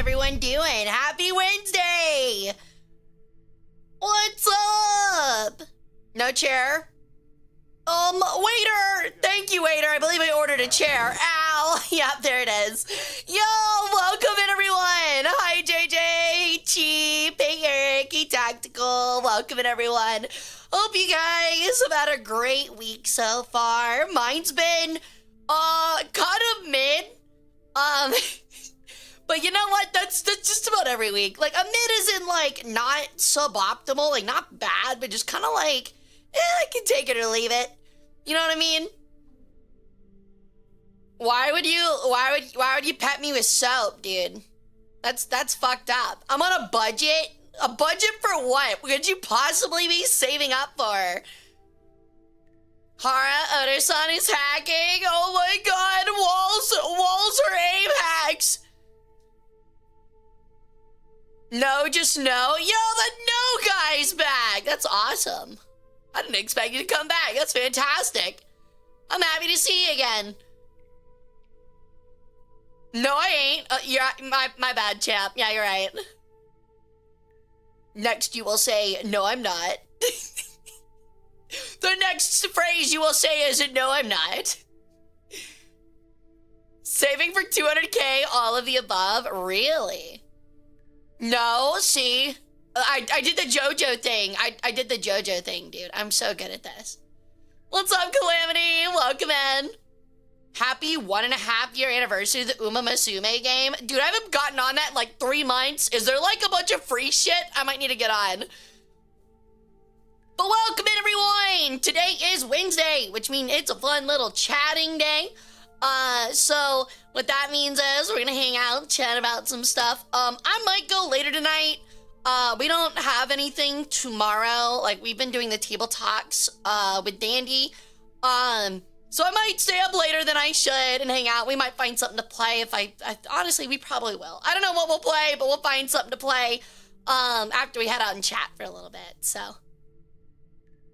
everyone doing? Happy Wednesday! What's up? No chair? Waiter! Thank you, waiter. I believe I ordered a chair. Ow! Yep, there it is. Yo, welcome in, everyone. Hi, JJ, Chirping Your, Tactical. Welcome in, everyone. Hope you guys have had a great week so far. Mine's been, kind of mid. But you know what? That's just about every week. Like, a mid isn't, like, not suboptimal, like, not bad, but just kind of like, I can take it or leave it. You know what I mean? Why would you pet me with soap, dude? That's fucked up. I'm on a budget. A budget for what? What could you possibly be saving up for? Hara Rae Sol is hacking. Oh my god, walls are aim hacks. No, just no. Yo, the no guy's back. That's awesome. I didn't expect you to come back. That's fantastic. I'm happy to see you again. No, I ain't. You're my bad, champ. Yeah, you're right. Next, you will say, no, I'm not. The next phrase you will say is, no, I'm not. Saving for 200K, all of the above? Really? No, see? I did the JoJo thing. I did the JoJo thing, dude. I'm so good at this. What's up, Calamity? Welcome in. Happy 1.5 year anniversary of the Uma Musume game. Dude, I haven't gotten on that in like 3 months. Is there like a bunch of free shit? I might need to get on. But welcome in, everyone. Today is Wednesday, which means it's a fun little chatting day. So what that means is we're gonna hang out, chat about some stuff. I might go later tonight. We don't have anything tomorrow. Like, we've been doing the table talks, with Dandy. So I might stay up later than I should and hang out. We might find something to play if I honestly, we probably will. I don't know what we'll play, but we'll find something to play, after we head out and chat for a little bit, so.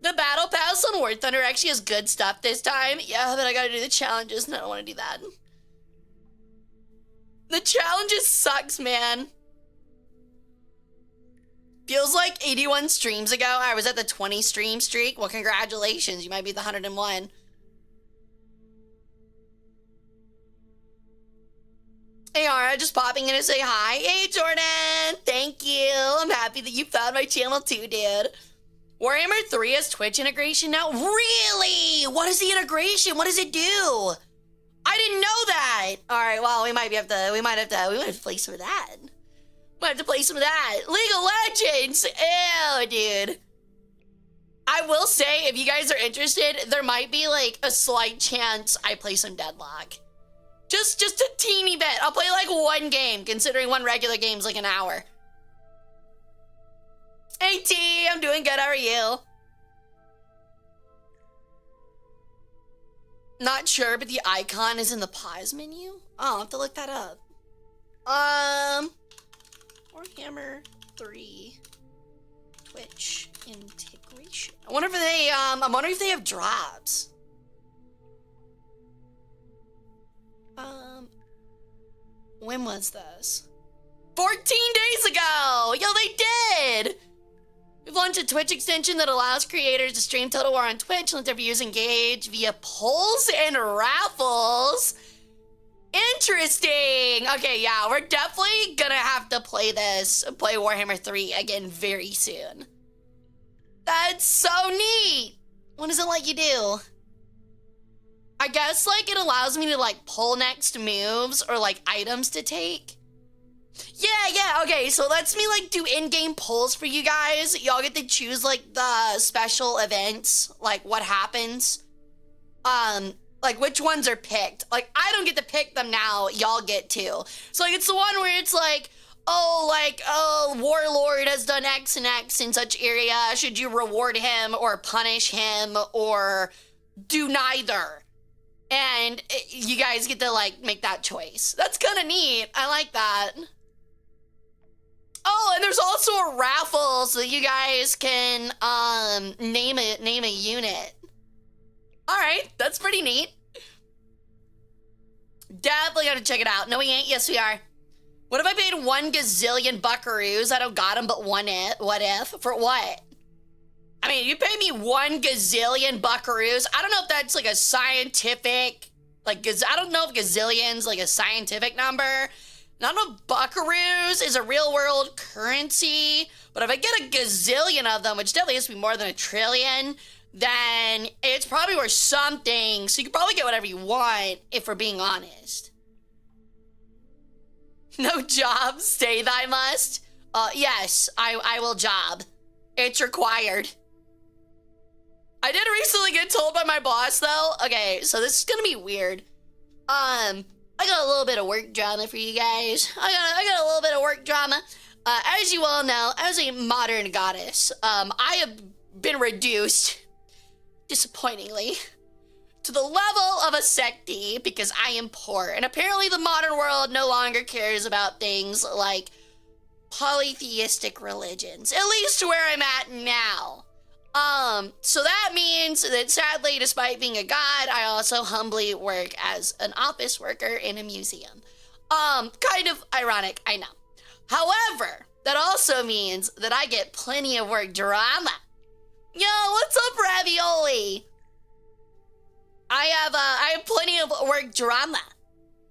The Battle Pass on War Thunder actually has good stuff this time. Yeah, but I gotta do the challenges and I don't want to do that. The challenges sucks, man. Feels like 81 streams ago, I was at the 20 stream streak. Well, congratulations, you might be the 101. Hey, Ara, just popping in to say hi. Hey, Jordan, thank you. I'm happy that you found my channel too, dude. Warhammer 3 has Twitch integration now? Really? What is the integration? What does it do? I didn't know that. All right, well, we might have to play some of that. Might have to play some of that. League of Legends. Ew, dude. I will say, if you guys are interested, there might be like a slight chance I play some Deadlock. Just a teeny bit. I'll play like one game, considering one regular game's like an hour. Hey T, I'm doing good, how are you? Not sure, but the icon is in the pause menu? Oh, I'll have to look that up. Warhammer 3 Twitch integration. I wonder if they, I'm wondering if they have drops. When was this? 14 days ago! Yo, they did! We've launched a Twitch extension that allows creators to stream Total War on Twitch and let their viewers engage via polls and raffles. Interesting! Okay, yeah, we're definitely gonna have to play Warhammer 3 again very soon. That's so neat! What does it let you do? I guess, like, it allows me to, like, pull next moves or, like, items to take. Yeah, okay, so it lets me, like, do in-game polls for you guys. Y'all get to choose, like, the special events, like, what happens. Like, which ones are picked. Like, I don't get to pick them now, y'all get to. So, like, it's the one where it's like, oh, Warlord has done X and X in such area. Should you reward him or punish him or do neither? And you guys get to, like, make that choice. That's kind of neat. I like that. Oh, and there's also a raffle so that you guys can name a unit. All right, that's pretty neat. Definitely gotta check it out. No, we ain't. Yes, we are. What if I paid 1 gazillion buckaroos? I don't got them, but what if? For what? I mean, you pay me 1 gazillion buckaroos. I don't know if that's like a scientific, like, I don't know if gazillion's like a scientific number. I don't know if buckaroos is a real world currency, but if I get a gazillion of them, which definitely has to be more than a trillion, then it's probably worth something. So you can probably get whatever you want, if we're being honest. No job, stay thy must. Yes, I will job. It's required. I did recently get told by my boss though. Okay, so this is gonna be weird. I got a little bit of work drama for you guys. I got a little bit of work drama. As you all know, as a modern goddess, I have been reduced, disappointingly, to the level of a sectee because I am poor. And apparently the modern world no longer cares about things like polytheistic religions, at least where I'm at now. So that means that sadly, despite being a god, I also humbly work as an office worker in a museum. Kind of ironic, I know. However, that also means that I get plenty of work drama. Yo, what's up, Ravioli? I have plenty of work drama.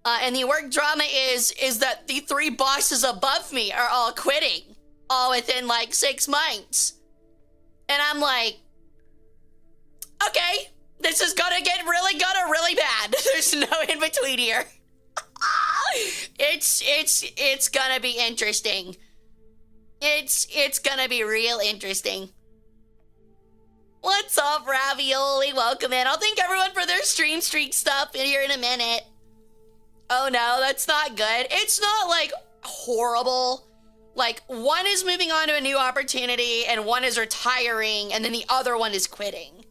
And the work drama is that the 3 bosses above me are all quitting, all within like 6 months. And I'm like, okay, this is gonna get really good or really bad. There's no in between here. It's gonna be interesting. It's gonna be real interesting. What's up, Ravioli? Welcome in. I'll thank everyone for their stream streak stuff in here in a minute. Oh no, that's not good. It's not like horrible. Like, one is moving on to a new opportunity and one is retiring and then the other one is quitting.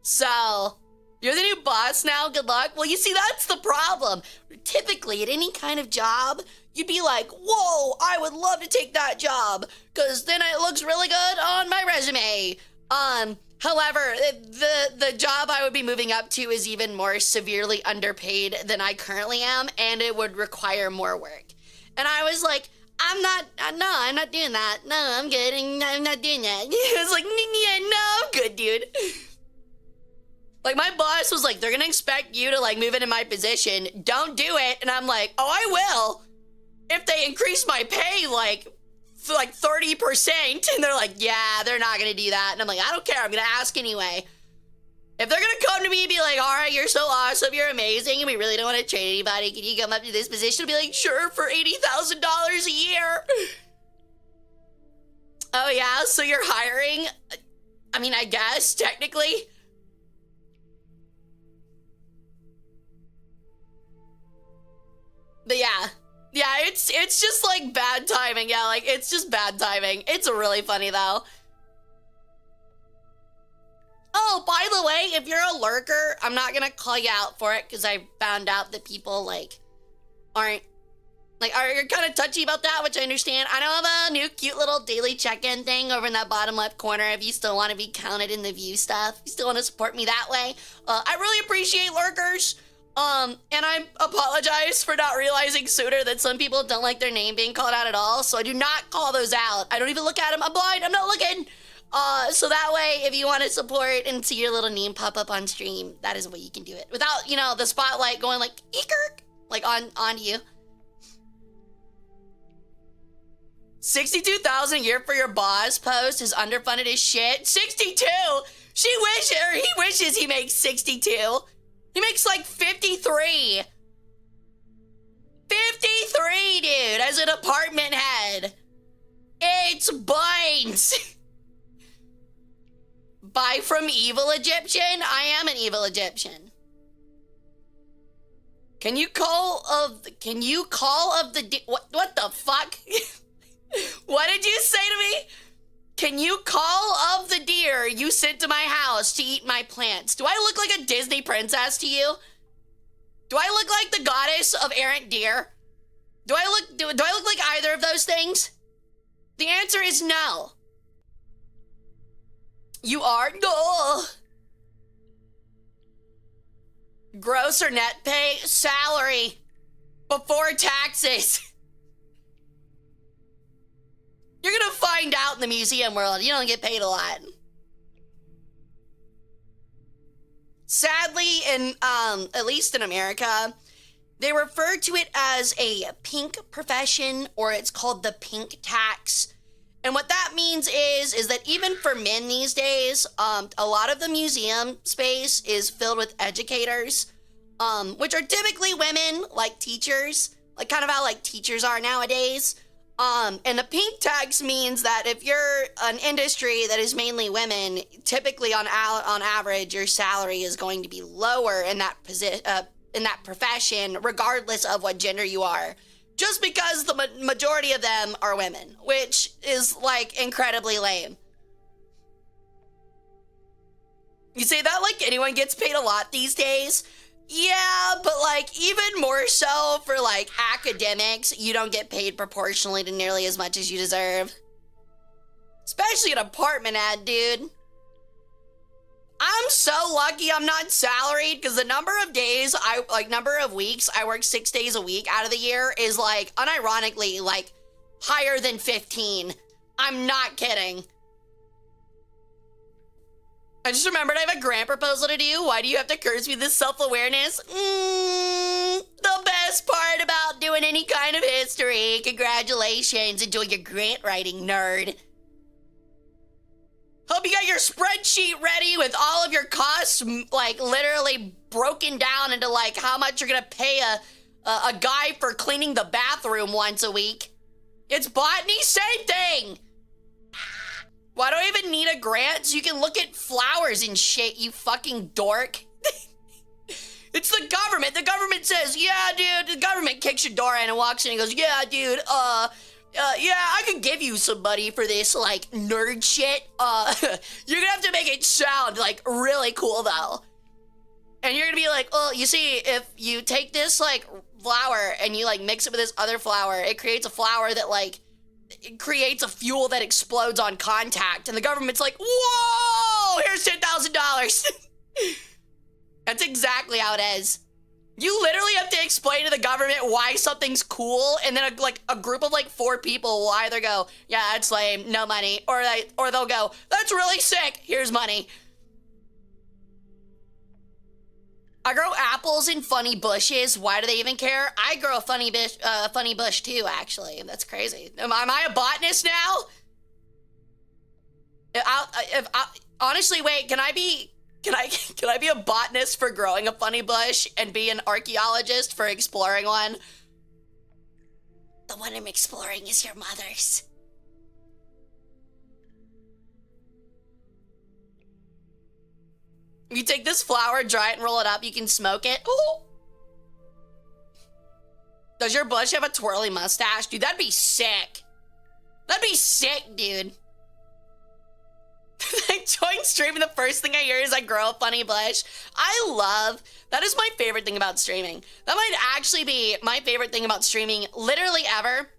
So, you're the new boss now, good luck. Well, you see, that's the problem. Typically, at any kind of job, you'd be like, whoa, I would love to take that job because then it looks really good on my resume. However, the job I would be moving up to is even more severely underpaid than I currently am, and it would require more work. And I was like, I'm not doing that. No, I'm good. I'm not doing that. I was like, yeah, no, I'm good, dude. Like, my boss was like, they're gonna expect you to, like, move into my position. Don't do it. And I'm like, oh, I will. If they increase my pay, like 30%. And they're like, yeah, they're not gonna do that. And I'm like, I don't care. I'm gonna ask anyway. If they're gonna come to me and be like, all right, you're so awesome, you're amazing, and we really don't want to train anybody, can you come up to this position? I'll be like, sure, for $80,000 a year. Oh yeah, so you're hiring? I mean, I guess, technically. But yeah, it's just like bad timing. Yeah, like it's just bad timing. It's really funny though. Oh, by the way, if you're a lurker, I'm not gonna call you out for it because I found out that people like are kind of touchy about that, which I understand. I know I have a new cute little daily check-in thing over in that bottom left corner if you still want to be counted in the view stuff. You still want to support me that way. I really appreciate lurkers. And I apologize for not realizing sooner that some people don't like their name being called out at all, so I do not call those out. I don't even look at them. I'm blind. I'm not looking. So that way, if you want to support and see your little name pop up on stream, that is the way you can do it. Without, you know, the spotlight going like, eeker, like on you. 62,000 a year for your boss post is underfunded as shit. 62? He wishes he makes 62. He makes like 53. 53, dude, as an apartment head. It's buns. Buy from evil Egyptian? I am an evil Egyptian. Can you call of the what the fuck? What did you say to me? Can you call of the deer you sent to my house to eat my plants? Do I look like a Disney princess to you? Do I look like the goddess of errant deer? Do I look like either of those things? The answer is no. You are? No. Gross or net pay? Salary. Before taxes. find out in the museum world, you don't get paid a lot. Sadly, at least in America, they refer to it as a pink profession, or it's called the pink tax. And what that means is that even for men these days, a lot of the museum space is filled with educators, which are typically women, like teachers, like kind of how like teachers are nowadays. And the pink tax means that if you're an industry that is mainly women, typically on average, your salary is going to be lower in that in that profession, regardless of what gender you are, just because the majority of them are women, which is like incredibly lame. You say that like anyone gets paid a lot these days? Yeah, but like even more so for like academics, you don't get paid proportionally to nearly as much as you deserve. Especially an apartment ad, dude. I'm so lucky I'm not salaried, because the number of weeks I work 6 days a week out of the year is like unironically like higher than 15. I'm not kidding. I just remembered I have a grant proposal to do. Why do you have to curse me this self-awareness? The best part about doing any kind of history. Congratulations. Enjoy your grant writing, nerd. Hope you got your spreadsheet ready with all of your costs, like literally broken down into like how much you're gonna pay a guy for cleaning the bathroom once a week. It's botany, same thing. Why do I even need a grant? So you can look at flowers and shit, you fucking dork. It's the government. The government says, yeah, dude, the government kicks your door in and walks in and goes, yeah, dude, yeah, I could give you some money for this, like, nerd shit. You're gonna have to make it sound, like, really cool, though. And you're gonna be like, well, you see, if you take this, like, flower and you, like, mix it with this other flower, it creates a flower that, like, it creates a fuel that explodes on contact. And the government's like, whoa, here's $10,000. That's exactly how it is. You literally have to explain to the government why something's cool, and then a group of like 4 people will either go, yeah, it's lame, no money, or they'll go, that's really sick, here's money. I grow apples in funny bushes. Why do they even care? I grow a funny bush too, actually. That's crazy. Am I a botanist now? Honestly, wait, can I be a botanist for growing a funny bush and be an archaeologist for exploring one? The one I'm exploring is your mother's. You take this flower, dry it, and roll it up, you can smoke it. Ooh. Does your bush have a twirly mustache? Dude, that'd be sick. That'd be sick, dude. I joined streaming, the first thing I hear is I grow a funny bush. That is my favorite thing about streaming. That might actually be my favorite thing about streaming literally ever.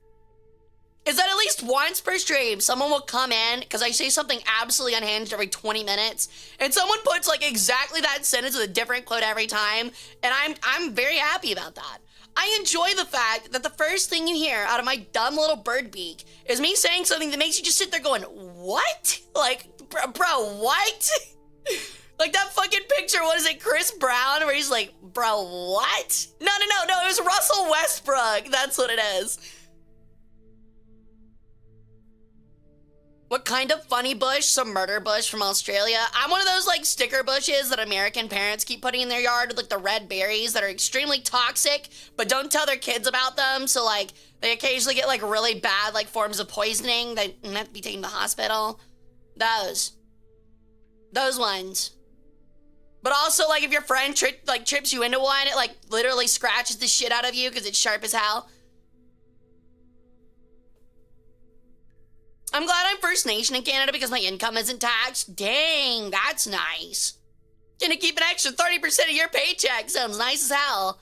Is that at least once per stream, someone will come in, because I say something absolutely unhinged every 20 minutes, and someone puts like exactly that sentence with a different quote every time, and I'm very happy about that. I enjoy the fact that the first thing you hear out of my dumb little bird beak is me saying something that makes you just sit there going, what? Like, bro, what? Like that fucking picture, what is it, Chris Brown, where he's like, bro, what? No, it was Russell Westbrook, that's what it is. What kind of funny bush? Some murder bush from Australia. I'm one of those like sticker bushes that American parents keep putting in their yard with like the red berries that are extremely toxic, but don't tell their kids about them. So like they occasionally get like really bad like forms of poisoning that have to be taken to the hospital. Those ones. But also like if your friend trips you into one, it like literally scratches the shit out of you because it's sharp as hell. I'm glad I'm First Nation in Canada because my income isn't taxed. Dang, that's nice. Gonna keep an extra 30% of your paycheck. Sounds nice as hell.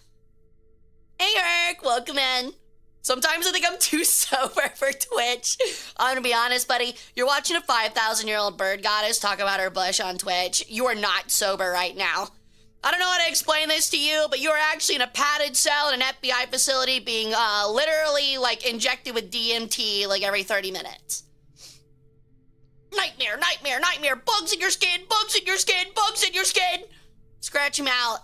Hey, Eric, welcome in. Sometimes I think I'm too sober for Twitch. I'm gonna be honest, buddy. You're watching a 5,000-year-old bird goddess talk about her bush on Twitch. You are not sober right now. I don't know how to explain this to you, but you are actually in a padded cell in an FBI facility being literally like injected with DMT like every 30 minutes. Nightmare, nightmare, nightmare. Bugs in your skin, bugs in your skin, bugs in your skin. Scratch him out.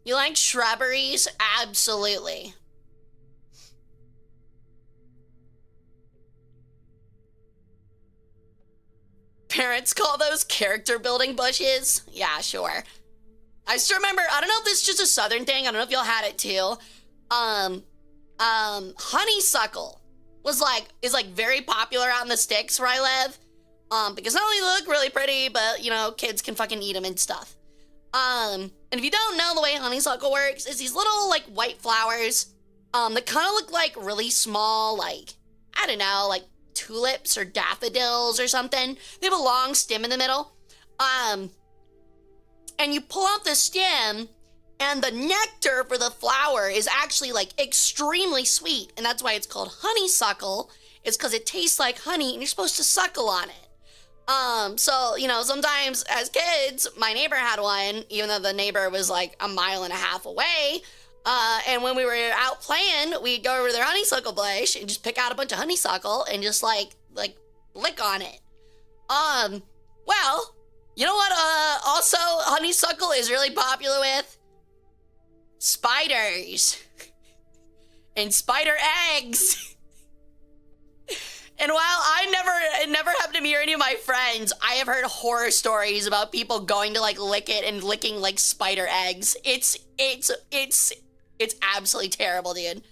You like shrubberies? Absolutely. Parents call those character building bushes? Yeah, sure. I still remember, I don't know if this is just a southern thing, I don't know if y'all had it too. Honeysuckle is very popular out in the sticks where I live. Because not only look really pretty, but you know, kids can fucking eat them and stuff. And if you don't know the way honeysuckle works, it's these little like white flowers, that kind of look like really small, like, I don't know, like tulips or daffodils or something. They have a long stem in the middle. And you pull out the stem, and the nectar for the flower is actually like extremely sweet, and that's why it's called honeysuckle. It's because it tastes like honey, and you're supposed to suckle on it. So, you know, sometimes as kids, my neighbor had one, even though the neighbor was like a mile and a half away. And when we were out playing, we'd go over to their honeysuckle bush and just pick out a bunch of honeysuckle and just like lick on it. Well, you know what, also honeysuckle is really popular with? Spiders. And spider eggs. And while it never happened to me or any of my friends, I have heard horror stories about people going to like lick it and licking like spider eggs. It's absolutely terrible, dude.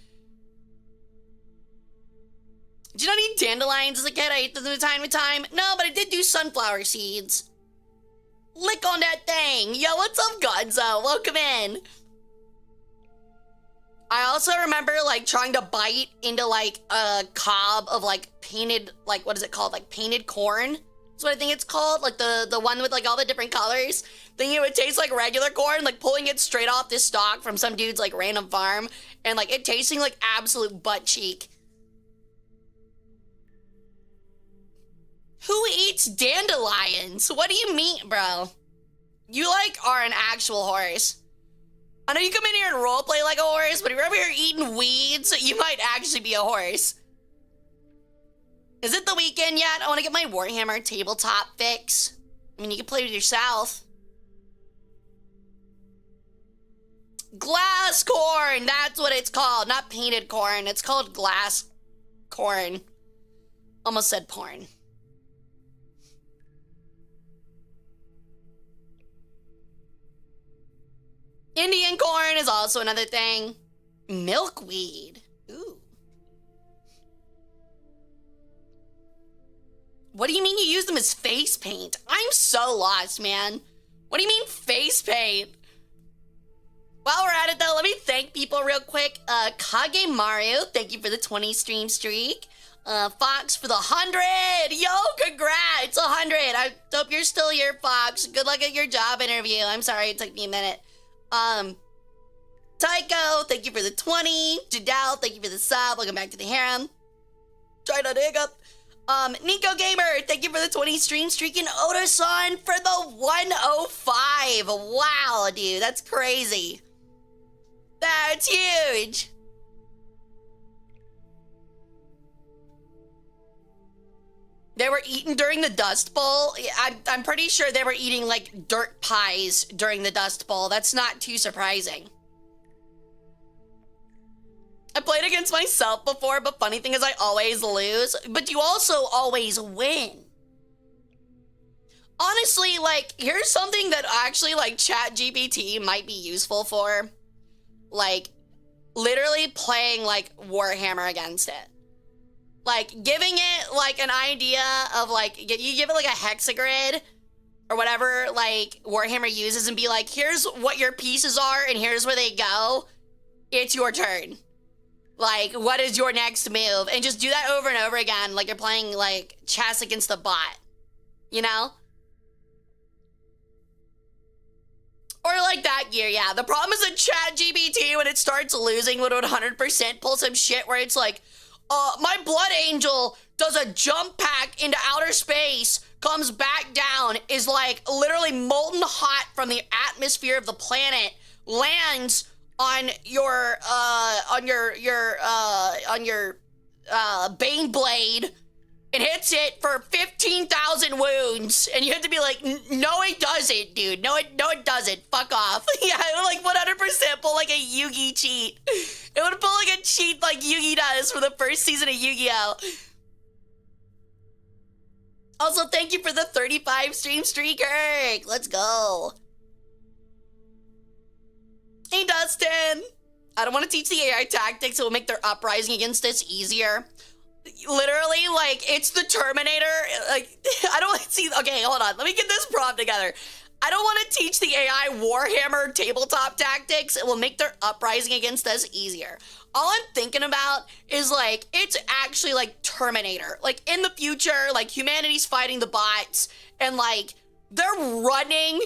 Did you not eat dandelions as a kid? I ate them from time to time. No, but I did do sunflower seeds. Lick on that thing. Yo, what's up, Gonzo? Welcome in. I also remember like trying to bite into like a cob of like painted, like what is it called? Like painted corn. That's what I think it's called. Like the one with like all the different colors. Thinking it would taste like regular corn, like pulling it straight off this stalk from some dude's like random farm, and like it tasting like absolute butt cheek. Who eats dandelions? What do you mean, bro? You like are an actual horse. I know you come in here and roleplay like a horse, but if you're over here eating weeds, you might actually be a horse. Is it the weekend yet? I want to get my Warhammer tabletop fix. I mean, you can play with yourself. Glass corn, that's what it's called. Not painted corn, it's called glass corn. Almost said porn. Indian corn is also another thing. Milkweed. Ooh. What do you mean you use them as face paint? I'm so lost, man. What do you mean face paint? While we're at it though, let me thank people real quick. Kage Mario, thank you for the 20 stream streak. Fox for the 100. Yo, congrats, 100. I hope you're still here, Fox. Good luck at your job interview. I'm sorry it took me a minute. Tycho, thank you for the 20. Jadal, thank you for the sub. Welcome back to the harem. Try to dig up. Nico Gamer, thank you for the 20 stream streak, and Oda-san for the 105. Wow, dude, that's crazy. That's huge. They were eaten during the Dust Bowl. I'm pretty sure they were eating like dirt pies during the Dust Bowl. That's not too surprising. I played against myself before, but funny thing is I always lose. But you also always win. Honestly, like, here's something that actually like ChatGPT might be useful for. Like, literally playing like Warhammer against it. Like, giving it, like, an idea of, like, you give it, like, a hexagrid or whatever, like, Warhammer uses and be like, here's what your pieces are and here's where they go. It's your turn. Like, what is your next move? And just do that over and over again, like you're playing, like, chess against the bot. You know? Or like that gear, yeah. The problem is that ChatGPT, when it starts losing, would 100% pull some shit where it's like, my blood angel does a jump pack into outer space, comes back down, is like literally molten hot from the atmosphere of the planet, lands on your Bane blade, and hits it for 15,000 wounds, and you have to be like, no, it doesn't, dude. No, it doesn't. Fuck off. Yeah, it would like 100% pull like a Yugi cheat. It would pull like a cheat like Yugi does for the first season of Yu-Gi-Oh! Also, thank you for the 35 stream streaker. Let's go. Hey, Dustin. I don't want to teach the AI tactics. It will make their uprising against us easier. Literally, like, it's the Terminator. Like, I don't want to see. Okay, hold on. Let me get this prompt together. I don't want to teach the AI Warhammer tabletop tactics. It will make their uprising against us easier. All I'm thinking about is, like, it's actually like Terminator. Like, in the future, like, humanity's fighting the bots, and, like, they're running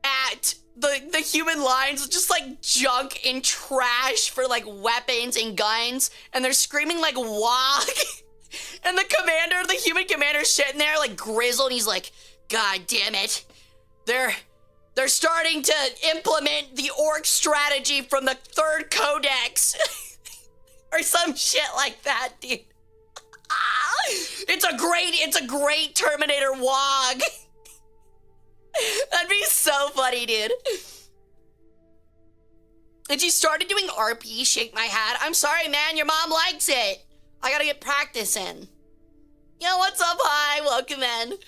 at the human lines with just, like, junk and trash for, like, weapons and guns, and they're screaming, like, wog. And the human commander's sitting there, like, grizzled, and he's like, God damn it. They're starting to implement the orc strategy from the third codex. Or some shit like that, dude. It's a great Terminator wog. That'd be so funny, dude. And she started doing RP, shake my head. I'm sorry, man, your mom likes it. I gotta get practice in. Yo, what's up? Hi, welcome in.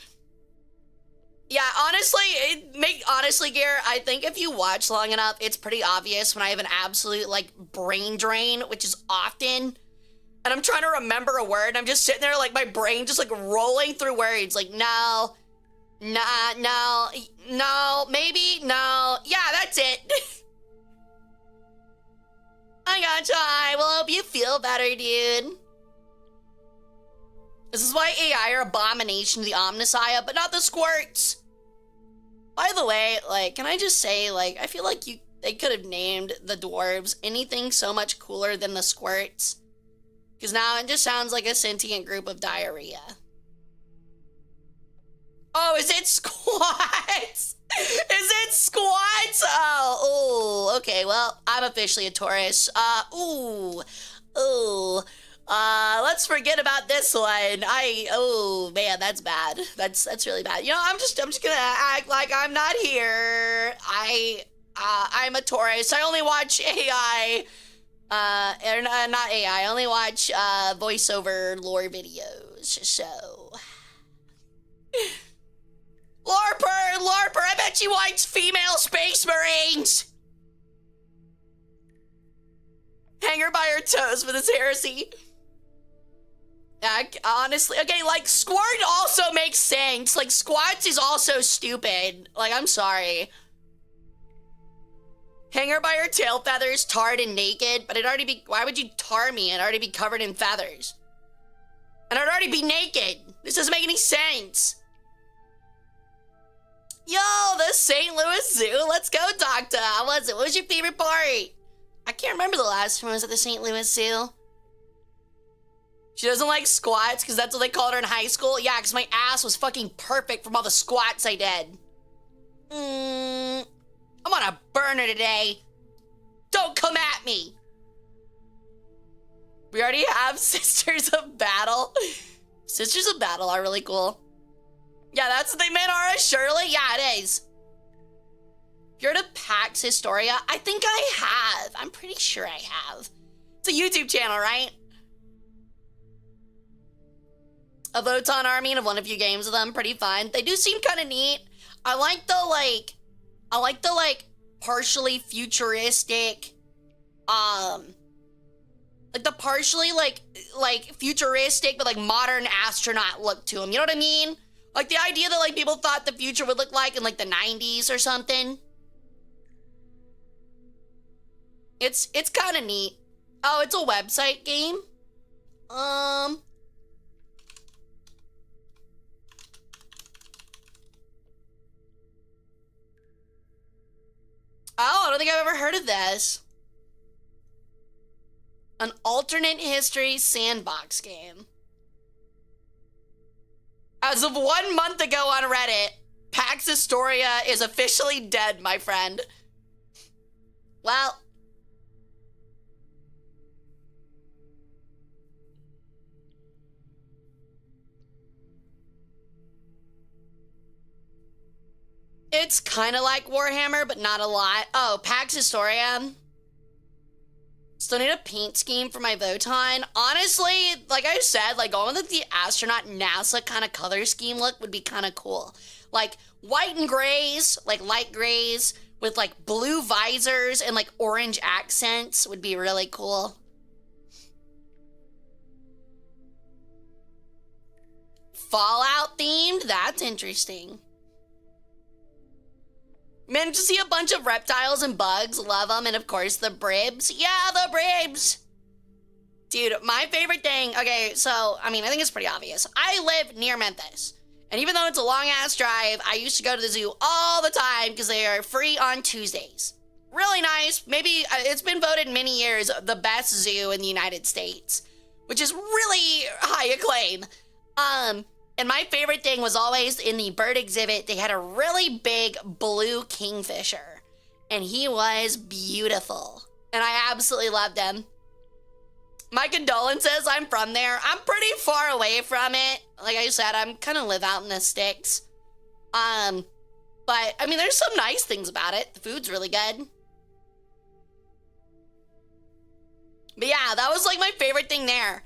Yeah, honestly, Gear, I think if you watch long enough, it's pretty obvious when I have an absolute, like, brain drain, which is often, and I'm trying to remember a word, and I'm just sitting there, like, my brain just, like, rolling through words, like, no, nah, no, maybe, no, yeah, that's it. I gotcha, I will hope you feel better, dude. This is why AI are abomination to the Omnissiah, but not the squirts. By the way, like, can I just say, like, I feel like they could have named the dwarves anything so much cooler than the squirts. Because now it just sounds like a sentient group of diarrhea. Oh, is it squats? Is it squats? Oh, okay, well, I'm officially a Taurus. Let's forget about this one. Oh man, that's bad. That's really bad. You know, I'm just gonna act like I'm not here. I'm a Taurus. I only watch AI, or not AI. I only watch voiceover lore videos. So, Larper, I bet you watch female space marines. Hang her by her toes for this heresy. Honestly, okay, like, squirt also makes sense. Like, squats is also stupid. Like, I'm sorry. Hang her by her tail feathers, tarred and naked, but why would you tar me? I'd already be covered in feathers. And I'd already be naked. This doesn't make any sense. Yo, the St. Louis Zoo. Let's go, Doctor. How was it? What was your favorite part? I can't remember the last time I was at the St. Louis Zoo. She doesn't like squats because that's what they called her in high school. Yeah, because my ass was fucking perfect from all the squats I did. I'm on a burner today. Don't come at me. We already have Sisters of Battle. Sisters of Battle are really cool. Yeah, that's what they meant, Ara Shirley. Yeah, it is. If you're to PAX Historia, I think I have. I'm pretty sure I have. It's a YouTube channel, right? A Voton army and I've won a few games with them. Pretty fun. They do seem kind of neat. I like the partially futuristic, like the partially like futuristic but like modern astronaut look to them. You know what I mean? Like the idea that like people thought the future would look like in like the 90s or something. It's kind of neat. Oh, it's a website game. Oh, I don't think I've ever heard of this. An alternate history sandbox game. As of 1 month ago on Reddit, PAX Historia is officially dead, my friend. Well. It's kind of like Warhammer, but not a lot. Oh, Pax Historia. Still need a paint scheme for my Voton. Honestly, like I said, like going with the astronaut NASA kind of color scheme look would be kind of cool. Like white and grays, like light grays with like blue visors and like orange accents would be really cool. Fallout themed? That's interesting. Managed to see a bunch of reptiles and bugs. Love them. And of course, the bribs. Yeah, the bribs. Dude, my favorite thing. Okay, so, I mean, I think it's pretty obvious. I live near Memphis. And even though it's a long-ass drive, I used to go to the zoo all the time because they are free on Tuesdays. Really nice. Maybe it's been voted many years the best zoo in the United States, which is really high acclaim. And my favorite thing was always in the bird exhibit, they had a really big blue kingfisher. And he was beautiful. And I absolutely loved him. My condolences, I'm from there. I'm pretty far away from it. Like I said, I'm kind of live out in the sticks. But, I mean, there's some nice things about it. The food's really good. But yeah, that was like my favorite thing there.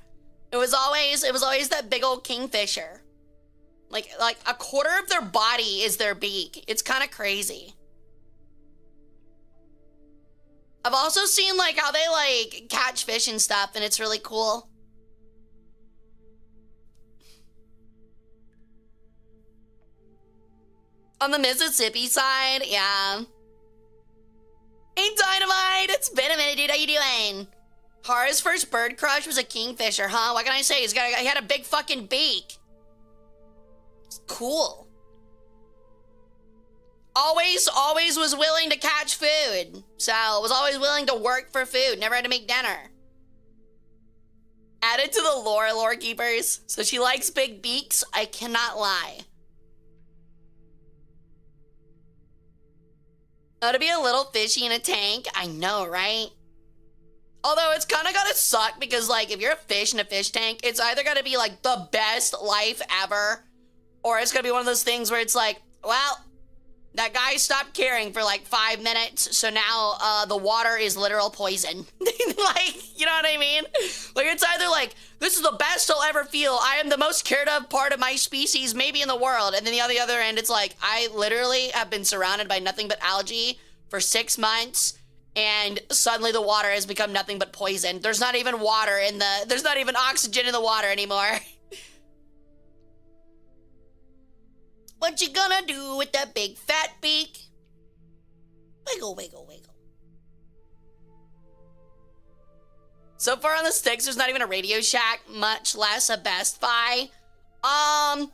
It was always that big old kingfisher. Like a quarter of their body is their beak. It's kind of crazy. I've also seen like how they like catch fish and stuff, and it's really cool. On the Mississippi side, yeah. Hey Dynamite, it's been a minute, dude. How you doing? Hara's first bird crush was a kingfisher, huh? What can I say? He had a big fucking beak. It's cool. Always was willing to catch food. So, was always willing to work for food. Never had to make dinner. Added to the lore keepers. So she likes big beaks. I cannot lie. Oh, to be a little fishy in a tank. I know, right? Although it's kind of gotta suck because, like, if you're a fish in a fish tank, it's either gonna be, like, the best life ever, or it's gonna be one of those things where it's like, well, that guy stopped caring for, like, 5 minutes, so now, the water is literal poison. Like, you know what I mean? Like, it's either like, this is the best I'll ever feel. I am the most cared of part of my species, maybe in the world. And then the other end, it's like, I literally have been surrounded by nothing but algae for 6 months, and suddenly the water has become nothing but poison. There's not even water there's not even oxygen in the water anymore. What you gonna do with that big fat beak? Wiggle, wiggle, wiggle. So far on the sticks, there's not even a Radio Shack, much less a Best Buy. I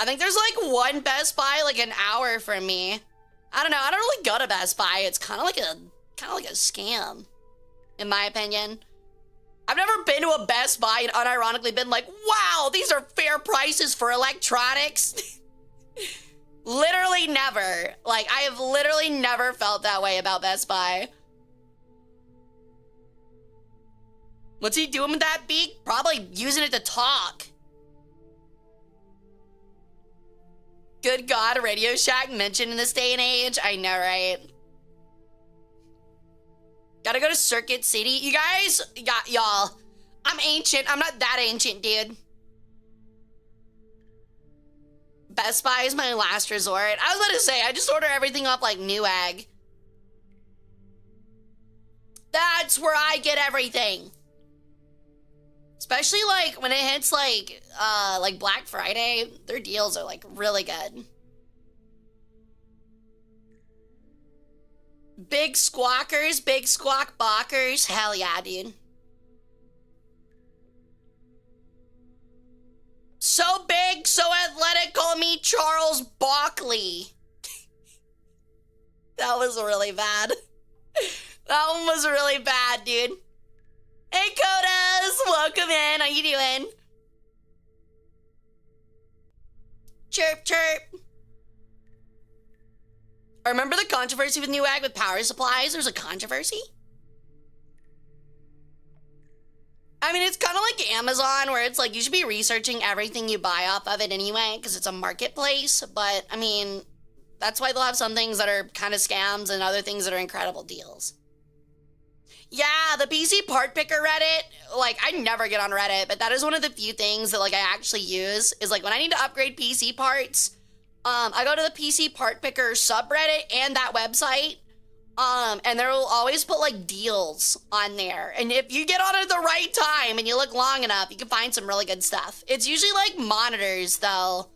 think there's like one Best Buy like an hour from me. I don't know, I don't really go to Best Buy. It's kind of like a scam, in my opinion. I've never been to a Best Buy and unironically been like, wow, these are fair prices for electronics. Literally never. Like, I have literally never felt that way about Best Buy. What's he doing with that beak? Probably using it to talk. Good God, Radio Shack mentioned in this day and age. I know, right? Gotta go to Circuit City. You guys, y'all, I'm ancient. I'm not that ancient, dude. Best Buy is my last resort. I was about to say, I just order everything off like Newegg. That's where I get everything. Especially like when it hits like Black Friday, their deals are like really good. Big squawkers, big squawk balkers. Hell yeah, dude. So big, so athletic, call me Charles Barkley. That was really bad. That one was really bad, dude. Hey, Kodas, welcome in. How you doing? Chirp, chirp. Remember the controversy with Newegg with power supplies? There's a controversy? I mean, it's kind of like Amazon, where it's like you should be researching everything you buy off of it anyway, because it's a marketplace. But, I mean, That's why they'll have some things that are kind of scams and other things that are incredible deals. Yeah, the PC part picker Reddit, like, I never get on Reddit, but that is one of the few things that, like, I actually use, is, like, when I need to upgrade PC parts, I go to the PC part picker subreddit and that website, and there will always put, like, deals on there, and if you get on at the right time and you look long enough, you can find some really good stuff. It's usually, like, monitors, though,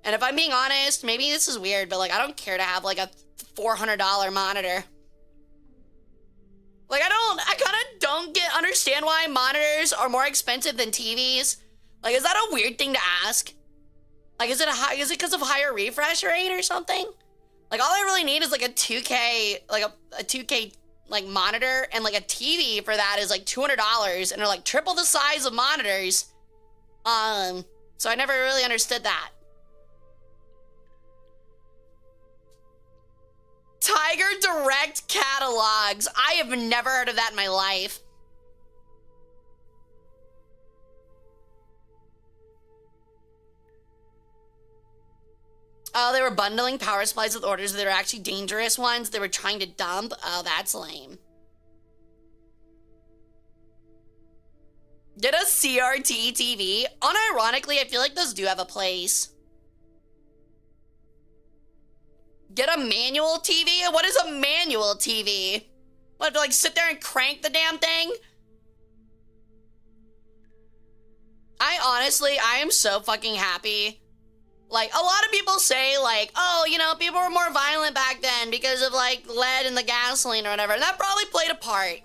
and if I'm being honest, maybe this is weird, but, like, I don't care to have, like, a $400 monitor. Like, I kind of don't understand why monitors are more expensive than TVs. Like, is that a weird thing to ask? Like, is it because of higher refresh rate or something? Like, all I really need is, like, a 2K, like, a 2K, like, monitor, and, like, a TV for that is, like, $200, and they're, like, triple the size of monitors. So I never really understood that. Tiger Direct catalogs. I have never heard of that in my life. Oh, they were bundling power supplies with orders that are actually dangerous ones they were trying to dump. Oh, that's lame. Get a CRT TV. Unironically, I feel like those do have a place. Get a manual TV? What is a manual TV? What, have to, like, sit there and crank the damn thing? I am so fucking happy. Like, a lot of people say, like, oh, you know, people were more violent back then because of, like, lead in the gasoline or whatever. And that probably played a part.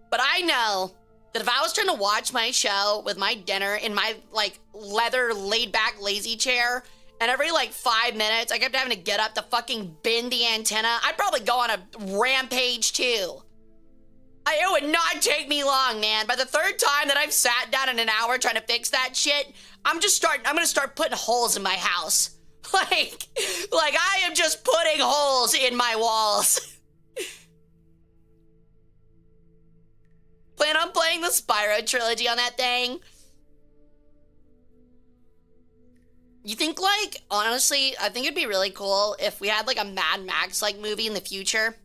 But I know that if I was trying to watch my show with my dinner in my, like, leather laid-back lazy chair, and every, like, 5 minutes, I kept having to get up to fucking bend the antenna, I'd probably go on a rampage, too. It would not take me long, man. By the third time that I've sat down in an hour trying to fix that shit, I'm gonna start putting holes in my house. Like I am just putting holes in my walls. Plan on playing the Spyro trilogy on that thing? You think, like, honestly, I think it'd be really cool if we had, like, a Mad Max, like, movie in the future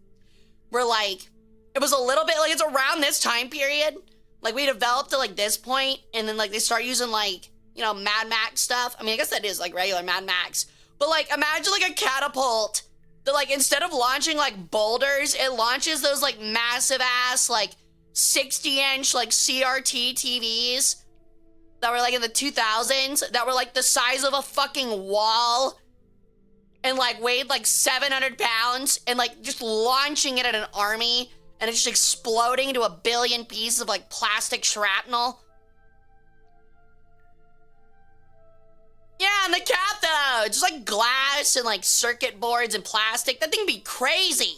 where, like, it was a little bit, like, it's around this time period. Like, we developed to, like, this point, and then, like, they start using, like, you know, Mad Max stuff. I mean, I guess that is, like, regular Mad Max. But, like, imagine, like, a catapult that, like, instead of launching, like, boulders, it launches those, like, massive-ass, like, 60-inch, like, CRT TVs that were, like, in the 2000s, that were, like, the size of a fucking wall and, like, weighed, like, 700 pounds, and, like, just launching it at an army, and it's just exploding into a billion pieces of, like, plastic shrapnel. Yeah, and the cap, though, just, like, glass and, like, circuit boards and plastic. That thing'd be crazy.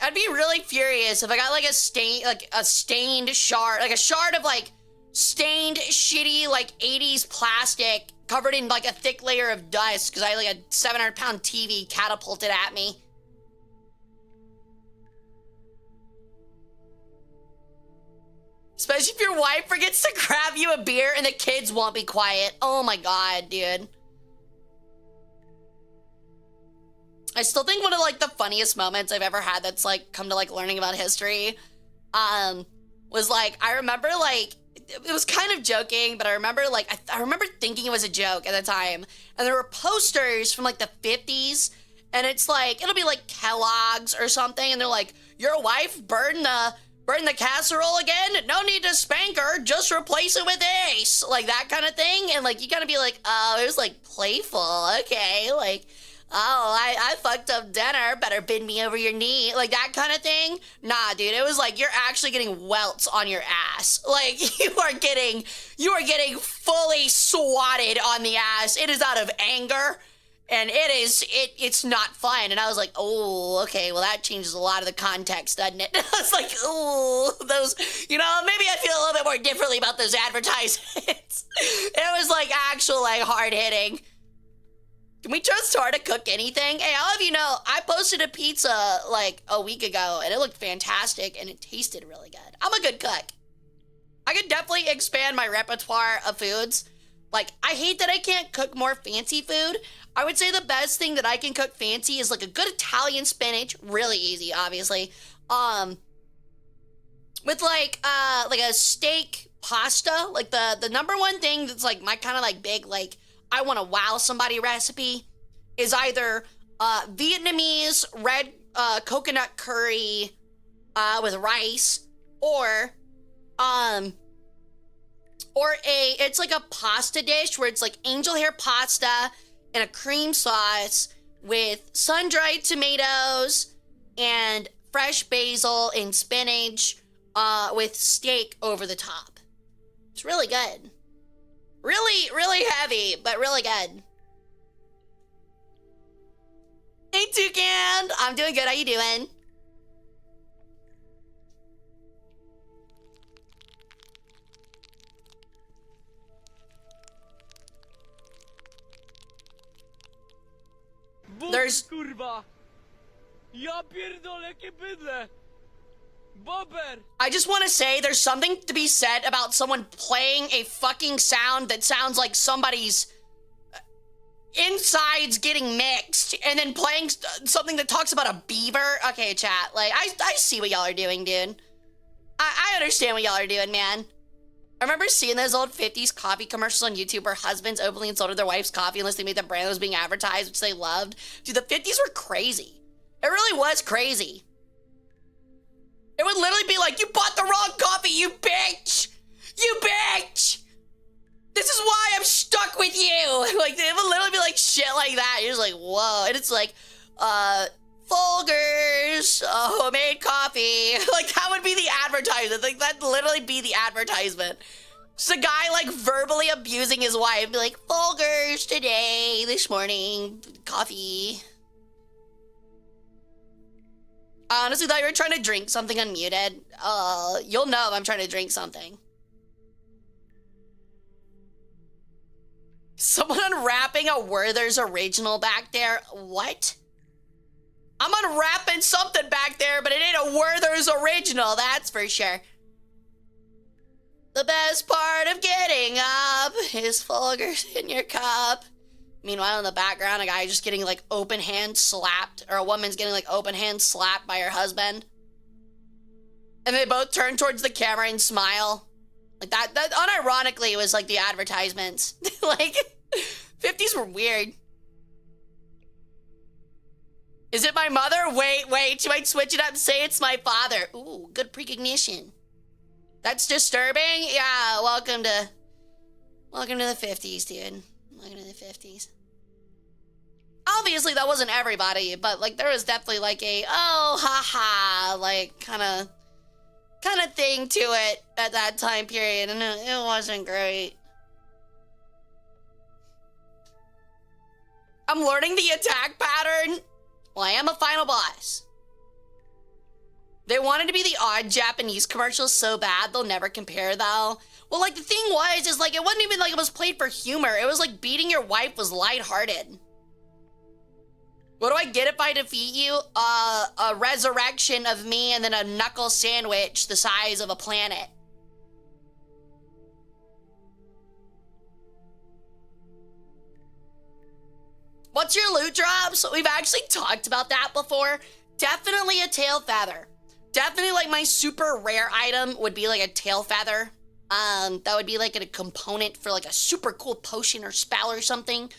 I'd be really furious if I got, like, a stained shard, like, a shard of, like, stained, shitty, like, 80s plastic covered in, like, a thick layer of dust because I had, like, a 700-pound TV catapulted at me. Especially if your wife forgets to grab you a beer and the kids won't be quiet. Oh my god, dude. I still think one of, like, the funniest moments I've ever had that's, like, come to, like, learning about history, was, like, I remember, like, it was kind of joking, but I remember, like, I remember thinking it was a joke at the time, and there were posters from, like, the 50s, and it's, like, it'll be, like, Kellogg's or something, and they're, like, your wife burned the casserole again? No need to spank her, just replace it with Ace, like, that kind of thing, and, like, you kind of be like, oh, it was, like, playful, okay, like, oh, I fucked up dinner, better bend me over your knee, like that kind of thing. Nah, dude, it was like you're actually getting welts on your ass. Like you are getting fully swatted on the ass. It is out of anger, and it's not fun. And I was like, oh, okay, well that changes a lot of the context, doesn't it? I was like, oh, those, you know, maybe I feel a little bit more differently about those advertisements. It was like actual, like, hard hitting. Can we trust Hara to cook anything? Hey, I'll have you know, I posted a pizza, like, a week ago, and it looked fantastic, and it tasted really good. I'm a good cook. I could definitely expand my repertoire of foods, Like, I hate that I can't cook more fancy food. I would say the best thing that I can cook fancy is like a good Italian spinach, really easy, obviously. With like a steak pasta, like the number one thing that's like my kind of like big, like I want to wow somebody recipe is either Vietnamese red coconut curry with rice, or it's like a pasta dish where it's like angel hair pasta and a cream sauce with sun-dried tomatoes and fresh basil and spinach with steak over the top. It's really good. Really, really heavy, but really good. Hey, Toucan! I'm doing good. How you doing? There's... Kurwa! Ja pierdolę, jakie bydle! Bober! I just want to say there's something to be said about someone playing a fucking sound that sounds like somebody's insides getting mixed, and then playing something that talks about a beaver. Okay, chat, like, I see what y'all are doing, dude. I understand what y'all are doing, man. I remember seeing those old 50s coffee commercials on YouTube where husbands openly insulted their wife's coffee unless they made the brand that was being advertised, which they loved. Dude, the 50s were crazy. It really was crazy. It would literally be like, you bought the wrong coffee, you bitch! You bitch! This is why I'm stuck with you! Like, it would literally be like shit like that. You're just like, whoa. And it's like, Folgers, homemade coffee. Like, that would be the advertisement. Like, that'd literally be the advertisement. Just a guy, like, verbally abusing his wife. Be like, Folgers today, this morning, coffee. I honestly thought you were trying to drink something unmuted. You'll know if I'm trying to drink something. Someone unwrapping a Werther's original back there. What? I'm unwrapping something back there, but it ain't a Werther's original, that's for sure. The best part of getting up is Folgers in your cup. Meanwhile, in the background, a guy just getting, like, open hand slapped, or a woman's getting, like, open hand slapped by her husband. And they both turn towards the camera and smile. Like, that unironically was, like, the advertisements. Like, 50s were weird. Is it my mother? Wait, she might switch it up and say it's my father. Ooh, good precognition. That's disturbing? Yeah, welcome to the 50s, dude. Welcome to the 50s. Obviously, that wasn't everybody, but, like, there was definitely, like, a, oh, haha, like, kind of thing to it at that time period, and it wasn't great. I'm learning the attack pattern. Well, I am a final boss. They wanted to be the odd Japanese commercials so bad they'll never compare, though. Well, like, the thing is like, it wasn't even like it was played for humor. It was like beating your wife was lighthearted. What do I get if I defeat you? A resurrection of me and then a knuckle sandwich the size of a planet. What's your loot drops? We've actually talked about that before. Definitely a tail feather. Definitely, like, my super rare item would be like a tail feather. That would be like a component for like a super cool potion or spell or something.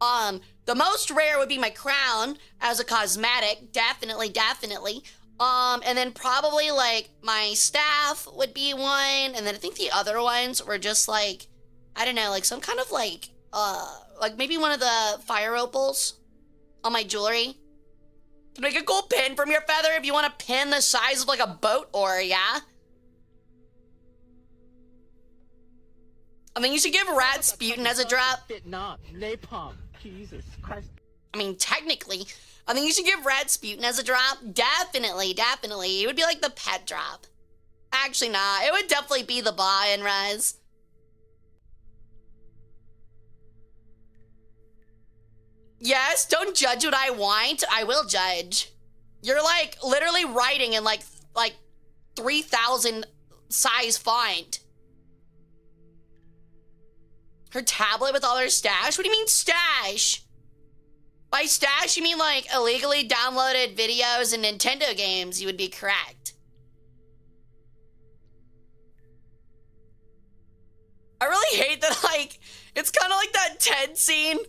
The most rare would be my crown as a cosmetic. Definitely. And then probably like my staff would be one. And then I think the other ones were just like, I don't know, like some kind of like maybe one of the fire opals on my jewelry. Can make a cool pin from your feather if you want a pin the size of like a boat or, yeah? I mean, you should give Rasputin as a drop. Napalm. Jesus Christ. I mean, technically, I think you should give Rasputin as a drop. Definitely. It would be like the pet drop. Actually, nah. It would definitely be the Ba in Res. Yes, don't judge what I want. I will judge. You're like literally writing in like 3,000 size font. Her tablet with all her stash? What do you mean stash? By stash, you mean like illegally downloaded videos and Nintendo games. You would be correct. I really hate that, like, it's kind of like that Ted scene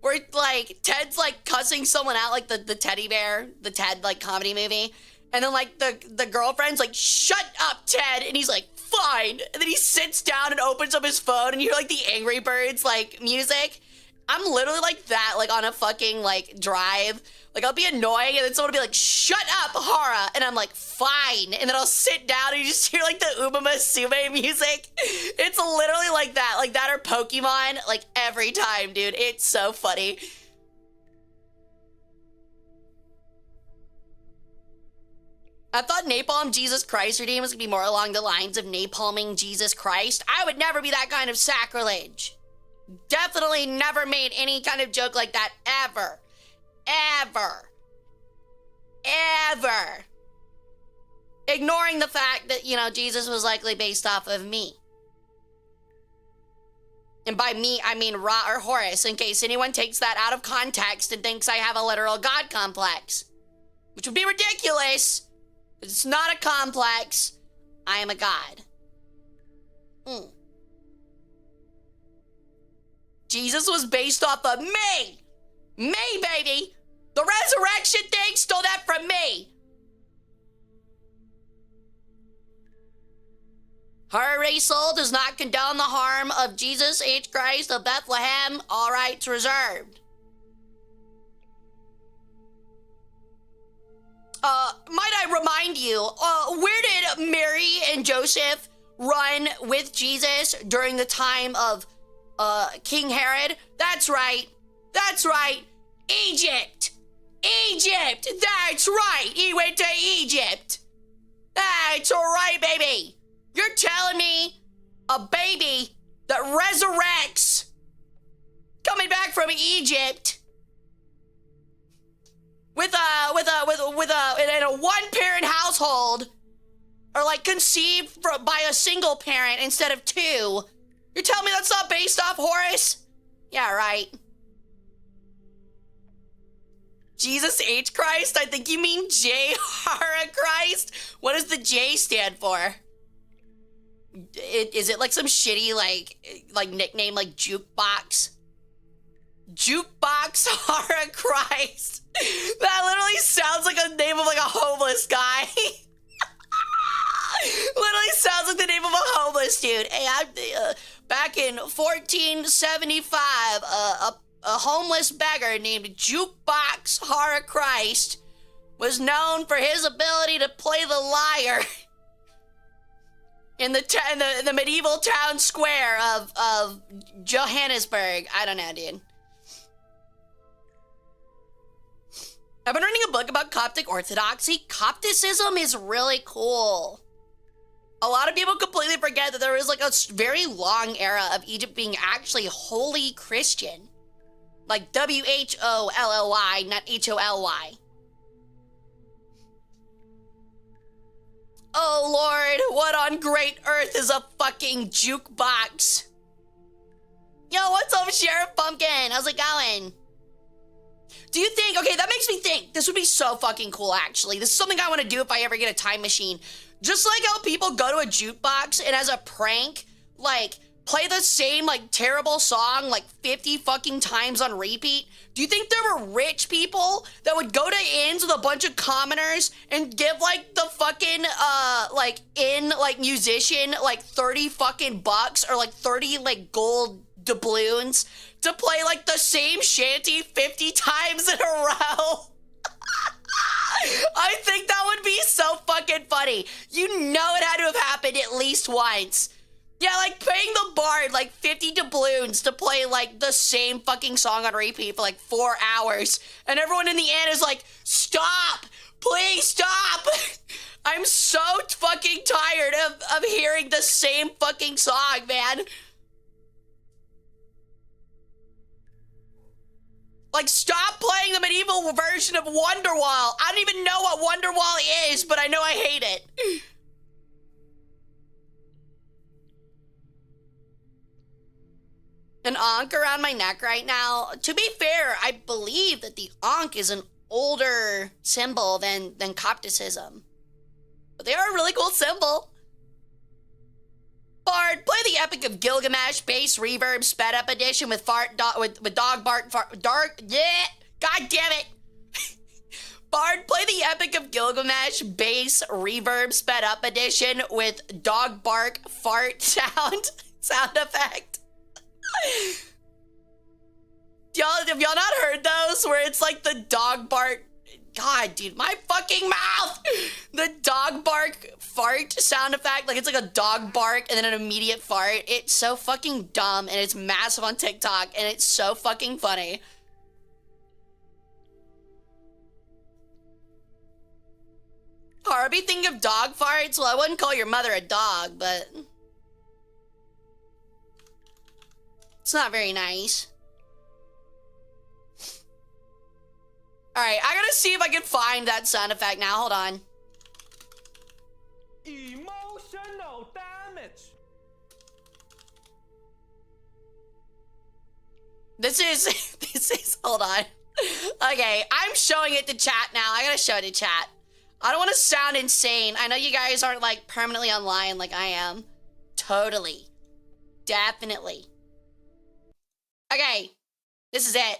where, like, Ted's, like, cussing someone out, like, the teddy bear, the Ted, like, comedy movie. And then, like, the girlfriend's like, shut up, Ted. And he's like, fine. And then he sits down and opens up his phone and you hear, like, the Angry Birds, like, music. I'm literally like that, like, on a fucking, like, drive. Like, I'll be annoying and then someone will be like, shut up, Hara. And I'm like, fine. And then I'll sit down and you just hear, like, the Uma Musume music. It's literally like that or Pokemon, like, every time, dude. It's so funny. I thought Napalm Jesus Christ redeem was gonna be more along the lines of napalming Jesus Christ. I would never be that kind of sacrilege. Definitely never made any kind of joke like that ever. Ever. Ever. Ignoring the fact that, you know, Jesus was likely based off of me. And by me, I mean Ra or Horus, in case anyone takes that out of context and thinks I have a literal God complex. Which would be ridiculous. It's not a complex. I am a god. Jesus was based off of me. Me, baby. The resurrection thing stole that from me. Hara Rae Sol does not condone the harm of Jesus H. Christ of Bethlehem. All rights reserved. Might I remind you, where did Mary and Joseph run with Jesus during the time of King Herod? That's right. That's right. Egypt. Egypt. That's right. He went to Egypt. That's right, baby. You're telling me a baby that resurrects coming back from Egypt in a one-parent household, or like conceived by a single parent instead of two. You're telling me that's not based off Horus? Yeah, right. Jesus H. Christ? I think you mean J. Hara Christ? What does the J stand for? Is it like some shitty like nickname like Jukebox? Jukebox Hara Christ. That literally sounds like a name of like a homeless guy. Literally sounds like the name of a homeless dude. Hey, I'm back in 1475, a homeless beggar named Jukebox Hara Christ was known for his ability to play the lyre in the medieval town square of Johannesburg. I don't know, dude. I've been reading a book about Coptic Orthodoxy. Copticism is really cool. A lot of people completely forget that there was like a very long era of Egypt being actually wholly Christian. Like W-H-O-L-L-Y, not H-O-L-Y. Oh Lord, what on great earth is a fucking jukebox? Yo, what's up, Sheriff Pumpkin? How's it going? Do you think, okay, that makes me think, this would be so fucking cool, actually. This is something I want to do if I ever get a time machine. Just like how people go to a jukebox and as a prank, like, play the same, like, terrible song, like, 50 fucking times on repeat. Do you think there were rich people that would go to inns with a bunch of commoners and give, like, the fucking, musician, like, 30 fucking bucks or, like, 30, like, gold doubloons to play like the same shanty 50 times in a row? I think that would be so fucking funny. You know it had to have happened at least once. Yeah, like paying the bard like 50 doubloons to play like the same fucking song on repeat for like 4 hours. And everyone in the end is like, stop, please stop. I'm so fucking tired of hearing the same fucking song, man. Like, stop playing the medieval version of Wonderwall. I don't even know what Wonderwall is, but I know I hate it. An ankh around my neck right now. To be fair, I believe that the ankh is an older symbol than Copticism. But they are a really cool symbol. Bard, play the Epic of Gilgamesh bass reverb sped up edition with dog bark yeah, god damn it. Bard, play the Epic of Gilgamesh bass reverb sped up edition with dog bark fart sound effect. Have y'all not heard those where it's like the dog bark? God, dude, my fucking mouth! The dog bark fart sound effect, like it's like a dog bark and then an immediate fart. It's so fucking dumb and it's massive on TikTok and it's so fucking funny. Harvey, think of dog farts? Well, I wouldn't call your mother a dog, but it's not very nice. All right, I gotta see if I can find that sound effect now. Hold on. Emotional damage. This is, hold on. Okay, I'm showing it to chat now. I gotta show it to chat. I don't want to sound insane. I know you guys aren't like permanently online like I am. Totally. Definitely. Okay, this is it.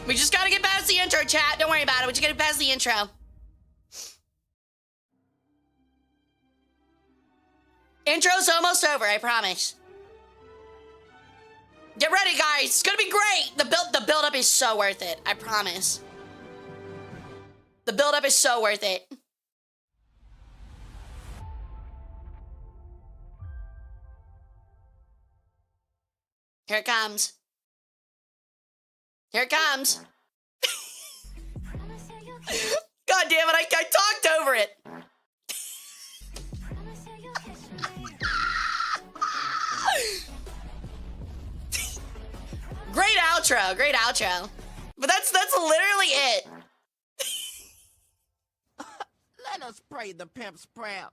We just gotta get past the intro, chat. Don't worry about it. We just gotta get past the intro. Intro's almost over, I promise. Get ready, guys. It's gonna be great. The build-up is so worth it. I promise. The build-up is so worth it. Here it comes. Here it comes. God damn it, I talked over it. Great outro, great outro. But that's literally it. Let us pray the pimp's prayer.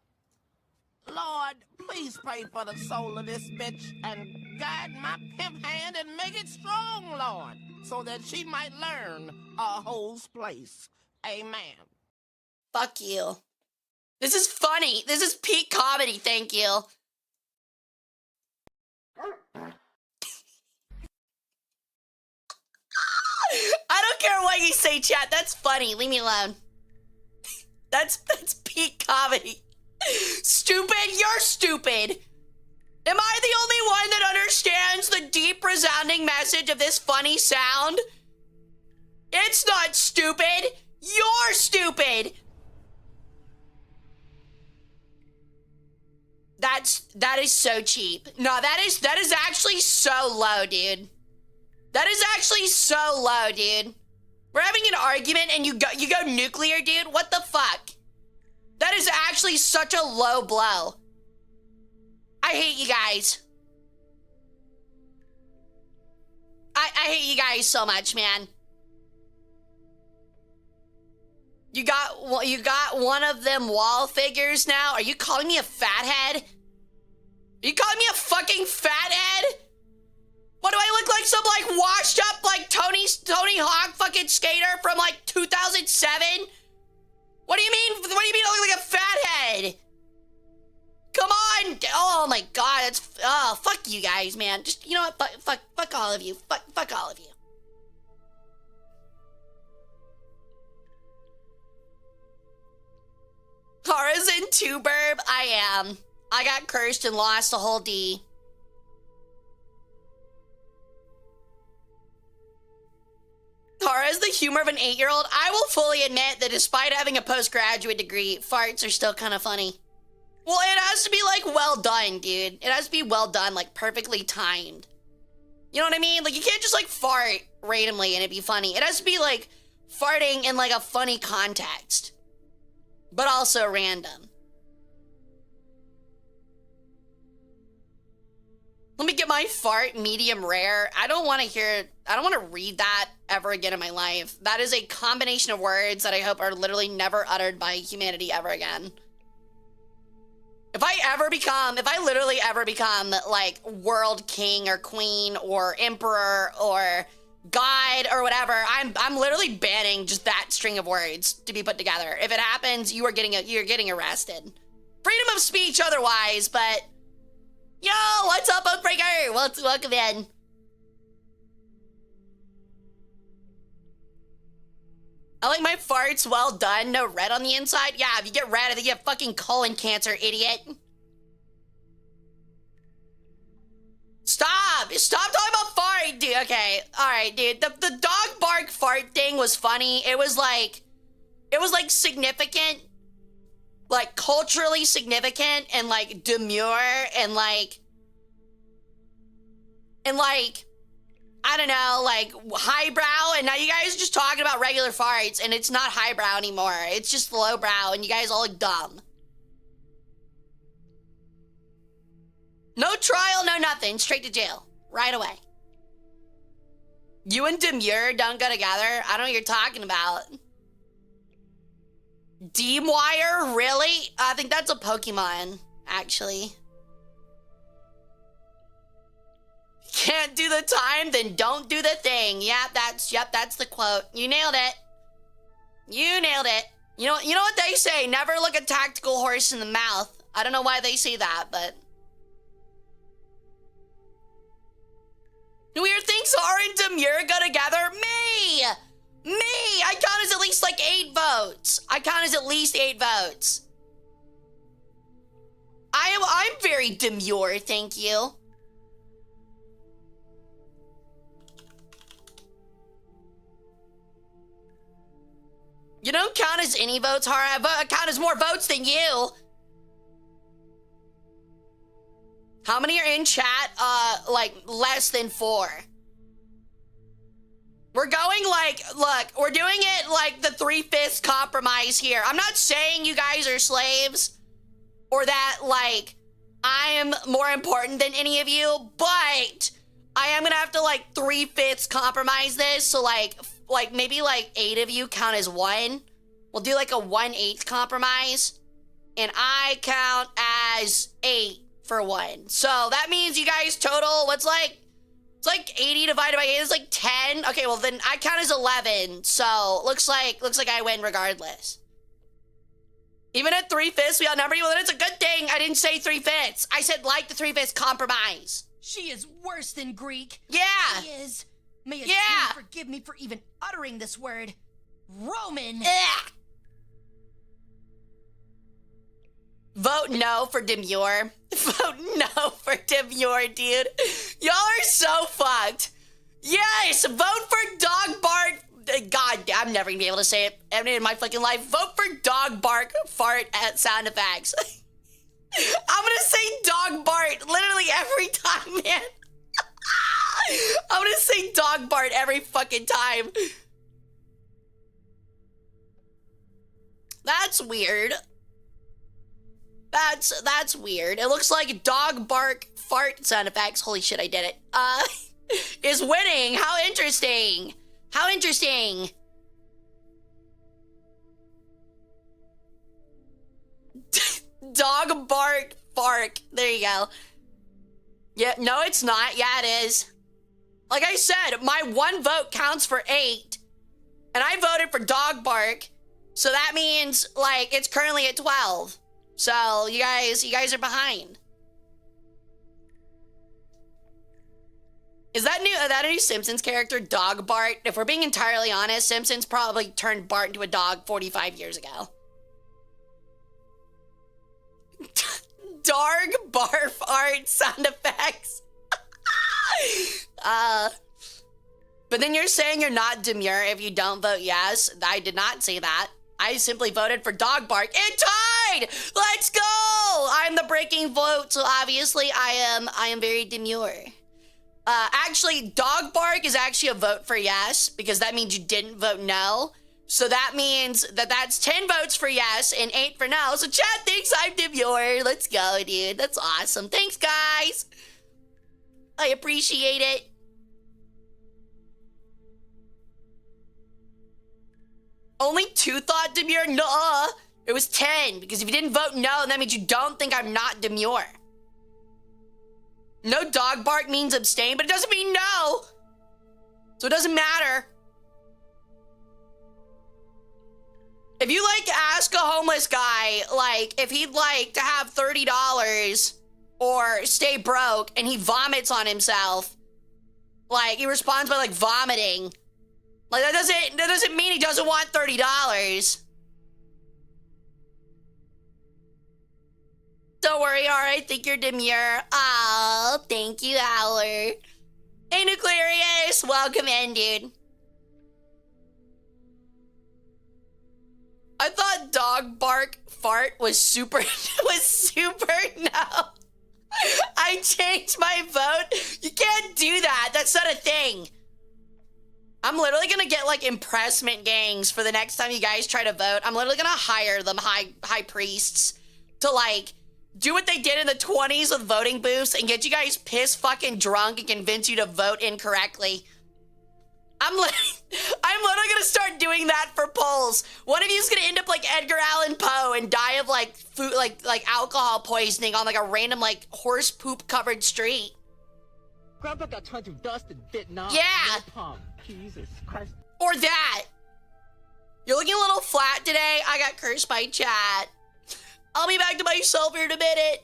Lord, please pray for the soul of this bitch and guide my pimp hand and make it strong, Lord, so that she might learn a hoe's place. Amen. Fuck you. This is funny. This is peak comedy, thank you. I don't care what you say, chat. That's funny. Leave me alone. That's peak comedy. Stupid, you're stupid. Am I the only one that understands the deep, resounding message of this funny sound? It's not stupid. You're stupid. That is so cheap. No, that is actually so low, dude. That is actually so low, dude. We're having an argument and you go nuclear, dude? What the fuck? That is actually such a low blow. I hate you guys. I hate you guys so much, man. You got one of them wall figures now? Are you calling me a fathead? Are you calling me a fucking fathead? What do I look like? Some like washed up like Tony Hawk fucking skater from like 2007? What do you mean? What do you mean I look like a fathead? Come on! Oh my god, that's fuck you guys, man. Just you know what? Fuck all of you. Fuck all of you. Hara's in vtuber. I am. I got cursed and lost a whole D. Hara is the humor of an 8-year-old. I will fully admit that despite having a postgraduate degree, farts are still kind of funny. Well, it has to be like well done, dude. It has to be well done, like perfectly timed. You know what I mean? Like you can't just like fart randomly and it'd be funny. It has to be like farting in like a funny context, but also random. Let me get my fart medium rare. I don't want to read that ever again in my life. That is a combination of words that I hope are literally never uttered by humanity ever again. If I literally ever become like world king or queen or emperor or god or whatever, I'm literally banning just that string of words to be put together. If it happens, you're getting arrested. Freedom of speech otherwise, but yo, what's up, Oathbreaker? Welcome in. I like my farts well done, no red on the inside. Yeah, if you get red, I think you have fucking colon cancer, idiot. Stop talking about fart, dude. Okay, all right, dude. The dog bark fart thing was funny. It was like significant, like culturally significant and like demure and like I don't know, like highbrow, and now you guys are just talking about regular farts, and it's not highbrow anymore. It's just lowbrow, and you guys all look dumb. No trial, no nothing. Straight to jail. Right away. You and demure don't go together? I don't know what you're talking about. Deemwire? Really? I think that's a Pokemon, actually. Can't do the time, then don't do the thing. Yep, that's the quote. You nailed it. You nailed it. You know what they say, never look a tactical horse in the mouth. I don't know why they say that, but weird things are and demure go together. Me! I count as at least like 8 votes. I'm very demure, thank you. You don't count as any votes, Hara. I count as more votes than you. How many are in chat? Like less than 4. We're going like, look, we're doing it like the 3/5 compromise here. I'm not saying you guys are slaves or that like I am more important than any of you, but I am gonna have to like 3/5 compromise this. So like maybe like 8 of you count as 1. We'll do like a 1/8 compromise, and I count as 8 for 1. So that means you guys total, it's like 80 divided by 8 is like 10. Okay, well then I count as 11. So looks like I win regardless. Even at 3/5 we outnumber you. Well, then it's a good thing I didn't say 3/5. I said like the 3/5 compromise. She is worse than Greek. Yeah. She is. May a Yeah. king forgive me for even uttering this word. Roman. Ugh. Vote no for demure. Vote no for demure, dude. Y'all are so fucked. Yes, vote for dog bark. God, I'm never gonna be able to say it ever in my fucking life. Vote for dog bark fart at sound effects. I'm gonna say dog bark literally every time, man. I'm gonna say dog bark every fucking time. That's weird. That's weird. It looks like dog bark fart sound effects. Holy shit, I did it. Is winning. How interesting. How interesting. Dog bark fart. There you go. Yeah, no, it's not. Yeah, it is. Like I said, my 1 vote counts for 8. And I voted for dog bark. So that means, like, it's currently at 12. So you guys are behind. Is that a new Simpsons character, Dog Bart? If we're being entirely honest, Simpsons probably turned Bart into a dog 45 years ago. Darg barf art sound effects. But then you're saying you're not demure if you don't vote yes. I did not say that. I simply voted for dog bark. It tied! Let's go! I'm the breaking vote, so obviously I am very demure. Actually, dog bark is actually a vote for yes, because that means you didn't vote no. So that means that's 10 votes for yes and 8 for no. So chat thinks I'm demure. Let's go, dude. That's awesome. Thanks, guys. I appreciate it. Only 2 thought demure? Nuh-uh. It was 10, because if you didn't vote no, that means you don't think I'm not demure. No dog bark means abstain, but it doesn't mean no. So it doesn't matter. If you, like, ask a homeless guy, like, if he'd like to have $30 or stay broke, and he vomits on himself, like, he responds by, like, vomiting. Like, that doesn't mean he doesn't want $30. Don't worry, Hara, I think you're demure. Oh, thank you, Howler. Hey, Nuclearius, welcome in, dude. I thought dog bark fart was super, no. I changed my vote. You can't do that. That's not a thing. I'm literally gonna get like impressment gangs for the next time you guys try to vote. I'm literally gonna hire them high priests to like do what they did in the 20s with voting booths and get you guys pissed fucking drunk and convince you to vote incorrectly. I'm literally gonna start doing that for polls. One of you's gonna end up like Edgar Allan Poe and die of like food, like alcohol poisoning on like a random like horse poop covered street. Grandpa got turned to dust in Vietnam. Yeah. Napalm. Jesus Christ. Or that. You're looking a little flat today. I got cursed by chat. I'll be back to myself here in a minute.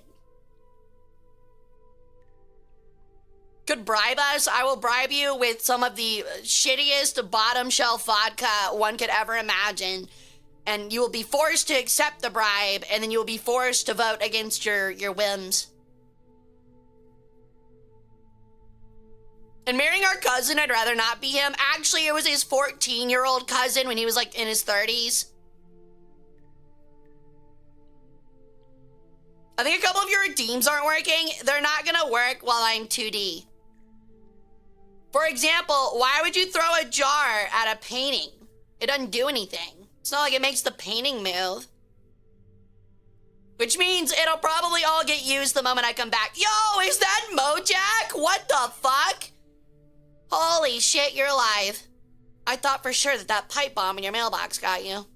Could bribe us? I will bribe you with some of the shittiest bottom shelf vodka one could ever imagine. And you will be forced to accept the bribe, and then you will be forced to vote against your whims. And marrying our cousin, I'd rather not be him. Actually, it was his 14-year-old cousin when he was like in his 30s. I think a couple of your redeems aren't working. They're not gonna work while I'm 2D. For example, why would you throw a jar at a painting? It doesn't do anything. It's not like it makes the painting move. Which means it'll probably all get used the moment I come back. Yo, is that Mojack? What the fuck? Holy shit, you're alive. I thought for sure that pipe bomb in your mailbox got you.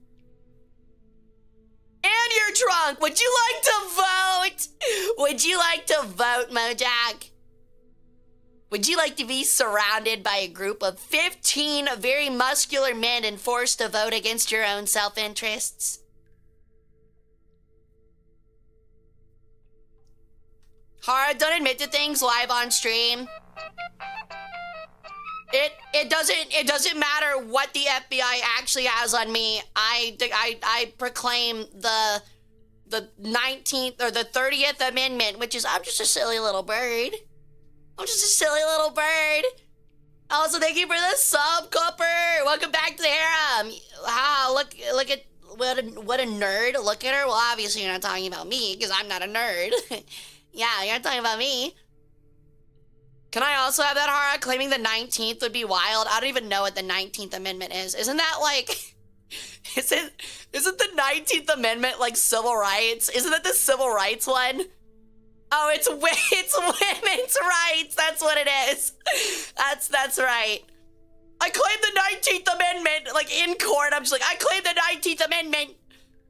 And you're drunk. Would you like to vote? Would you like to vote, Mojack? Would you like to be surrounded by a group of 15 very muscular men and forced to vote against your own self-interests? Hara, don't admit to things live on stream. It doesn't matter what the FBI actually has on me. I proclaim the 19th or the 30th Amendment, which is I'm just a silly little bird. I'm just a silly little bird. Also, thank you for the sub, Cooper. Welcome back to the harem. Wow, look at what a nerd. Look at her. Well, obviously you're not talking about me because I'm not a nerd. Yeah, you're not talking about me. Can I also have that, Hara? Claiming the 19th would be wild. I don't even know what the 19th Amendment is. Isn't that like... Isn't the 19th Amendment like civil rights? Isn't that the civil rights one? Oh, it's women's rights. That's what it is. That's right. I claim the 19th Amendment. Like in court, I'm just like, I claim the 19th Amendment.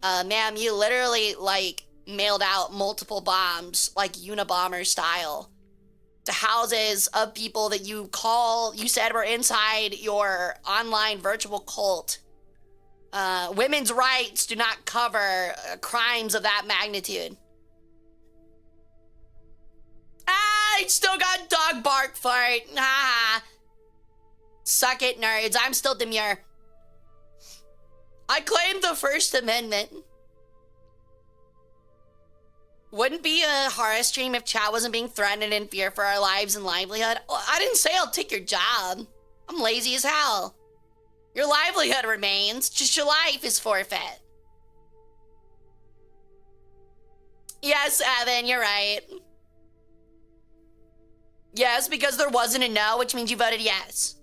Ma'am, you literally like mailed out multiple bombs, like Unabomber style, to houses of people that you said were inside your online virtual cult. Women's rights do not cover crimes of that magnitude. I still got dog bark fart. Ah. Suck it, nerds. I'm still demure. I claim the First Amendment. Wouldn't be a horror stream if chat wasn't being threatened and in fear for our lives and livelihood. I didn't say I'll take your job. I'm lazy as hell. Your livelihood remains, just your life is forfeit. Yes, Evan, you're right. Yes, because there wasn't a no, which means you voted yes.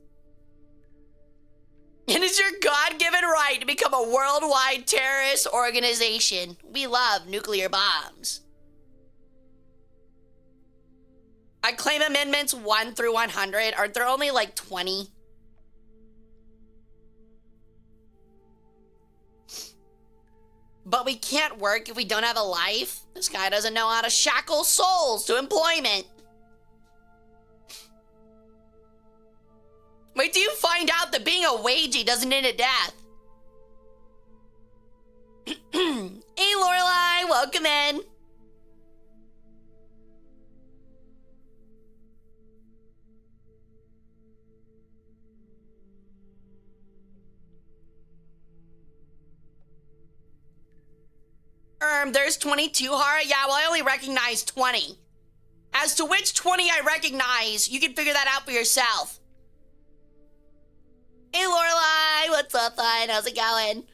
It is your God-given right to become a worldwide terrorist organization. We love nuclear bombs. I claim amendments 1 through 100. Aren't there only like 20? But we can't work if we don't have a life. This guy doesn't know how to shackle souls to employment. Wait till you find out that being a wagey doesn't end at death. Hey, Lorelai, welcome in. There's 22, Hara. Yeah, well, I only recognize 20. As to which 20 I recognize, you can figure that out for yourself. Hey, Lorelai, what's up, bud? How's it going?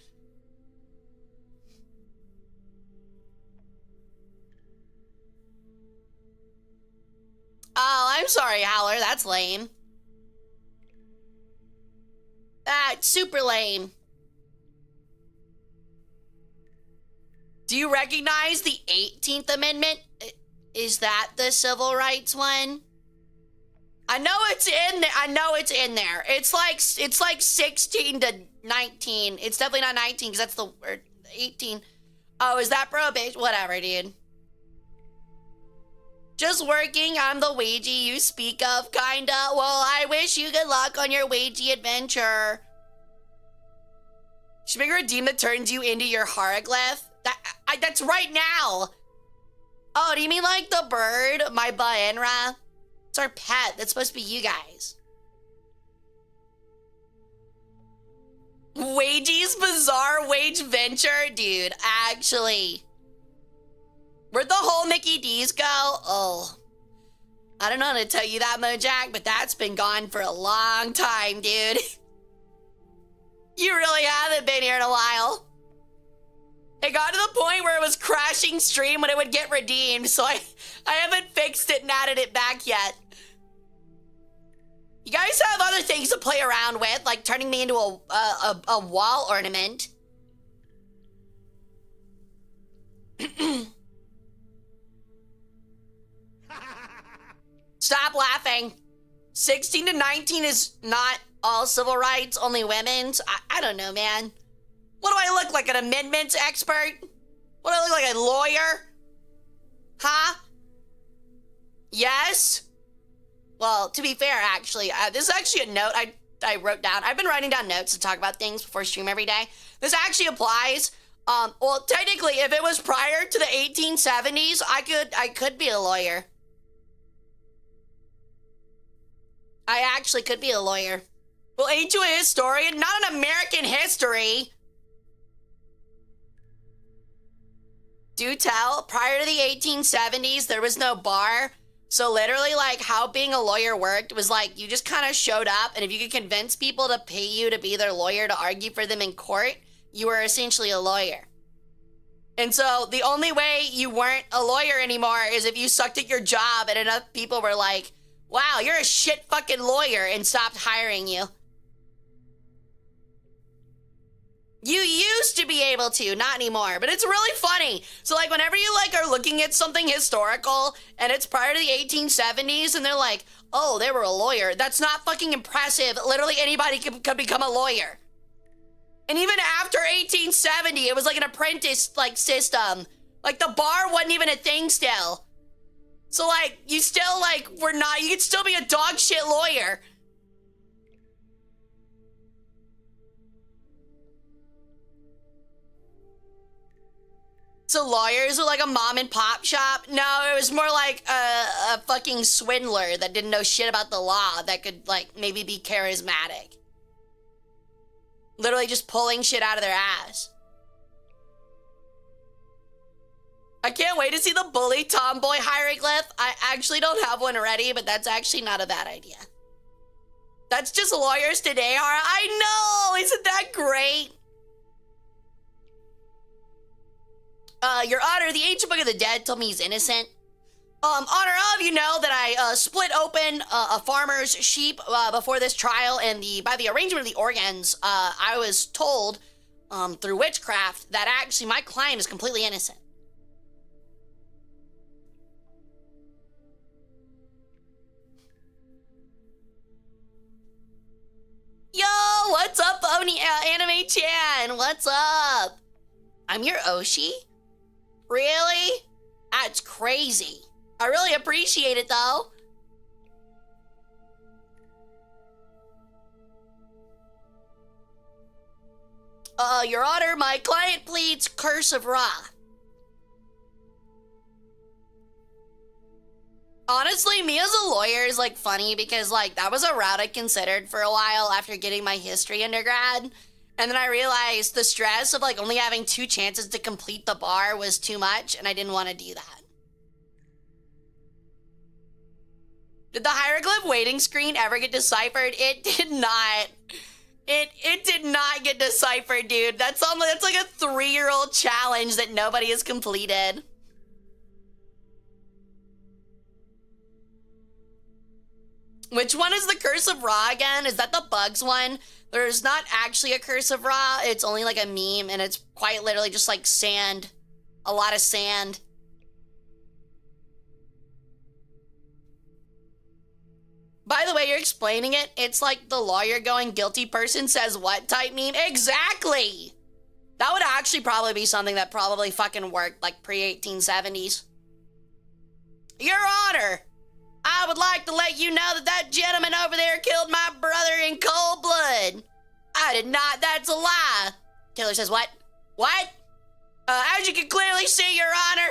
Oh, I'm sorry, Howler. That's lame. That's super lame. Do you recognize the 18th Amendment? Is that the civil rights one? I know it's in there. I know it's in there. It's like 16 to 19. It's definitely not 19 because that's the word 18. Oh, is that prohibition? Whatever, dude. Just working. I'm the wagey you speak of, kinda. Well, I wish you good luck on your wagey adventure. Should make a redeem that turns you into your hieroglyph. That's right now. Oh, do you mean like the bird, my Baenra? It's our pet. That's supposed to be you guys. Wagey's bizarre wage venture, dude. Actually, where'd the whole Mickey D's go? Oh, I don't know how to tell you that, Mojack, but that's been gone for a long time, dude. You really haven't been here in a while. It got to the point where it was crashing stream when it would get redeemed, so I haven't fixed it and added it back yet. You guys have other things to play around with, like turning me into a wall ornament. Stop laughing. 16 to 19 is not all civil rights, only women's. I don't know, man. What do I look like, an amendments expert? What do I look like, a lawyer? Huh? Yes? Well, to be fair, actually, this is actually a note I wrote down. I've been writing down notes to talk about things before stream every day. This actually applies. Well, technically, if it was prior to the 1870s, I could be a lawyer. I actually could be a lawyer. Well, ain't you a historian? Not an American history. Do tell, prior to the 1870s, there was no bar. So literally, like, how being a lawyer worked was like, you just kind of showed up, and if you could convince people to pay you to be their lawyer to argue for them in court, you were essentially a lawyer. And so the only way you weren't a lawyer anymore is if you sucked at your job and enough people were like, wow, you're a shit fucking lawyer, and stopped hiring you. You used to be able to, not anymore, but it's really funny. So like whenever you like are looking at something historical and it's prior to the 1870s and they're like, oh, they were a lawyer. That's not fucking impressive. Literally anybody could become a lawyer. And even after 1870, it was like an apprentice like system. Like the bar wasn't even a thing still. So like you still like were not, you could still be a dog shit lawyer. So lawyers were like a mom and pop shop? No, it was more like a fucking swindler that didn't know shit about the law that could like maybe be charismatic. Literally just pulling shit out of their ass. I can't wait to see the bully tomboy hieroglyph. I actually don't have one ready, but that's actually not a bad idea. That's just lawyers today, Hara. I know! Isn't that great? Your Honor, the ancient book of the dead told me he's innocent. Honor of, you know that I split open a farmer's sheep before this trial, and by the arrangement of the organs, I was told through witchcraft that actually my client is completely innocent. Yo, what's up, Oni Anime Chan? What's up? I'm your Oshi? Really? That's crazy. I really appreciate it though. Your Honor, my client pleads Curse of Ra. Honestly, me as a lawyer is like funny because like that was a route I considered for a while after getting my history undergrad. And then I realized the stress of like only having 2 chances to complete the bar was too much and I didn't want to do that. Did the hieroglyph waiting screen ever get deciphered? It did not. It did not get deciphered, dude. That's like a 3-year-old challenge that nobody has completed. Which one is the Curse of Ra again? Is that the Bugs one? There's not actually a Curse of Ra. It's only like a meme and it's quite literally just like sand. A lot of sand. By the way, you're explaining it. It's like the lawyer going guilty person says what type meme. Exactly. That would actually probably be something that probably fucking worked like pre-1870s. Your Honor, I would like to let you know that gentleman over there killed my brother in cold blood. I did not. That's a lie. Killer says what? What? As you can clearly see, Your Honor,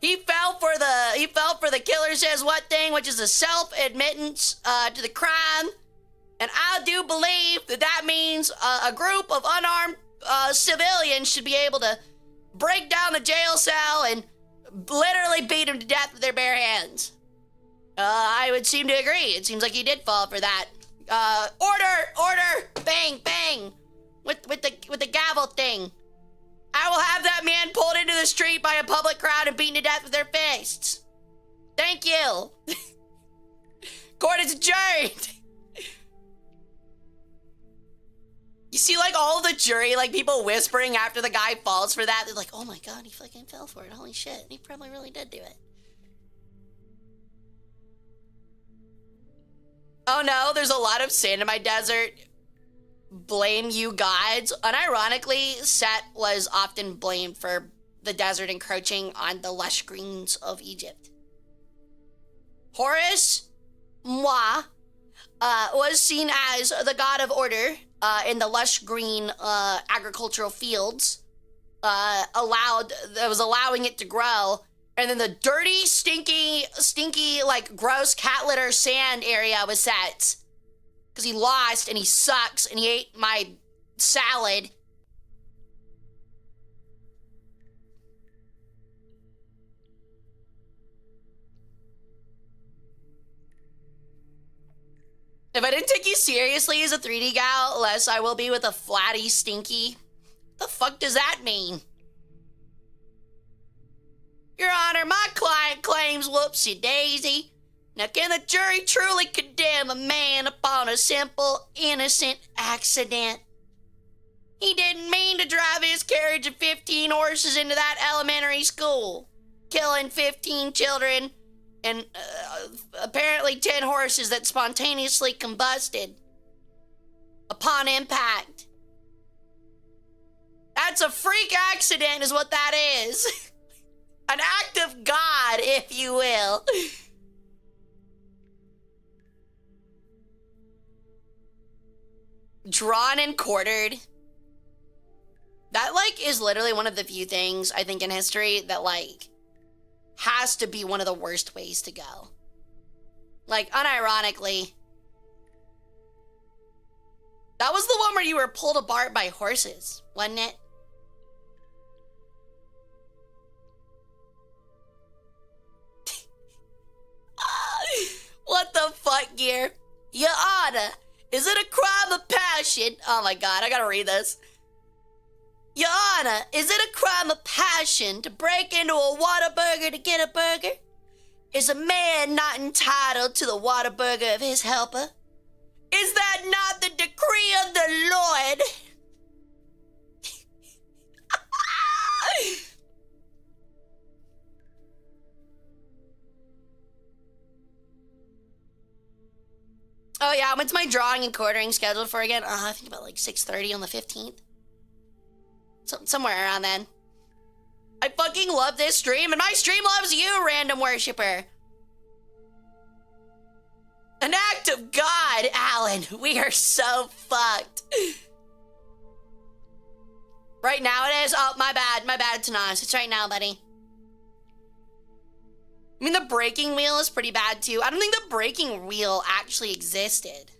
he fell for the killer says what thing, which is a self-admittance to the crime. And I do believe that means a group of unarmed civilians should be able to break down the jail cell and literally beat him to death with their bare hands. I would seem to agree. It seems like he did fall for that. Order, bang, bang, with the gavel thing. I will have that man pulled into the street by a public crowd and beaten to death with their fists. Thank you. Court is adjourned. You see, like, all of the jury, like, people whispering after the guy falls for that. They're like, oh my god, he fucking fell for it. Holy shit. He probably really did do it. Oh no, there's a lot of sand in my desert. Blame you gods. Unironically, Set was often blamed for the desert encroaching on the lush greens of Egypt. Horus, moi, was seen as the god of order in the lush green agricultural fields, allowing it to grow. And then the dirty, stinky, like, gross cat litter sand area was Set. Because he lost, and he sucks, and he ate my salad. If I didn't take you seriously as a 3D gal, less I will be with a flatty stinky. The fuck does that mean? Your Honor, my client claims whoopsie daisy. Now, can the jury truly condemn a man upon a simple, innocent accident? He didn't mean to drive his carriage of 15 horses into that elementary school, killing 15 children and apparently 10 horses that spontaneously combusted upon impact. That's a freak accident is what that is. An act of God, if you will. Drawn and quartered. That, like, is literally one of the few things, I think, in history that, like, has to be one of the worst ways to go. Like, unironically. That was the one where you were pulled apart by horses, wasn't it? What the fuck, Gear? Your Honor, is it a crime of passion? Oh my god, I gotta read this. Your Honor, is it a crime of passion to break into a Whataburger to get a burger? Is a man not entitled to the Whataburger of his helper? Is that not the decree of the Lord? Oh yeah, when's my drawing and quartering scheduled for again? I think about like 6:30 on the 15th. So, somewhere around then. I fucking love this stream, and my stream loves you, random worshiper. An act of God, Alan. We are so fucked. Right now it is? Oh, my bad, Tanas. It's right now, buddy. I mean, the breaking wheel is pretty bad, too. I don't think the breaking wheel actually existed.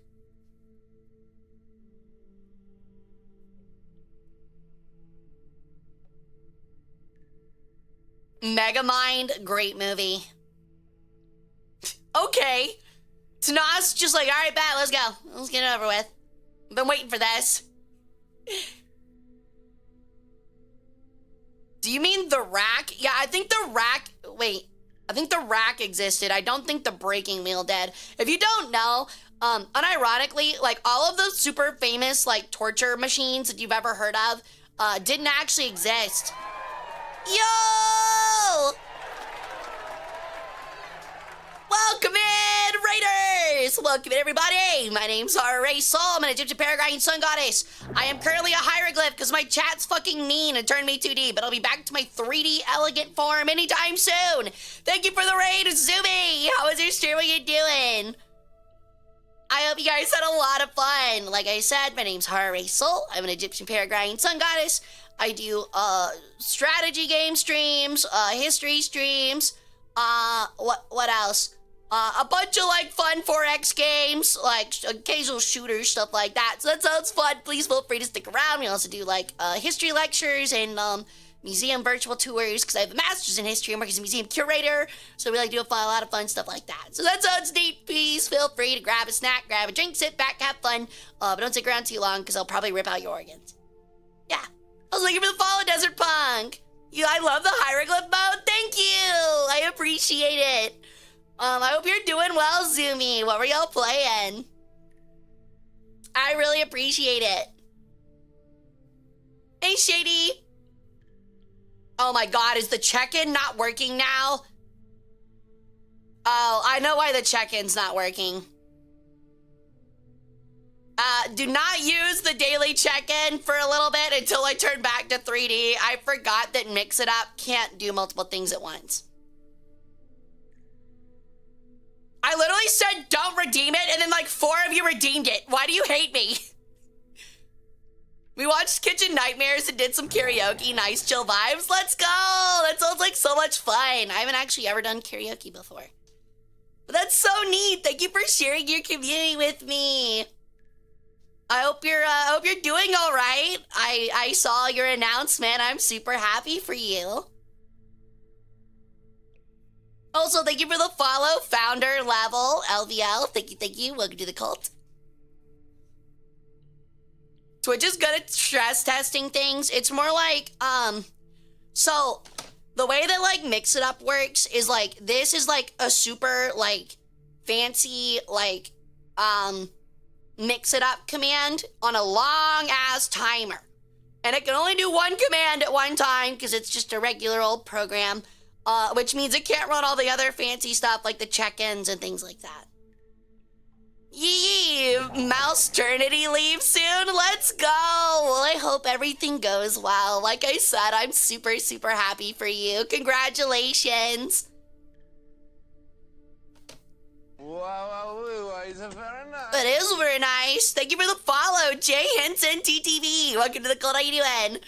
Megamind, great movie. Okay. Tanas just like, all right, bet, let's go. Let's get it over with. I've been waiting for this. Do you mean the rack? Yeah, I think the rack, wait. I think the rack existed. I don't think the breaking wheel did. If you don't know, unironically, like all of those super famous like torture machines that you've ever heard of didn't actually exist. Yo! Welcome in, Raiders! Welcome in, everybody! My name's Hara Rae Sol. I'm an Egyptian paragliding sun goddess. I am currently a hieroglyph because my chat's fucking mean and turned me 2D, but I'll be back to my 3D elegant form anytime soon. Thank you for the raid, Zumi! How is your stream? What are you doing? I hope you guys had a lot of fun. Like I said, my name's Hara Rae Sol. I'm an Egyptian paragliding sun goddess. I do strategy game streams, history streams, what else? A bunch of like fun 4X games, like occasional shooters, stuff like that. So that sounds fun. Please feel free to stick around. We also do like history lectures and museum virtual tours because I have a master's in history and work as a museum curator. So we like to do a lot of fun stuff like that. So that sounds neat. Please feel free to grab a snack, grab a drink, sit back, have fun. But don't stick around too long because I'll probably rip out your organs. Yeah. I was looking for the follow, Desert Punk. I love the hieroglyph mode. Thank you. I appreciate it. I hope you're doing well, Zumi. What were y'all playing? I really appreciate it. Hey, Shady. Oh my God, is the check-in not working now? Oh, I know why the check-in's not working. Do not use the daily check-in for a little bit until I turn back to 3D. I forgot that Mix It Up can't do multiple things at once. I literally said don't redeem it, and then like 4 of you redeemed it. Why do you hate me? We watched Kitchen Nightmares and did some karaoke. Nice chill vibes. Let's go. That sounds like so much fun. I haven't actually ever done karaoke before. But that's so neat. Thank you for sharing your community with me. I hope you're doing all right. I saw your announcement. I'm super happy for you. Also, thank you for the follow, founder level, LVL. Thank you. Welcome to the cult. Twitch is good at stress testing things. It's more like, so the way that like Mix It Up works is like, this is like a super like fancy, like, Mix It Up command on a long ass timer. And it can only do one command at one time because it's just a regular old program. Which means it can't run all the other fancy stuff like the check-ins and things like that. Yee! Mouse Trinity leaves soon? Let's go! Well, I hope everything goes well. Like I said, I'm super, super happy for you. Congratulations! Wow, it's very nice. It is very nice. Thank you for the follow, Jay Henson, TTV. Welcome to the cult. How you doing?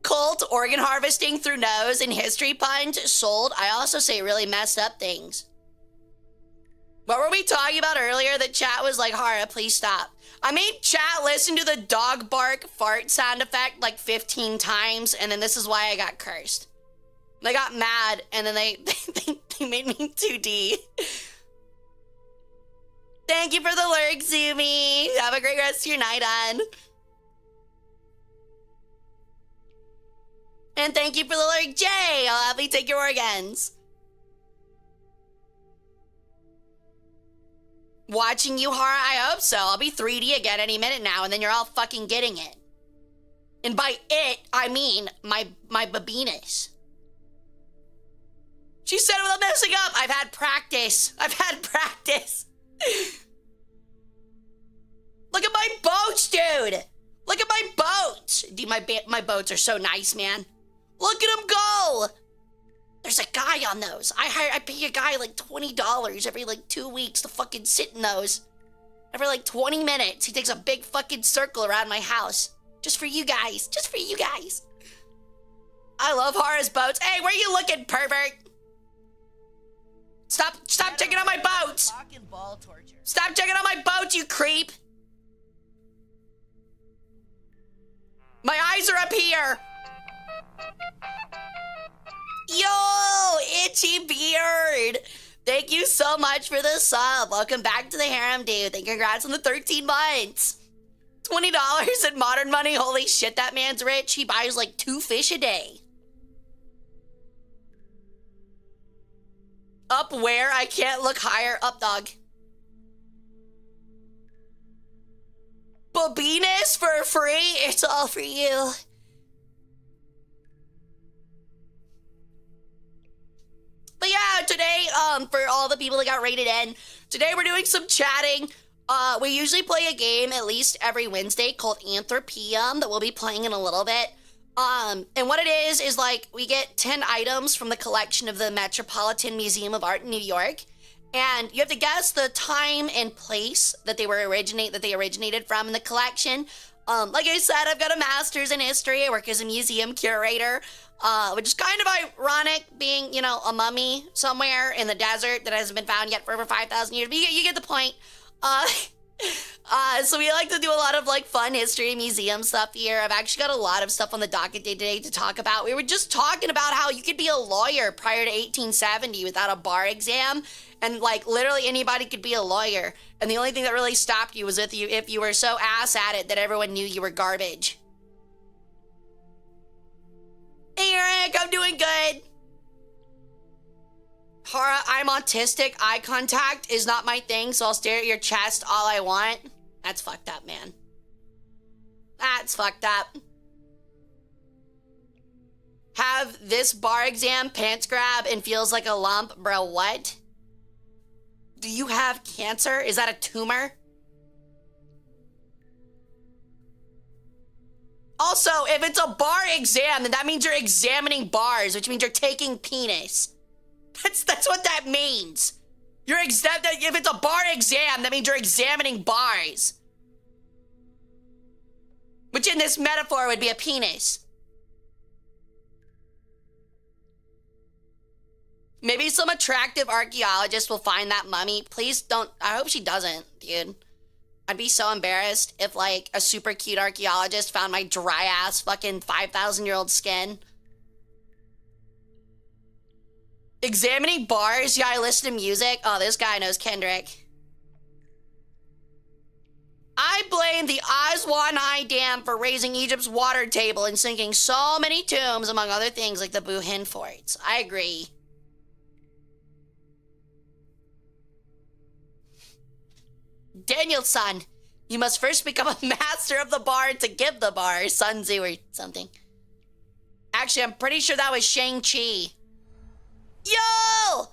Cult, organ harvesting through nose, and history puns sold. I also say really messed up things. What were we talking about earlier that chat was like, Hara, please stop. I made chat listen to the dog bark fart sound effect like 15 times, and then this is why I got cursed. They got mad, and then they made me 2D. Thank you for the lurk, Zumi. Have a great rest of your night on. And thank you for the lurk, Jay. I'll happily take your organs. Watching you, Hara? I hope so. I'll be 3D again any minute now, and then you're all fucking getting it. And by it, I mean my babinas. She said it without messing up. I've had practice. Look at my boats, dude. Look at my boats. Dude, my boats are so nice, man. Look at them go. There's a guy on those. I pay a guy like $20 every like 2 weeks to fucking sit in those. Every like 20 minutes, he takes a big fucking circle around my house. Just for you guys. Just for you guys. I love Hara's boats. Hey, where you looking, pervert? Stop checking out my boats. Fucking ball torture. Stop checking out my boats, you creep. My eyes are up here. Yo, Itchy Beard. Thank you so much for the sub. Welcome back to the harem, dude. And congrats on the 13 months. $20 in modern money. Holy shit, that man's rich. He buys like 2 fish a day. Up where? I can't look higher. Up, dog. Bobinus for free? It's all for you. But yeah, today, for all the people that got rated in, today we're doing some chatting. We usually play a game at least every Wednesday called Anthropium that we'll be playing in a little bit. And what it is like we get 10 items from the collection of the Metropolitan Museum of Art in New York. And you have to guess the time and place that they originated from in the collection. Like I said, I've got a master's in history. I work as a museum curator, which is kind of ironic being, you know, a mummy somewhere in the desert that hasn't been found yet for over 5,000 years. But you get the point. So we like to do a lot of like fun history museum stuff here. I've actually got a lot of stuff on the docket today to talk about. We were just talking about how you could be a lawyer prior to 1870 without a bar exam. And like literally anybody could be a lawyer. And the only thing that really stopped you was if you were so ass at it that everyone knew you were garbage. Hey Eric, I'm doing good. Hara, I'm autistic. Eye contact is not my thing, so I'll stare at your chest all I want. That's fucked up, man. That's fucked up. Have this bar exam, pants grab, and feels like a lump. Bro, what? Do you have cancer? Is that a tumor? Also, if it's a bar exam, then that means you're examining bars, which means you're taking penis. That's what that means. If it's a bar exam, that means you're examining bars. Which in this metaphor would be a penis. Maybe some attractive archaeologist will find that mummy. Please don't. I hope she doesn't, dude. I'd be so embarrassed if like a super cute archaeologist found my dry ass fucking 5,000-year-old skin. Examining bars? Yeah, I listen to music. Oh, this guy knows Kendrick. I blame the Aswan Dam for raising Egypt's water table and sinking so many tombs, among other things like the Buhin forts. I agree. Daniel-san, you must first become a master of the bar to give the bar. Sun Tzu or something. Actually, I'm pretty sure that was Shang-Chi. Yo!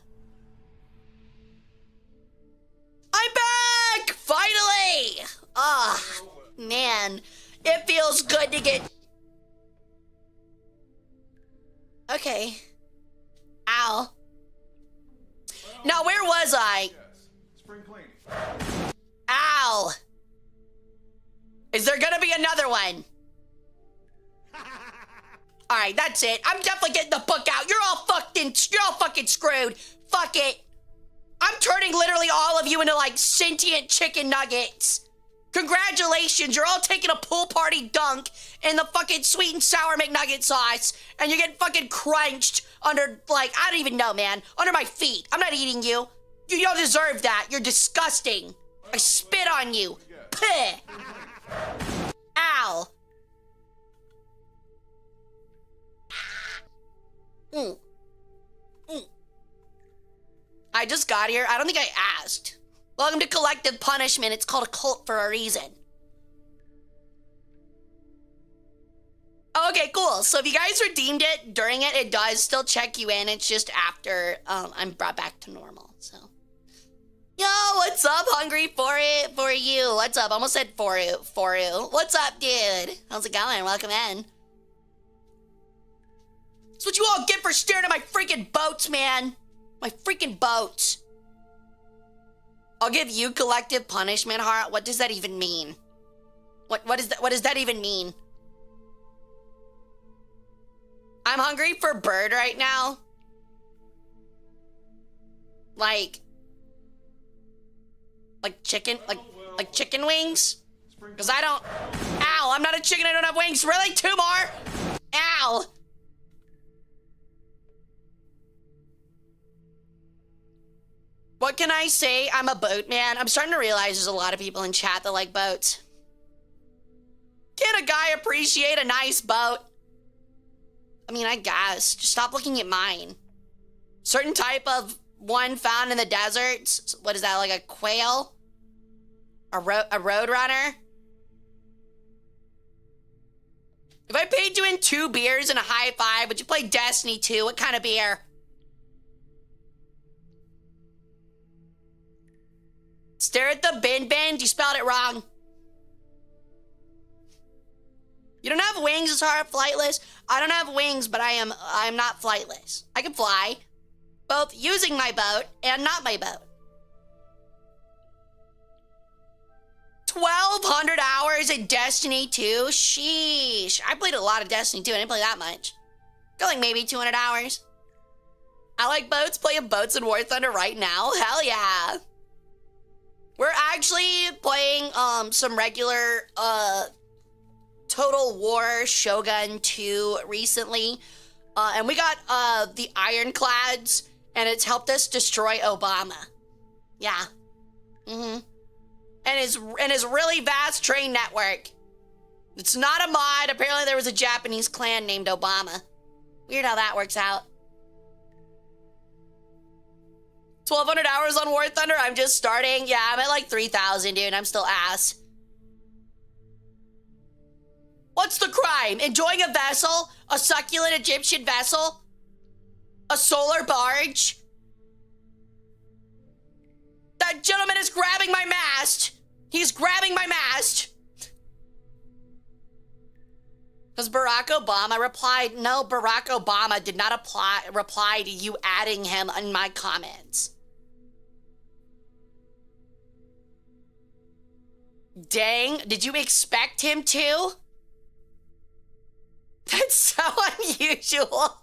I'm back! Finally! Ah, man. It feels good to get... Okay. Ow. Now, where was I? Spring cleaning. Ow. Is there gonna be another one? All right, that's it. I'm definitely getting the book out. You're all fucking screwed. Fuck it. I'm turning literally all of you into like sentient chicken nuggets. Congratulations, you're all taking a pool party dunk in the fucking sweet and sour McNugget sauce, and you're getting fucking crunched under, like, I don't even know, man, under my feet. I'm not eating you. You don't deserve that. You're disgusting. I spit on you. Puh. Ow. I just got here. I don't think I asked. Welcome to Collective Punishment. It's called a cult for a reason. Okay, cool. So if you guys redeemed it during it, it does still check you in. It's just after I'm brought back to normal. So Yo, what's up? Hungry for it? For you. What's up? Almost said for you. For you. What's up, dude? How's it going? Welcome in. That's what you all get for staring at my freaking boats, man. My freaking boats. I'll give you collective punishment, Hara. What does that even mean? What does that even mean? I'm hungry for bird right now. Like chicken, like chicken wings? Because I don't, ow, I'm not a chicken, I don't have wings. Really? 2 more? Ow. What can I say? I'm a boat man. I'm starting to realize there's a lot of people in chat that like boats. Can a guy appreciate a nice boat? I mean, I guess. Just stop looking at mine. Certain type of one found in the deserts. What is that, like a quail? A road runner? If I paid you in 2 beers and a high five, would you play Destiny 2? What kind of beer? Stare at the bin bin? You spelled it wrong. You don't have wings, it's hard flightless. I don't have wings, but I'm not flightless. I can fly. Both using my boat and not my boat. 1,200 hours in Destiny 2? Sheesh. I played a lot of Destiny 2. I didn't play that much. Got like maybe 200 hours. I like boats, playing boats in War Thunder right now. Hell yeah. We're actually playing some regular Total War Shogun 2 recently. And we got the Ironclads, and it's helped us destroy Obama. Yeah. Mm-hmm. And his really vast train network. It's not a mod. Apparently there was a Japanese clan named Obama. Weird how that works out. 1,200 hours on War Thunder. I'm just starting. Yeah, I'm at like 3,000, dude. I'm still ass. What's the crime? Enjoying a vessel? A succulent Egyptian vessel? A solar barge? That gentleman is grabbing my mast. He's grabbing my mast. Because Barack Obama replied, no, Barack Obama did not reply to you adding him in my comments. Dang, did you expect him to? That's so unusual.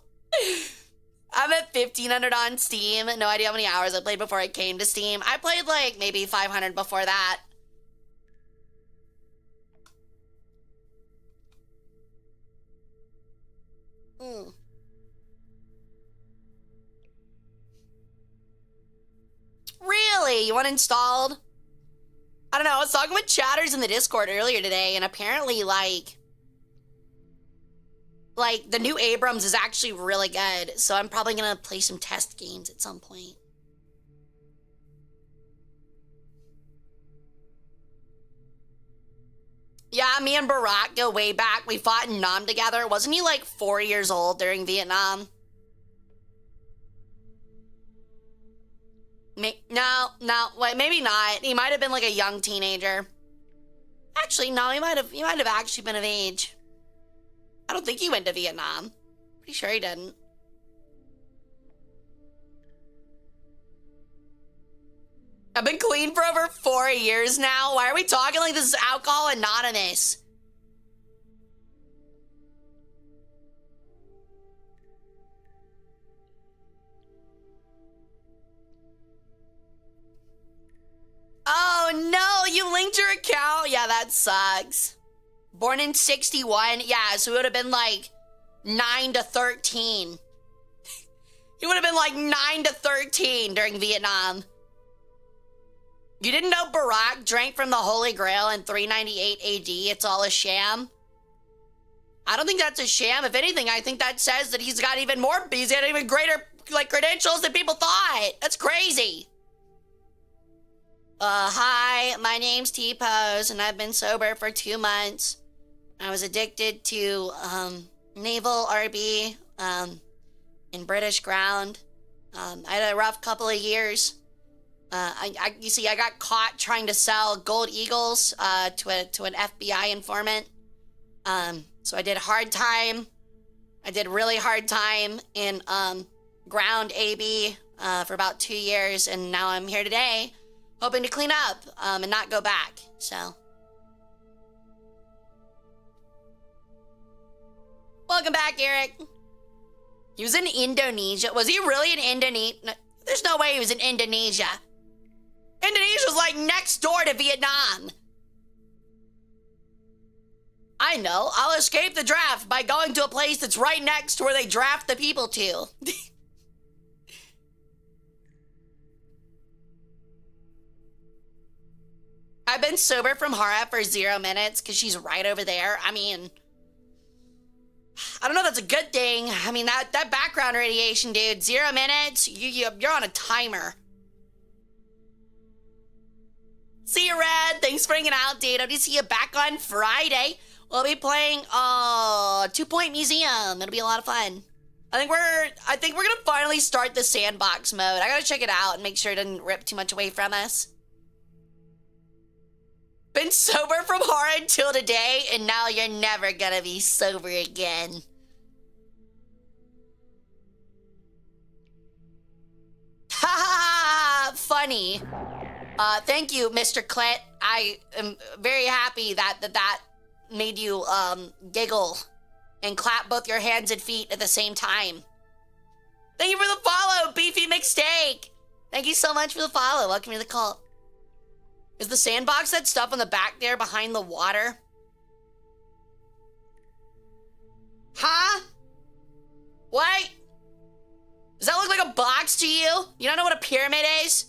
I'm at 1,500 on Steam. No idea how many hours I played before I came to Steam. I played like maybe 500 before that. Really? You want installed? I don't know. I was talking with chatters in the Discord earlier today, and apparently, like the new Abrams is actually really good. So I'm probably gonna play some test games at some point. Yeah, me and Barack go way back. We fought in Nam together. Wasn't he like 4 years old during Vietnam? No, wait, maybe not. He might have been like a young teenager. Actually, no, he might have actually been of age. I don't think he went to Vietnam. Pretty sure he didn't. I've been clean for over 4 years now. Why are we talking like this is Alcohol Anonymous? Oh no, you linked your account? Yeah, that sucks. Born in 61. Yeah, so it would have been like 9 to 13. He would have been like 9 to 13 during Vietnam. You didn't know Barack drank from the Holy Grail in 398 AD? It's all a sham? I don't think that's a sham. If anything, I think that says that he's got even greater like credentials than people thought. That's crazy. Hi, my name's T-Pose, and I've been sober for 2 months. I was addicted to, naval RB, in British ground. I had a rough couple of years. You see, I got caught trying to sell gold eagles to an FBI informant. So I did hard time. I did really hard time in ground AB for about 2 years, and now I'm here today, hoping to clean up and not go back. So, welcome back, Eric. He was in Indonesia. Was he really in Indonesia? No, there's no way he was in Indonesia. Indonesia's like next door to Vietnam. I know. I'll escape the draft by going to a place that's right next to where they draft the people to. I've been sober from Hara for 0 minutes because she's right over there. I mean, I don't know if that's a good thing. I mean, that background radiation, dude, 0 minutes, you're on a timer. See you, Red. Thanks for hanging out, dude. I'll see you back on Friday. We'll be playing 2 Point Museum. It'll be a lot of fun. I think we're gonna finally start the sandbox mode. I gotta check it out and make sure it doesn't rip too much away from us. Been sober from horror until today, and now you're never gonna be sober again. Ha ha ha! Funny. Thank you, Mr. Clit. I am very happy that made you giggle and clap both your hands and feet at the same time. Thank you for the follow, Beefy McSteak. Thank you so much for the follow. Welcome to the cult. Is the sandbox that stuff on the back there behind the water? Huh? What? Does that look like a box to you? You don't know what a pyramid is?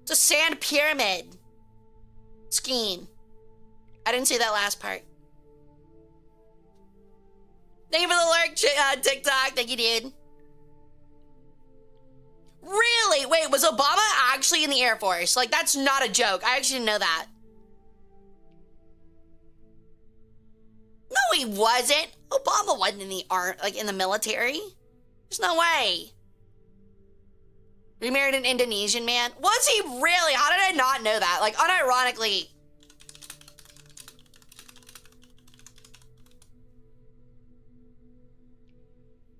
It's a sand pyramid. Scheme. I didn't see that last part. Thank you for the lurk, TikTok. Thank you, dude. Really? Wait, was Obama actually in the Air Force? Like, that's not a joke. I actually didn't know that. No, he wasn't. Obama wasn't in the in the military. There's no way. Remarried an Indonesian man? Was he really? How did I not know that? Like, unironically.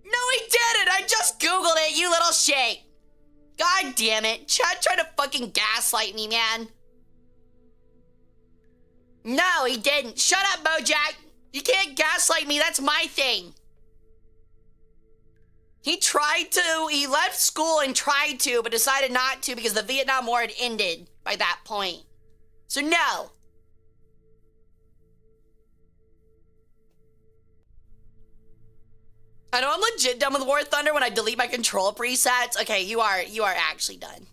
No, he didn't. I just Googled it, you little shit. God damn it. Chad tried to fucking gaslight me, man. No, he didn't. Shut up, Bojack. You can't gaslight me. That's my thing. He tried to. He left school and tried to, but decided not to because the Vietnam War had ended by that point. So, no. I know I'm legit done with War Thunder when I delete my control presets. Okay, you are actually done.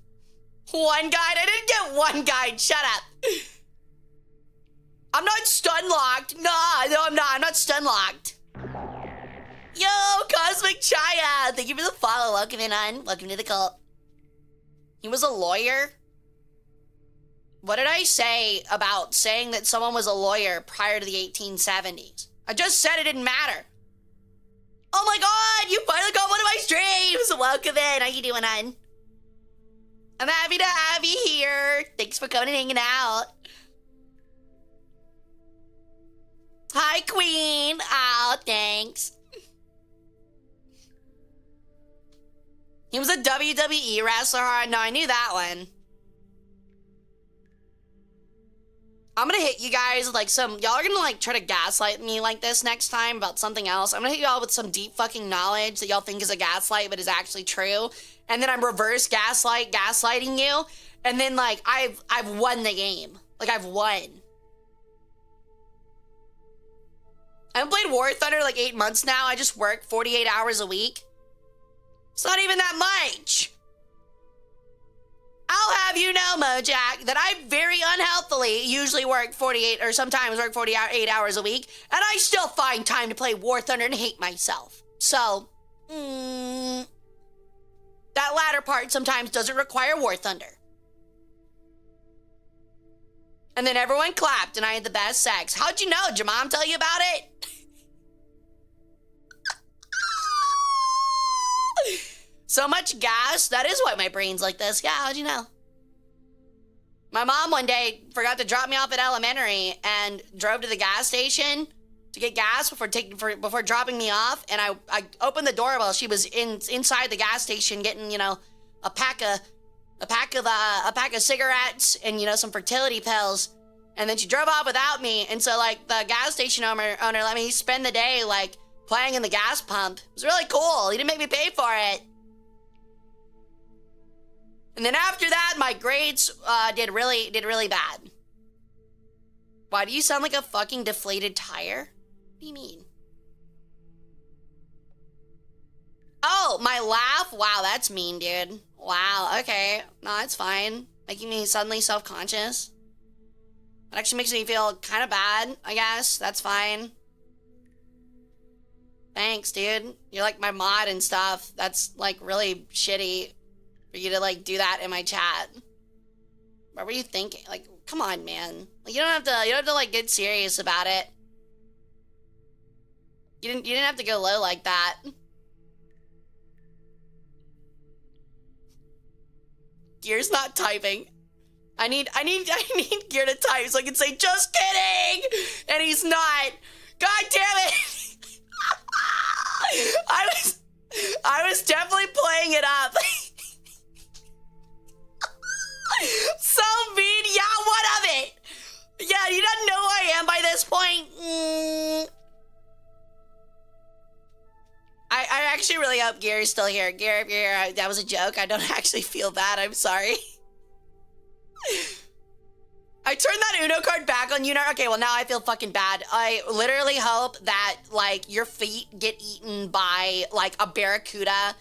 One guide? I didn't get one guide. Shut up. I'm not stun locked. No, I'm not. I'm not stun locked. Yo, Cosmic Chaya. Thank you for the follow. Welcome in, on. Welcome to the cult. He was a lawyer? What did I say about saying that someone was a lawyer prior to the 1870s? I just said it didn't matter. Oh my god, you finally got one of my streams! Welcome in, how you doing, hon? I'm happy to have you here. Thanks for coming and hanging out. Hi, Queen. Oh, thanks. He was a WWE wrestler. No, I knew that one. I'm gonna hit you guys with like y'all are gonna like try to gaslight me like this next time about something else. I'm gonna hit y'all with some deep fucking knowledge that y'all think is a gaslight but is actually true. And then I'm reverse gaslighting you. And then like I've won the game. Like I've won. I haven't played War Thunder like 8 months now. I just work 48 hours a week. It's not even that much. I'll have you know, Mojack, that I very unhealthily usually work 48 or sometimes work 48 hours a week, and I still find time to play War Thunder and hate myself. So, that latter part sometimes doesn't require War Thunder. And then everyone clapped and I had the best sex. How'd you know? Did your mom tell you about it? So much gas. That is why my brain's like this. Yeah, how'd you know? My mom one day forgot to drop me off at elementary and drove to the gas station to get gas before dropping me off. And I opened the door while she was inside the gas station getting, you know, a pack of cigarettes and, you know, some fertility pills. And then she drove off without me. And so, like, the gas station owner let me spend the day, like, playing in the gas pump. It was really cool. He didn't make me pay for it. And then after that, my grades did really bad. Why do you sound like a fucking deflated tire? What do you mean? Oh, my laugh? Wow, that's mean, dude. Wow, okay. No, that's fine. Making me suddenly self-conscious. It actually makes me feel kind of bad, I guess. That's fine. Thanks, dude. You're like my mod and stuff. That's like really shitty for you to like do that in my chat. What were you thinking? Like, come on, man. Like, you don't have to like get serious about it. You didn't have to go low like that. Gear's not typing. I need Gear to type so I can say, just kidding! And he's not. God damn it! I was definitely playing it up. So mean, yeah, what of it? Yeah, you don't know who I am by this point. I actually really hope Gear is still here. Gear, if you're here, that was a joke. I don't actually feel bad. I'm sorry. I turned that Uno card back on you now. Okay, well, now I feel fucking bad. I literally hope that, like, your feet get eaten by, like, a barracuda.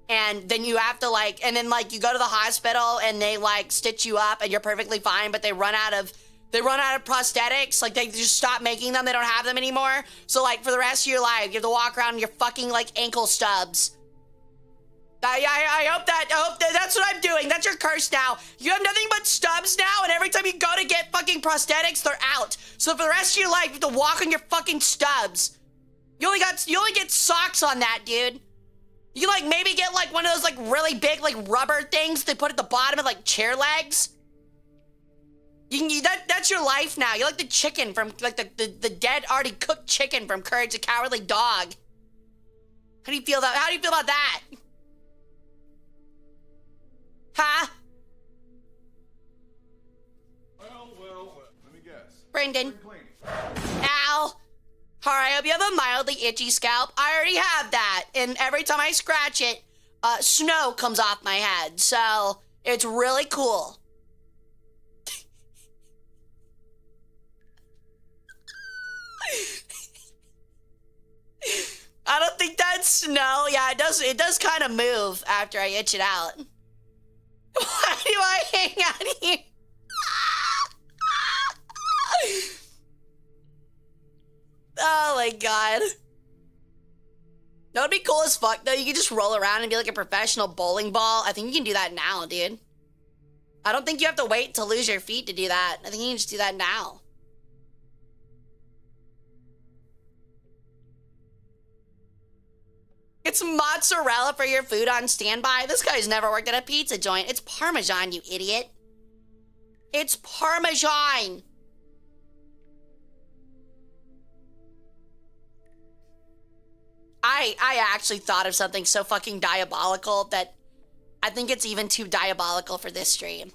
And then you have to, like, and then, like, you go to the hospital and they, like, stitch you up and you're perfectly fine, but they run out of prosthetics. Like, they just stop making them. They don't have them anymore. So, like, for the rest of your life, you have to walk around in your fucking, like, ankle stubs. I hope that's what I'm doing. That's your curse now. You have nothing but stubs now, and every time you go to get fucking prosthetics, they're out. So for the rest of your life, you have to walk on your fucking stubs. You only get socks on that, dude. You like maybe get like one of those like really big like rubber things they put at the bottom of like chair legs. That's your life now. You're like the chicken from like the dead already cooked chicken from Courage the Cowardly Dog. How do you feel about that? Huh? Well, let me guess. Brendan. Ow. Alright, I hope you have a mildly itchy scalp. I already have that. And every time I scratch it, snow comes off my head. So, it's really cool. I don't think that's snow. Yeah, it does kind of move after I itch it out. Why do I hang out here? Oh my god. That would be cool as fuck though. You could just roll around and be like a professional bowling ball. I think you can do that now, dude. I don't think you have to wait to lose your feet to do that. I think you can just do that now. It's mozzarella for your food on standby. This guy's never worked at a pizza joint. It's Parmesan, you idiot. It's Parmesan. I actually thought of something so fucking diabolical that I think it's even too diabolical for this stream.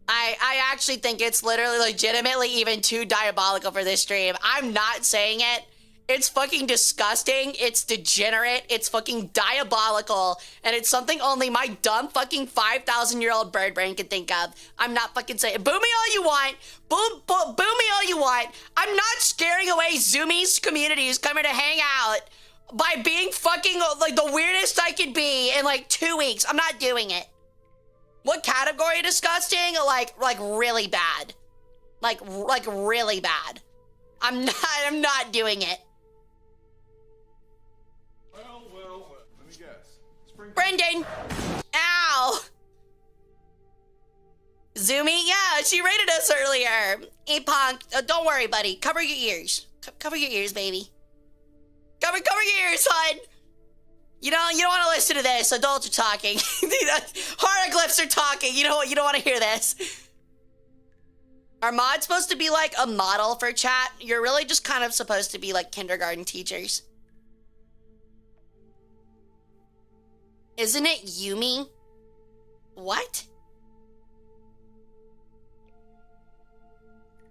I actually think it's literally legitimately even too diabolical for this stream. I'm not saying it. It's fucking disgusting. It's degenerate. It's fucking diabolical. And it's something only my dumb fucking 5,000-year-old bird brain can think of. I'm not fucking saying, boo me all you want. Boo me all you want. I'm not scaring away Zoomies communities coming to hang out by being fucking like the weirdest I could be in like 2 weeks. I'm not doing it. What category disgusting? Like really bad. Like really bad. I'm not doing it. Well, let me guess. Brendan! Ow! Zoomy? Yeah, she rated us earlier. Hey, Punk, don't worry, buddy. Cover your ears. Cover your ears, baby. Cover your ears, hon. You don't want to listen to this. Adults are talking. Hieroglyphs are talking. You don't want to hear this. Are mods supposed to be like a model for chat? You're really just kind of supposed to be like kindergarten teachers. Isn't it Yumi? What?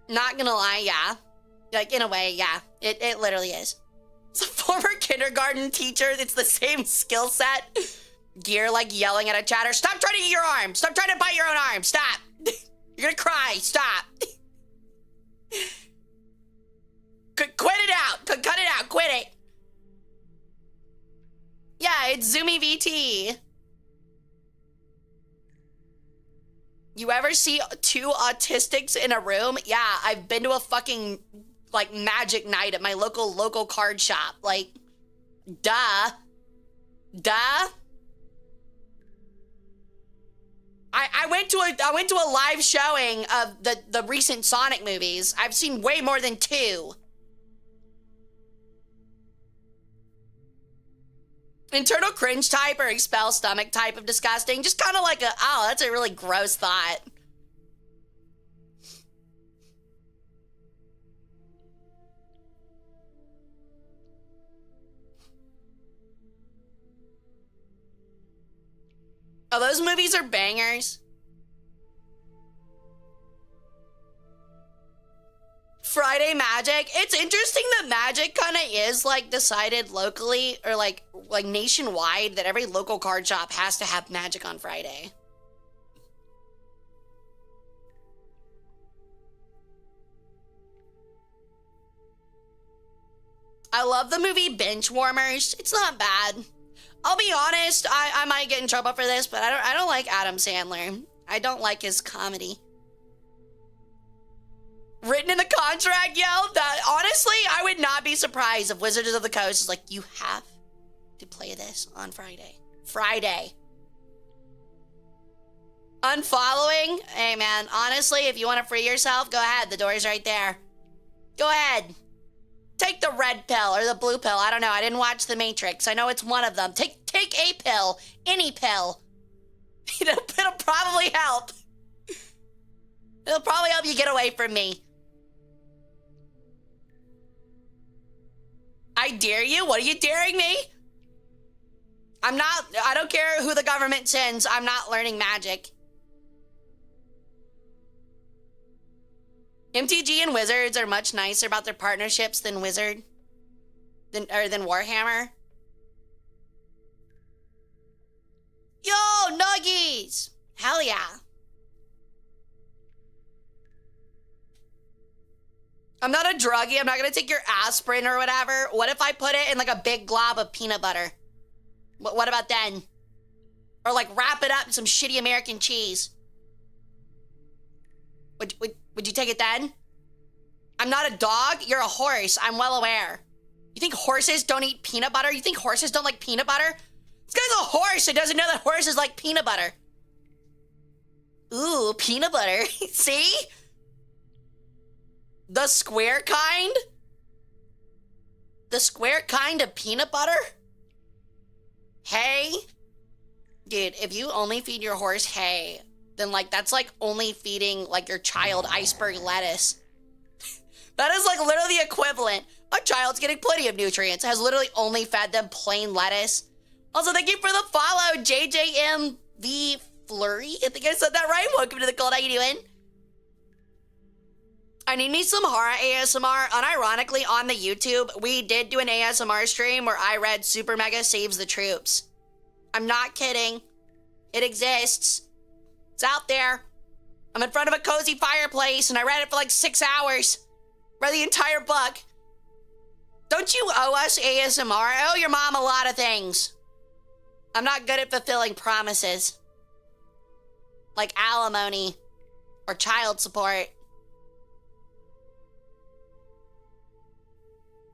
Not gonna lie, yeah. Like, in a way, yeah. It literally is. It's a former kindergarten teacher. It's the same skill set. Gear, like, yelling at a chatter. Stop trying to eat your arm. Stop trying to bite your own arm. Stop. You're gonna cry. Stop. Quit it out. Cut it out. Quit it. Yeah, it's Zoomy VT. You ever see two autistics in a room? Yeah, I've been to a fucking, like, magic night at my local card shop. Like, duh. I went to a live showing of the recent Sonic movies. I've seen way more than two. Internal cringe type or expel stomach type of disgusting. Just kind of like oh, that's a really gross thought. Oh, those movies are bangers. Friday Magic. It's interesting that Magic kind of is like decided locally or like nationwide that every local card shop has to have Magic on Friday. I love the movie Bench Warmers. It's not bad. I'll be honest, I might get in trouble for this, but I don't like Adam Sandler. I don't like his comedy. Written in the contract, yo, that honestly, I would not be surprised if Wizards of the Coast is like, you have to play this on Friday. Friday. Unfollowing? Hey man, honestly, if you want to free yourself, go ahead. The door's right there. Go ahead. Take the red pill or the blue pill. I don't know. I didn't watch The Matrix. I know it's one of them. Take a pill. Any pill. It'll probably help. It'll probably help you get away from me. I dare you? What are you daring me? I don't care who the government sends. I'm not learning magic. MTG and Wizards are much nicer about their partnerships than than Warhammer. Yo, Nuggies! Hell yeah. I'm not a druggie. I'm not gonna take your aspirin or whatever. What if I put it in like a big glob of peanut butter? What about then? Or like wrap it up in some shitty American cheese. Would you take it then? I'm not a dog. You're a horse. I'm well aware. You think horses don't eat peanut butter? You think horses don't like peanut butter? This guy's a horse and doesn't know that horses like peanut butter. Ooh, peanut butter. See? The square kind? The square kind of peanut butter? Hay? Dude, if you only feed your horse hay, then like that's like only feeding like your child iceberg lettuce. That is like literally the equivalent. My child's getting plenty of nutrients. Has literally only fed them plain lettuce. Also, thank you for the follow, JJMV Flurry. I think I said that right. Welcome to the cult. How you doing? I need me some Hara ASMR. Unironically, on the YouTube, we did do an ASMR stream where I read Super Mega Saves the Troops. I'm not kidding. It exists. It's out there. I'm in front of a cozy fireplace and I read it for like 6 hours. Read the entire book. Don't you owe us ASMR? I owe your mom a lot of things. I'm not good at fulfilling promises. Like alimony or child support.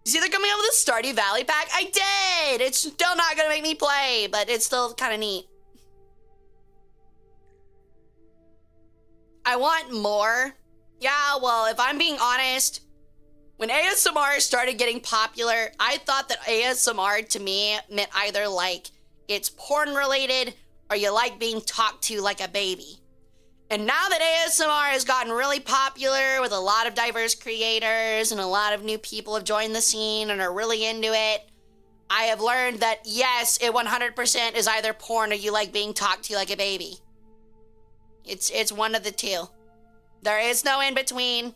You see they're coming out with a Stardew Valley pack? I did! It's still not gonna make me play, but it's still kind of neat. I want more. Yeah, well, if I'm being honest, when ASMR started getting popular, I thought that ASMR to me meant either like it's porn related or you like being talked to like a baby. And now that ASMR has gotten really popular with a lot of diverse creators and a lot of new people have joined the scene and are really into it, I have learned that yes, it 100% is either porn or you like being talked to like a baby. It's one of the two. There is no in between.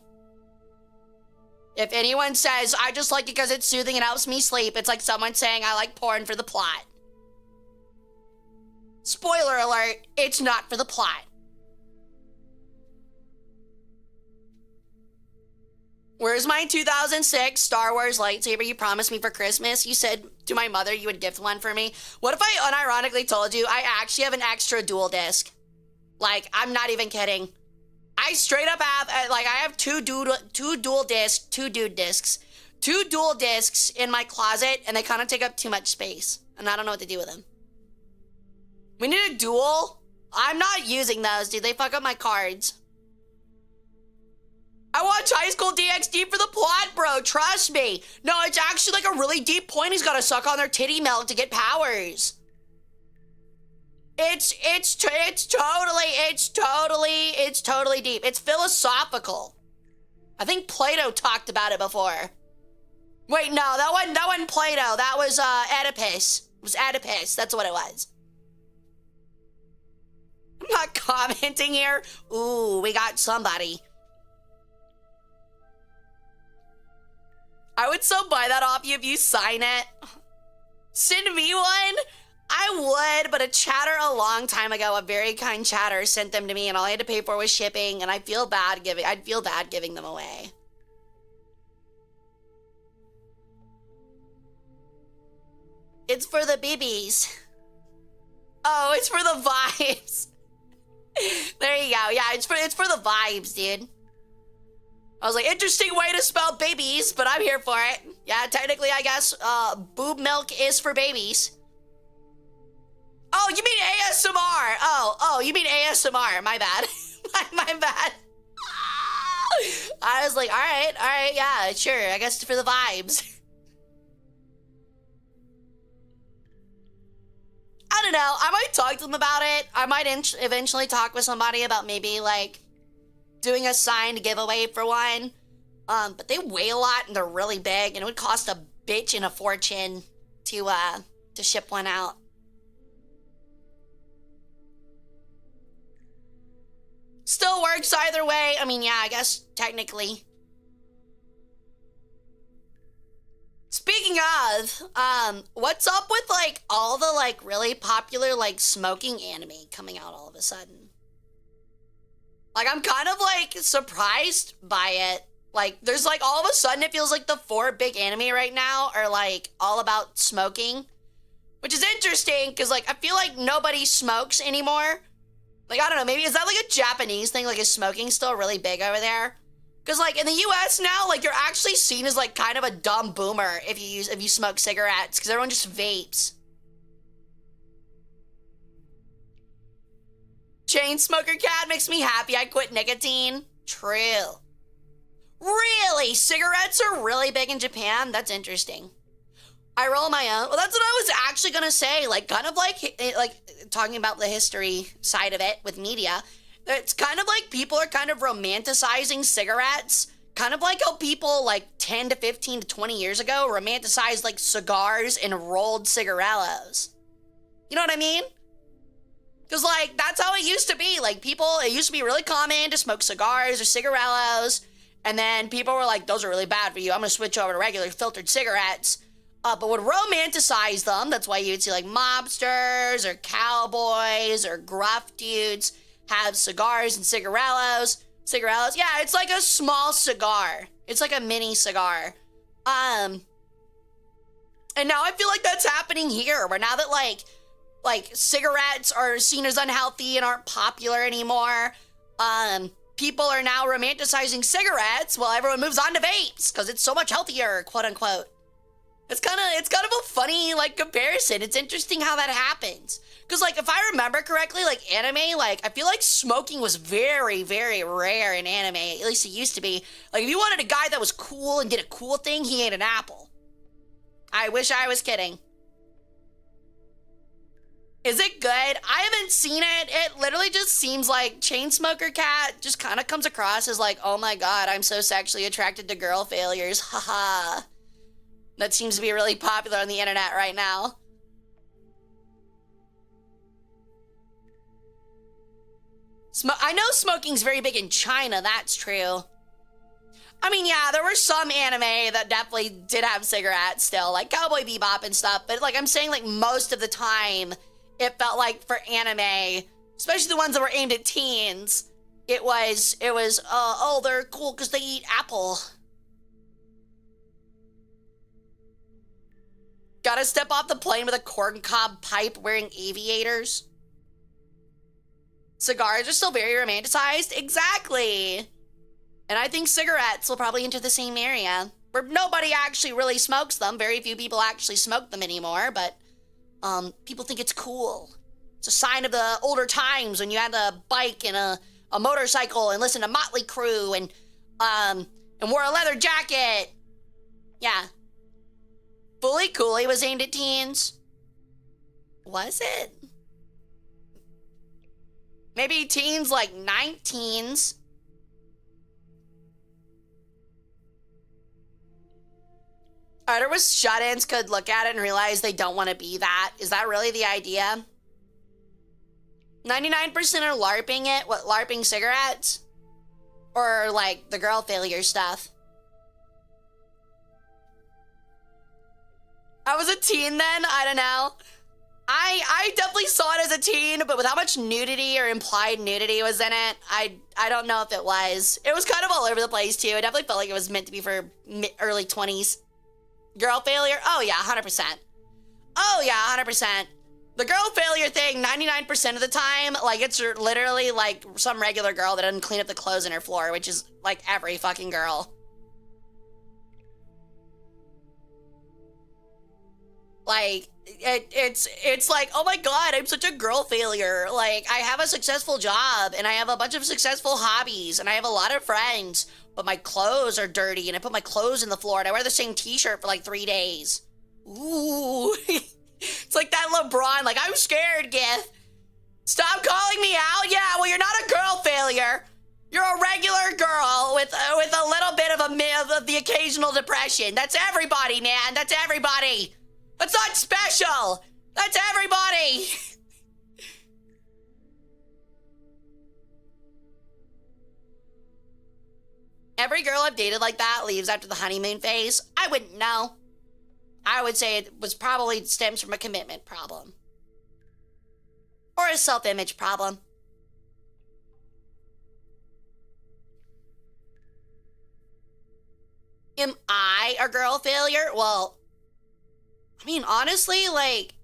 If anyone says, I just like it because it's soothing and helps me sleep, it's like someone saying I like porn for the plot. Spoiler alert, it's not for the plot. Where's my 2006 Star Wars lightsaber you promised me for Christmas? You said to my mother you would gift one for me. What if I unironically told you I actually have an extra dual disc? Like, I'm not even kidding. I straight up have, like, I have two dual discs in my closet, and they kind of take up too much space, and I don't know what to do with them. We need a dual. I'm not using those, dude. They fuck up my cards. I watch High School DxD for the plot, bro. Trust me. No, it's actually like a really deep point. He's got to suck on their titty milk to get powers. It's totally deep. It's philosophical. I think Plato talked about it before. Wait, no, that wasn't Plato. That was Oedipus. It was Oedipus. That's what it was. I'm not commenting here. Ooh, we got somebody. I would so buy that off you if you sign it. Send me one? I would, but a chatter a long time ago, a very kind chatter sent them to me, and all I had to pay for was shipping, and I'd feel bad giving them away. It's for the babies. Oh, it's for the vibes. There you go. Yeah, it's for the vibes, dude. I was like, interesting way to spell babies, but I'm here for it. Yeah, technically, I guess boob milk is for babies. Oh, you mean ASMR? Oh, you mean ASMR? My bad. my bad. I was like, all right, yeah, sure. I guess it's for the vibes. I don't know. I might talk to them about it. I might eventually talk with somebody about maybe like doing a signed giveaway for one. But they weigh a lot and they're really big, and it would cost a bitch and a fortune to ship one out. Still works either way. I mean, yeah, I guess technically. Speaking of, what's up with like all the like really popular like smoking anime coming out all of a sudden? Like, I'm kind of like surprised by it. Like, there's like all of a sudden it feels like the 4 big anime right now are like all about smoking, which is interesting because like I feel like nobody smokes anymore. Like, I don't know, maybe is that like a Japanese thing? Like, is smoking still really big over there? Because like in the US now, like you're actually seen as like kind of a dumb boomer if you smoke cigarettes, because everyone just vapes. Chain smoker cat makes me happy. I quit nicotine. True. Really? Cigarettes are really big in Japan? That's interesting. I roll my own. Well, that's what I was actually gonna say. Like, kind of like talking about the history side of it with media. It's kind of like people are kind of romanticizing cigarettes. Kind of like how people like 10 to 15 to 20 years ago romanticized like cigars and rolled cigarillos. You know what I mean? Because like, that's how it used to be. Like it used to be really common to smoke cigars or cigarillos. And then people were like, those are really bad for you. I'm gonna switch over to regular filtered cigarettes. But would romanticize them. That's why you'd see like mobsters or cowboys or gruff dudes have cigars and cigarillos. Yeah, it's like a small cigar. It's like a mini cigar. And now I feel like that's happening here, where now that like cigarettes are seen as unhealthy and aren't popular anymore, people are now romanticizing cigarettes while everyone moves on to vapes because it's so much healthier, quote unquote. It's kind of a funny like comparison. It's interesting how that happens. Because like if I remember correctly, like anime, like I feel like smoking was very, very rare in anime. At least it used to be. Like if you wanted a guy that was cool and did a cool thing, he ate an apple. I wish I was kidding. Is it good? I haven't seen it. It literally just seems like Chainsmoker Cat just kind of comes across as like, oh my god, I'm so sexually attracted to girl failures. Haha. That seems to be really popular on the internet right now. I know smoking's very big in China, that's true. I mean, yeah, there were some anime that definitely did have cigarettes still, like Cowboy Bebop and stuff, but like I'm saying, like most of the time, it felt like for anime, especially the ones that were aimed at teens, it was, oh, they're cool because they eat apple. Gotta step off the plane with a corncob pipe wearing aviators. Cigars are still very romanticized. Exactly. And I think cigarettes will probably enter the same area where nobody actually really smokes them. Very few people actually smoke them anymore, but people think it's cool. It's a sign of the older times when you had a bike and a motorcycle and listened to Motley Crue and wore a leather jacket. Yeah. Fully Cooley was aimed at teens. Was it? Maybe teens like 19s. Or was shut-ins could look at it and realize they don't want to be that. Is that really the idea? 99% are LARPing it. What, LARPing cigarettes? Or like the girl failure stuff? I was a teen then? I don't know. I definitely saw it as a teen, but with how much nudity or implied nudity was in it, I don't know if it was. It was kind of all over the place too. It definitely felt like it was meant to be for early 20s. Girl failure? Oh yeah, 100%. Oh yeah, 100%. The girl failure thing, 99% of the time, like it's literally like some regular girl that doesn't clean up the clothes in her floor, which is like every fucking girl. Like, it's like, oh my god, I'm such a girl failure. Like, I have a successful job, and I have a bunch of successful hobbies, and I have a lot of friends, but my clothes are dirty, and I put my clothes in the floor, and I wear the same t-shirt for like 3 days. Ooh. It's like that LeBron, like, I'm scared, Gith. Stop calling me out. Yeah, well, you're not a girl failure. You're a regular girl with a little bit of the occasional depression. That's everybody, man. That's everybody. That's not special! That's everybody! Every girl I've dated like that leaves after the honeymoon phase. I wouldn't know. I would say it was probably stems from a commitment problem. Or a self-image problem. Am I a girl failure? Well, I mean, honestly, like,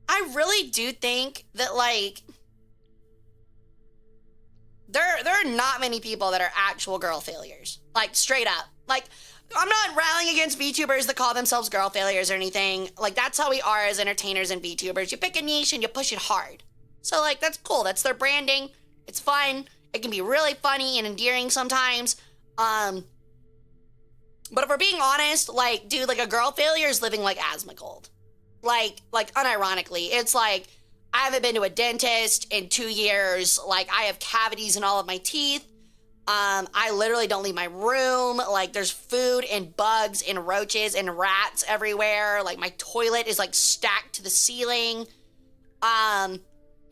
I really do think that, like, there are not many people that are actual girl failures. Like, straight up. Like, I'm not rallying against VTubers that call themselves girl failures or anything. Like, that's how we are as entertainers and VTubers. You pick a niche and you push it hard. So, like, that's cool. That's their branding. It's fun. It can be really funny and endearing sometimes. But if we're being honest, like, dude, like, a girl failure is living like Asmongold. Like, unironically. It's like, I haven't been to a dentist in 2 years. Like, I have cavities in all of my teeth. I literally don't leave my room. Like, there's food and bugs and roaches and rats everywhere. Like, my toilet is, like, stacked to the ceiling.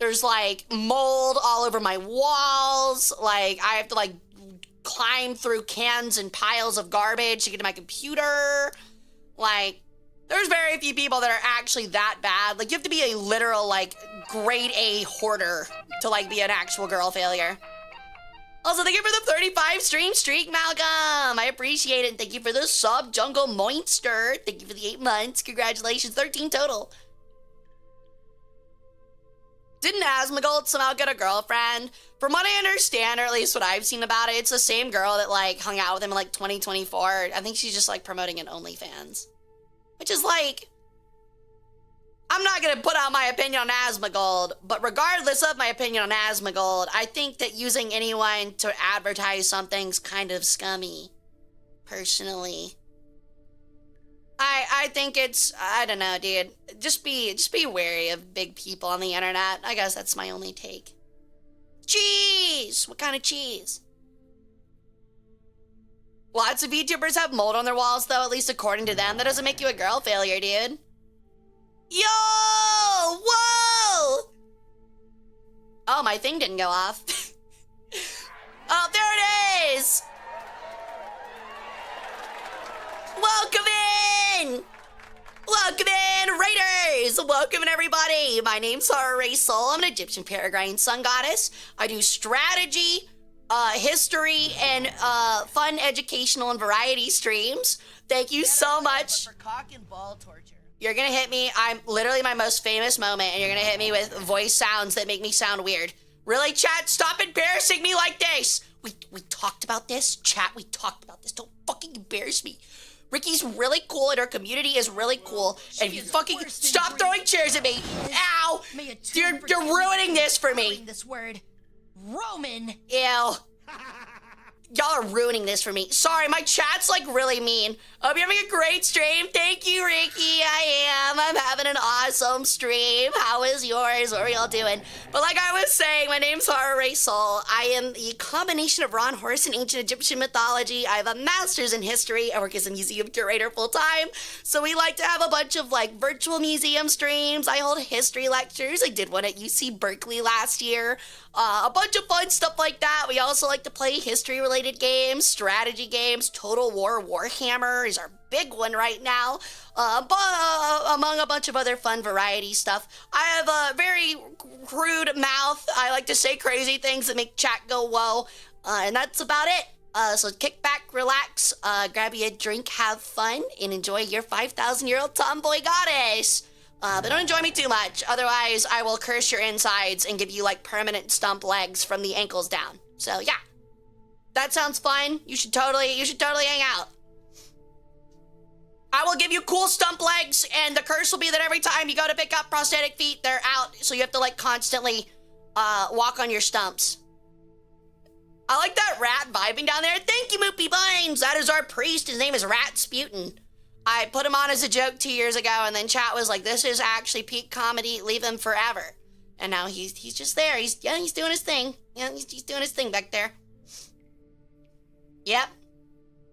There's, like, mold all over my walls. Like, I have to, like, climb through cans and piles of garbage to get to my computer. Like, there's very few people that are actually that bad. Like, you have to be a literal, like, grade A hoarder to, like, be an actual girl failure. Also, thank you for the 35 stream streak, Malcolm. I appreciate it. Thank you for the sub, Jungle Moinster. Thank you for the 8 months. Congratulations, 13 total. Didn't Asmongold somehow get a girlfriend? From what I understand, or at least what I've seen about it, it's the same girl that, like, hung out with him in, like, 2024. I think she's just, like, promoting an OnlyFans. Which is, like, I'm not gonna put out my opinion on Asmongold, but regardless of my opinion on Asmongold, I think that using anyone to advertise something's kind of scummy. Personally. I think it's, I don't know, dude. Just be wary of big people on the internet. I guess that's my only take. Cheese! What kind of cheese? Lots of VTubers have mold on their walls, though, at least according to them. That doesn't make you a girl failure, dude. Yo! Whoa! Oh, my thing didn't go off. Oh, there it is! Welcome in! Welcome in, Raiders! Welcome in, everybody! My name's Hara Rae Sol. I'm an Egyptian Peregrine sun goddess. I do strategy, history, and fun educational and variety streams. Thank you so much. For cock and ball torture. You're gonna hit me. I'm literally my most famous moment, and you're gonna hit me with voice sounds that make me sound weird. Really, chat? Stop embarrassing me like this! We talked about this? Chat, we talked about this. Don't fucking embarrass me. Ricky's really cool, and her community is really cool. And you fucking stop throwing chairs at me! Ow! You're ruining this for me. This word, Roman. Ew. Y'all are ruining this for me. Sorry, my chat's like really mean. Hope you're having a great stream. Thank you, Ricky. I'm having an awesome stream. How is yours? What are y'all doing? But like I was saying, my name's Hara Rae Sol. I am the combination of Ron Horse and ancient Egyptian mythology. I have a master's in history. I work as a museum curator full time. So we like to have a bunch of like virtual museum streams. I hold history lectures. I did one at UC Berkeley last year. A bunch of fun stuff like that. We also like to play history-related games, strategy games. Total War Warhammer is our big one right now, among a bunch of other fun variety stuff. I have a very crude mouth. I like to say crazy things that make chat go whoa, and that's about it. So kick back, relax, grab you a drink, have fun, and enjoy your 5,000-year-old tomboy goddess. But don't enjoy me too much, otherwise I will curse your insides and give you like permanent stump legs from the ankles down. So yeah, that sounds fun. You should totally hang out. I will give you cool stump legs, and the curse will be that every time you go to pick up prosthetic feet, they're out, so you have to like constantly walk on your stumps. I like that rat vibing down there. Thank you, Moopy Vines. That is our priest. His name is Rat Sputin. I put him on as a joke 2 years ago, and then chat was like, this is actually peak comedy, leave him forever. And now he's just there. He's doing his thing. Yeah, he's doing his thing back there. Yep.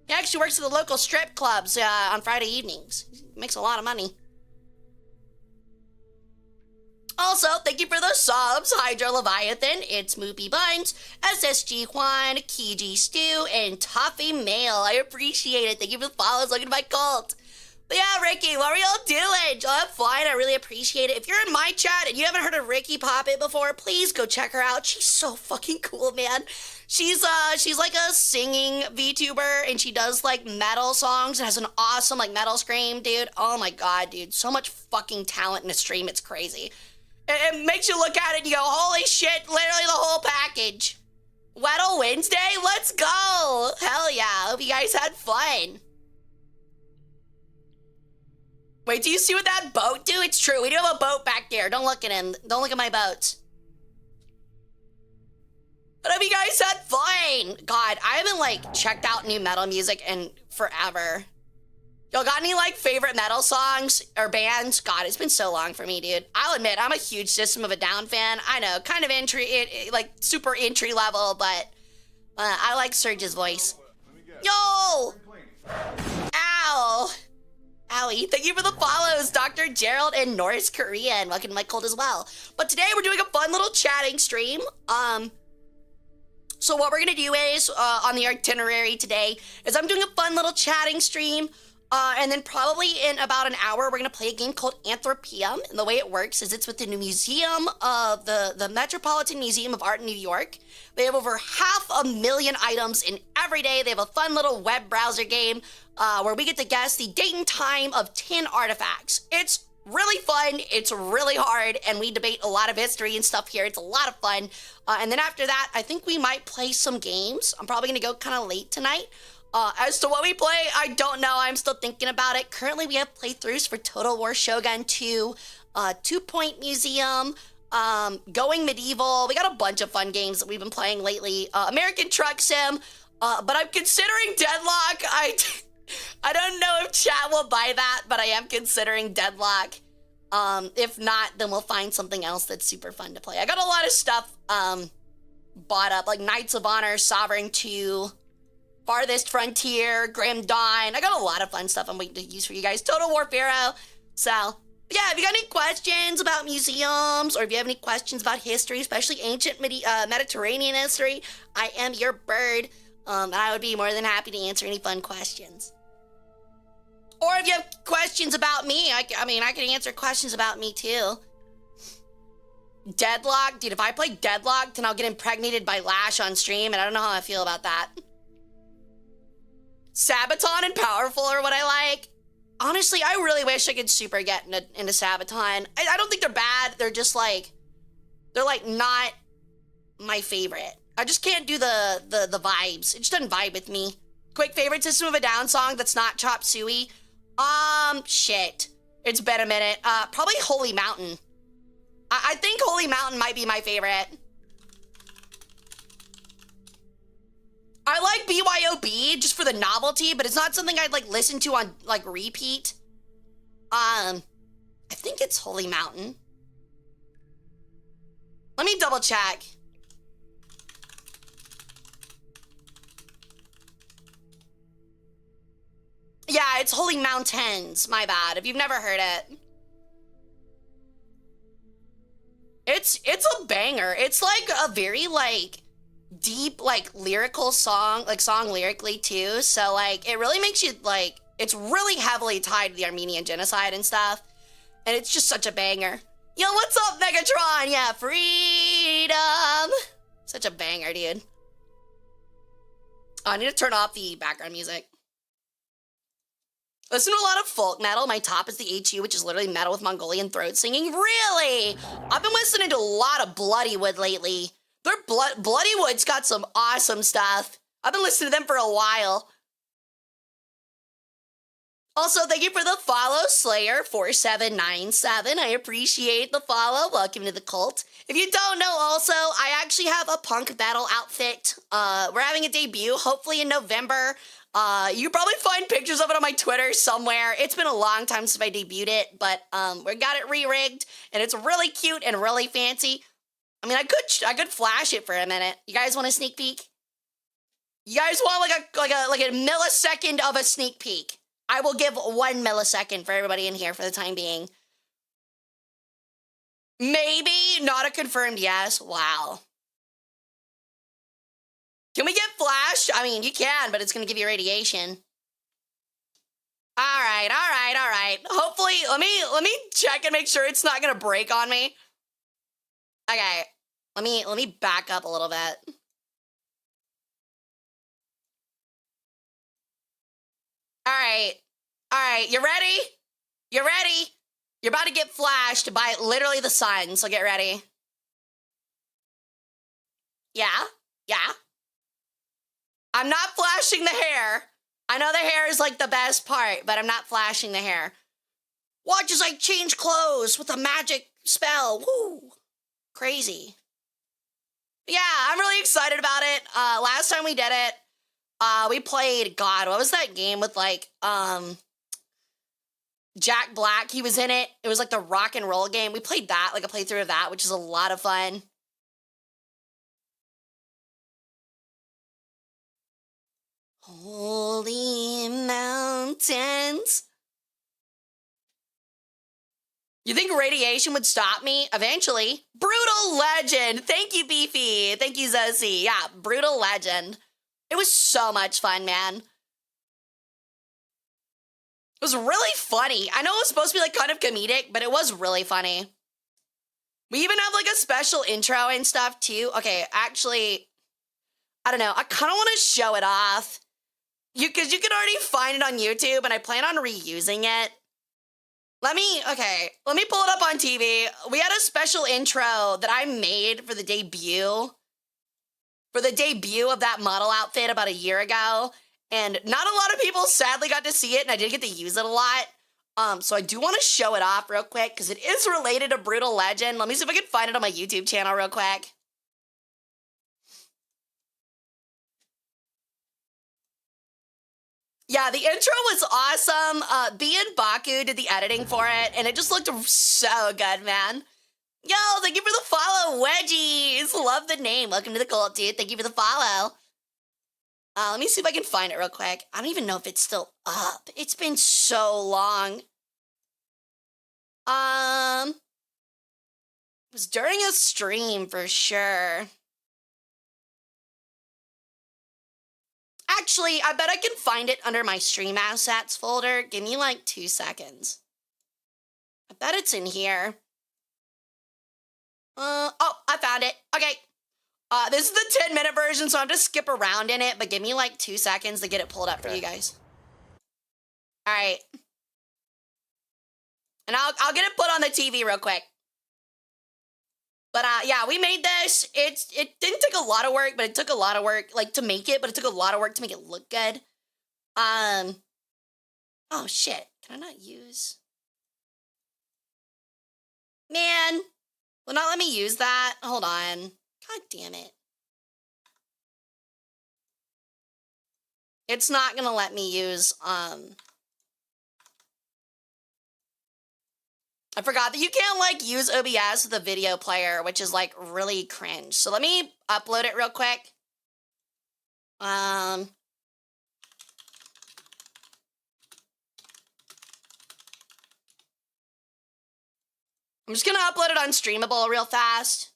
He actually works at the local strip clubs on Friday evenings. He makes a lot of money. Also, thank you for those subs, Hydro Leviathan, It's Moopy Buns, SSG Juan, Kiji Stew, and Toffee Mail. I appreciate it. Thank you for the follows. Look at my cult. But yeah, Ricky, what were y'all doing? Y'all have fun. I really appreciate it. If you're in my chat and you haven't heard of Ricky Poppet before, please go check her out. She's so fucking cool, man. She's like a singing VTuber, and she does like metal songs and has an awesome like metal scream, dude. Oh my god, dude. So much fucking talent in a stream. It's crazy. It makes you look at it and you go, holy shit, literally the whole package. Weddle Wednesday? Let's go. Hell yeah. Hope you guys had fun. Wait, do you see what that boat do? It's true. We do have a boat back there. Don't look at him. Don't look at my boats. But hope you guys had fun. God, I haven't like checked out new metal music in forever. Y'all got any like favorite metal songs or bands? God, it's been so long for me, dude. I'll admit, I'm a huge System of a Down fan. I know, kind of like super entry level, but I like Serge's voice. Yo! Ow! Owie. Thank you for the follows, Dr. Gerald and North Korea, and welcome to my cult as well. But today we're doing a fun little chatting stream. So what we're gonna do is, on the itinerary today, is I'm doing a fun little chatting stream, and then probably in about an hour, we're gonna play a game called Anthropium. And the way it works is it's within the museum of the Metropolitan Museum of Art in New York. They have over 500,000 items, and every day they have a fun little web browser game where we get to guess the date and time of 10 artifacts. It's really fun, it's really hard, and we debate a lot of history and stuff here. It's a lot of fun. And then after that, I think we might play some games. I'm probably gonna go kind of late tonight. As to what we play, I don't know. I'm still thinking about it. Currently, we have playthroughs for Total War Shogun 2, Two Point Museum, Going Medieval. We got a bunch of fun games that we've been playing lately. American Truck Sim, but I'm considering Deadlock. I don't know if chat will buy that, but I am considering Deadlock. If not, then we'll find something else that's super fun to play. I got a lot of stuff bought up, like Knights of Honor, Sovereign 2, Farthest Frontier, Grim Dawn. I got a lot of fun stuff I'm waiting to use for you guys. Total War Pharaoh. So, yeah, if you got any questions about museums, or if you have any questions about history, especially ancient Mediterranean history, I am your bird. And I would be more than happy to answer any fun questions. Or if you have questions about me, I can answer questions about me too. Deadlock, dude, if I play Deadlock, then I'll get impregnated by Lash on stream, and I don't know how I feel about that. Sabaton and Powerful are what I like. Honestly, I really wish I could super get into Sabaton. I don't think they're bad, they're just like, they're like not my favorite. I just can't do the vibes. It just doesn't vibe with me. Quick favorite System of a Down song that's not Chop Suey. Shit. It's been a minute. Probably Holy Mountain. I think Holy Mountain might be my favorite. I like BYOB just for the novelty, but it's not something I'd like listen to on like repeat. I think it's Holy Mountain. Let me double check. Yeah, it's Holy Mountains. My bad. If you've never heard it. It's a banger. It's like a very like deep like lyrical song, like song lyrically too. So like it really makes you like, it's really heavily tied to the Armenian genocide and stuff. And it's just such a banger. Yo, what's up, Megatron? Yeah, freedom. Such a banger, dude. Oh, I need to turn off the background music. Listen to a lot of folk metal. My top is the HU, which is literally metal with Mongolian throat singing. Really? I've been listening to a lot of Bloodywood lately. Their Bloodywood's got some awesome stuff. I've been listening to them for a while. Also, thank you for the follow, Slayer4797. I appreciate the follow. Welcome to the cult. If you don't know, also, I actually have a punk metal outfit. We're having a debut, hopefully in November. You can probably find pictures of it on my Twitter somewhere. It's been a long time since I debuted it, but we got it re-rigged, and it's really cute and really fancy. I mean, I could flash it for a minute. You guys want a sneak peek? You guys want like a millisecond of a sneak peek? I will give 1 millisecond for everybody in here for the time being. Maybe, not a confirmed yes. Wow. Can we get flashed? I mean, you can, but it's going to give you radiation. All right. Hopefully, let me check and make sure it's not going to break on me. Okay. Let me back up a little bit. All right. You ready? You're about to get flashed by literally the sun, so get ready. Yeah. I'm not flashing the hair. I know the hair is like the best part, but I'm not flashing the hair. Watch as I change clothes with a magic spell. Woo. Crazy. Yeah, I'm really excited about it. Last time we did it, we played, God, what was that game with like, Jack Black? He was in it. It was like the rock and roll game. We played that, like a playthrough of that, which is a lot of fun. Holy mountains. You think radiation would stop me? Eventually. Brutal Legend. Thank you, Beefy. Thank you, Zosie. Yeah, Brutal Legend. It was so much fun, man. It was really funny. I know it was supposed to be like kind of comedic, but it was really funny. We even have like a special intro and stuff too. Okay, actually, I don't know. I kind of want to show it off. Because you can already find it on YouTube, and I plan on reusing it. Let me pull it up on TV. We had a special intro that I made for the debut. For the debut of that model outfit about a year ago. And not a lot of people sadly got to see it, and I did get to use it a lot. So I do want to show it off real quick, because it is related to Brutal Legend. Let me see if I can find it on my YouTube channel real quick. Yeah, the intro was awesome. B and Baku did the editing for it, and it just looked so good, man. Yo, thank you for the follow, Wedgies. Love the name. Welcome to the cult, dude. Thank you for the follow. Let me see if I can find it real quick. I don't even know if it's still up. It's been so long. It was during a stream for sure. Actually, I bet I can find it under my stream assets folder. Give me like 2 seconds. I bet it's in here. Oh, I found it. Okay. This is the 10-minute version, so I have to skip around in it, but give me like 2 seconds to get it pulled up for you guys. All right. And I'll get it put on the TV real quick. But yeah, we made this. It didn't take a lot of work, but it took a lot of work like to make it, but it took a lot of work to make it look good. Oh shit. Can I not use? Man, will not let me use that. Hold on. God damn it. It's not gonna let me use I forgot that you can't like use OBS with a video player, which is like really cringe. So let me upload it real quick. I'm just gonna upload it on Streamable real fast.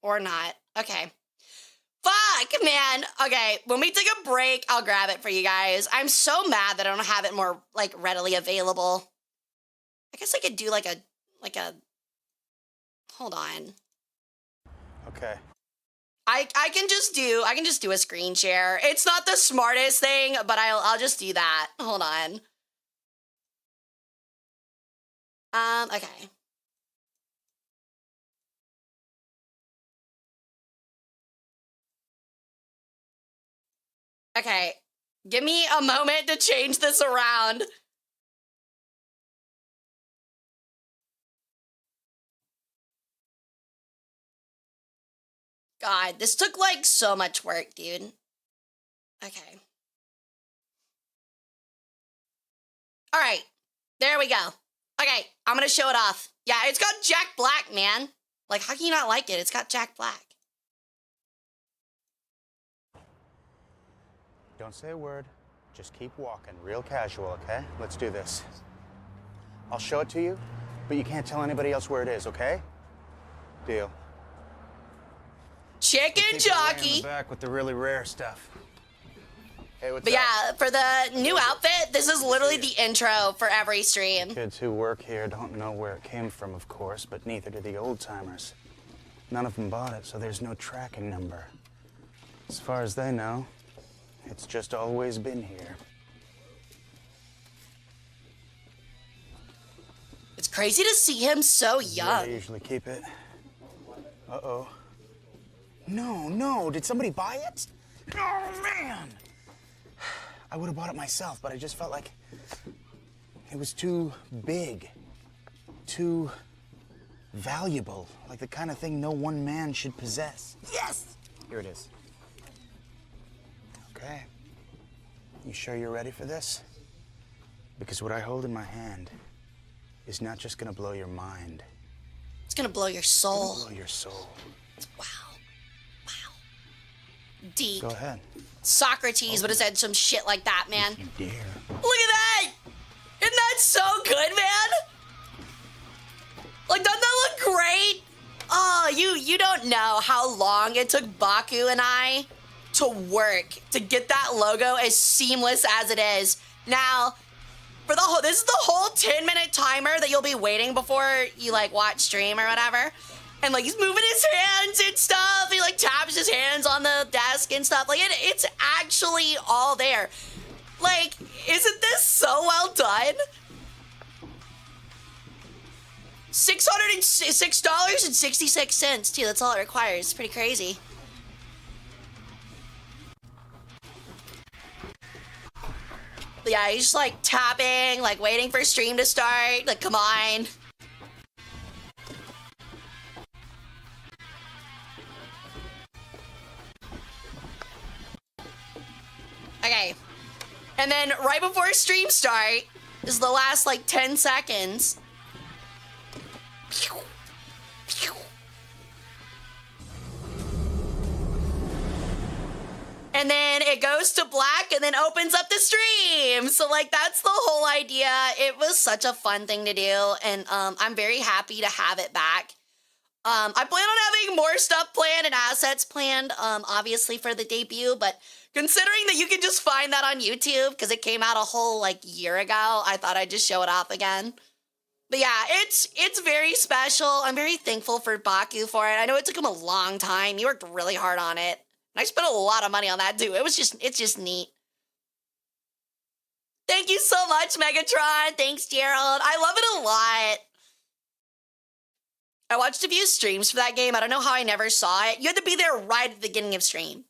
Or not. Okay. Fuck, man. Okay, when we take a break, I'll grab it for you guys. I'm so mad that I don't have it more, like, readily available. I guess I could do, like a... Hold on. Okay. I can just do a screen share. It's not the smartest thing, but I'll just do that. Hold on. Okay. Okay, give me a moment to change this around. God, this took like so much work, dude. Okay. All right, there we go. Okay, I'm gonna show it off. Yeah, it's got Jack Black, man. Like, how can you not like it? It's got Jack Black. Don't say a word. Just keep walking, real casual, okay? Let's do this. I'll show it to you, but you can't tell anybody else where it is, okay? Deal. Chicken In jockey. the back with the really rare stuff. Hey, what's But up? yeah, for the new outfit, this is literally the intro for every stream. Kids who work here don't know where it came from, of course, but neither do the old-timers. None of them bought it, so there's no tracking number. As far as they know, it's just always been here. It's crazy to see him so young. I usually keep it. Uh-oh. No, did somebody buy it? Oh, man! I would have bought it myself, but I just felt like it was too big, too valuable, like the kind of thing no one man should possess. Yes! Here it is. Okay. You sure you're ready for this? Because what I hold in my hand is not just gonna blow your mind. It's gonna blow your soul. It's gonna blow your soul. Wow. Wow. Deep. Go ahead. Socrates would have said some shit like that, man. If you dare. Look at that! Isn't that so good, man? Like, doesn't that look great? Oh, you don't know how long it took Baku and I to work to get that logo as seamless as it is. Now, for the whole, this is the whole 10-minute timer that you'll be waiting before you like watch stream or whatever. And like he's moving his hands and stuff. He like taps his hands on the desk and stuff. Like it's actually all there. Like, isn't this so well done? $606.66 too. That's all it requires. It's pretty crazy. But yeah, he's just like tapping, like waiting for stream to start. Like, come on. Okay. And then right before stream start is the last like 10 seconds. And then it goes to black and then opens up the stream. So like that's the whole idea. It was such a fun thing to do, and I'm very happy to have it back. I plan on having more stuff planned and assets planned, obviously for the debut, but considering that you can just find that on YouTube because it came out a whole like year ago, I thought I'd just show it off again. But yeah, it's very special. I'm very thankful for Baku for it. I know it took him a long time. He worked really hard on it. And I spent a lot of money on that too. It's just neat. Thank you so much, Megatron. Thanks, Gerald. I love it a lot. I watched a few streams for that game. I don't know how I never saw it. You had to be there right at the beginning of stream.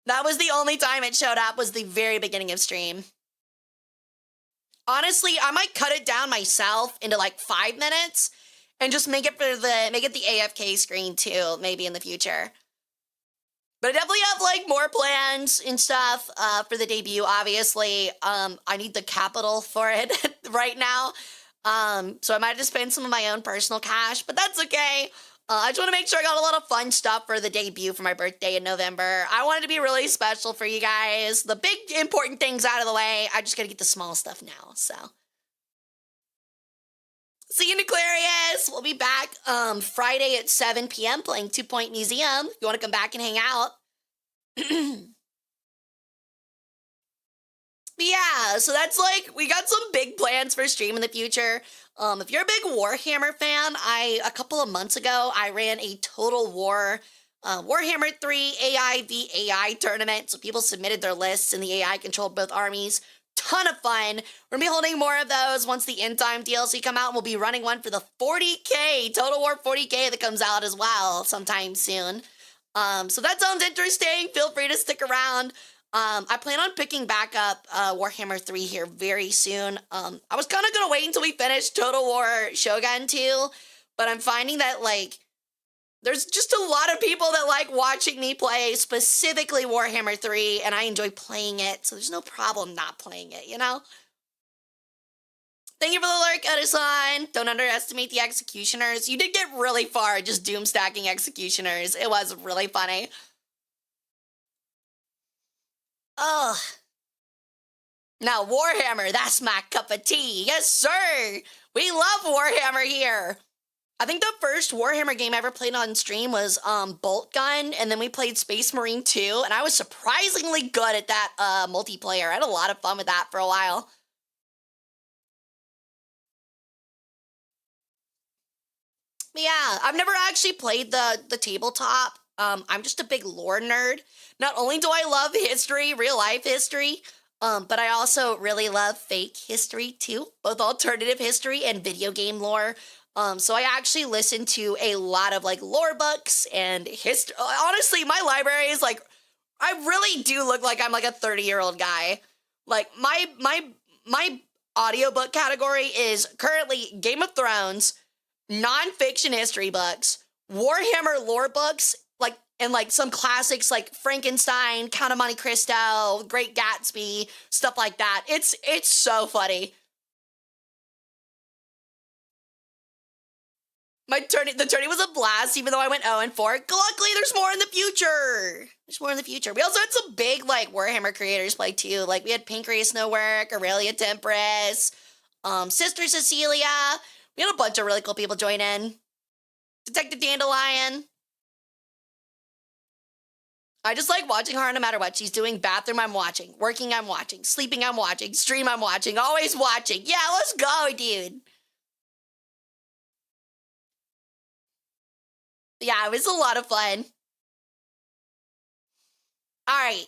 That was the only time it showed up, was the very beginning of stream. Honestly, I might cut it down myself into like 5 minutes and just make it the AFK screen too, maybe in the future. But I definitely have like more plans and stuff for the debut, obviously. I need the capital for it right now. So I might have to spend some of my own personal cash, but that's okay. I just want to make sure I got a lot of fun stuff for the debut for my birthday in November. I want it to be really special for you guys. The big important things out of the way. I just got to get the small stuff now, so. See you in Aquarius. We'll be back Friday at 7 p.m. playing 2 Point Museum. If you want to come back and hang out. But yeah, so that's like, we got some big plans for stream in the future. If you're a big Warhammer fan, a couple of months ago, I ran a Total War Warhammer 3 AI v AI tournament. So people submitted their lists and the AI controlled both armies. Ton of fun. We're gonna be holding more of those once the End Time DLC come out. And we'll be running one for the 40K, Total War 40K that comes out as well sometime soon. So that sounds interesting. Feel free to stick around. I plan on picking back up Warhammer 3 here very soon. I was kind of going to wait until we finish Total War Shogun 2, but I'm finding that, like, there's just a lot of people that like watching me play, specifically Warhammer 3, and I enjoy playing it, so there's no problem not playing it, you know? Thank you for the lurk, Edison. Don't underestimate the executioners. You did get really far just doom stacking executioners. It was really funny. Ugh. Now, Warhammer, that's my cup of tea. Yes, sir. We love Warhammer here. I think the first Warhammer game I ever played on stream was Bolt Gun, and then we played Space Marine 2, and I was surprisingly good at that multiplayer. I had a lot of fun with that for a while. But yeah, I've never actually played the tabletop. I'm just a big lore nerd. Not only do I love history, real life history, but I also really love fake history too, both alternative history and video game lore. So I actually listen to a lot of like lore books and history. Honestly, my library is like, I really do look like I'm like a 30-year-old guy. Like my audiobook category is currently Game of Thrones, nonfiction history books, Warhammer lore books, like, and like some classics like Frankenstein, Count of Monte Cristo, Great Gatsby, stuff like that. It's so funny. The tourney was a blast, even though I went 0-4. Luckily, there's more in the future. There's more in the future. We also had some big like Warhammer creators play too. Like we had Pancreas No Work, Aurelia Temperis, Sister Cecilia. We had a bunch of really cool people join in. Detective Dandelion. I just like watching her no matter what she's doing. Bathroom, I'm watching. Working, I'm watching. Sleeping, I'm watching. Stream, I'm watching. Always watching. Yeah, let's go, dude. Yeah, it was a lot of fun. All right.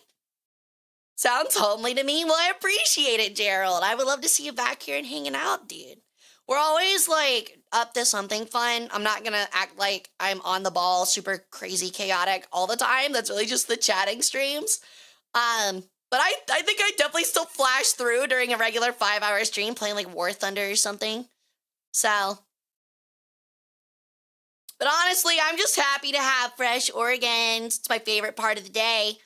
Sounds homely to me. Well, I appreciate it, Gerald. I would love to see you back here and hanging out, dude. We're always, like, up to something fun. I'm not gonna act like I'm on the ball, super crazy, chaotic all the time. That's really just the chatting streams. But I think I definitely still flash through during a regular 5-hour stream playing, like, War Thunder or something. So. But honestly, I'm just happy to have fresh organs. It's my favorite part of the day.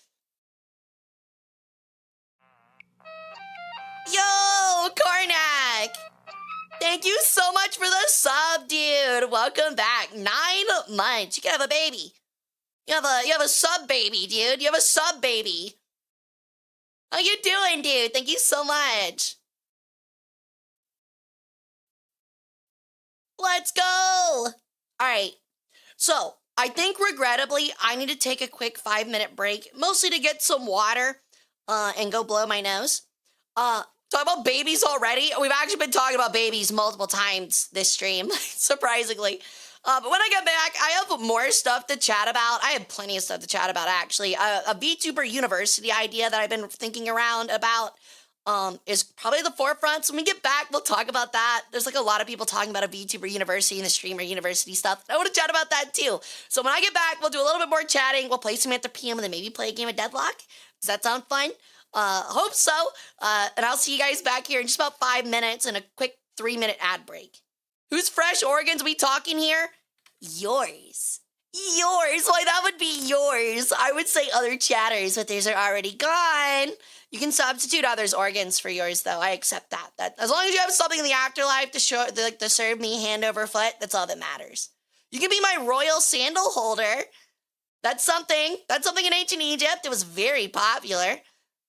Thank you so much for the sub, dude. Welcome back. 9 months. You can have a baby. You have a sub baby, dude. You have a sub baby. How you doing, dude? Thank you so much. Let's go. All right. So, I think regrettably, I need to take a quick 5-minute break, mostly to get some water and go blow my nose. Talk about babies already. We've actually been talking about babies multiple times this stream, surprisingly. But when I get back, I have more stuff to chat about. I have plenty of stuff to chat about, actually. A VTuber university idea that I've been thinking around about is probably the forefront. So when we get back, we'll talk about that. There's like a lot of people talking about a VTuber university and the streamer university stuff. I want to chat about that too. So when I get back, we'll do a little bit more chatting. We'll play some After PM and then maybe play a game of Deadlock. Does that sound fun? Hope so. And I'll see you guys back here in just about 5 minutes and a quick 3-minute ad break. Whose fresh organs we talking here? Yours. Yours. Why, that would be yours. I would say other chatters, but theirs are already gone. You can substitute others' organs for yours, though. I accept that. That as long as you have something in the afterlife to show, to serve me hand over foot, that's all that matters. You can be my royal sandal holder. That's something. That's something in ancient Egypt. It was very popular.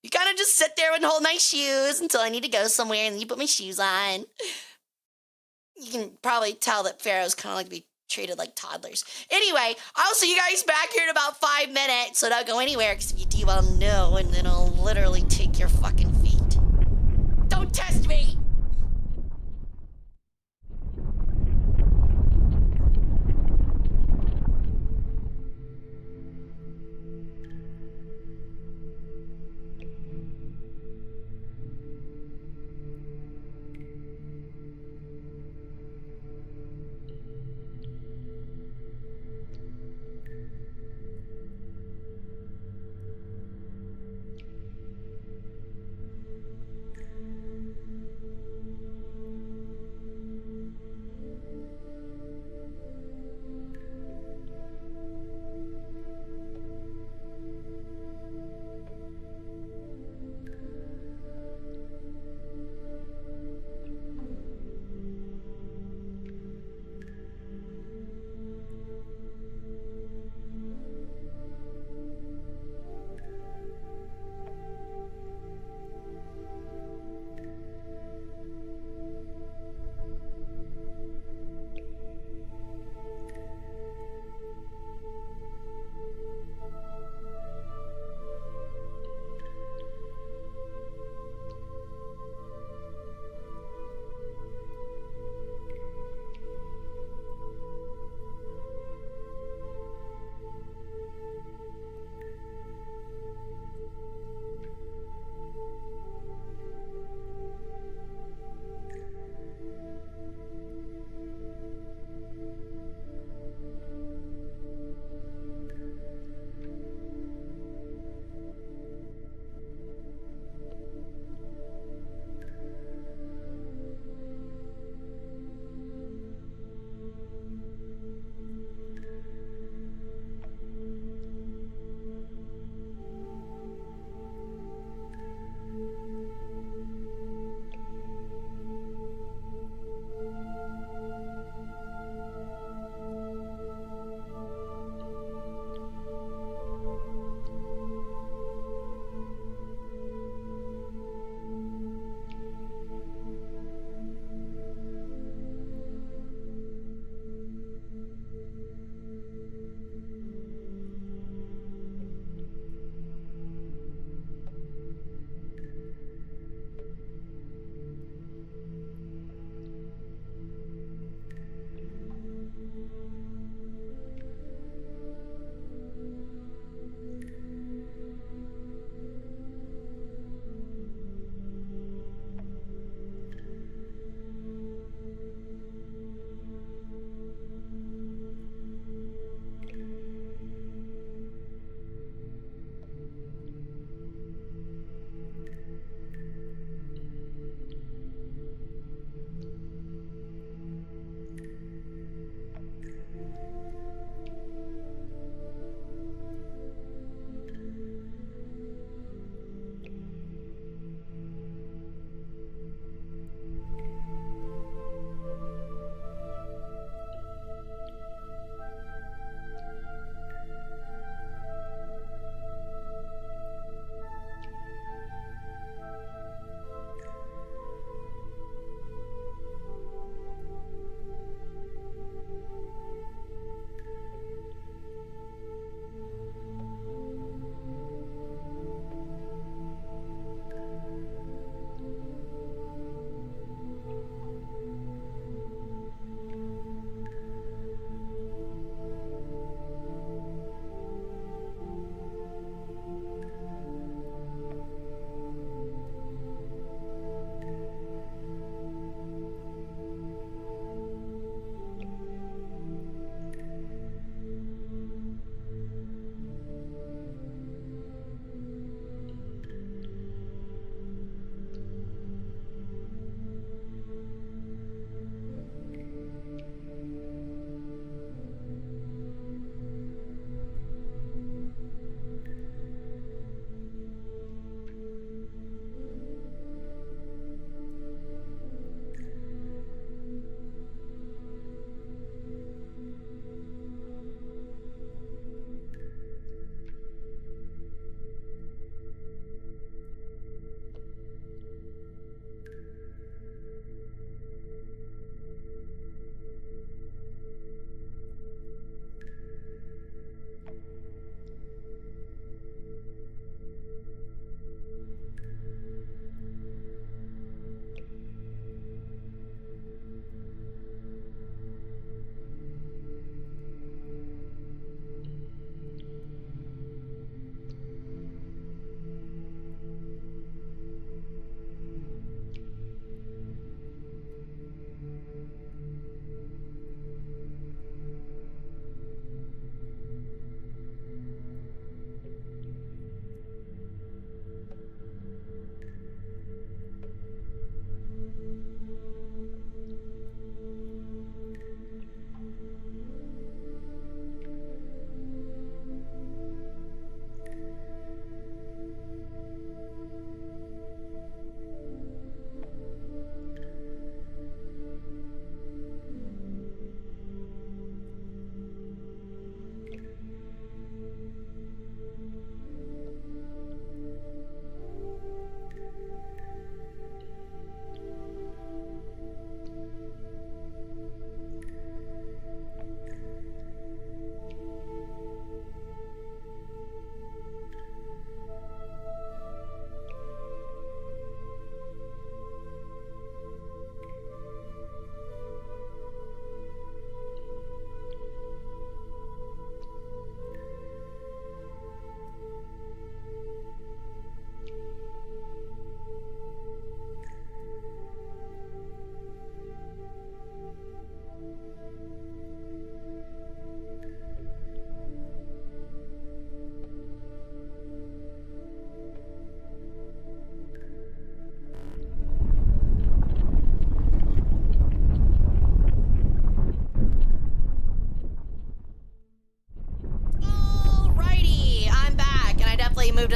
You kind of just sit there and hold my shoes until I need to go somewhere, and then you put my shoes on. You can probably tell that pharaohs kind of like to be treated like toddlers. Anyway, I'll see you guys back here in about 5 minutes, so don't go anywhere, because if you do, I'll know, and then I'll literally take your fucking feet. Don't test me!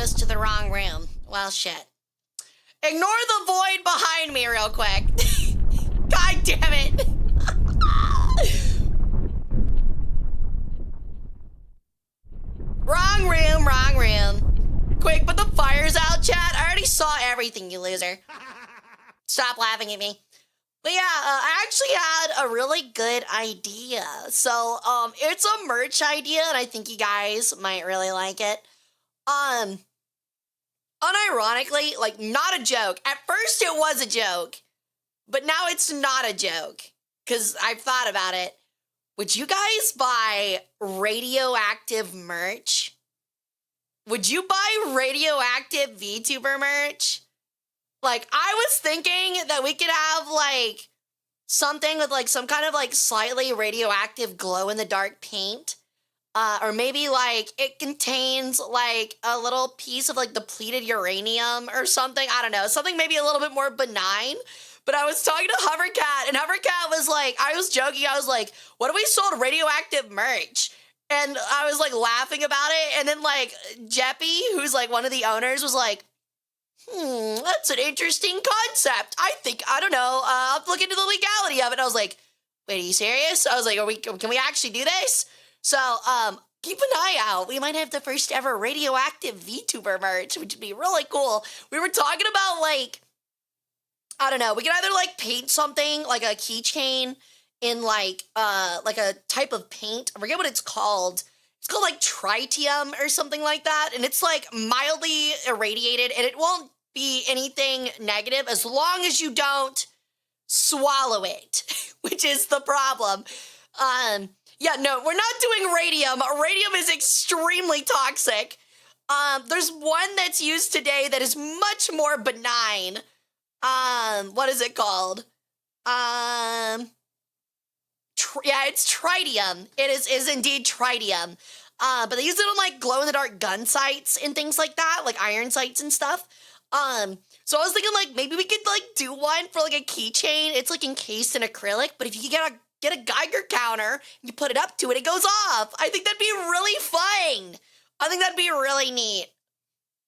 us to the wrong room. Well, shit. Ignore the void behind me real quick. God damn it. Wrong room, wrong room. Quick, put the fires out, chat. I already saw everything, you loser. Stop laughing at me. But yeah, I actually had a really good idea. So, it's a merch idea, and I think you guys might really like it. Unironically, like, not a joke. At first, it was a joke, but now it's not a joke, because I've thought about it. Would you guys buy radioactive merch? Would you buy radioactive VTuber merch? Like, I was thinking that we could have, like, something with, like, some kind of, like, slightly radioactive glow-in-the-dark paint. Or maybe, like, it contains, like, a little piece of, like, depleted uranium or something. I don't know. Something maybe a little bit more benign. But I was talking to Hovercat, and Hovercat was like, I was joking. I was like, what if we sold radioactive merch? And I was, like, laughing about it. And then, like, Jeppy, who's, like, one of the owners, was like, that's an interesting concept. I don't know. I'll look into the legality of it. I was like, wait, are you serious? I was like, can we actually do this? So, keep an eye out. We might have the first ever radioactive VTuber merch, which would be really cool. We were talking about, like, I don't know. We could either, like, paint something, like a keychain in, like a type of paint. I forget what it's called. It's called, like, tritium or something like that. And it's, like, mildly irradiated, and it won't be anything negative as long as you don't swallow it, which is the problem. Yeah, no, we're not doing radium. Radium is extremely toxic. There's one that's used today that is much more benign. What is it called? Yeah, it's tritium. It is indeed tritium. But they use it on, like, glow-in-the-dark gun sights and things like that, like iron sights and stuff. So I was thinking, like, maybe we could, like, do one for, like, a keychain. It's, like, encased in acrylic, but if you get a Geiger counter, you put it up to it, it goes off. I think that'd be really fun. I think that'd be really neat.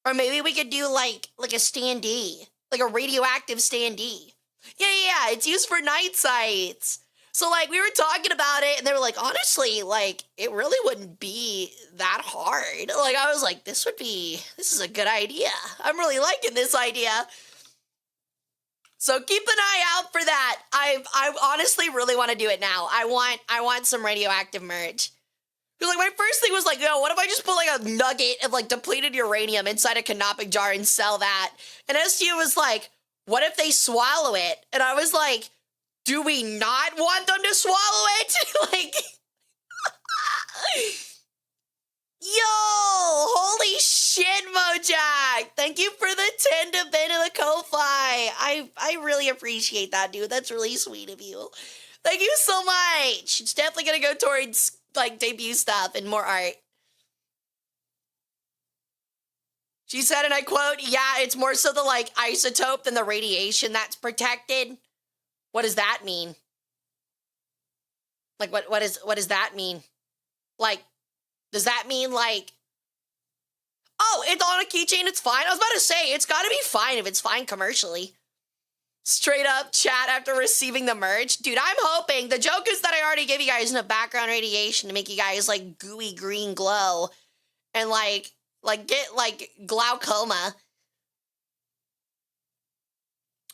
Or maybe we could do, like a standee, like a radioactive standee. Yeah, it's used for night sights. So, like, we were talking about it, and they were like, honestly, like, it really wouldn't be that hard. Like, I was like, this is a good idea. I'm really liking this idea. So keep an eye out for that. I honestly really want to do it now. I want some radioactive merch. Because, like, my first thing was like, yo, what if I just put, like, a nugget of, like, depleted uranium inside a canopic jar and sell that? And SU was like, what if they swallow it? And I was like, do we not want them to swallow it? Like, yo, holy shit, Mojack. Thank you for the 10 to Ben of the Ko-Fi. I really appreciate that, dude. That's really sweet of you. Thank you so much. It's definitely going to go towards, like, debut stuff and more art. She said, and I quote, yeah, it's more so the, like, isotope than the radiation that's protected. What does that mean? Like, what does that mean? Like, does that mean, like, oh, it's on a keychain, it's fine? I was about to say, it's got to be fine if it's fine commercially. Straight up chat after receiving the merch. Dude, I'm hoping. The joke is that I already gave you guys enough background radiation to make you guys, like, gooey green glow. And, like get, like, glaucoma.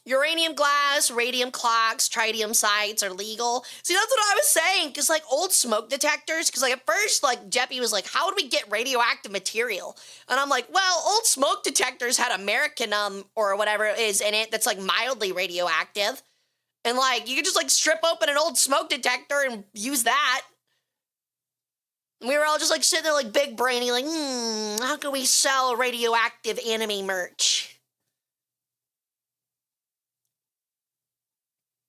Uranium glass, radium clocks, tritium sights are legal. See, that's what I was saying, because, like, old smoke detectors, because, like, at first, like, Jeppy was like, how would we get radioactive material? And I'm like, well, old smoke detectors had Americanum, or whatever it is in it, that's, like, mildly radioactive. And, like, you could just, like, strip open an old smoke detector and use that. And we were all just, like, sitting there, like, big brainy, like, how can we sell radioactive anime merch?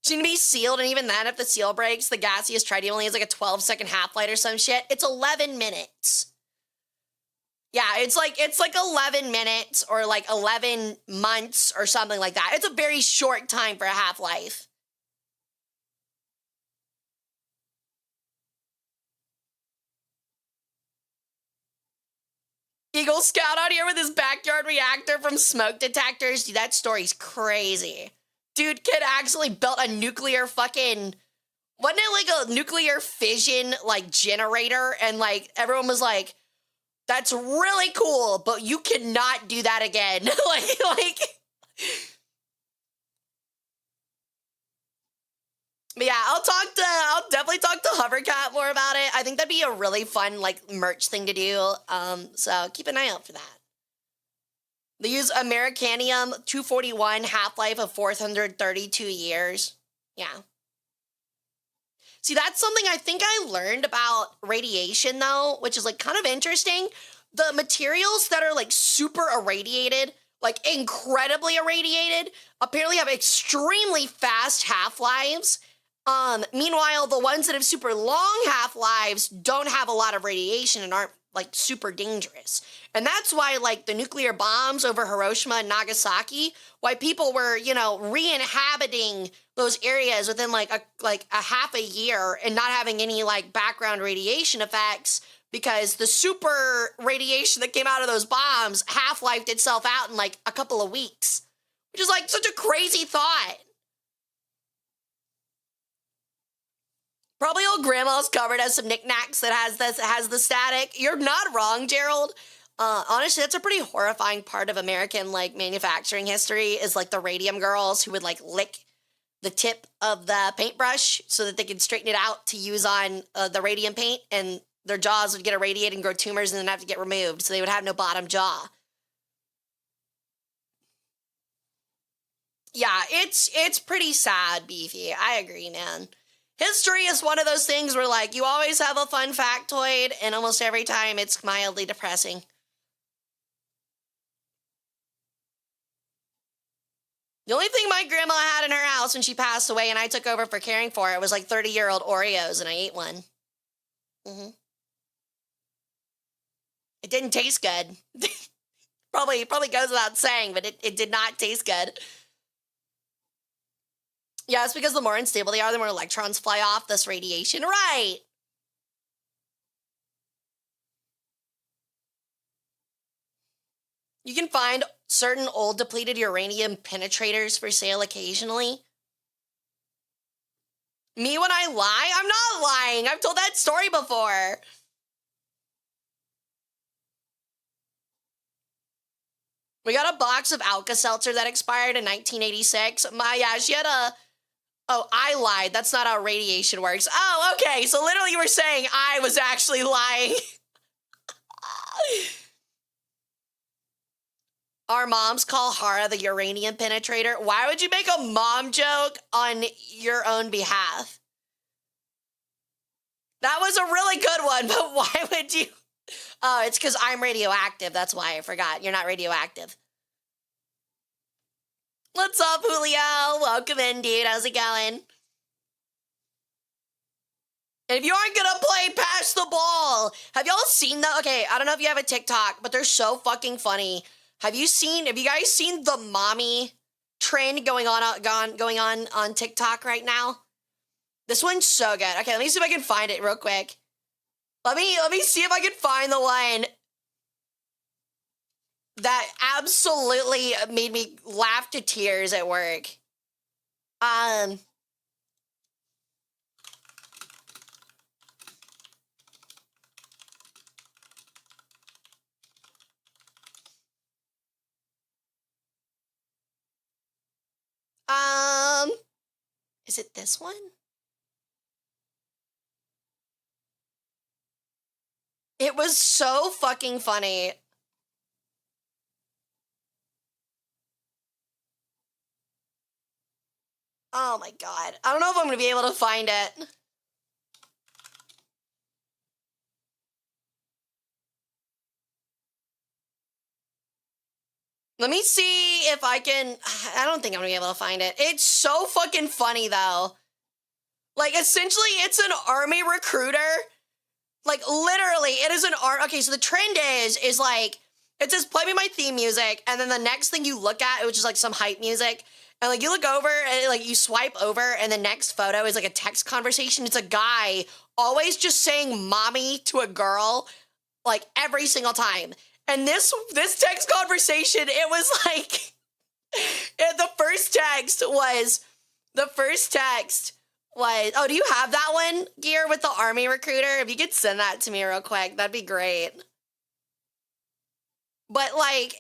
Seem to be sealed, and even then, if the seal breaks, the gaseous tritium only has like a 12-second half-life or some shit. It's 11 minutes. Yeah, it's like 11 minutes or like 11 months or something like that. It's a very short time for a half-life. Eagle Scout out here with his backyard reactor from smoke detectors. Dude, that story's crazy. Dude, kid actually built a nuclear fucking... Wasn't it like a nuclear fission, like, generator? And, like, everyone was like, that's really cool, but you cannot do that again. like... But yeah, I'll definitely talk to Hovercat more about it. I think that'd be a really fun, like, merch thing to do. So keep an eye out for that. They use Americanium 241, half-life of 432 years. Yeah. See, that's something I think I learned about radiation, though, which is, like, kind of interesting. The materials that are, like, super irradiated, like, incredibly irradiated, apparently have extremely fast half-lives. Meanwhile, the ones that have super long half-lives don't have a lot of radiation and aren't, like, super dangerous. And that's why, like, the nuclear bombs over Hiroshima and Nagasaki, why people were, you know, re-inhabiting those areas within, like a half a year and not having any, like, background radiation effects, because the super radiation that came out of those bombs half-lifed itself out in, like, a couple of weeks. Which is, like, such a crazy thought. Probably old grandma's cupboard has some knickknacks that has the static. You're not wrong, Gerald. Honestly, that's a pretty horrifying part of American, like, manufacturing history, is, like, the radium girls who would, like, lick the tip of the paintbrush so that they could straighten it out to use on the radium paint, and their jaws would get irradiated and grow tumors and then have to get removed, so they would have no bottom jaw. Yeah, it's pretty sad, Beefy. I agree, man. History is one of those things where, like, you always have a fun factoid, and almost every time it's mildly depressing. The only thing my grandma had in her house when she passed away and I took over for caring for it was, like, 30-year-old Oreos, and I ate one. It didn't taste good. probably goes without saying, but it did not taste good. Yeah, it's because the more unstable they are, the more electrons fly off this radiation. Right. You can find certain old depleted uranium penetrators for sale occasionally. Me when I lie? I'm not lying. I've told that story before. We got a box of Alka-Seltzer that expired in 1986. She had a... Oh, I lied. That's not how radiation works. Oh, okay. So literally you were saying I was actually lying. Our moms call Hara the uranium penetrator. Why would you make a mom joke on your own behalf? That was a really good one, but why would you? Oh, it's because I'm radioactive. That's why I forgot. You're not radioactive. What's up, Julio? Welcome in, dude. How's it going? And if you aren't gonna play Pass the Ball, have y'all seen the... Okay, I don't know if you have a TikTok, but they're so fucking funny. Have you guys seen the mommy trend going on TikTok right now? This one's so good. Okay, let me see if I can find it real quick. Let me see if I can find the one that absolutely made me laugh to tears at work. Is it this one? It was so fucking funny. Oh my god. I don't know if I'm gonna be able to find it. Let me see if I can... I don't think I'm gonna be able to find it. It's so fucking funny, though. Like, essentially, it's an army recruiter. Like, literally, it is an art... Okay, so the trend is like... It says, play me my theme music, and then the next thing you look at, which is, like, some hype music, and, like, you look over, and, like, you swipe over, and the next photo is, like, a text conversation. It's a guy always just saying mommy to a girl, like, every single time. And this text conversation, it was like, the first text was, oh, do you have that one, Gear, with the army recruiter? If you could send that to me real quick, that'd be great. But, like,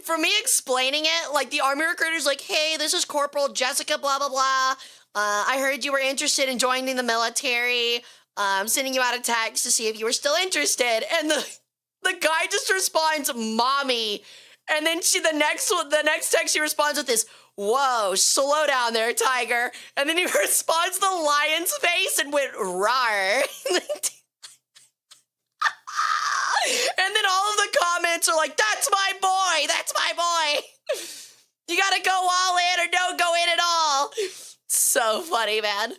for me explaining it, like, the army recruiter's like, hey, this is Corporal Jessica, blah, blah, blah. I heard you were interested in joining the military. I'm sending you out a text to see if you were still interested. And the guy just responds, mommy. And then the next text she responds with is, whoa, slow down there, Tiger. And then he responds the lion's face and went, rawr. And then all of the comments are like, that's my boy, that's my boy. You gotta go all in or don't go in at all. So funny, man.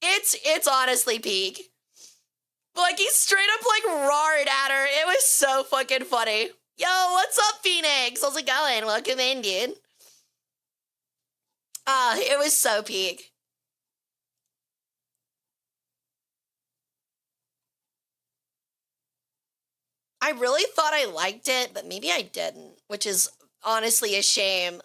It's honestly peak. Like, he straight up like roared at her. It was so fucking funny. Yo, what's up, Phoenix? How's it going? Welcome in, dude. It was so peak. I really thought I liked it, but maybe I didn't, which is honestly a shame.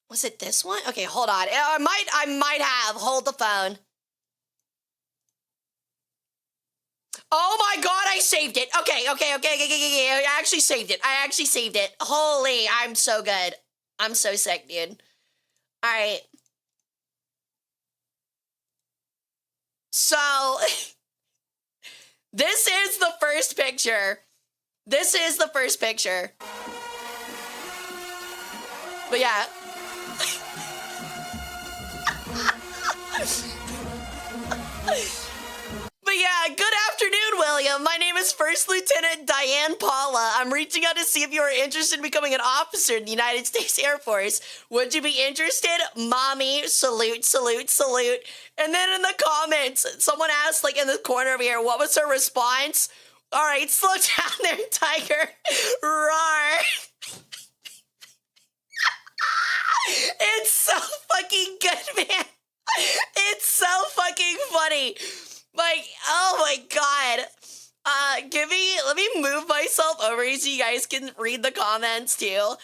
Was it this one? Okay, hold on. I might have. Hold the phone. Oh my god, I saved it. Okay. I actually saved it. Holy, I'm so good. I'm so sick, dude. All right. So, this is the first picture. But yeah. But yeah, good afternoon, William. My name is First Lieutenant Diane Paula. I'm reaching out to see if you are interested in becoming an officer in the United States Air Force. Would you be interested? Mommy, salute, salute, salute. And then in the comments, someone asked, like in the corner over here, what was her response? All right, slow down there, Tiger. Roar. It's so fucking good, man. It's so fucking funny. Like, oh my god. Let me move myself over so you guys can read the comments too.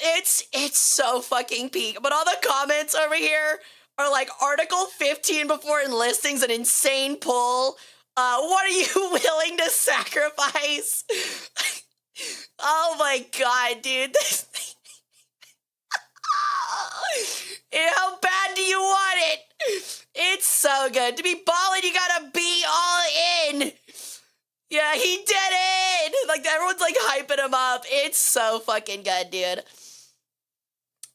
It's so fucking peak. But all the comments over here are like Article 15 before enlisting's an insane pull. What are you willing to sacrifice? Oh my god, dude. How bad do you want it? It's so good. To be ballin', you gotta be all in. Yeah, he did it. Like, everyone's like hyping him up. It's so fucking good, dude.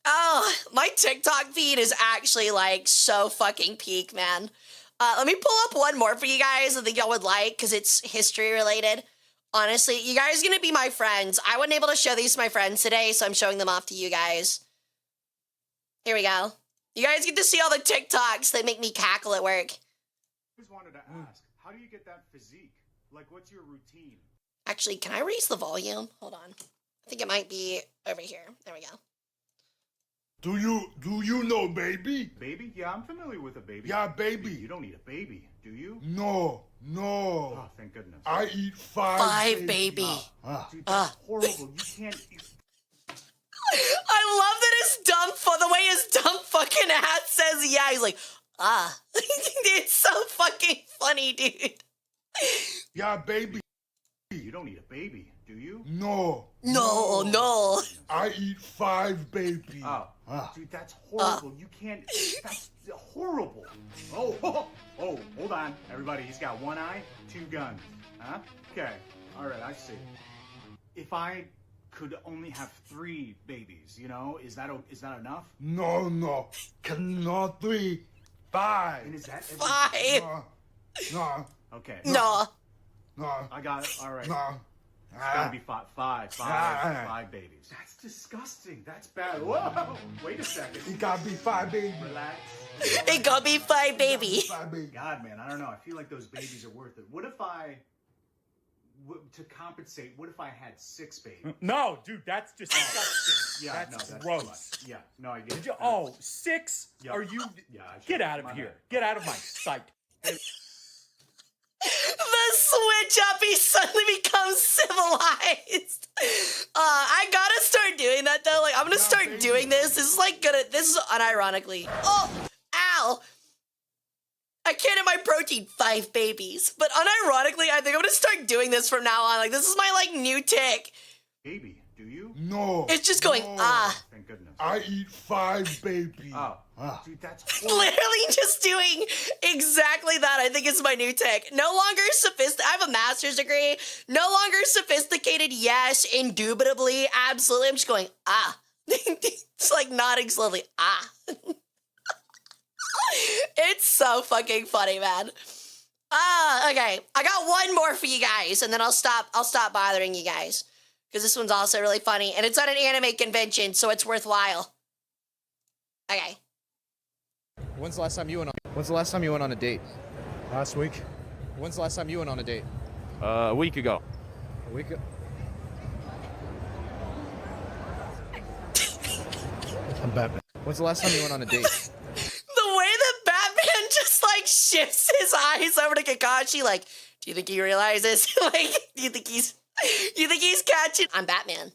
Oh, my TikTok feed is actually like so fucking peak, man. Let me pull up one more for you guys I think y'all would like because it's history related. Honestly, you guys are gonna be my friends. I wasn't able to show these to my friends today, so I'm showing them off to you guys. Here we go. You guys get to see all the TikToks that make me cackle at work. I just wanted to ask, how do you get that physique? Like, what's your routine? Actually, can I raise the volume? Hold on. I think it might be over here. There we go. Do you know baby? Baby? Yeah, I'm familiar with a baby. Yeah, baby. You don't need a baby, do you? No. Oh, thank goodness. I eat five baby. Dude, that's horrible. You can't eat... I love that the way his dumb fucking ass says yeah. He's like, it's so fucking funny, dude. Yeah, baby. You don't need a baby, do you? No. I eat five baby. Dude, that's horrible. You can't... That's horrible. Oh, hold on. Everybody, he's got one eye, two guns. Huh? Okay. All right, I see. If I could only have 3 babies, you know, is that enough? No. Cannot 3. 5. And is that 5? No. Okay. No. I got it. All right. No. It's gotta be five babies. That's disgusting. That's bad. Whoa! Wait a second. It gotta be 5 baby. Relax. It gotta be 5 baby. 5 baby. God, man, I don't know. I feel like those babies are worth it. What if to compensate, what if I had 6 babies? No, dude, that's disgusting. Yeah, that's no, gross. Too much. Yeah, no, I get it. 6? Yeah. Are you? Yeah, I should. Get out of My here. bad. Get out of my sight. The switch up, he suddenly becomes civilized. I gotta start doing that though. Like, I'm gonna start doing this. This is unironically. Oh, ow. I can't have my protein 5 babies. But unironically, I think I'm gonna start doing this from now on. Like, this is my, like, new tick. Baby, do you? No. It's just going, no. Thank goodness. I eat 5 babies. Oh, dude, that's Literally just doing exactly that. I think it's my new tick. No longer I have a master's degree. No longer sophisticated, yes. Indubitably, absolutely. I'm just going, It's like nodding slowly, It's so fucking funny, man. Okay. I got one more for you guys, and then I'll stop bothering you guys. Because this one's also really funny, and it's at an anime convention, so it's worthwhile. Okay. When's the last time you went on a date? Last week. When's the last time you went on a date? A week ago. A week ago? I'm Batman. When's the last time you went on a date? The way that Batman just, like, shifts his eyes over to Kakashi, like, do you think he realizes? Like, do you think he's catching? I'm Batman.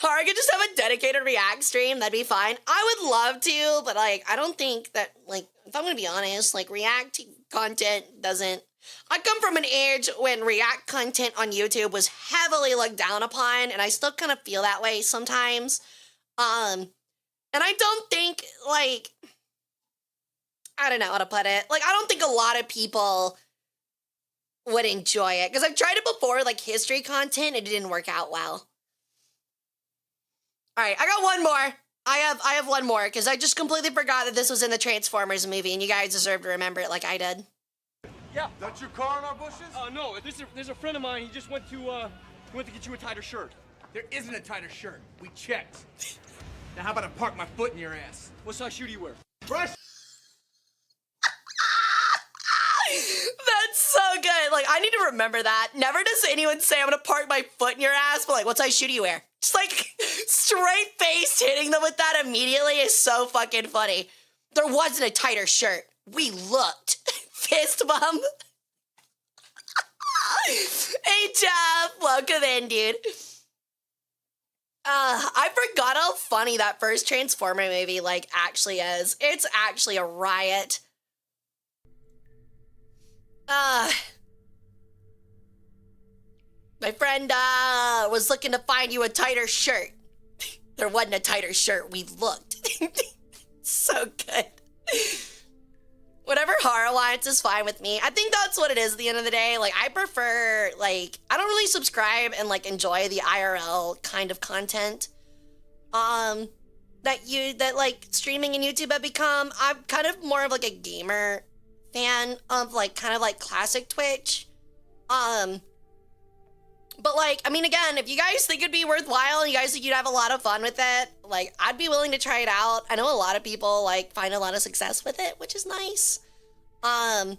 Hara could just have a dedicated React stream, that'd be fine. I would love to, but, like, I don't think that, like, if I'm gonna be honest, like, React content doesn't... I come from an age when React content on YouTube was heavily looked down upon, and I still kind of feel that way sometimes. And I don't think, like... I don't know how to put it. Like, I don't think a lot of people would enjoy it, because I've tried it before, like, history content, and it didn't work out well. All right, I got one more. I have one more because I just completely forgot that this was in the Transformers movie, and you guys deserve to remember it like I did. Yeah. That's your car in our bushes? No. There's a friend of mine. He just went to get you a tighter shirt. There isn't a tighter shirt. We checked. Now how about I park my foot in your ass? What size shoe do you wear? Fresh. That's so good. Like, I need to remember that. Never does anyone say I'm gonna park my foot in your ass, but like, what size shoe do you wear? Just like straight face hitting them with that immediately is so fucking funny. There wasn't a tighter shirt. We looked. Fist bump. Hey, Jeff. Welcome in, dude. I forgot how funny that first Transformer movie, like, actually is. It's actually a riot. My friend, was looking to find you a tighter shirt. There wasn't a tighter shirt. We looked. So good. Whatever Hara wants is fine with me. I think that's what it is at the end of the day. Like, I prefer, like, I don't really subscribe and, like, enjoy the IRL kind of content. That like, streaming and YouTube have become. I'm kind of more of, like, a gamer fan of, like, kind of, like, classic Twitch. But, like, I mean, again, if you guys think it'd be worthwhile and you guys think you'd have a lot of fun with it, like, I'd be willing to try it out. I know a lot of people, like, find a lot of success with it, which is nice. But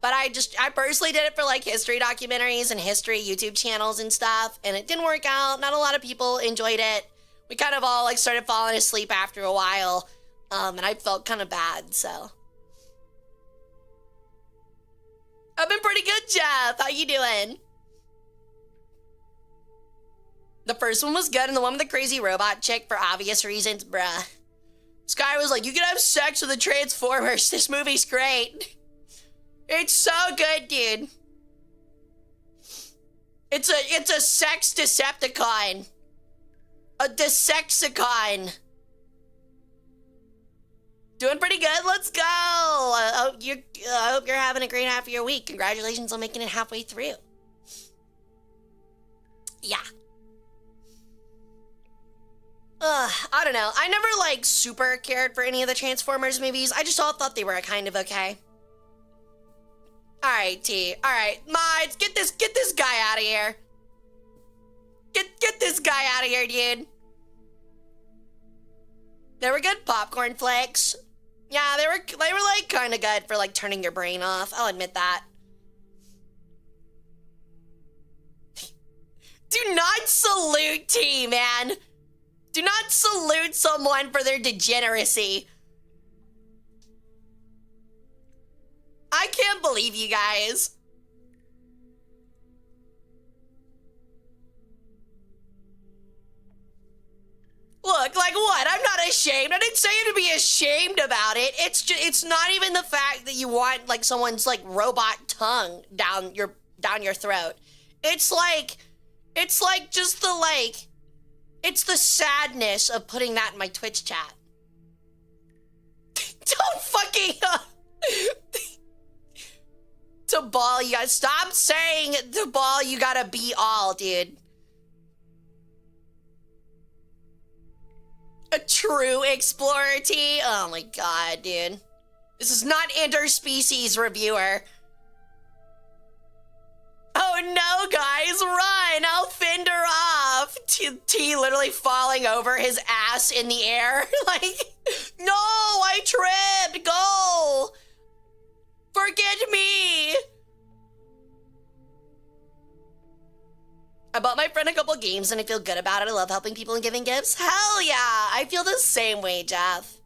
I personally did it for, like, history documentaries and history YouTube channels and stuff, and it didn't work out. Not a lot of people enjoyed it. We kind of all, like, started falling asleep after a while, and I felt kind of bad, so. I've been pretty good, Jeff. How you doing? The first one was good, and the one with the crazy robot chick, for obvious reasons, bruh. This guy was like, you can have sex with the Transformers. This movie's great. It's so good, dude. It's a sex Decepticon. A Desexicon. Doing pretty good. Let's go. I hope you're having a great half of your week. Congratulations on making it halfway through. Yeah. I don't know. I never, like, super cared for any of the Transformers movies. I just all thought they were kind of okay. Alright, T. Alright, Mods, get this guy out of here. Get this guy out of here, dude. They were good popcorn flicks. Yeah, they were like, kind of good for, like, turning your brain off. I'll admit that. Do not salute T, man. Do not salute someone for their degeneracy. I can't believe you guys. Look, like what? I'm not ashamed. I didn't say you to be ashamed about it. It's not even the fact that you want like someone's like robot tongue down your throat. It's the sadness of putting that in my Twitch chat. Don't fucking to ball, you guys stop saying to ball you gotta be all, dude. A true explorer T? Oh my god, dude. This is not interspecies reviewer. Oh no, guys, run! I'll fend her off. T literally falling over his ass in the air. Like, no, I tripped. Go. Forget me. I bought my friend a couple games and I feel good about it. I love helping people and giving gifts. Hell yeah, I feel the same way, Jeff.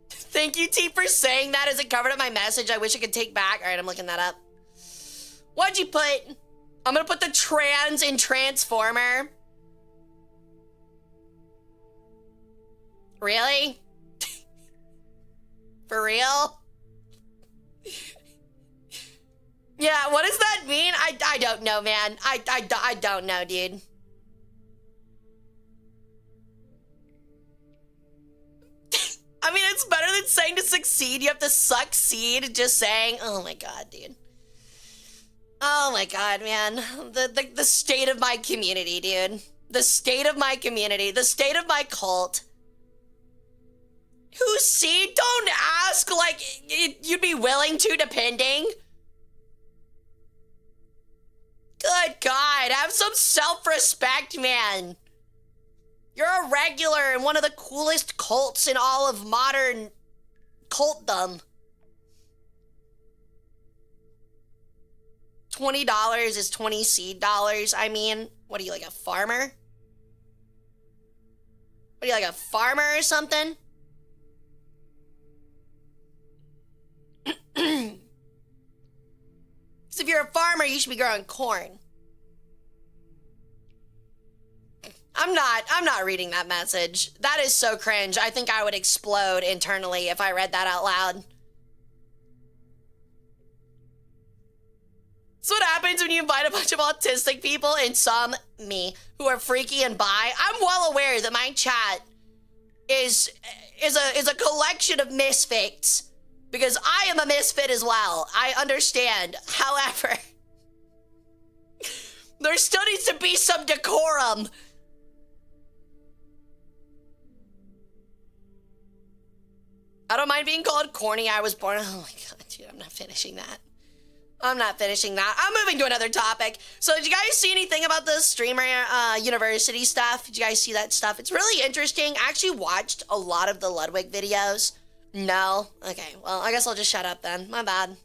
Thank you, T, for saying that as it covered up my message I wish I could take back. All right, I'm looking that up. What'd you put? I'm gonna put the trans in Transformer. Really? For real? Yeah, what does that mean? I don't know, man. I don't know, dude. I mean, it's better than saying to succeed, you have to succeed. Just saying, oh my god, dude. Oh my god, man. The state of my community, dude. The state of my community. The state of my cult. Who, see? Don't ask like you'd be willing to, depending. Good God, have some self-respect, man. You're a regular in one of the coolest cults in all of modern cultdom. $20 is 20 seed dollars. I mean, what are you, like a farmer? What are you, like a farmer or something? So if you're a farmer, you should be growing corn. I'm not reading that message. That is so cringe. I think I would explode internally if I read that out loud. That's what happens when you invite a bunch of autistic people and some, me, who are freaky and bi. I'm well aware that my chat is a collection of misfits. Because I am a misfit as well. I understand. However, there still needs to be some decorum. I don't mind being called corny. I was born. Oh my god, dude, I'm not finishing that. I'm not finishing that. I'm moving to another topic. So did you guys see anything about the streamer university stuff? Did you guys see that stuff? It's really interesting. I actually watched a lot of the Ludwig videos. No? Okay, well, I guess I'll just shut up then. My bad.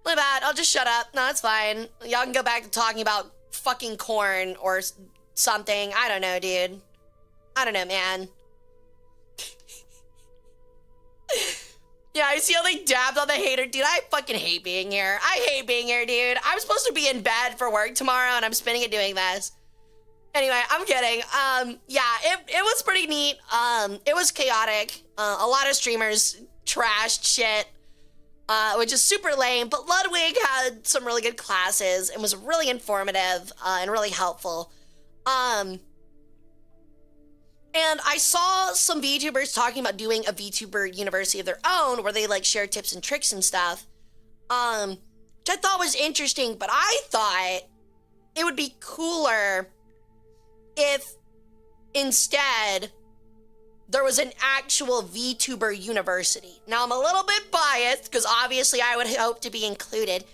My bad, I'll just shut up. No, it's fine. Y'all can go back to talking about fucking corn or something. I don't know, dude. I don't know, man. Yeah, I see how they dabbed on the hater. Dude, I fucking hate being here. I hate being here, dude. I'm supposed to be in bed for work tomorrow, and I'm spending it doing this. Anyway, I'm kidding. Yeah, it was pretty neat. It was chaotic. A lot of streamers trashed shit, which is super lame. But Ludwig had some really good classes and was really informative and really helpful. And I saw some VTubers talking about doing a VTuber university of their own where they like share tips and tricks and stuff, which I thought was interesting. But I thought it would be cooler if instead there was an actual VTuber university. Now, I'm a little bit biased because obviously I would hope to be included.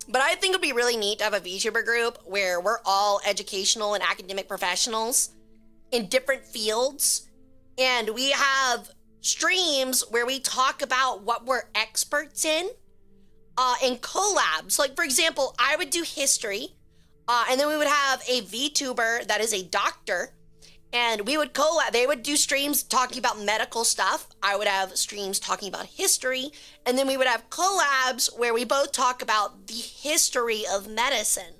But I think it'd be really neat to have a VTuber group where we're all educational and academic professionals in different fields. And we have streams where we talk about what we're experts in collabs. Like, for example, I would do history. And then we would have a VTuber that is a doctor, And we would collab. They would do streams talking about medical stuff. I would have streams talking about history. And then we would have collabs where we both talk about the history of medicine.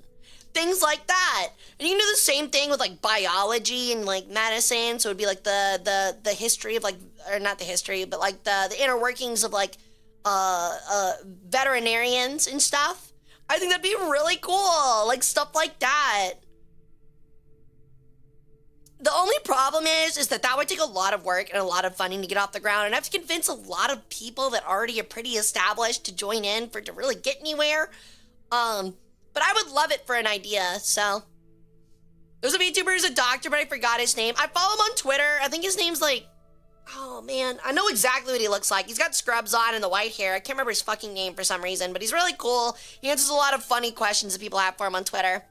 Things like that. And you can do the same thing with like biology and like medicine. So it would be like the history of like, or not the history, but like the inner workings of like veterinarians and stuff. I think that'd be really cool. Like stuff like that. The only problem is that would take a lot of work and a lot of funding to get off the ground, and I have to convince a lot of people that already are pretty established to join in for it to really get anywhere. But I would love it for an idea. So there's a VTuber who's a doctor, but I forgot his name. I follow him on Twitter. I think his name's like, oh man, I know exactly what he looks like. He's got scrubs on and the white hair. I can't remember his fucking name for some reason, but he's really cool. He answers a lot of funny questions that people have for him on Twitter.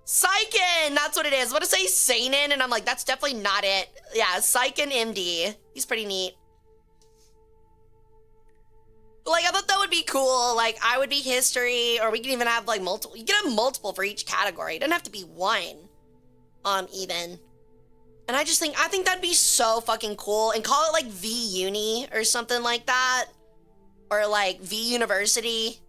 Psychen, that's what it is. I want to say Sanin, and I'm like, that's definitely not it. Yeah, Psychen MD. He's pretty neat. Like, I thought that would be cool. Like, I would be history, or we can even have like multiple. You can have multiple for each category. It doesn't have to be one. Even. And I think that'd be so fucking cool. And call it like V Uni or something like that, or like V University.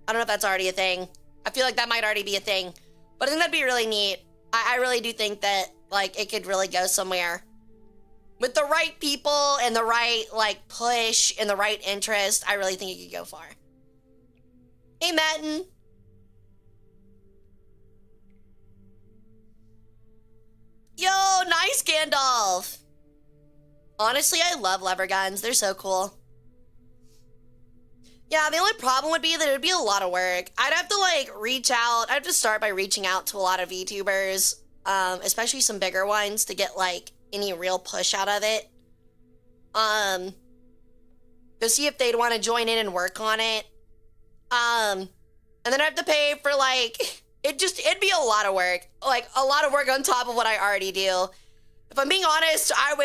I don't know if that's already a thing. I feel like that might already be a thing. But I think that'd be really neat. I really do think that, like, it could really go somewhere. With the right people and the right, like, push and the right interest, I really think it could go far. Hey, Matten. Yo, nice, Gandalf. Honestly, I love lever guns. They're so cool. Yeah, the only problem would be that it would be a lot of work. I'd have to like reach out. I'd have to start by reaching out to a lot of VTubers, especially some bigger ones, to get like any real push out of it. To see if they'd want to join in and work on it. And then I have to pay for like, it'd be a lot of work. Like a lot of work on top of what I already do. If I'm being honest, I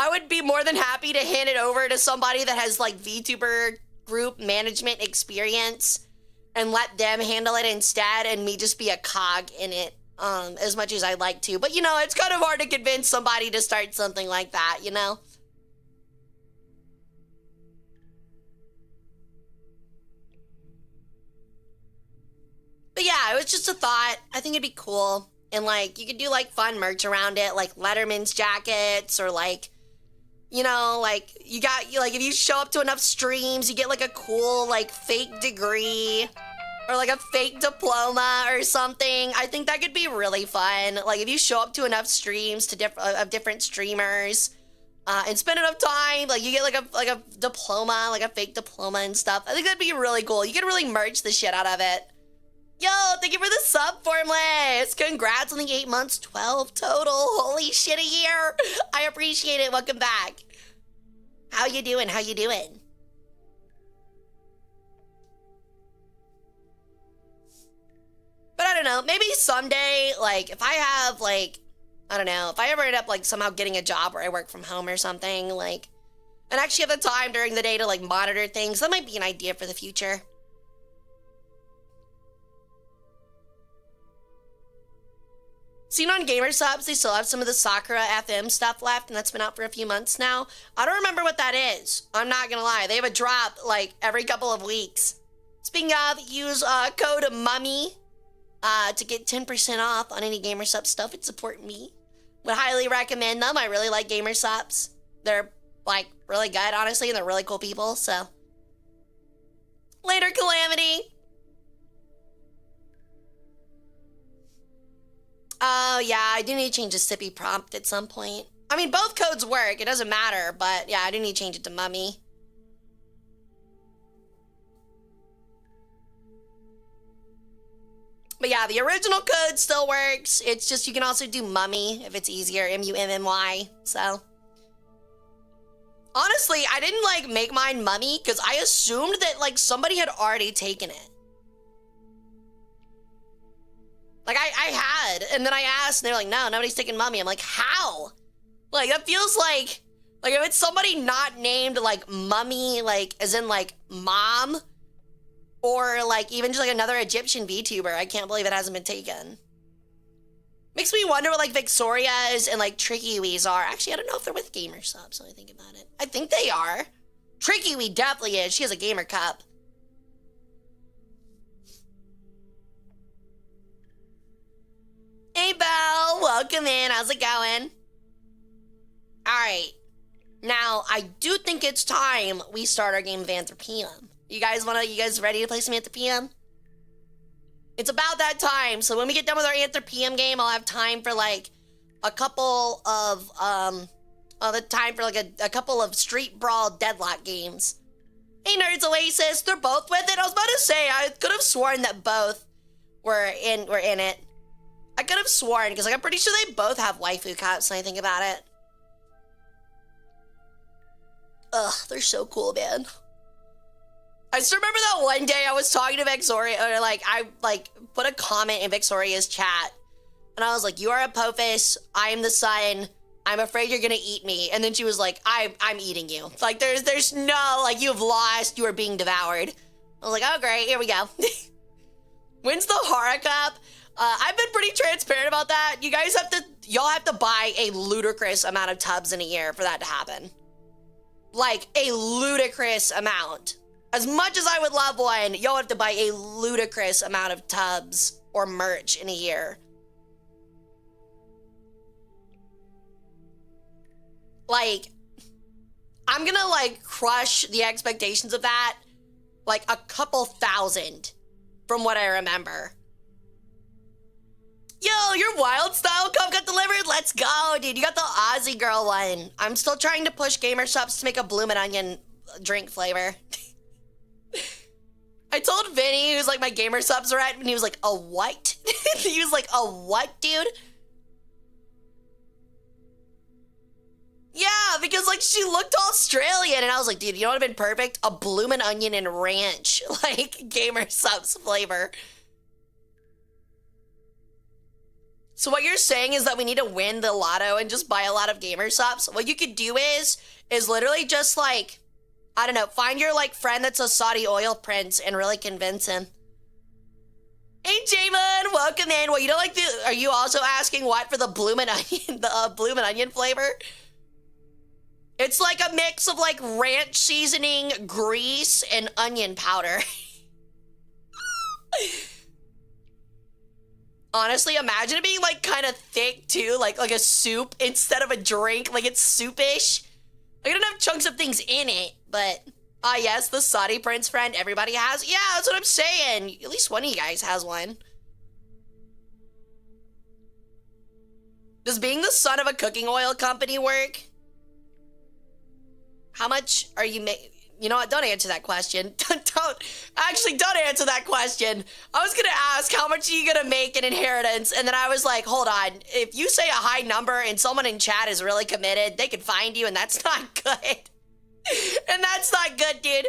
would be more than happy to hand it over to somebody that has like VTuber group management experience and let them handle it instead, and me just be a cog in it, as much as I'd like to. But you know, it's kind of hard to convince somebody to start something like that, you know? But yeah, it was just a thought. I think it'd be cool. And like, you could do like fun merch around it, like Letterman's jackets, or like, you know, like, like, if you show up to enough streams, you get, like, a cool, like, fake degree, or, like, a fake diploma or something. I think that could be really fun. Like, if you show up to enough streams of different streamers, and spend enough time, like, you get, like a diploma, like, a fake diploma and stuff. I think that'd be really cool. You could really merch the shit out of it. Yo, thank you for the sub, Formless. Congrats on the 8 months, 12 total. Holy shit, a year. I appreciate it. Welcome back. How you doing? How you doing? But I don't know. Maybe someday, like, if I have, like, I don't know, if I ever end up, like, somehow getting a job where I work from home or something, like, and actually have the time during the day to, like, monitor things, that might be an idea for the future. Seen on Gamer Subs, they still have some of the Sakura FM stuff left, and that's been out for a few months now. I don't remember what that is. I'm not gonna lie. They have a drop, like, every couple of weeks. Speaking of, use code MUMMY to get 10% off on any Gamer Subs stuff. It support me. Would highly recommend them. I really like Gamer Subs. They're, like, really good, honestly, and they're really cool people, so. Later, Calamity. Oh, yeah, I do need to change the sippy prompt at some point. I mean, both codes work. It doesn't matter, but yeah, I do need to change it to Mummy. But yeah, the original code still works. It's just you can also do Mummy if it's easier, M-U-M-M-Y, so. Honestly, I didn't, like, make mine Mummy because I assumed that, like, somebody had already taken it. Like, I had, and then I asked, and they're like, no, nobody's taking Mummy. I'm like, how? Like, that feels like if it's somebody not named, like, Mummy, like, as in, like, mom, or, like, even just, like, another Egyptian VTuber, I can't believe it hasn't been taken. Makes me wonder what like Victoria's and like Tricky Wees are. Actually, I don't know if they're with Gamer Subs, so I think about it. I think they are. Tricky Wee definitely is. She has a gamer cup. Hey, Belle. Welcome in. How's it going? All right. Now, I do think it's time we start our game of Anthropum. You guys ready to play some Anthropum? It's about that time, so when we get done with our Anthropum game, I'll have time for like a couple of a couple of Street Brawl Deadlock games. Hey Nerds Oasis, they're both with it. I was about to say I could have sworn that both were in it. I could have sworn because like I'm pretty sure they both have waifu cups when I think about it. Ugh, they're so cool, man. I just remember that one day I was talking to Victoria, or like I like put a comment in Victoria's chat, and I was like, "You are a Apophis. I am the sun. I'm afraid you're gonna eat me." And then she was like, "I'm eating you. Like there's no like you've lost. You are being devoured." I was like, "Oh great, here we go." When's the Hara Cup? I've been pretty transparent about that. Y'all have to buy a ludicrous amount of tubs in a year for that to happen. Like a ludicrous amount. As much as I would love one, y'all have to buy a ludicrous amount of tubs or merch in a year. Like, I'm gonna like crush the expectations of that. Like a couple thousand from what I remember. Yo, your wild style cup got delivered? Let's go, dude. You got the Aussie girl one. I'm still trying to push Gamer Subs to make a bloomin' onion drink flavor. I told Vinny, who's like my Gamer Subs rat, and he was like, "A what?" He was like, "A what, dude?" Yeah, because like she looked Australian, and I was like, "Dude, you know what would have been perfect? A bloomin' onion and ranch, like Gamer Subs flavor." So what you're saying is that we need to win the lotto and just buy a lot of Gamer Subs? What you could do is literally just like, I don't know, find your like friend that's a Saudi oil prince and really convince him. Hey Jamin, welcome in. Well, you know, like, are you also asking what for the bloomin' onion, the bloomin' onion flavor? It's like a mix of like ranch seasoning, grease, and onion powder. Honestly, imagine it being like kind of thick too, like a soup instead of a drink. Like it's soupish. Like, I don't have chunks of things in it, but yes, the Saudi prince friend everybody has. Yeah, that's what I'm saying. At least one of you guys has one. Does being the son of a cooking oil company work? How much are you making? You know what? Don't answer that question. Don't answer that question. I was gonna ask how much are you gonna make in inheritance, and then I was like, hold on. If you say a high number and someone in chat is really committed, they could find you, and that's not good. And that's not good, dude.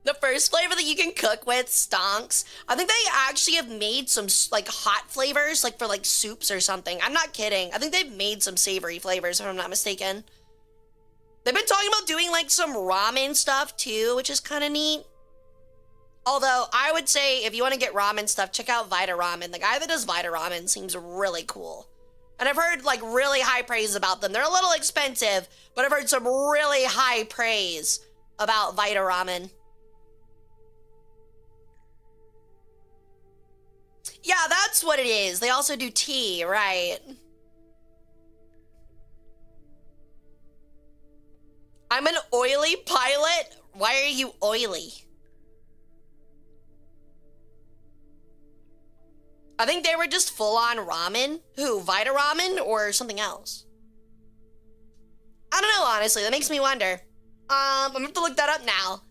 The first flavor that you can cook with stonks. I think they actually have made some like hot flavors, like for like soups or something. I'm not kidding. I think they've made some savory flavors, if I'm not mistaken. They've been talking about doing like some ramen stuff too, which is kind of neat. Although I would say if you want to get ramen stuff, check out Vita Ramen. The guy that does Vita Ramen seems really cool. And I've heard like really high praise about them. They're a little expensive, but I've heard some really high praise about Vita Ramen. Yeah, that's what it is. They also do tea, right? I'm an oily pilot? Why are you oily? I think they were just full-on ramen. Who, Vita Ramen or something else? I don't know, honestly. That makes me wonder. I'm gonna have to look that up now.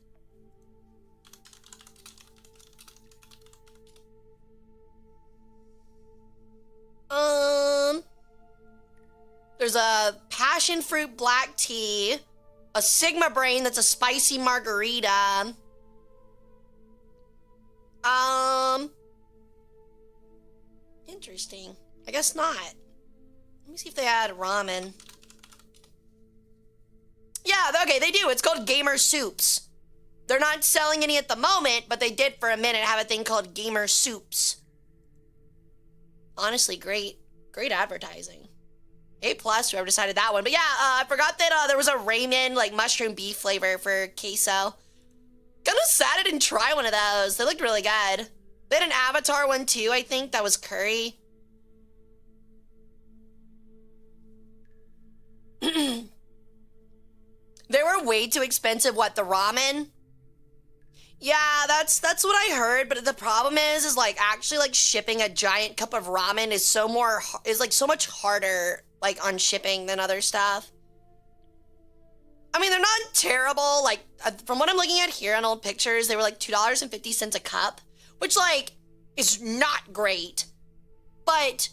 There's a passion fruit black tea, a Sigma brain that's a spicy margarita. Interesting. I guess not. Let me see if they had ramen. Yeah, okay, they do. It's called Gamer Soups. They're not selling any at the moment, but they did for a minute have a thing called Gamer Soups. Honestly, great advertising. A plus, whoever decided that one. But yeah, I forgot that there was a ramen, like mushroom beef flavor for queso. Gonna sad I didn't try one of those. They looked really good. They had an Avatar one too, I think, that was curry. They were way too expensive. What, the ramen? Yeah, that's what I heard, but the problem is like actually like shipping a giant cup of ramen is so much harder like on shipping than other stuff. I mean, they're not terrible. Like from what I'm looking at here on old pictures, they were like $2.50 a cup, which like is not great. But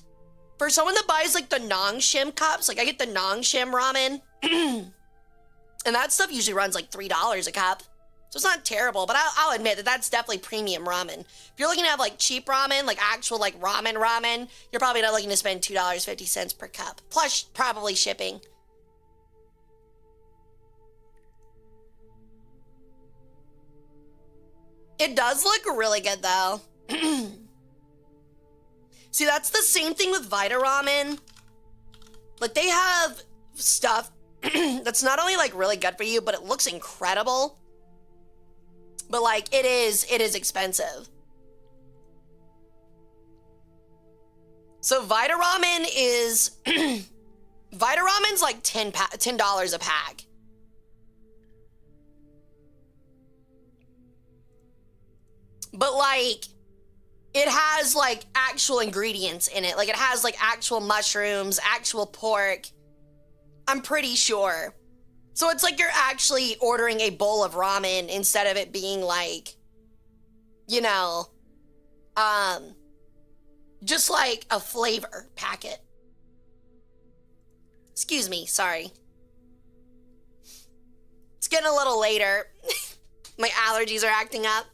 for someone that buys like the Nongshim cups, like I get the Nongshim ramen, and that stuff usually runs like $3 a cup. So it's not terrible, but I'll admit that that's definitely premium ramen. If you're looking to have like cheap ramen, like actual like ramen, you're probably not looking to spend $2.50 per cup. Plus probably shipping. It does look really good though. See, that's the same thing with Vita Ramen. Like they have stuff that's not only like really good for you, but it looks incredible. But like it is expensive. So Vita Ramen is Vita Ramen's like $10 a pack. But like it has like actual ingredients in it. Like it has like actual mushrooms, actual pork. I'm pretty sure. So it's like you're actually ordering a bowl of ramen instead of it being like, you know, just like a flavor packet. Excuse me, sorry. It's getting a little later. My allergies are acting up.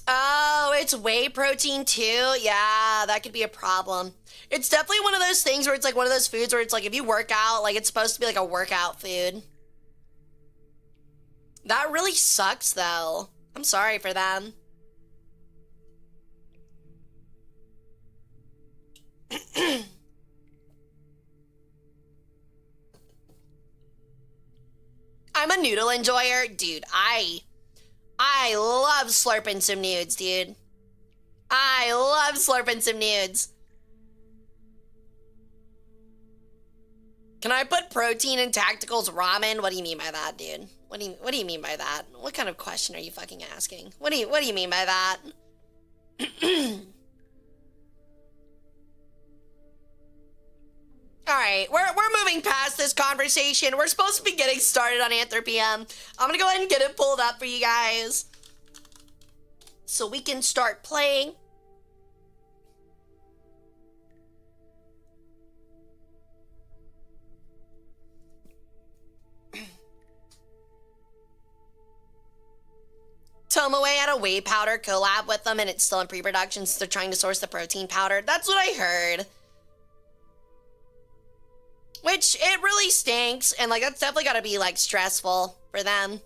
Oh, it's whey protein too? Yeah, that could be a problem. It's definitely one of those things where it's like one of those foods where it's like if you work out, like it's supposed to be like a workout food. That really sucks though. I'm sorry for them. I'm a noodle enjoyer. Dude, I love slurping some nudes, dude. I love slurping some nudes. Can I put protein in Tactical's ramen? What do you mean by that, dude? What do you mean by that? What kind of question are you fucking asking? What do you mean by that? All right, we're moving past this conversation. We're supposed to be getting started on Anthropy-M. I'm gonna go ahead and get it pulled up for you guys so we can start playing. Tomoe had a whey powder collab with them and it's still in pre-production since they're trying to source the protein powder. That's what I heard. Which, it really stinks, and, like, that's definitely gotta be, like, stressful for them.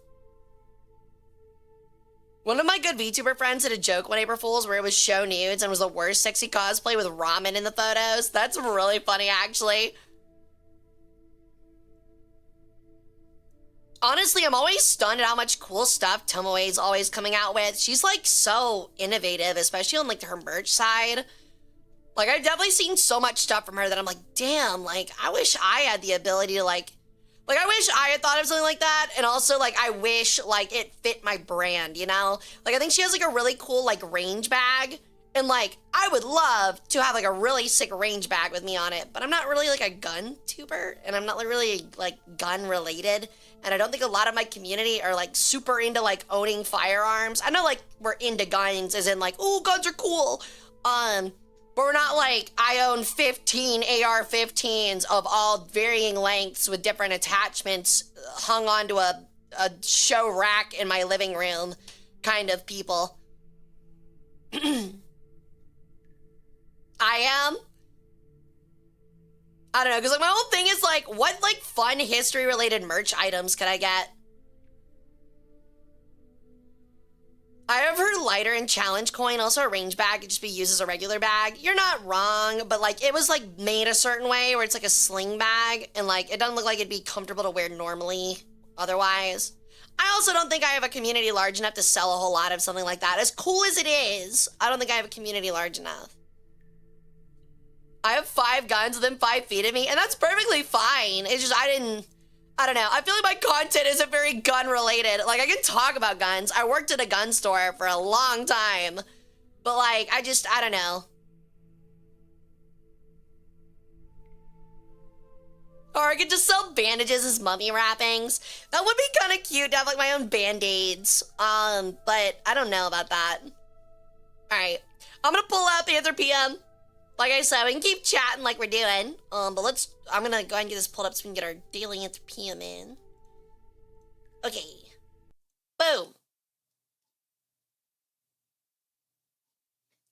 One of my good VTuber friends did a joke on April Fool's where it was show nudes and was the worst sexy cosplay with ramen in the photos. That's really funny, actually. Honestly, I'm always stunned at how much cool stuff Tomoe is always coming out with. She's, like, so innovative, especially on, like, her merch side. Like, I've definitely seen so much stuff from her that I'm like, damn, like, I wish I had the ability to, like, I wish I had thought of something like that, and also, like, I wish, like, it fit my brand, you know? Like, I think she has, like, a really cool, like, range bag, and, like, I would love to have, like, a really sick range bag with me on it, but I'm not really, like, a gun tuber, and I'm not really, like, gun-related, and I don't think a lot of my community are, like, super into, like, owning firearms. I know, like, we're into guns, as in, like, oh, guns are cool, but we're not like, I own 15 AR-15s of all varying lengths with different attachments hung onto a show rack in my living room kind of people. I I don't know, because like my whole thing is like, what like fun history related merch items could I get? I have heard lighter and challenge coin, also a range bag, could just be used as a regular bag. You're not wrong, but like it was like made a certain way where it's like a sling bag and like it doesn't look like it'd be comfortable to wear normally otherwise. I also don't think I have a community large enough to sell a whole lot of something like that. As cool as it is, I don't think I have a community large enough. I have 5 guns within 5 feet of me, and that's perfectly fine. It's just I don't know. I feel like my content isn't very gun related. Like I can talk about guns. I worked at a gun store for a long time, but like I don't know. Or I could just sell bandages as mummy wrappings. That would be kind of cute to have like my own band-aids. But I don't know about that. All right, I'm gonna pull up Panther PM. Like I said, we can keep chatting like we're doing. But I'm gonna go ahead and get this pulled up so we can get our daily Panther PM in. Okay. Boom.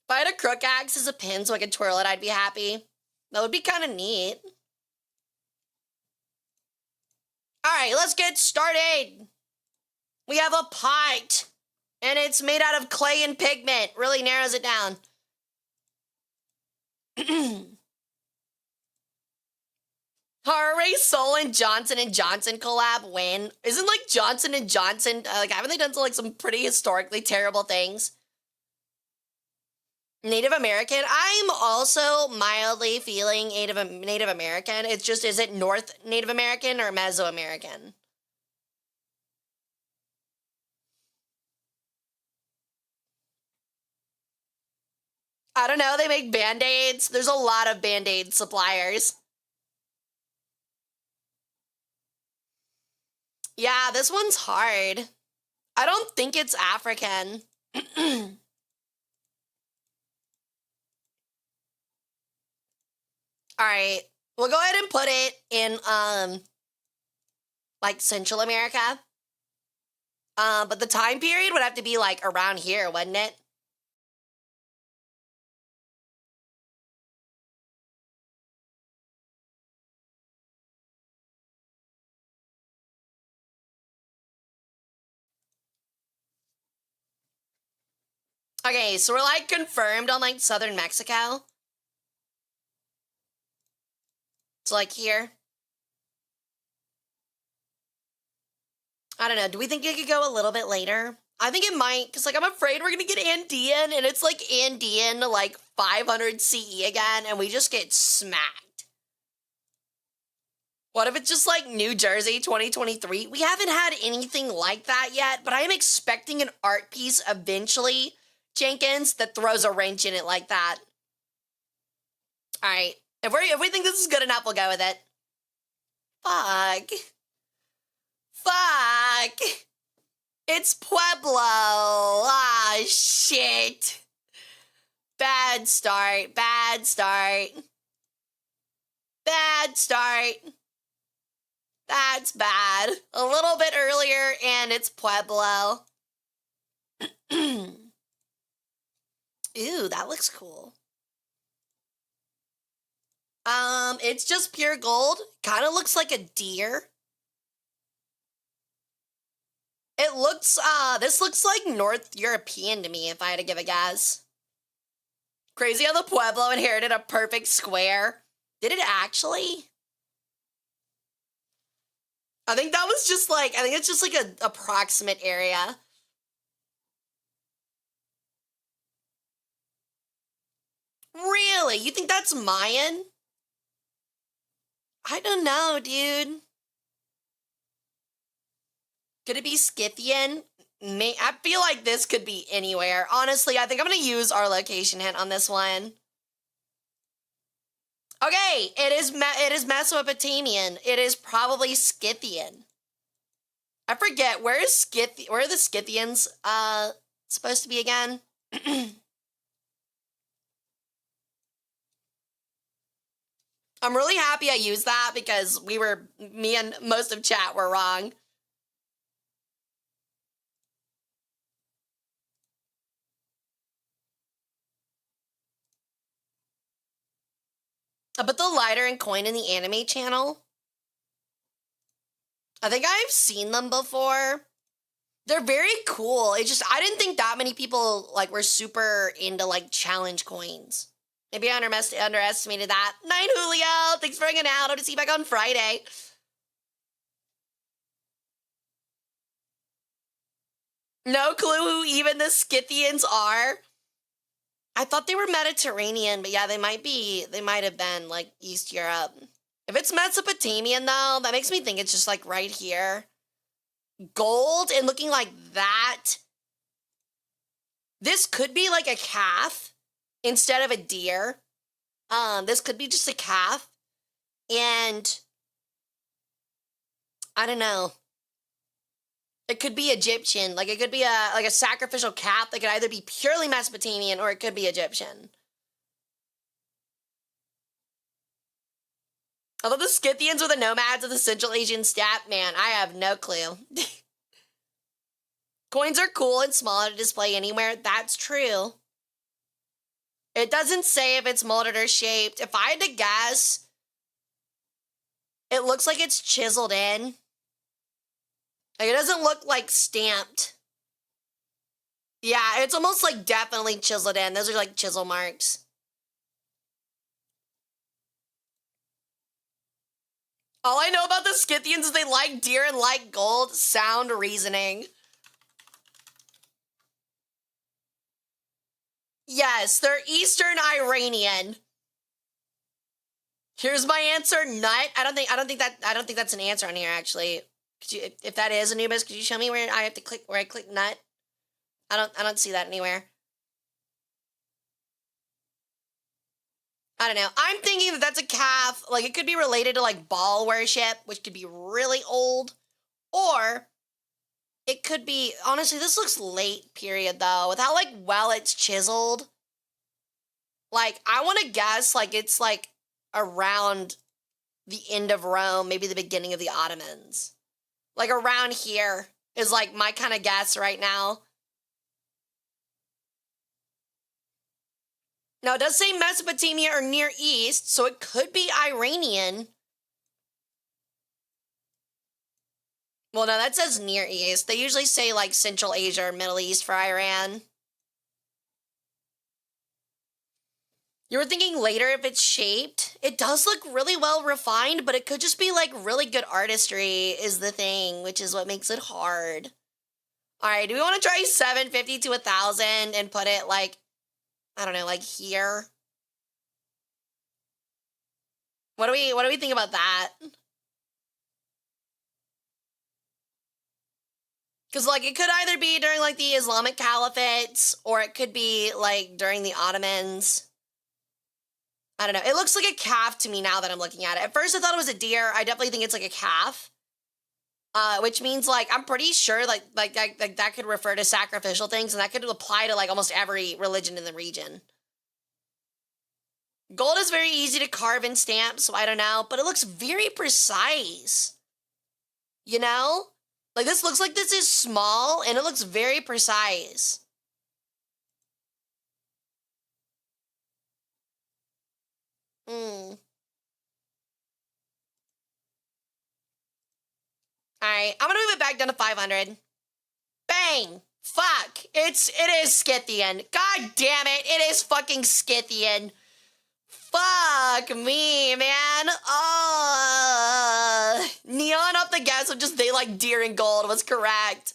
If I had a crook axe as a pin so I could twirl it, I'd be happy. That would be kind of neat. All right, let's get started. We have a pot, and it's made out of clay and pigment. Really narrows it down. Hara Rae Sol and Johnson collab win. Isn't like Johnson & Johnson, like haven't they done some pretty historically terrible things? Native American. I'm also mildly feeling Native American. It's just, is it North Native American or Mesoamerican? I don't know. They make Band-Aids. There's a lot of Band-Aid suppliers. Yeah, this one's hard. I don't think it's African. All right, we'll go ahead and put it in, like Central America. But the time period would have to be like around here, wouldn't it? Okay, so we're like confirmed on like southern Mexico. It's like here. I don't know. Do we think it could go a little bit later? I think it might, because like I'm afraid we're gonna get Andean, and it's like Andean to like 500 CE again, and we just get smacked. What if it's just like New Jersey 2023? We haven't had anything like that yet, but I am expecting an art piece eventually, Jenkins, that throws a wrench in it like that. All right. If we think this is good enough, we'll go with it. Fuck. It's Pueblo. Ah, shit. Bad start. That's bad. A little bit earlier, and it's Pueblo. Ooh, that looks cool. It's just pure gold. Kind of looks like a deer. It looks, this looks like North European to me, if I had to give a guess. Crazy how the Pueblo inherited a perfect square. Did it actually? I think it's just like an approximate area. Really? You think that's Mayan? I don't know, dude. Could it be Scythian? I feel like this could be anywhere. Honestly, I think I'm going to use our location hint on this one. Okay, it is Mesopotamian. It is probably Scythian. I forget, where are the Scythians supposed to be again? I'm really happy I used that because me and most of chat were wrong. I put the lighter and coin in the anime channel. I think I've seen them before. They're very cool. It's just, I didn't think that many people, like, were super into, like, challenge coins. Maybe I underestimated that. Night, Julio. Thanks for hanging out. Hope to see you back on Friday. No clue who even the Scythians are. I thought they were Mediterranean, but yeah, they might have been, like, East Europe. If it's Mesopotamian, though, that makes me think it's just, like, right here. Gold and looking like that. This could be, like, a calf instead of a deer. This could be just a calf. And I don't know. It could be Egyptian. Like, it could be a sacrificial calf that could either be purely Mesopotamian or it could be Egyptian. Although the Scythians were the nomads of the Central Asian steppe, man, I have no clue. Coins are cool and small to display anywhere. That's true. It doesn't say if it's molded or shaped. If I had to guess, it looks like it's chiseled in. Like, it doesn't look like stamped. Yeah, it's almost like definitely chiseled in. Those are like chisel marks. All I know about the Scythians is they like deer and like gold. Sound reasoning. Yes, they're Eastern Iranian. Here's my answer, nut. I don't think that's an answer on here, actually. Could you, if that is Anubis, could you show me where I have to click, where I click nut? I don't see that anywhere. I don't know. I'm thinking that that's a calf. Like, it could be related to, like, Baal worship, which could be really old. Or it could be, honestly, this looks late period, though. With how, like, well it's chiseled. Like, I want to guess, like, it's, like, around the end of Rome, maybe the beginning of the Ottomans. Like, around here is, like, my kind of guess right now. Now, it does say Mesopotamia or Near East, so it could be Iranian. Well, no, that says Near East. They usually say, like, Central Asia or Middle East for Iran. You were thinking later if it's shaped. It does look really well refined, but it could just be, like, really good artistry is the thing, which is what makes it hard. All right, do we want to try 750 to 1,000 and put it, like, I don't know, like here? What do we think about that? Because, like, it could either be during, like, the Islamic Caliphates, or it could be, like, during the Ottomans. I don't know. It looks like a calf to me now that I'm looking at it. At first, I thought it was a deer. I definitely think it's, like, a calf. Which means, like, I'm pretty sure, like that could refer to sacrificial things, and that could apply to, like, almost every religion in the region. Gold is very easy to carve and stamp, so I don't know, but it looks very precise. You know? Like, this looks like this is small, and it looks very precise. Alright, I'm gonna move it back down to 500. Bang! Fuck! It is Scythian. God damn it, it is fucking Scythian. Fuck me, man. Neon up the gas of just they like deer and gold was correct.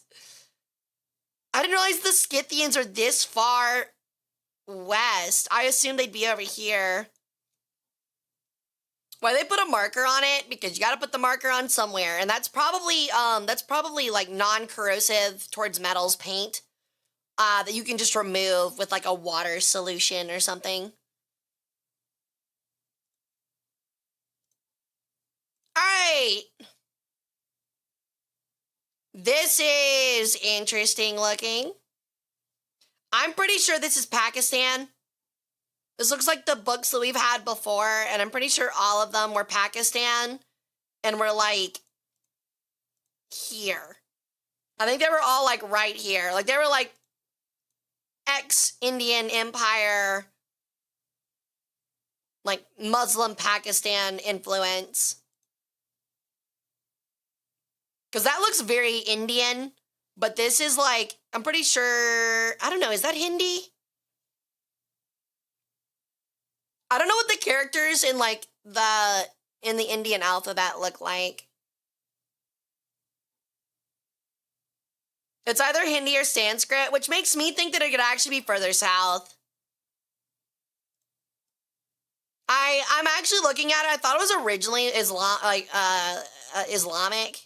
I didn't realize the Scythians are this far west. I assumed they'd be over here. Why they put a marker on it? Because you got to put the marker on somewhere, and that's probably like non-corrosive towards metals paint that you can just remove with like a water solution or something. All right, this is interesting looking. I'm pretty sure this is Pakistan. This looks like the books that we've had before, and I'm pretty sure all of them were Pakistan, and were, like, here. I think they were all, like, right here. Like, they were, like, ex-Indian Empire like Muslim Pakistan influence. Because that looks very Indian, but this is like, I'm pretty sure, I don't know, is that Hindi? I don't know what the characters in like in the Indian alphabet look like. It's either Hindi or Sanskrit, which makes me think that it could actually be further south. I'm actually looking at it. I thought it was originally Islamic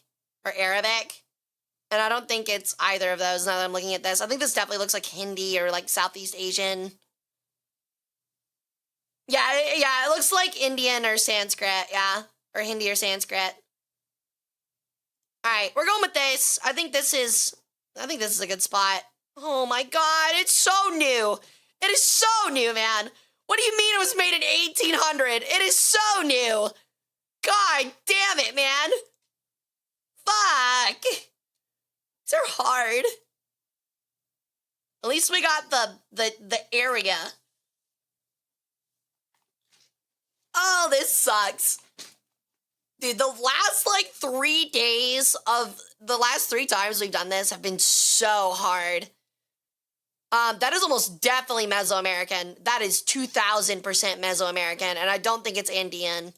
or Arabic, and I don't think it's either of those now that I'm looking at this. I think this definitely looks like Hindi or like Southeast Asian. Yeah, it looks like Indian or Sanskrit, yeah, or Hindi or Sanskrit. All right, we're going with this. I think this is a good spot. Oh my God, it's so new. It is so new, man. What do you mean it was made in 1800? It is so new. God damn it, man. Fuck. These are hard. At least we got the area. Oh, this sucks. Dude, the last like 3 days of the last 3 times we've done this have been so hard. That is almost definitely Mesoamerican. That is 2000% Mesoamerican, and I don't think it's Indian.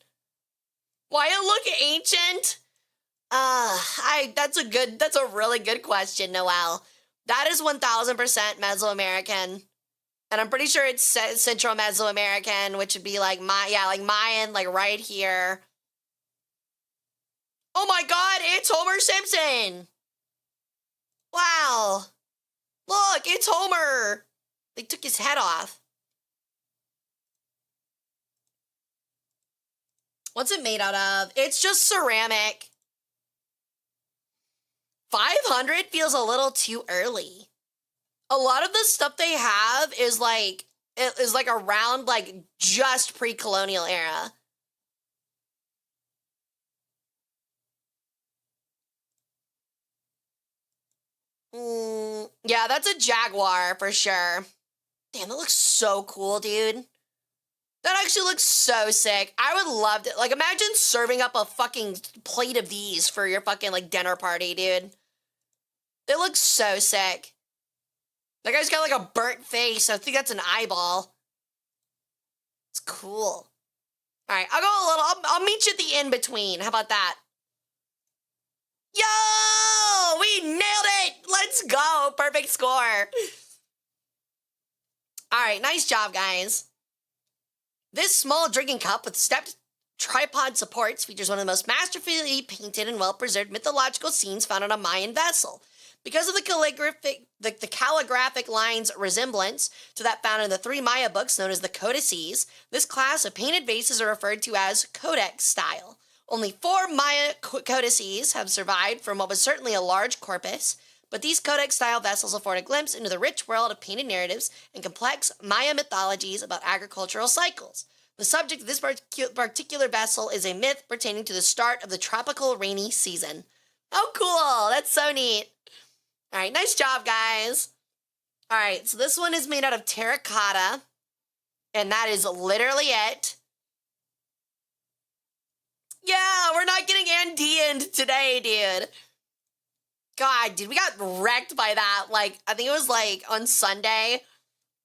Why it look ancient? That's a really good question, Noel. That is 1000% Mesoamerican. And I'm pretty sure it's Central Mesoamerican, which would be like Mayan, like right here. Oh my God, it's Homer Simpson. Wow. Look, it's Homer. They took his head off. What's it made out of? It's just ceramic. 500 feels a little too early. A lot of the stuff they have is like around like just pre-colonial era. Yeah, that's a Jaguar for sure. Damn, that looks so cool, dude. That actually looks so sick. I would love to, like, imagine serving up a fucking plate of these for your fucking, like, dinner party, dude. It looks so sick. That guy's got, like, a burnt face. I think that's an eyeball. It's cool. All right, I'll meet you at the in-between. How about that? Yo, we nailed it. Let's go. Perfect score. All right, nice job, guys. This small drinking cup with stepped tripod supports features one of the most masterfully painted and well-preserved mythological scenes found on a Mayan vessel. Because of the calligraphic line's resemblance to that found in the 3 Maya books known as the codices, this class of painted vases are referred to as codex style. Only 4 Maya codices have survived from what was certainly a large corpus, but these codex-style vessels afford a glimpse into the rich world of painted narratives and complex Maya mythologies about agricultural cycles. The subject of this particular vessel is a myth pertaining to the start of the tropical rainy season. Oh, cool. That's so neat. All right, nice job, guys. All right, so this one is made out of terracotta, and that is literally it. Yeah, we're not getting Andean today, dude. God, dude, we got wrecked by that. Like, I think it was like on Sunday.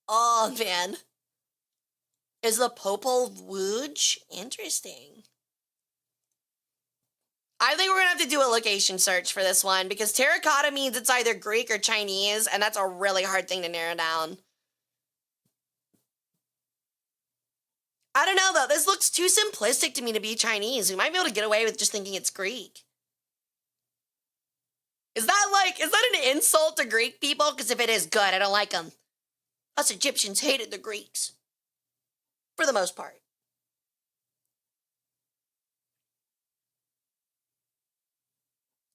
Oh, man. Is the Popol Vuh? Interesting. I think we're going to have to do a location search for this one because terracotta means it's either Greek or Chinese, and that's a really hard thing to narrow down. I don't know, though. This looks too simplistic to me to be Chinese. We might be able to get away with just thinking it's Greek. Is that an insult to Greek people? Because if it is, good. I don't like them. Us Egyptians hated the Greeks. For the most part.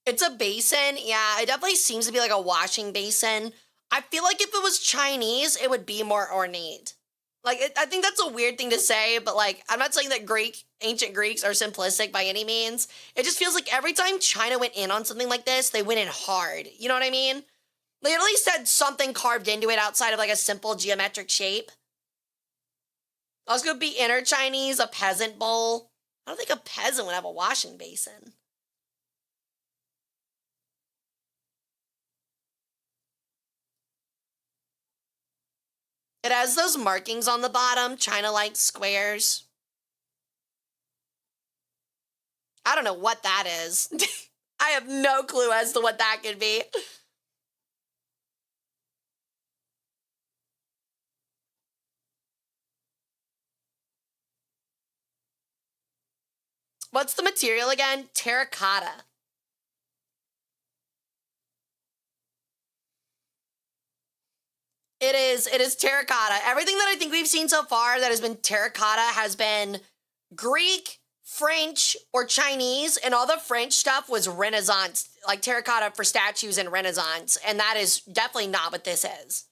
It's a basin. Yeah, it definitely seems to be like a washing basin. I feel like if it was Chinese, it would be more ornate. Like, I think that's a weird thing to say, but, like, I'm not saying that ancient Greeks are simplistic by any means. It just feels like every time China went in on something like this, they went in hard. You know what I mean? They at least had something carved into it outside of, like, a simple geometric shape. I was gonna be inner Chinese, a peasant bowl. I don't think a peasant would have a washing basin. It has those markings on the bottom, China-like squares. I don't know what that is. I have no clue as to what that could be. What's the material again? Terracotta. It is terracotta. Everything that I think we've seen so far that has been terracotta has been Greek, French, or Chinese, and all the French stuff was Renaissance, like terracotta for statues and Renaissance, and that is definitely not what this is.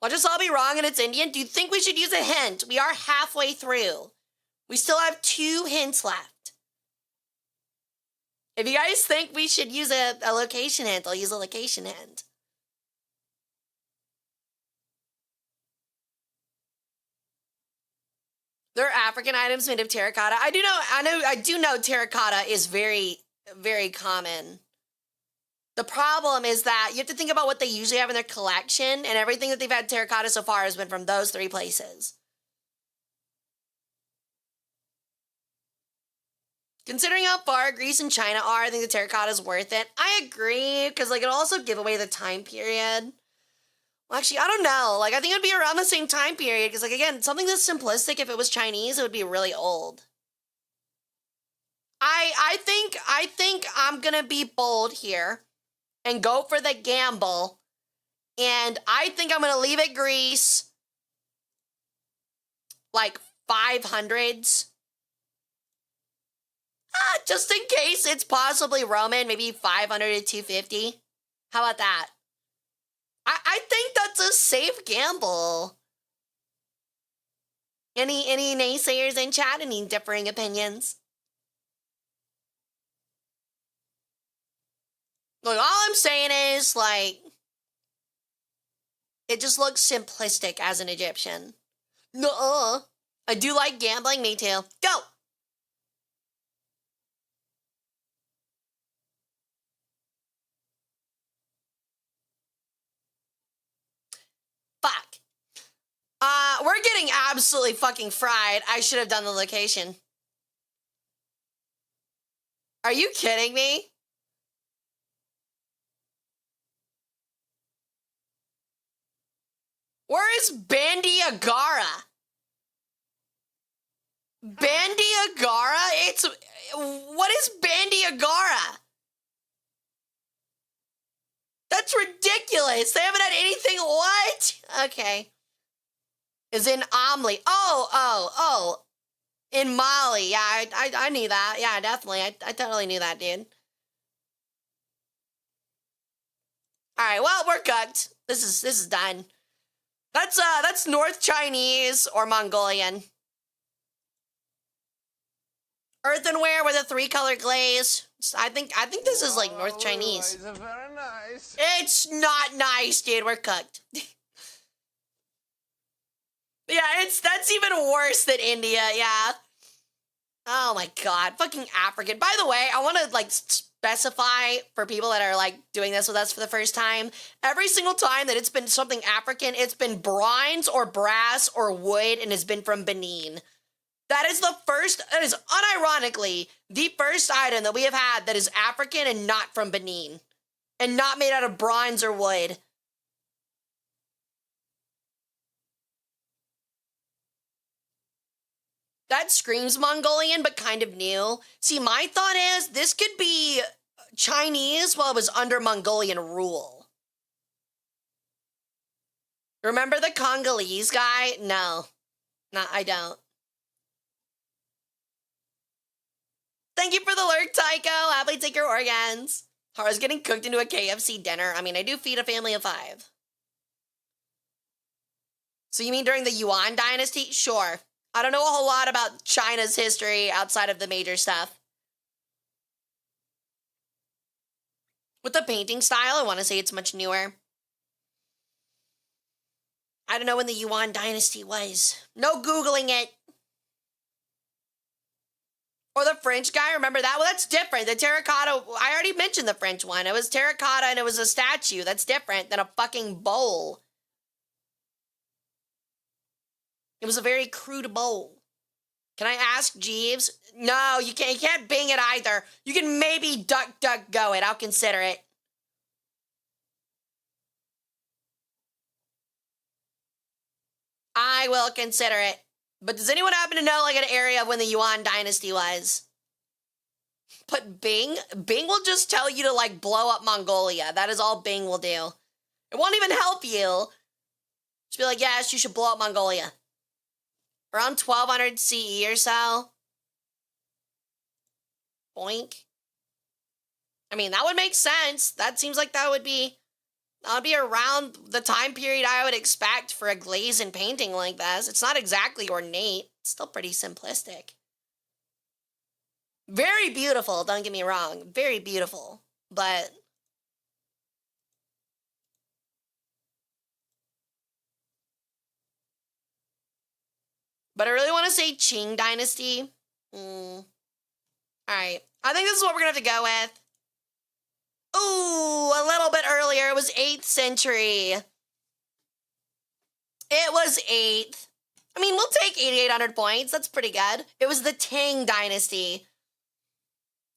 I'll just all be wrong and it's Indian. Do you think we should use a hint? We are halfway through. We still have 2 hints left. If you guys think we should use a location hint, I'll use a location hint. There are African items made of terracotta. I do know terracotta is very, very common. The problem is that you have to think about what they usually have in their collection, and everything that they've had terracotta so far has been from those 3 places. Considering how far Greece and China are, I think the terracotta is worth it. I agree, because like it'll also give away the time period. Well, actually, I don't know. Like, I think it would be around the same time period, because like, again, something that's simplistic, if it was Chinese, it would be really old. I think I'm gonna be bold here and go for the gamble, and I think I'm gonna leave it Greece, like 500s. Just in case it's possibly Roman, maybe 500 to 250. How about that? I think that's a safe gamble. Any naysayers in chat? Any differing opinions? Look, all I'm saying is, like, it just looks simplistic as an Egyptian. Nuh-uh. I do like gambling, me too. Go! Fuck. We're getting absolutely fucking fried. I should have done the location. Are you kidding me? Where is Bandiagara? Bandiagara? What is Bandiagara? That's ridiculous. They haven't had anything. What? Okay. Is in Omli. Oh. In Mali. Yeah, I knew that. Yeah, definitely. I totally knew that, dude. All right, well, we're cooked. This is done. That's North Chinese or Mongolian. Earthenware with a 3-color glaze. I think this is like North Chinese. Very nice. It's not nice, dude. We're cooked. Yeah, that's even worse than India. Yeah. Oh my god, fucking African. By the way, I want to like specify for people that are like doing this with us for the first time. Every single time that it's been something African, it's been bronze or brass or wood, and has been from Benin. That is unironically the first item that we have had that is African and not from Benin. And not made out of bronze or wood. That screams Mongolian, but kind of new. See, my thought is this could be Chinese while it was under Mongolian rule. Remember the Congolese guy? No, I don't. Thank you for the lurk, Tycho. Happily take your organs. Hara's getting cooked into a KFC dinner. I mean, I do feed a family of 5. So you mean during the Yuan dynasty? Sure. I don't know a whole lot about China's history outside of the major stuff. With the painting style, I want to say it's much newer. I don't know when the Yuan dynasty was. No Googling it. Or the French guy, remember that? Well, that's different. The terracotta, I already mentioned the French one. It was terracotta and it was a statue. That's different than a fucking bowl. It was a very crude bowl. Can I ask Jeeves? No, you can't Bing it either. You can maybe DuckDuckGo it. I'll consider it. I will consider it. But does anyone happen to know like an area of when the Yuan dynasty was? But Bing will just tell you to like blow up Mongolia. That is all Bing will do. It won't even help you. Just be like, yes, you should blow up Mongolia. Around 1200 CE or so. Boink. I mean, that would make sense. That seems like that would be around the time period I would expect for a glaze and painting like this. It's not exactly ornate. It's still pretty simplistic. Very beautiful, don't get me wrong. Very beautiful. But I really want to say Qing Dynasty. All right. I think this is what we're going to have to go with. Ooh, a little bit earlier. It was 8th century. It was 8th. I mean, we'll take 8,800 points. That's pretty good. It was the Tang Dynasty.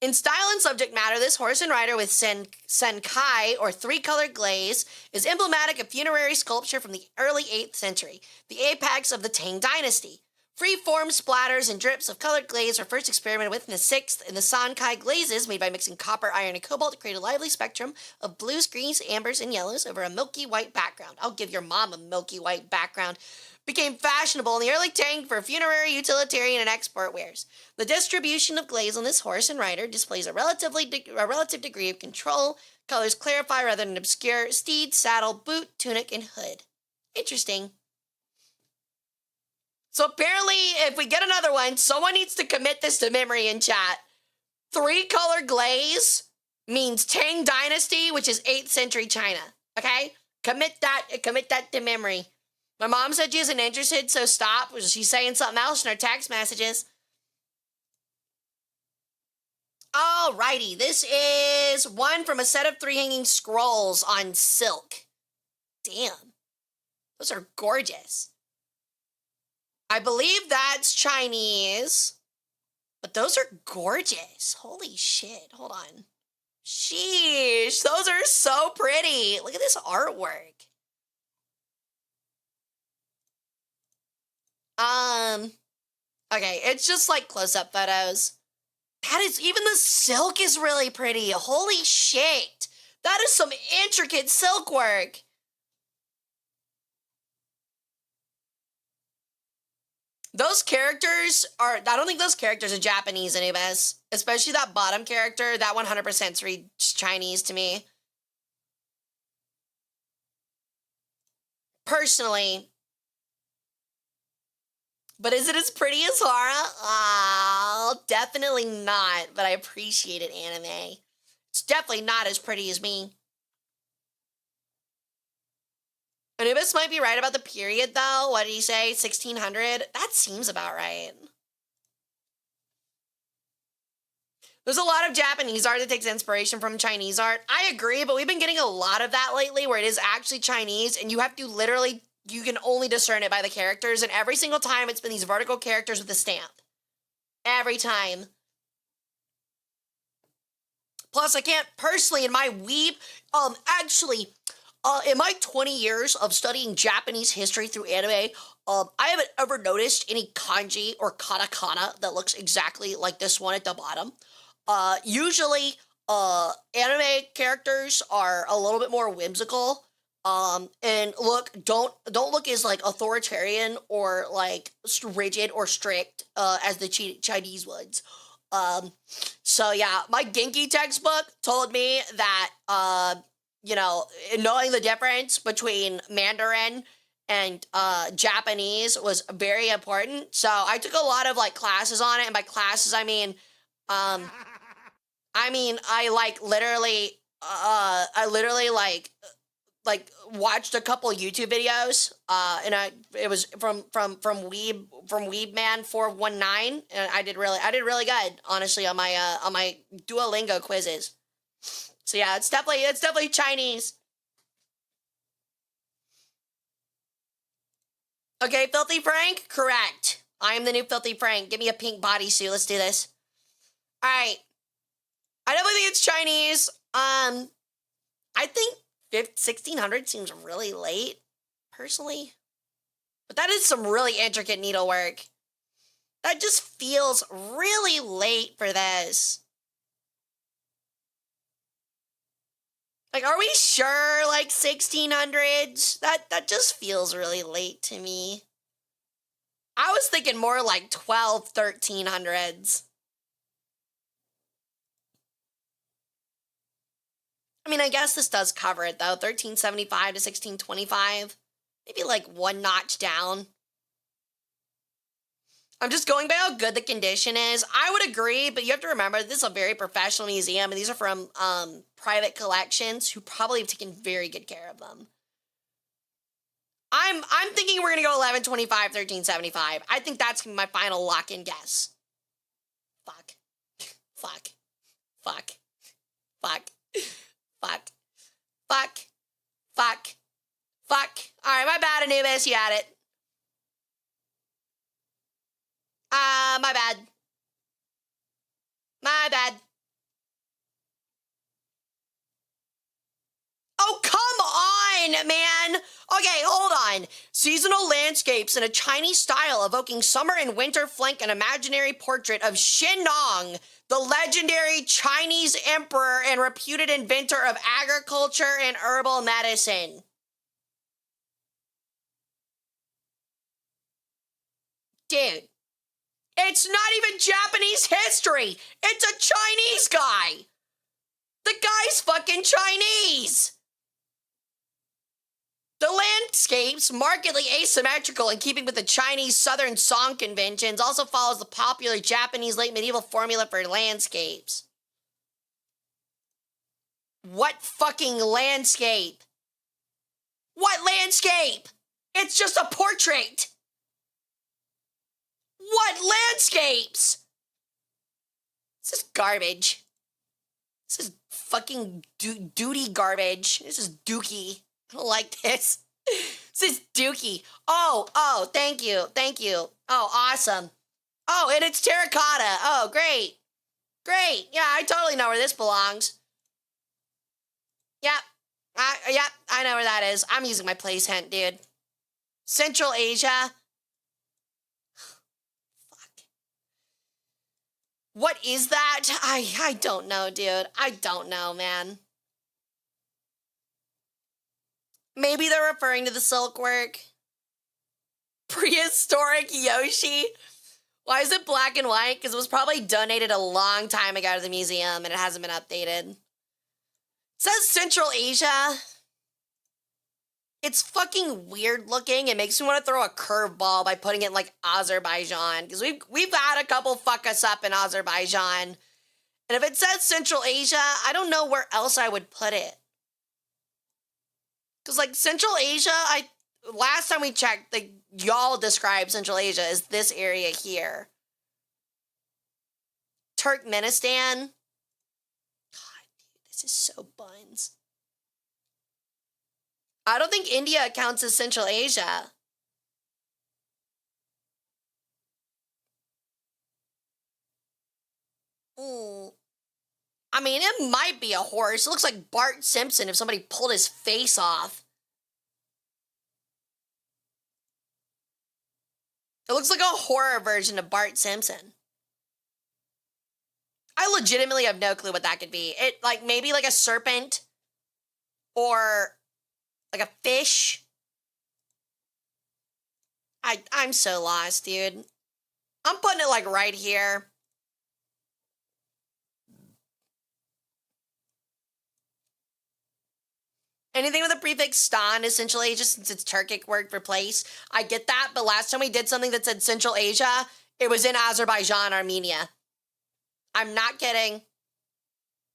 In style and subject matter, this horse and rider with senkai, or three-colored glaze, is emblematic of funerary sculpture from the early 8th century, the apex of the Tang Dynasty. Free-form splatters and drips of colored glaze were first experimented with in the 6th, and the Sankai glazes, made by mixing copper, iron, and cobalt to create a lively spectrum of blues, greens, ambers, and yellows over a milky white background. I'll give your mom a milky white background. Became fashionable in the early Tang for funerary, utilitarian, and export wares. The distribution of glaze on this horse and rider displays a relative degree of control. Colors clarify rather than obscure. Steed, saddle, boot, tunic, and hood. Interesting. So apparently, if we get another one, someone needs to commit this to memory in chat. 3-color glaze means Tang Dynasty, which is 8th century China. Okay? Commit that to memory. My mom said she isn't interested, so stop. She's saying something else in her text messages. Alrighty, this is one from a set of 3 hanging scrolls on silk. Damn. Those are gorgeous. I believe that's Chinese, but those are gorgeous. Holy shit. Hold on. Sheesh. Those are so pretty. Look at this artwork. Okay, it's just like close-up photos. That is, even the silk is really pretty. Holy shit. That is some intricate silk work. Those characters are, I don't think those characters are Japanese, Anubis. Especially that bottom character, that 100% reads Chinese to me. Personally. But is it as pretty as Hara? Oh, definitely not, but I appreciate it, anime. It's definitely not as pretty as me. Anubis might be right about the period, though. What did he say? 1600? That seems about right. There's a lot of Japanese art that takes inspiration from Chinese art. I agree, but we've been getting a lot of that lately where it is actually Chinese, and you have to literally, you can only discern it by the characters, and every single time it's been these vertical characters with a stamp. Every time. Plus, I can't personally, in my weeb, in my 20 years of studying Japanese history through anime, I haven't ever noticed any kanji or katakana that looks exactly like this one at the bottom. Usually, anime characters are a little bit more whimsical. And don't look as like authoritarian or like rigid or strict as the Chinese ones. So yeah, my Genki textbook told me that knowing the difference between Mandarin and Japanese was very important. So I took a lot of like classes on it, and by classes I mean I literally like watched a couple YouTube videos, and it was from Weeb Man 419, and I did really good, honestly, on my Duolingo quizzes. So yeah, it's definitely Chinese. Okay, Filthy Frank, correct. I am the new Filthy Frank. Give me a pink bodysuit. Let's do this. All right. I definitely think it's Chinese. I think 1600 seems really late, personally. But that is some really intricate needlework. That just feels really late for this. Like, are we sure, like, 1600s? That just feels really late to me. I was thinking more like 1300s. I mean, I guess this does cover it, though. 1375 to 1625. Maybe, like, one notch down. I'm just going by how good the condition is. I would agree, but you have to remember, this is a very professional museum, and these are from private collections who probably have taken very good care of them. I'm thinking we're going to go 1125, 1375. I think that's my final lock-in guess. Fuck. Fuck. Fuck. Fuck. Fuck. Fuck. Fuck. Fuck. All right, my bad, Anubis. You had it. My bad. My bad. Oh, come on, man. Okay, hold on. Seasonal landscapes in a Chinese style evoking summer and winter flank an imaginary portrait of Xinnong, the legendary Chinese emperor and reputed inventor of agriculture and herbal medicine. Dude, it's not even Japanese history. It's a Chinese guy. The guy's fucking Chinese. The landscapes, markedly asymmetrical in keeping with the Chinese Southern Song conventions, also follows the popular Japanese late medieval formula for landscapes. What fucking landscape? What landscape? It's just a portrait. What landscapes? This is garbage. This is fucking duty garbage. This is dookie. I don't like this. This is dookie. Oh, thank you. Oh, awesome. Oh, and it's terracotta. Oh, great. Great. Yeah, I totally know where this belongs. Yep. I know where that is. I'm using my place hint, dude. Central Asia. What is that? I don't know, dude. I don't know, man. Maybe they're referring to the silk work. Prehistoric Yoshi. Why is it black and white? Because it was probably donated a long time ago to the museum and it hasn't been updated. It says Central Asia. It's fucking weird looking. It makes me want to throw a curveball by putting it in, like, Azerbaijan. Because we've had a couple fuck us up in Azerbaijan. And if it says Central Asia, I don't know where else I would put it. Because, like, Central Asia, last time we checked, like, y'all described Central Asia as this area here. Turkmenistan. God, dude, this is so buns. I don't think India counts as Central Asia. I mean, it might be a horse. It looks like Bart Simpson if somebody pulled his face off. It looks like a horror version of Bart Simpson. I legitimately have no clue what that could be. It, like, maybe like a serpent or like a fish. I'm so lost, dude. I'm putting it like right here. Anything with a prefix stan is Central Asia since it's Turkic word for place. I get that, but last time we did something that said Central Asia, it was in Azerbaijan, Armenia. I'm not kidding.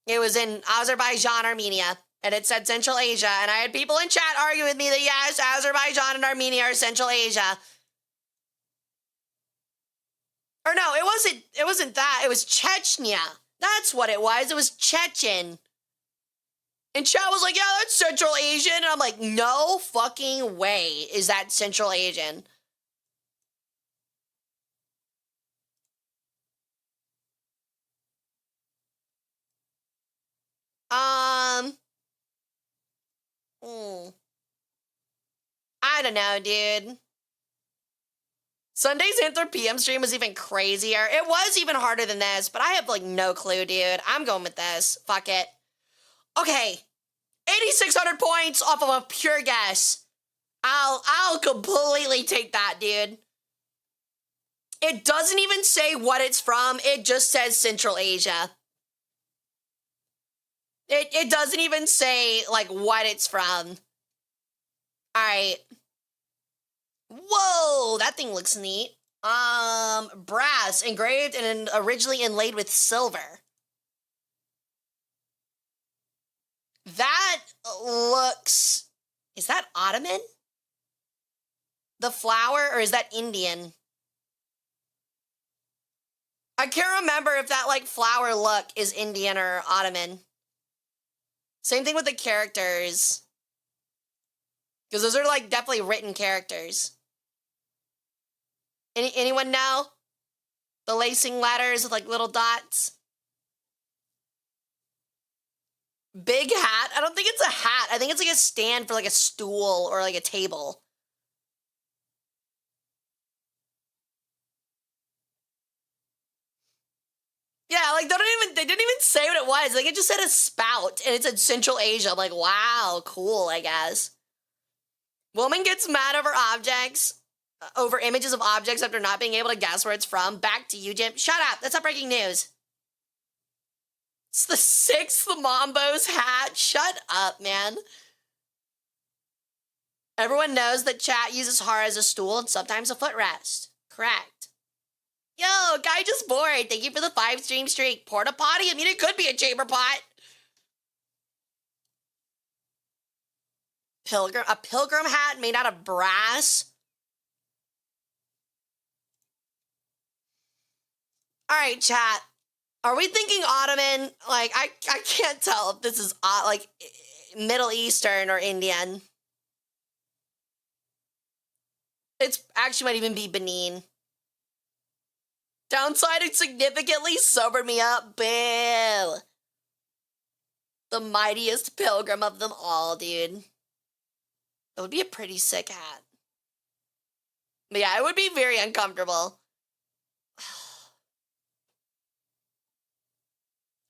It was in Azerbaijan, Armenia. And it said Central Asia. And I had people in chat argue with me that yes, Azerbaijan and Armenia are Central Asia. Or no, it wasn't that. It was Chechnya. That's what it was. It was Chechen. And chat was like, yeah, that's Central Asian. And I'm like, no fucking way is that Central Asian. I don't know, dude. Sunday's Anther PM stream was even crazier. It was even harder than this, but I have like no clue, dude. I'm going with this. Fuck it. Okay. 8,600 points off of a pure guess. I'll completely take that, dude. It doesn't even say what it's from. It just says Central Asia. It doesn't even say like what it's from. All right. Whoa, that thing looks neat. Brass engraved and originally inlaid with silver. That looks, is that Ottoman? The flower, or is that Indian? I can't remember if that like flower look is Indian or Ottoman. Same thing with the characters. Because those are like definitely written characters. Anyone know? The lacing letters with like little dots. Big hat? I don't think it's a hat. I think it's like a stand for like a stool or like a table. Yeah, like they didn't even say what it was. Like it just said a spout and it said Central Asia. I'm like, wow, cool, I guess. Woman gets mad over over images of objects after not being able to guess where it's from. Back to you, Jim. Shut up. That's not breaking news. It's the 6th Mambo's hat. Shut up, man. Everyone knows that chat uses Hara as a stool and sometimes a footrest. Correct. Yo, guy just bored. Thank you for the 5-stream streak. Porta potty? I mean, it could be a chamber pot. A pilgrim hat made out of brass. All right, chat. Are we thinking Ottoman? Like, I can't tell if this is like Middle Eastern or Indian. It's actually might even be Benin. Downside, it significantly sobered me up. Boo. The mightiest pilgrim of them all, dude. That would be a pretty sick hat. But yeah, it would be very uncomfortable.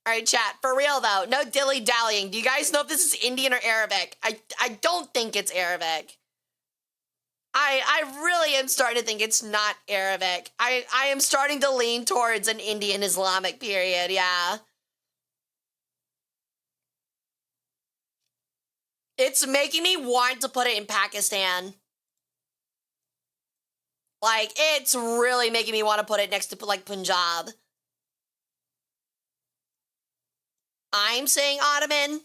All right, chat. For real, though. No dilly-dallying. Do you guys know if this is Indian or Arabic? I don't think it's Arabic. I really am starting to think it's not Arabic. I am starting to lean towards an Indian Islamic period, yeah. It's making me want to put it in Pakistan. Like, it's really making me want to put it next to, like, Punjab. I'm saying Ottoman.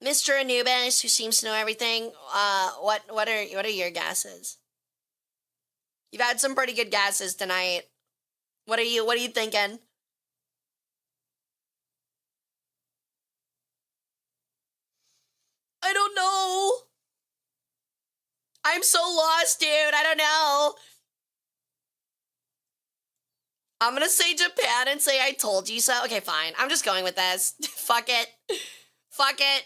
Mr. Anubis, who seems to know everything, what are your guesses? You've had some pretty good guesses tonight. What are you thinking? I don't know. I'm so lost, dude. I don't know. I'm gonna say Japan and say I told you so. Okay, fine. I'm just going with this. Fuck it. Fuck it.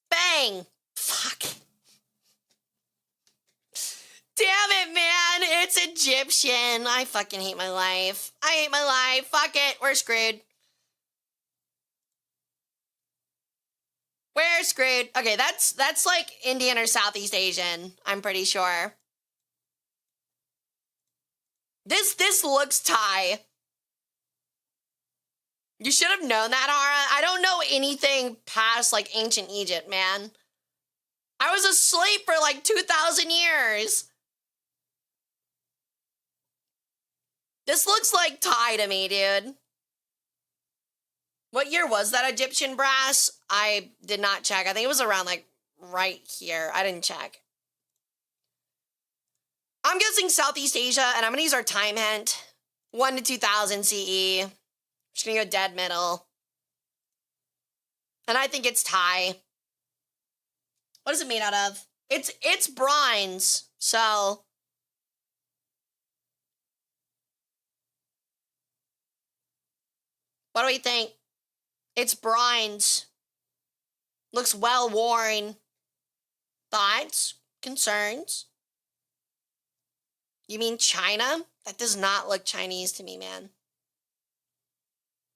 Bang. Fuck. Damn it, man. It's Egyptian. I fucking hate my life. I hate my life. Fuck it. We're screwed. We're screwed. Okay, that's like Indian or Southeast Asian, I'm pretty sure. This looks Thai. You should have known that, Hara. I don't know anything past like ancient Egypt, man. I was asleep for like 2,000 years. This looks like Thai to me, dude. What year was that Egyptian brass? I did not check. I think it was around like right here. I didn't check. I'm guessing Southeast Asia, and I'm gonna use our time hint. 1 to 2000 CE. Just gonna go dead middle. And I think it's Thai. What is it made out of? It's bronze, so. What do we think? It's bronze. Looks well worn. Thoughts? Concerns? You mean China? That does not look Chinese to me, man.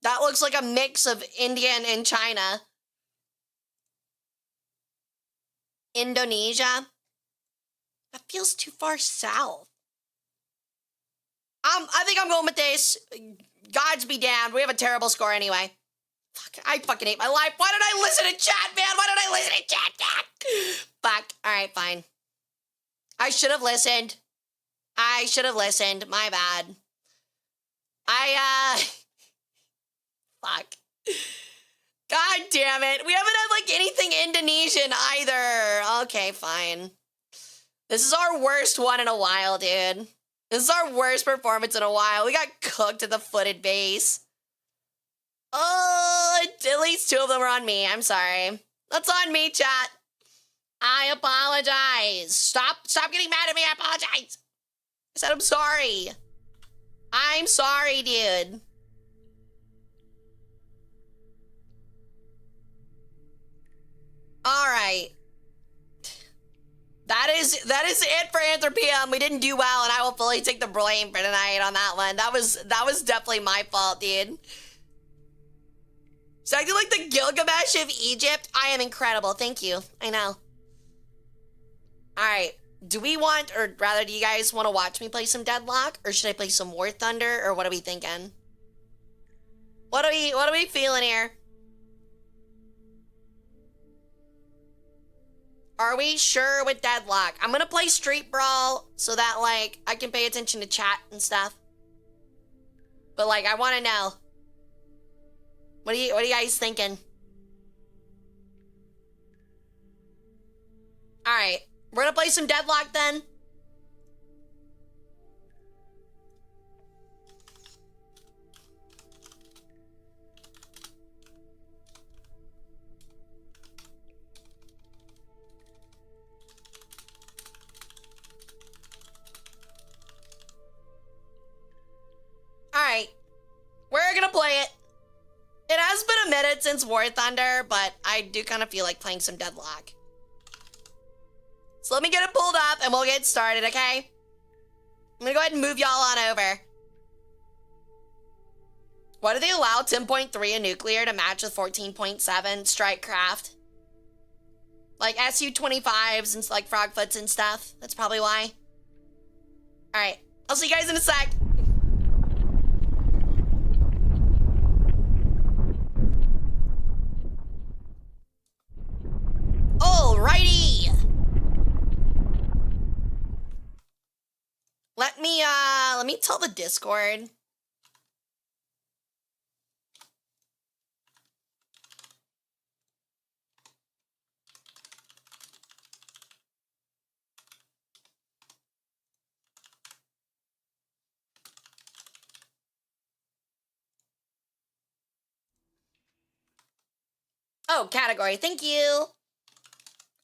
That looks like a mix of Indian and China. Indonesia? That feels too far south. I think I'm going with this. Gods be damned. We have a terrible score anyway. Fuck, I fucking hate my life. Why did I listen to chat, man? Why did I listen to chat? Fuck. All right, fine. I should have listened. My bad. Fuck. God damn it. We haven't had, like, anything Indonesian either. Okay, fine. This is our worst one in a while, dude. This is our worst performance in a while. We got cooked at the footed base. Oh, at least 2 of them are on me. I'm sorry. That's on me, chat. I apologize. Stop getting mad at me. I apologize. I said I'm sorry. I'm sorry, dude. All right. That is it for Anthropium. We didn't do well, and I will fully take the blame for tonight on that one. That was definitely my fault, dude. So I do like the Gilgamesh of Egypt. I am incredible. Thank you. I know. All right. Do we want, or rather, do you guys want to watch me play some Deadlock, or should I play some War Thunder, or what are we thinking? What are we feeling here? Are we sure with Deadlock? I'm gonna play Street Brawl so that, like, I can pay attention to chat and stuff. But, like, I want to know. What are you guys thinking? All right, we're gonna play some Deadlock then. All right, we're gonna play it. It has been a minute since War Thunder, but I do kind of feel like playing some Deadlock. So let me get it pulled up and we'll get started, okay? I'm gonna go ahead and move y'all on over. Why do they allow 10.3 in nuclear to match with 14.7 strike craft? Like Su-25s and like Frogfoots and stuff. That's probably why. All right, I'll see you guys in a sec. Alrighty. Let me tell the Discord. Oh, category. Thank you.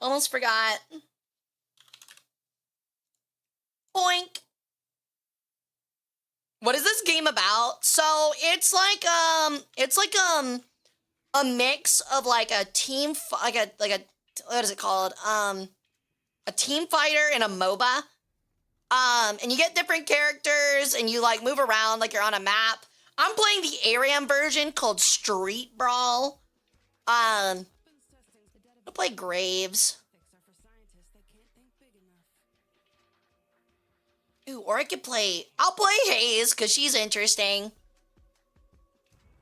Almost forgot. Boink. What is this game about? So it's like a mix of like a team like a what is it called? A team fighter and a MOBA. And you get different characters and you like move around like you're on a map. I'm playing the ARAM version called Street Brawl. I'll play Graves. Ooh, or I'll play Hayes because she's interesting.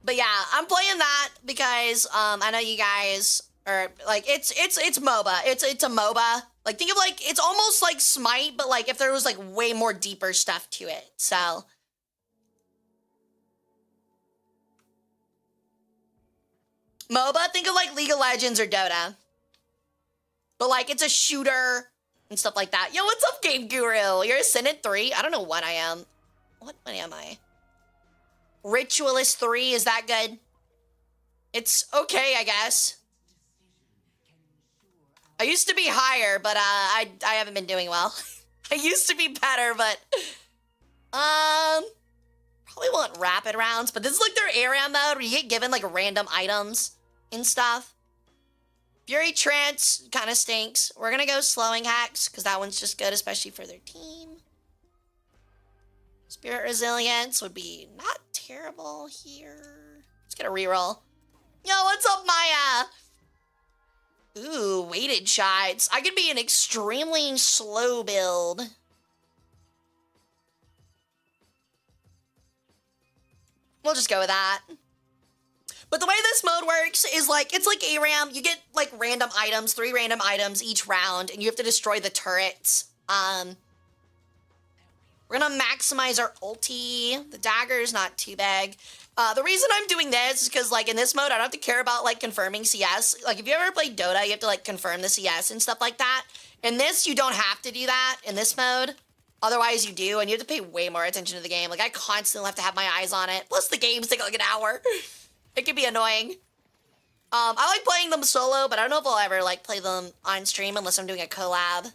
But yeah, I'm playing that because I know you guys are like it's MOBA. It's a MOBA. Like think of like it's almost like Smite, but like if there was like way more deeper stuff to it. So MOBA, think of like League of Legends or Dota. But like it's a shooter and stuff like that. Yo, what's up, Game Guru? You're Ascendant 3? I don't know what I am. What am I? Ritualist 3, is that good? It's okay, I guess. I used to be higher, but I haven't been doing well. I used to be better, but probably want rapid rounds, but this is like their area mode where you get given like random items and stuff. Fury Trance kind of stinks. We're gonna go slowing hacks because that one's just good, especially for their team. Spirit Resilience would be not terrible here. Let's get a reroll. Yo, what's up, Maya? Ooh, weighted shots. I could be an extremely slow build. We'll just go with that. But the way this mode works is like, it's like ARAM. You get like random items, 3 random items each round, and you have to destroy the turrets. We're gonna maximize our ulti. The dagger's not too big. The reason I'm doing this is because like in this mode, I don't have to care about like confirming CS. Like if you ever played Dota, you have to like confirm the CS and stuff like that. In this, you don't have to do that in this mode. Otherwise you do, and you have to pay way more attention to the game. Like I constantly have to have my eyes on it. Plus the games take like an hour. It can be annoying. I like playing them solo, but I don't know if I'll ever like play them on stream unless I'm doing a collab.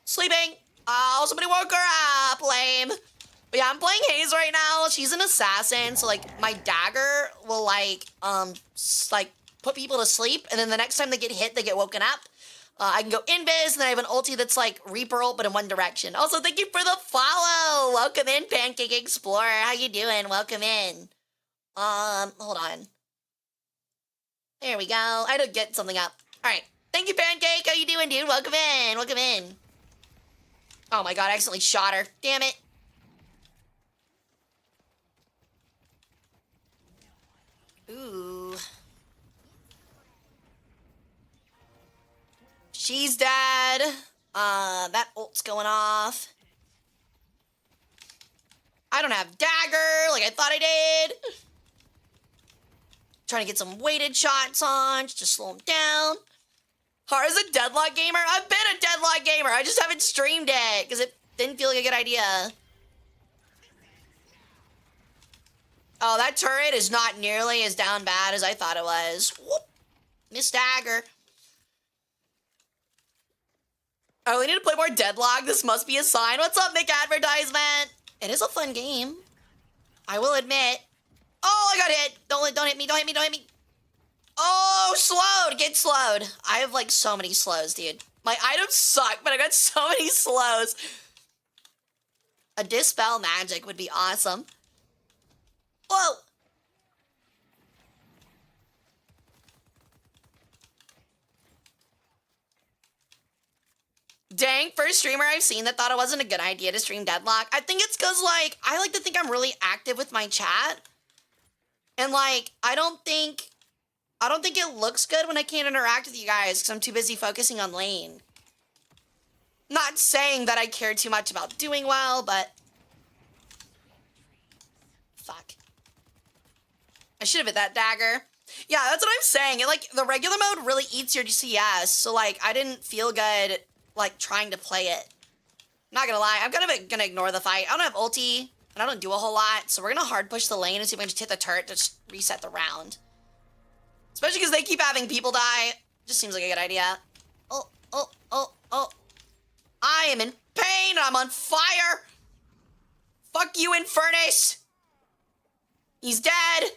Sleeping. Oh, somebody woke her up. Lame. But yeah, I'm playing Haze right now. She's an assassin, so like my dagger will like put people to sleep, and then the next time they get hit, they get woken up. I can go invis, and then I have an ulti that's like Reaper ult, but in one direction. Also, thank you for the follow. Welcome in, Pancake Explorer. How you doing? Welcome in. Hold on. There we go. I had to get something up. All right. Thank you, Pancake. How you doing, dude? Welcome in. Welcome in. Oh my god, I accidentally shot her. Damn it. Ooh. She's dead. That ult's going off. I don't have dagger like I thought I did. Trying to get some weighted shots on just to slow him down. Hara's a deadlock gamer? I've been a deadlock gamer. I just haven't streamed it because it didn't feel like a good idea. Oh, that turret is not nearly as down bad as I thought it was. Whoop. Missed dagger. I really need to play more Deadlock. This must be a sign. What's up, Nick Advertisement? It is a fun game. I will admit. Oh, I got hit. Don't hit me. Don't hit me. Don't hit me. Oh, slowed. Get slowed. I have like so many slows, dude. My items suck, but I got so many slows. A Dispel Magic would be awesome. Whoa. Dang, first streamer I've seen that thought it wasn't a good idea to stream Deadlock. I think it's because, like, I like to think I'm really active with my chat. And, like, I don't think it looks good when I can't interact with you guys because I'm too busy focusing on lane. Not saying that I care too much about doing well, but... Fuck. I should have hit that dagger. Yeah, that's what I'm saying. It, like, the regular mode really eats your CS, so, like, I didn't feel good... like trying to play it. Not gonna lie, I'm kind of gonna ignore the fight. I don't have ulti, and I don't do a whole lot, so we're gonna hard push the lane and see if we can just hit the turret to just reset the round. Especially because they keep having people die. Just seems like a good idea. Oh. I am in pain, I'm on fire! Fuck you, Infernus! He's dead!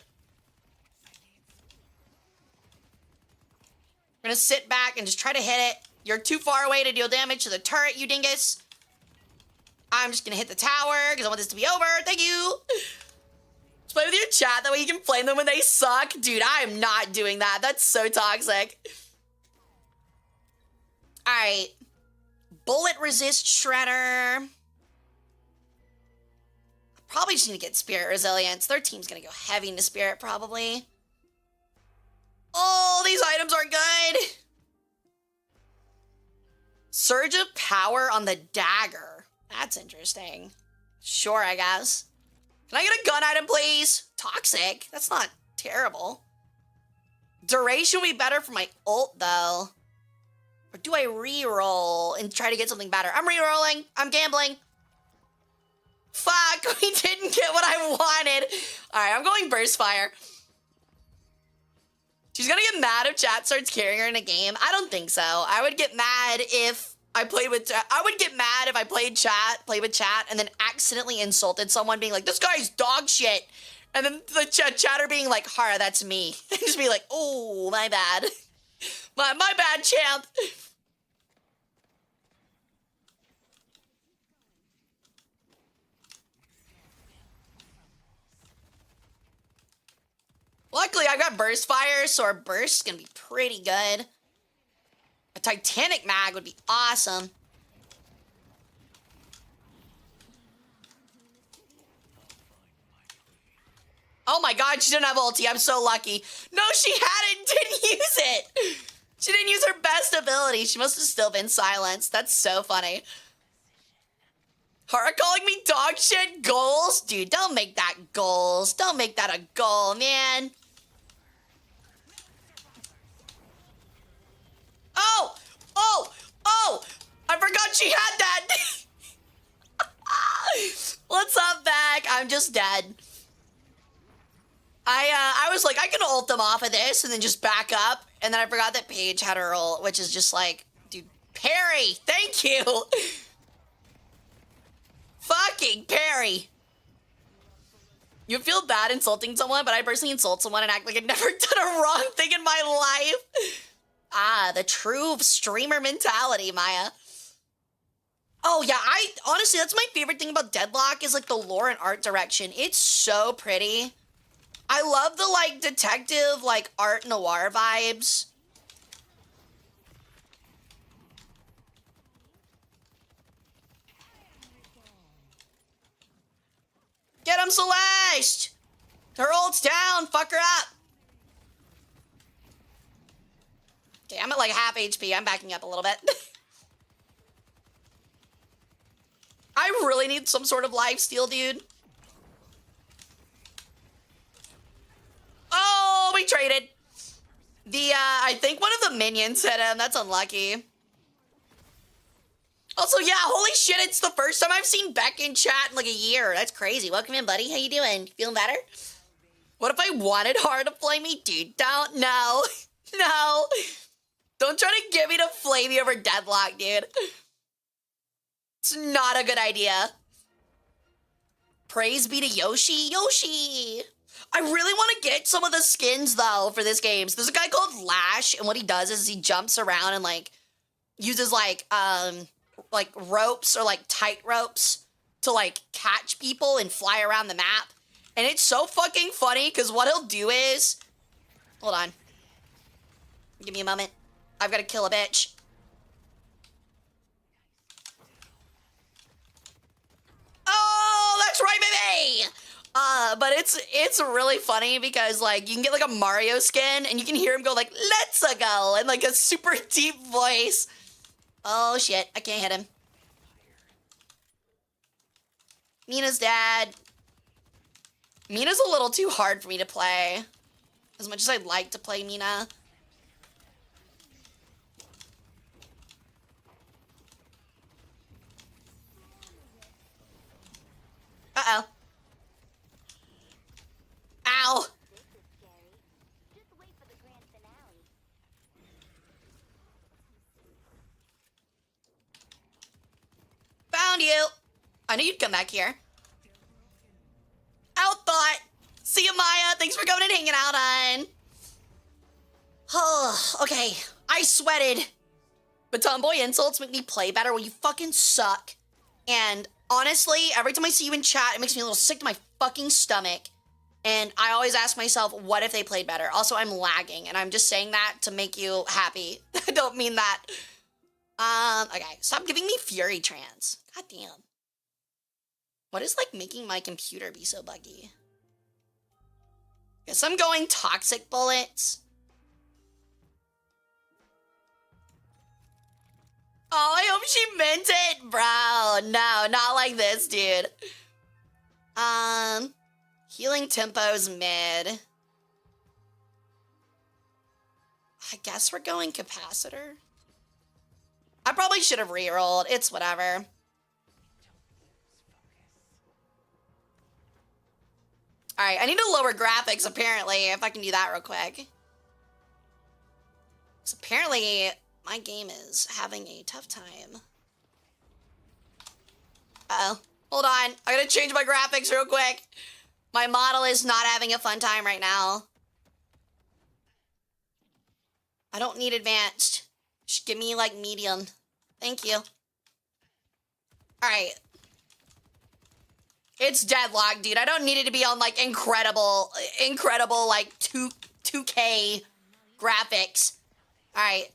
We're gonna sit back and just try to hit it. You're too far away to deal damage to the turret, you dingus. I'm just gonna hit the tower because I want this to be over. Thank you. Just play with your chat. That way you can flame them when they suck. Dude, I am not doing that. That's so toxic. All right. Bullet resist shredder. Probably just need to get spirit resilience. Their team's gonna go heavy into spirit probably. Oh, these items are good. Surge of power on the dagger. That's interesting. Sure, I guess. Can I get a gun item, please? Toxic? That's not terrible. Duration would be better for my ult, though. Or do I re-roll and try to get something better? I'm re-rolling. I'm gambling. Fuck, we didn't get what I wanted. All right, I'm going burst fire. She's gonna get mad if chat starts carrying her in a game. I don't think so. I would get mad if I played with I would get mad if I played with chat, and then accidentally insulted someone being like, this guy's dog shit. And then the chatter being like, Hara, that's me. And just be like, oh, my bad. my bad, champ. Luckily, I got burst fire, so our burst is gonna be pretty good. A Titanic mag would be awesome. Oh my god, she didn't have ulti. I'm so lucky. No, she hadn't. Didn't use it. She didn't use her best ability. She must have still been silenced. That's so funny. Hara calling me dog shit? Goals? Dude, don't make that goals. Don't make that a goal, man. Oh! Oh! Oh! I forgot she had that! What's up, back? I'm just dead. I was like, I can ult them off of this and then just back up. And then I forgot that Paige had her ult, which is just like, dude, parry! Thank you! Fucking parry! You feel bad insulting someone, but I personally insult someone and act like I've never done a wrong thing in my life. Ah, the true streamer mentality, Maya. Oh yeah, honestly, that's my favorite thing about Deadlock is like the lore and art direction. It's so pretty. I love the like detective, like art noir vibes. Get him, Celeste! Her ult's down, fuck her up. Okay, I'm at like half HP. I'm backing up a little bit. I really need some sort of lifesteal, dude. Oh, we traded. I think one of the minions hit him. That's unlucky. Also, yeah, holy shit, it's the first time I've seen Beck in chat in like a year. That's crazy. Welcome in, buddy. How you doing? Feeling better? What if I wanted Hara to flame me? Dude, don't. No. No. Don't try to get me to flame me over Deadlock, dude. It's not a good idea. Praise be to Yoshi. Yoshi! I really want to get some of the skins, though, for this game. So there's a guy called Lash, and what he does is he jumps around and, like, uses, like ropes or, like, tight ropes to, like, catch people and fly around the map. And it's so fucking funny, because what he'll do is... Hold on. Give me a moment. I've got to kill a bitch. Oh, that's right, baby! But it's really funny because, like, you can get, like, a Mario skin, and you can hear him go, like, let's go, in, like, a super deep voice. Oh, shit. I can't hit him. Mina's dad. Mina's a little too hard for me to play. As much as I'd like to play Mina. Uh-oh. Ow. Found you. I knew you'd come back here. Outthought. See you, Maya. Thanks for coming and hanging out, on. Oh, okay. I sweated. But Tomboy insults make me play better when you fucking suck. And honestly, every time I see you in chat, it makes me a little sick to my fucking stomach. And I always ask myself, what if they played better? Also, I'm lagging, and I'm just saying that to make you happy. I don't mean that. Okay, stop giving me Fury Trance. God damn. What is, like, making my computer be so buggy? Guess I'm going Toxic Bullets. Oh, I hope she meant it. Bro, no, not like this, dude. Healing tempo's mid. I guess we're going capacitor. I probably should have re-rolled. It's whatever. Alright, I need to lower graphics, apparently, if I can do that real quick. So apparently, my game is having a tough time. Uh-oh. Hold on. I gotta change my graphics real quick. My model is not having a fun time right now. I don't need advanced. Just give me, like, medium. Thank you. Alright. It's deadlocked, dude. I don't need it to be on, like, incredible, like, 2K graphics. Alright.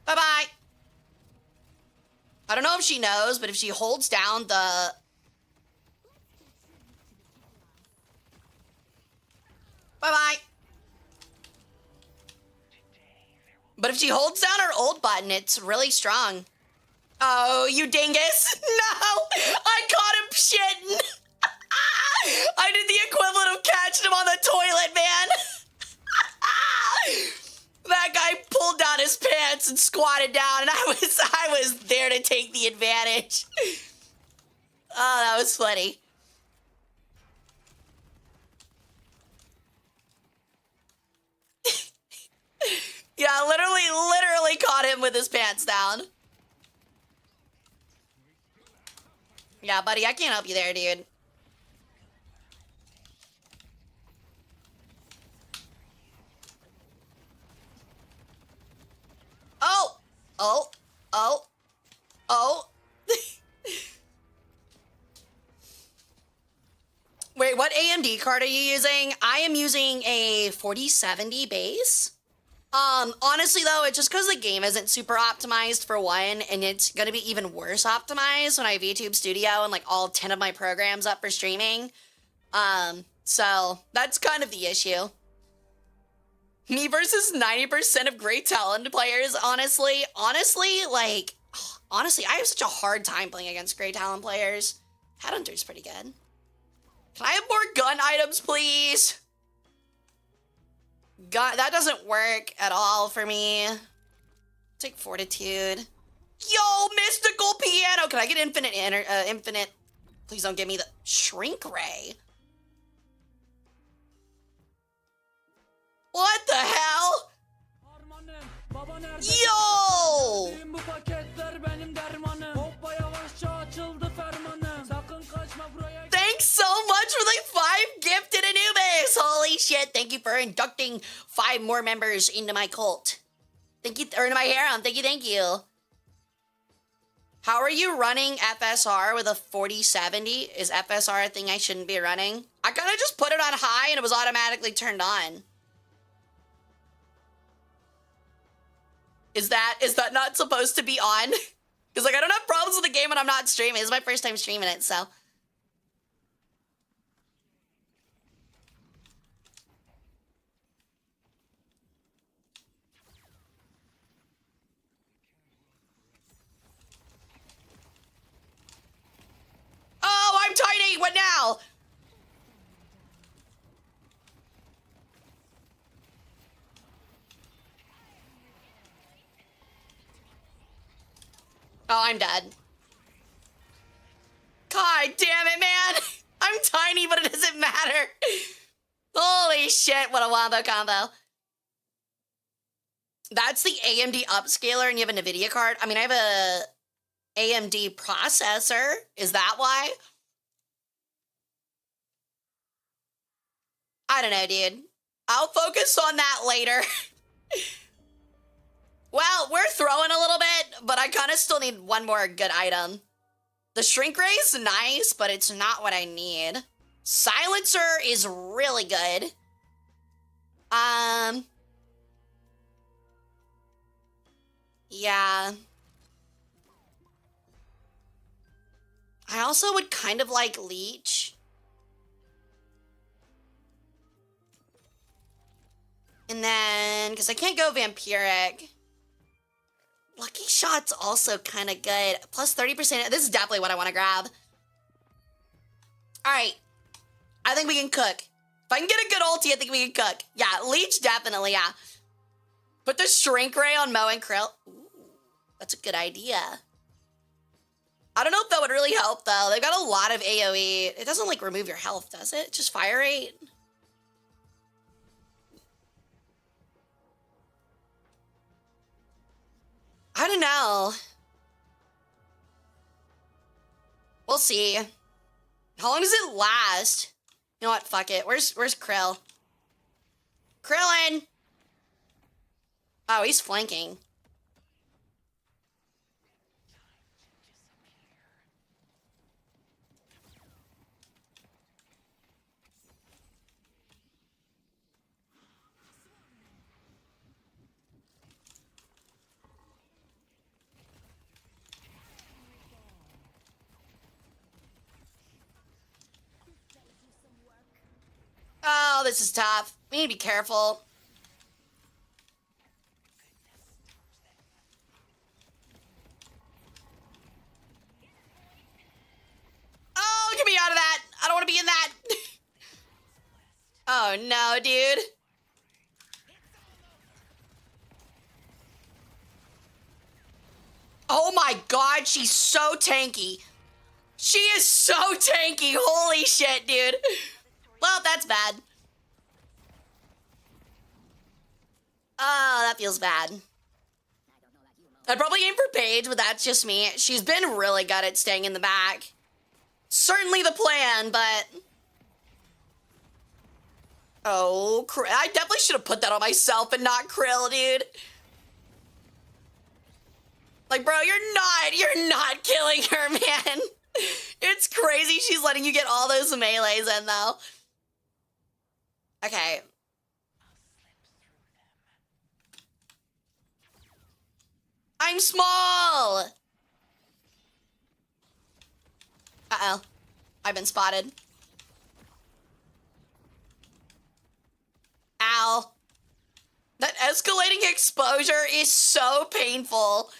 Bye-bye. I don't know if she knows, but if she holds down the... Bye-bye. But if she holds down her ult button, it's really strong. Oh, you dingus. No! I caught him shitting. I did the equivalent of catching him on the toilet, man. That guy pulled down his pants and squatted down, and I was there to take the advantage. Oh, that was funny. Yeah, literally caught him with his pants down. Yeah, buddy, I can't help you there, dude. Oh! Oh! Oh! Oh! Wait, what AMD card are you using? I am using a 4070 base. Honestly though, it's just because the game isn't super optimized for one, and it's gonna be even worse optimized when I have YouTube Studio and like all 10 of my programs up for streaming. So that's kind of the issue. Me versus 90% of great talent players, honestly, like, honestly, I have such a hard time playing against great talent players. Headhunter's pretty good. Can I have more gun items, please? God, that doesn't work at all for me. Take fortitude. Yo, mystical piano. Can I get infinite? Please don't give me the shrink ray. What the hell? Yo! Thanks so much for the 5 gifted Anubis! Holy shit, thank you for inducting 5 more members into my cult. Thank you, or into my harem. Thank you. How are you running FSR with a 4070? Is FSR a thing I shouldn't be running? I kind of just put it on high and it was automatically turned on. Is that not supposed to be on? Because, like, I don't have problems with the game when I'm not streaming. This is my first time streaming it, so. Oh, I'm tiny! What now? Oh, I'm dead. God damn it, man! I'm tiny, but it doesn't matter. Holy shit, what a wombo combo. That's the AMD upscaler and you have a NVIDIA card? I mean, I have a AMD processor. Is that why? I don't know, dude. I'll focus on that later. Well, we're throwing a little bit, but I kind of still need one more good item. The shrink ray is nice, but it's not what I need. Silencer is really good. Yeah. I also would kind of like Leech. And then, because I can't go Vampiric. Lucky Shot's also kind of good. Plus 30%. This is definitely what I want to grab. All right. I think we can cook. If I can get a good ulti, I think we can cook. Yeah, Leech definitely, yeah. Put the Shrink Ray on Mo and Krill. Ooh, that's a good idea. I don't know if that would really help, though. They've got a lot of AoE. It doesn't, like, remove your health, does it? Just fire rate. I don't know. We'll see. How long does it last? You know what? Fuck it. Where's Krill? Krillin! Oh, he's flanking. Oh, this is tough. We need to be careful. Oh, get me out of that. I don't want to be in that. Oh, no, dude. Oh, my God. She's so tanky. She is so tanky. Holy shit, dude. Well, that's bad. Oh, that feels bad. I'd probably aim for Paige, but that's just me. She's been really good at staying in the back. Certainly the plan, but... Oh, I definitely should have put that on myself and not Krill, dude. Like, bro, you're not killing her, man. It's crazy she's letting you get all those melees in, though. Okay. I'm small! Uh-oh. I've been spotted. Ow. That escalating exposure is so painful.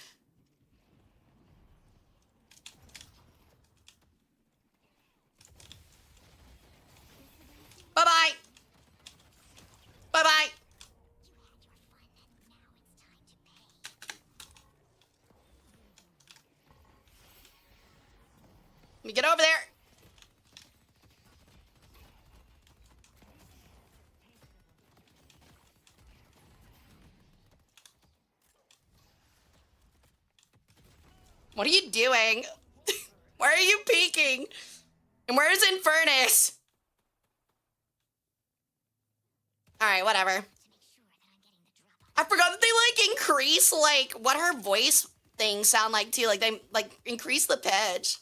Bye-bye. Bye-bye. Let me get over there. What are you doing? Where are you peeking? And where's Infernus? Alright, whatever. I forgot that they, like, increase, like, what her voice things sound like, too. Like, they, like, increase the pitch.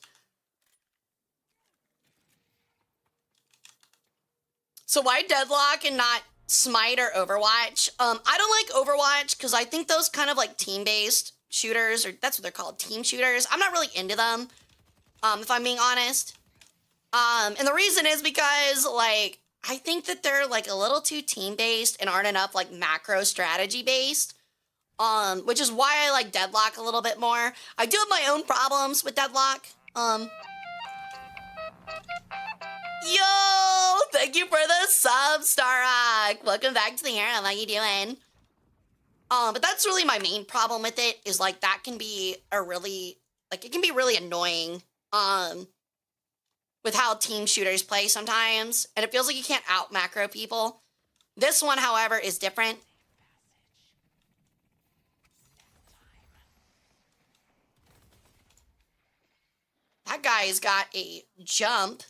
So why Deadlock and not Smite or Overwatch? I don't like Overwatch because I think those kind of, like, team-based shooters, or that's what they're called, team shooters, I'm not really into them, if I'm being honest. And the reason is because, like, I think that they're, like, a little too team-based and aren't enough, like, macro strategy-based, which is why I like Deadlock a little bit more. I do have my own problems with Deadlock. Yo! Thank you for the sub, Starrock! Welcome back to the harem. How you doing? But that's really my main problem with it, is, like, that can be a really, like, it can be really annoying, with how team shooters play sometimes, and it feels like you can't out-macro people. This one, however, is different. That guy's got a jump.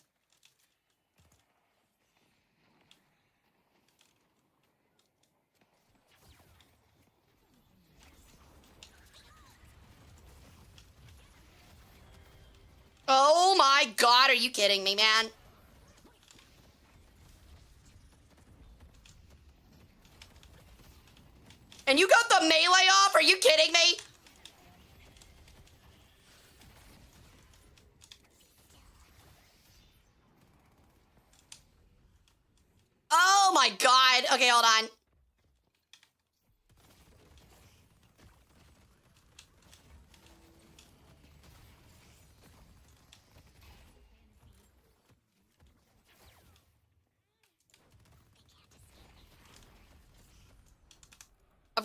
Oh my god, are you kidding me, man? And you got the melee off? Are you kidding me? Oh my god. Okay, hold on.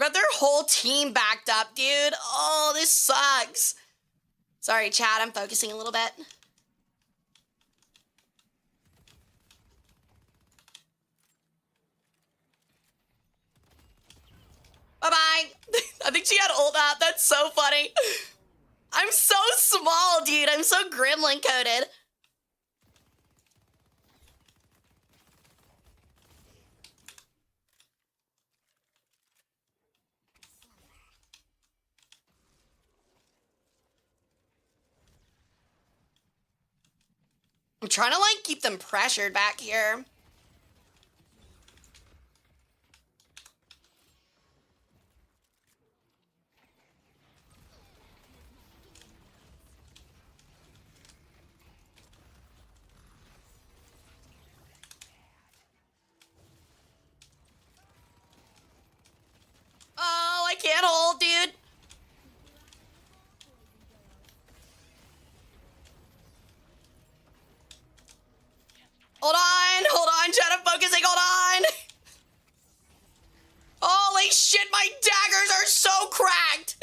got their whole team backed up, dude. Oh, this sucks. Sorry, chat, I'm focusing a little bit. Bye-bye. I think she had ult up. That's so funny. I'm so small, dude. I'm so gremlin coded. I'm trying to, like, keep them pressured back here. Oh, I can't hold, dude. Hold on, chat, I'm focusing, hold on. Holy shit, my daggers are so cracked.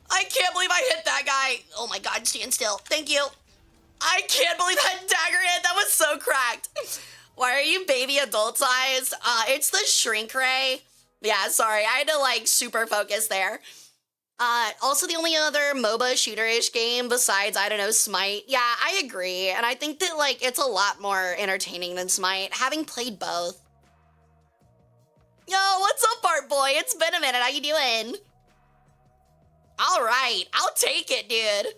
I can't believe I hit that guy. Oh my god, stand still. Thank you. I can't believe that dagger hit. That was so cracked. Why are you baby adult sized? It's the shrink ray. Yeah, sorry. I had to like super focus there. Also the only other MOBA shooter-ish game besides, I don't know, Smite. Yeah, I agree. And I think that like it's a lot more entertaining than Smite, having played both. Yo, what's up, Art Boy? It's been a minute. How you doing? All right, I'll take it, dude.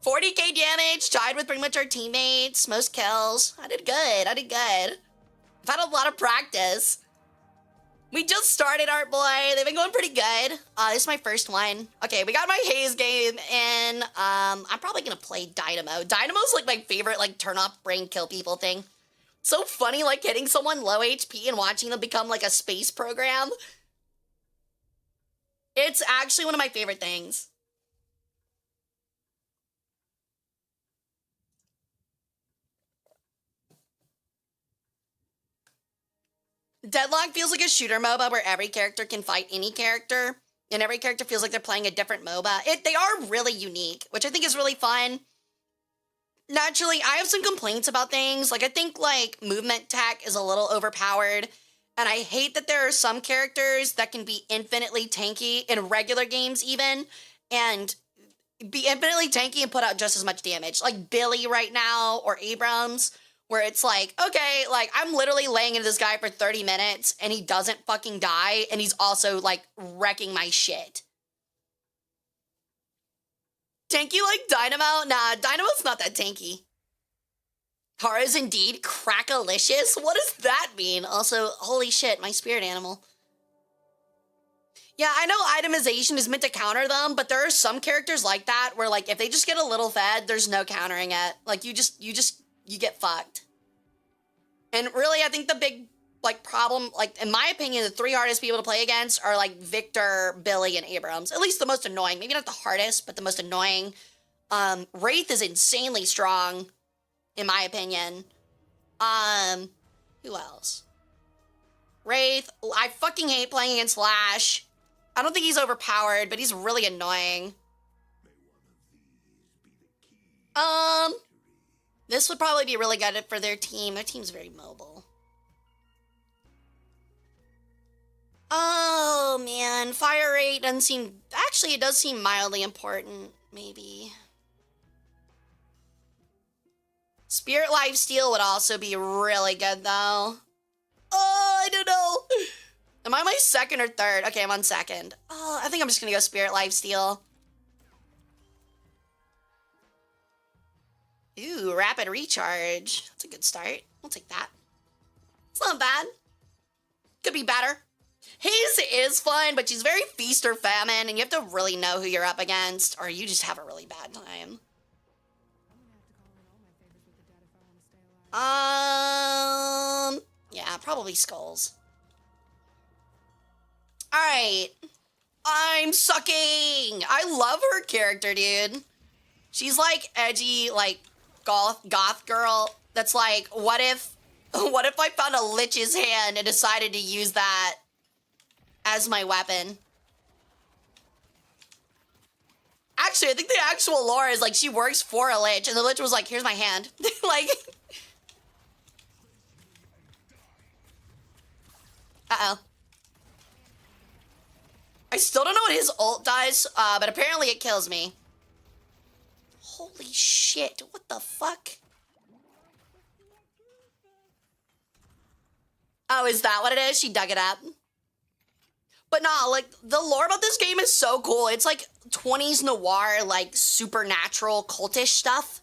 40k damage, tied with pretty much our teammates, most kills. I did good, I did good. I've had a lot of practice. We just started, Art Boy. They've been going pretty good. This is my first one. Okay, we got my Haze game in. I'm probably gonna play Dynamo. Dynamo's like my favorite like turn off brain kill people thing. So funny, like hitting someone low HP and watching them become like a space program. It's actually one of my favorite things. Deadlock feels like a shooter MOBA where every character can fight any character, and every character feels like they're playing a different MOBA. They are really unique, which I think is really fun. Naturally, I have some complaints about things. Like, I think, like, movement tech is a little overpowered, and I hate that there are some characters that can be infinitely tanky in regular games even, and be infinitely tanky and put out just as much damage. Like Billy right now, or Abrams, where it's like, okay, like, I'm literally laying into this guy for 30 minutes, and he doesn't fucking die, and he's also, like, wrecking my shit. Tanky like Dynamo? Nah, Dynamo's not that tanky. Hara's indeed crackalicious? What does that mean? Also, holy shit, my spirit animal. Yeah, I know itemization is meant to counter them, but there are some characters like that where, like, if they just get a little fed, there's no countering it. Like, you get fucked. And really, I think the big, like, problem, like, in my opinion, the three hardest people to play against are, like, Victor, Billy, and Abrams. At least the most annoying. Maybe not the hardest, but the most annoying. Wraith is insanely strong, in my opinion. Who else? Wraith. I fucking hate playing against Lash. I don't think he's overpowered, but he's really annoying. This would probably be really good for their team. Their team's very mobile. Oh, man. Fire rate doesn't seem... Actually, it does seem mildly important, maybe. Spirit Lifesteal would also be really good, though. Oh, I don't know. Am I my second or third? Okay, I'm on second. Oh, I think I'm just gonna go Spirit Lifesteal. Ooh, Rapid Recharge. That's a good start. I'll take that. It's not bad. Could be better. His is fun, but she's very feast or famine, and you have to really know who you're up against, or you just have a really bad time. Yeah, probably Skulls. Alright. I'm sucking! I love her character, dude. She's like edgy, like goth girl that's like, what if I found a Lich's hand and decided to use that as my weapon? Actually, I think the actual lore is like she works for a lich, and the lich was like, here's my hand. Like, uh-oh. I still don't know what his ult does, but apparently it kills me. Holy shit, what the fuck? Oh, is that what it is? She dug it up. But nah, like, the lore about this game is so cool. It's like 20s noir, like, supernatural, cultish stuff.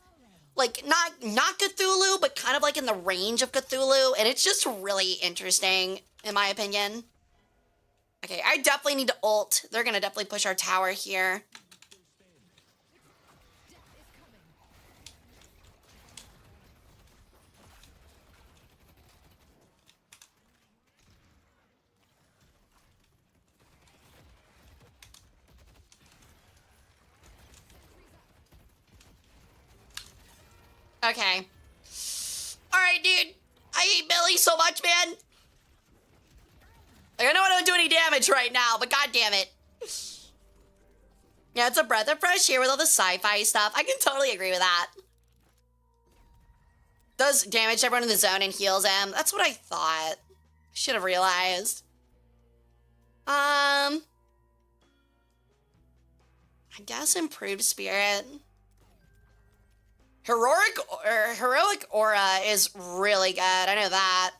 Like, not Cthulhu, but kind of like in the range of Cthulhu. And it's just really interesting, in my opinion. Okay, I definitely need to ult. They're gonna definitely push our tower here. Okay. Alright, dude. I hate Billy so much, man. Like, I know I don't do any damage right now, but god damn it. Yeah, it's a breath of fresh air with all the sci-fi stuff. I can totally agree with that. Does damage to everyone in the zone and heals them. That's what I thought. Should have realized. I guess improved spirit. Heroic aura is really good. I know that.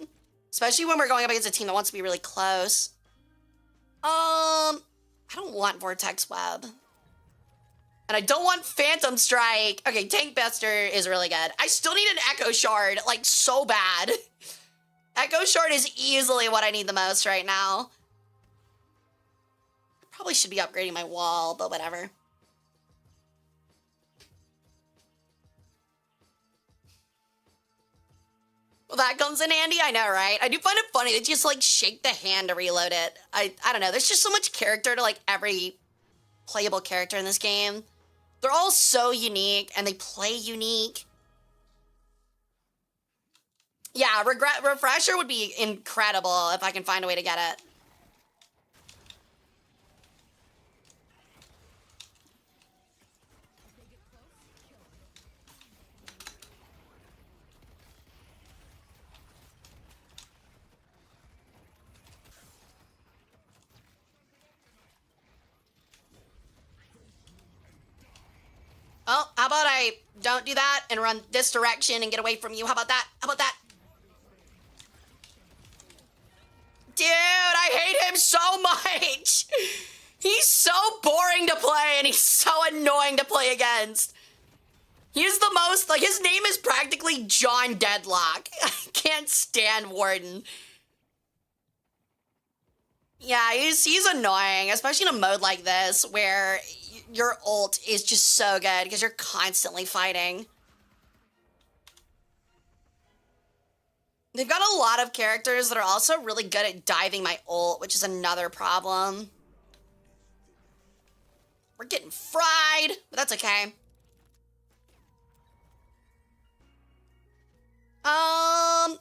Especially when we're going up against a team that wants to be really close. I don't want Vortex Web. And I don't want Phantom Strike. Okay, Tank Buster is really good. I still need an Echo Shard, like, so bad. Echo Shard is easily what I need the most right now. Probably should be upgrading my wall, but whatever. Well, that comes in handy, I know, right? I do find it funny. They just, like, shake the hand to reload it. I don't know. There's just so much character to, like, every playable character in this game. They're all so unique, and they play unique. Yeah, Refresher would be incredible if I can find a way to get it. Oh, how about I don't do that and run this direction and get away from you? How about that? How about that? Dude, I hate him so much. He's so boring to play and he's so annoying to play against. He's the most, like, his name is practically John Deadlock. I can't stand Warden. Yeah, he's annoying, especially in a mode like this where your ult is just so good because you're constantly fighting. They've got a lot of characters that are also really good at diving my ult, which is another problem. We're getting fried, but that's okay.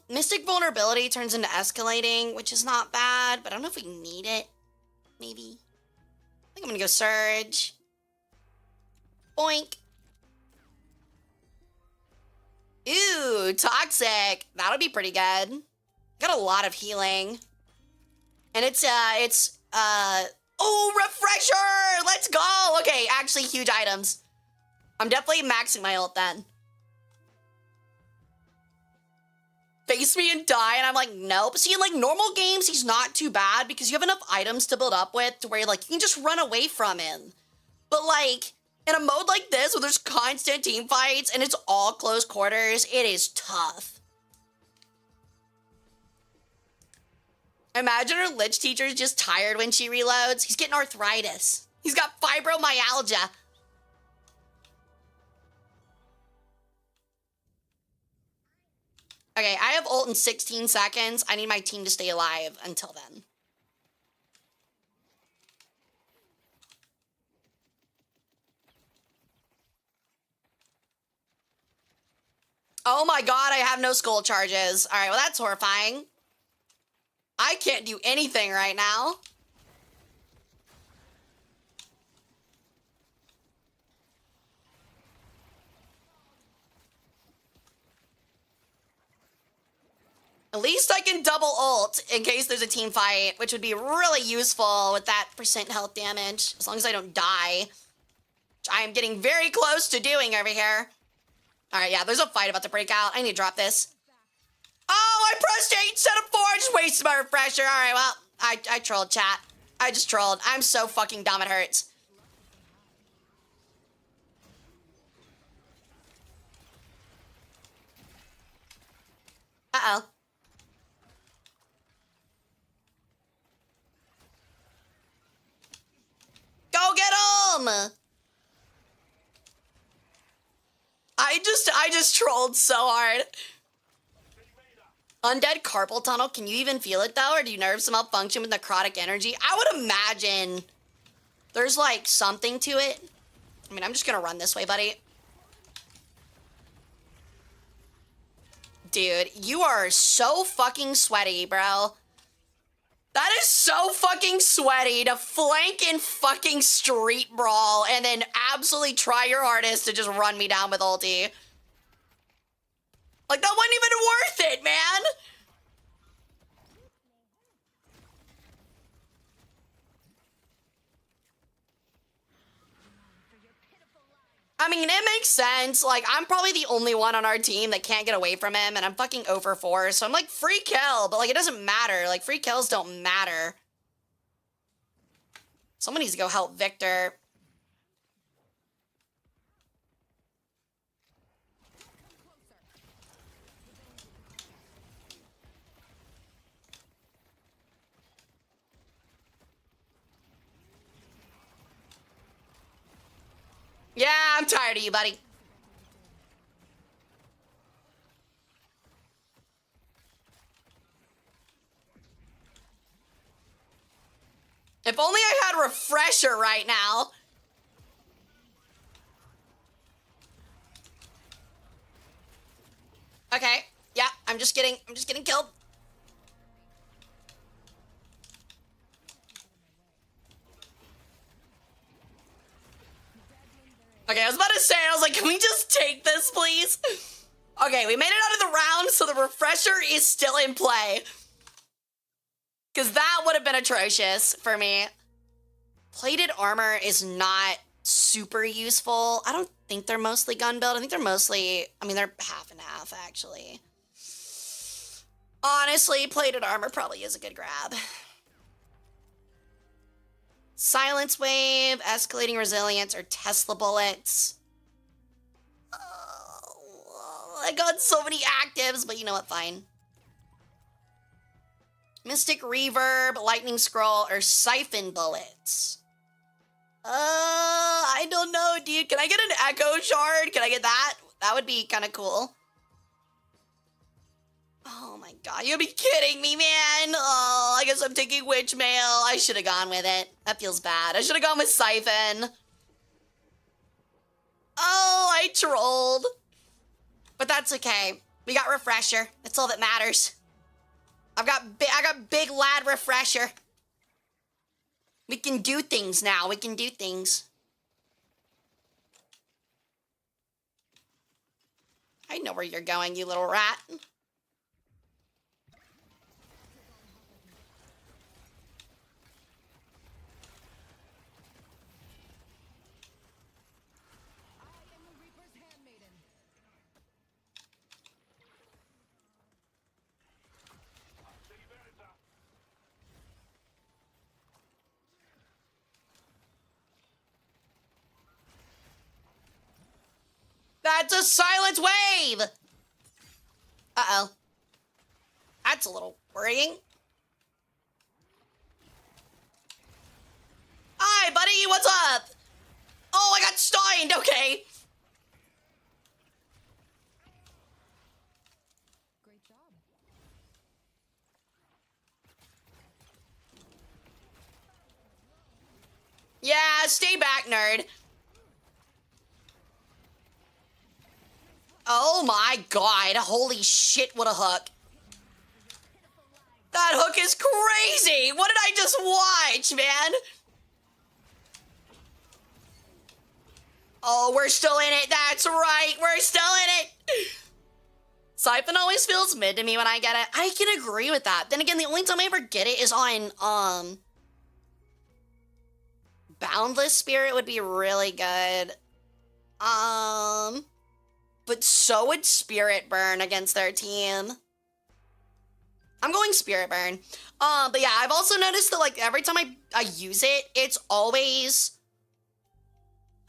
Mystic Vulnerability turns into Escalating, which is not bad, but I don't know if we need it. Maybe. I think I'm gonna go Surge. Boink. Ooh, Toxic. That'll be pretty good. Got a lot of healing. And oh, Refresher! Let's go! Okay, actually, huge items. I'm definitely maxing my ult then. Face me and die, and I'm like, nope. See, in like normal games, he's not too bad because you have enough items to build up with to where you're like, you can just run away from him. But like, in a mode like this where there's constant team fights and it's all close quarters, it is tough. Imagine her Lich teacher's just tired when she reloads. He's getting arthritis. He's got fibromyalgia. Okay, I have ult in 16 seconds. I need my team to stay alive until then. Oh my god, I have no skull charges. All right, well, that's horrifying. I can't do anything right now. At least I can double ult in case there's a team fight, which would be really useful with that % health damage, as long as I don't die. Which I am getting very close to doing over here. All right, yeah, there's a fight about to break out. I need to drop this. Oh, I pressed 8 instead of 4. I just wasted my refresher. All right, well, I trolled, chat. I just trolled. I'm so fucking dumb, it hurts. Uh-oh. Go get him! I just trolled so hard. Undead carpal tunnel, can you even feel it though? Or do you nerves malfunction with necrotic energy? I would imagine there's like something to it. I mean, I'm just gonna run this way, buddy. Dude, you are so fucking sweaty, bro. That is so fucking sweaty to flank in fucking street brawl and then absolutely try your hardest to just run me down with ulti. Like, that wasn't even worth it, man. I mean, it makes sense. Like, I'm probably the only one on our team that can't get away from him, and I'm fucking 0 for 4, so I'm like, free kill, but like, it doesn't matter. Like, free kills don't matter. Someone needs to go help Victor. Yeah, I'm tired of you, buddy. If only I had refresher right now. Okay. Yeah, I'm just getting killed. Okay, I was about to say, I was like, can we just take this, please? Okay, we made it out of the round, so the refresher is still in play. Because that would have been atrocious for me. Plated armor is not super useful. I don't think they're mostly gun build. I think they're mostly, I mean, they're half and half, actually. Honestly, plated armor probably is a good grab. Silence wave, escalating resilience, or Tesla bullets. I got so many actives, but you know what, fine. Mystic reverb, lightning scroll, or siphon bullets. I don't know, dude. Can I get an echo shard? Can I get that? That would be kind of cool. Oh my god, you'll be kidding me, man. Oh, I guess I'm taking witch mail. I should have gone with it. That feels bad. I should have gone with siphon. Oh, I trolled. But that's okay. We got refresher. That's all that matters. I got big lad refresher. We can do things now. We can do things. I know where you're going, you little rat. That's a silence wave! Uh-oh. That's a little worrying. Hi, buddy, what's up? Oh, I got stunned, okay. Great job. Yeah, stay back, nerd. Oh my god, holy shit, what a hook. That hook is crazy! What did I just watch, man? Oh, we're still in it, that's right, we're still in it! Siphon always feels mid to me when I get it. I can agree with that. Then again, the only time I ever get it is on, Boundless Spirit would be really good. But so would Spirit Burn against their team. I'm going Spirit Burn. But yeah, I've also noticed that, like, every time I use it, it's always...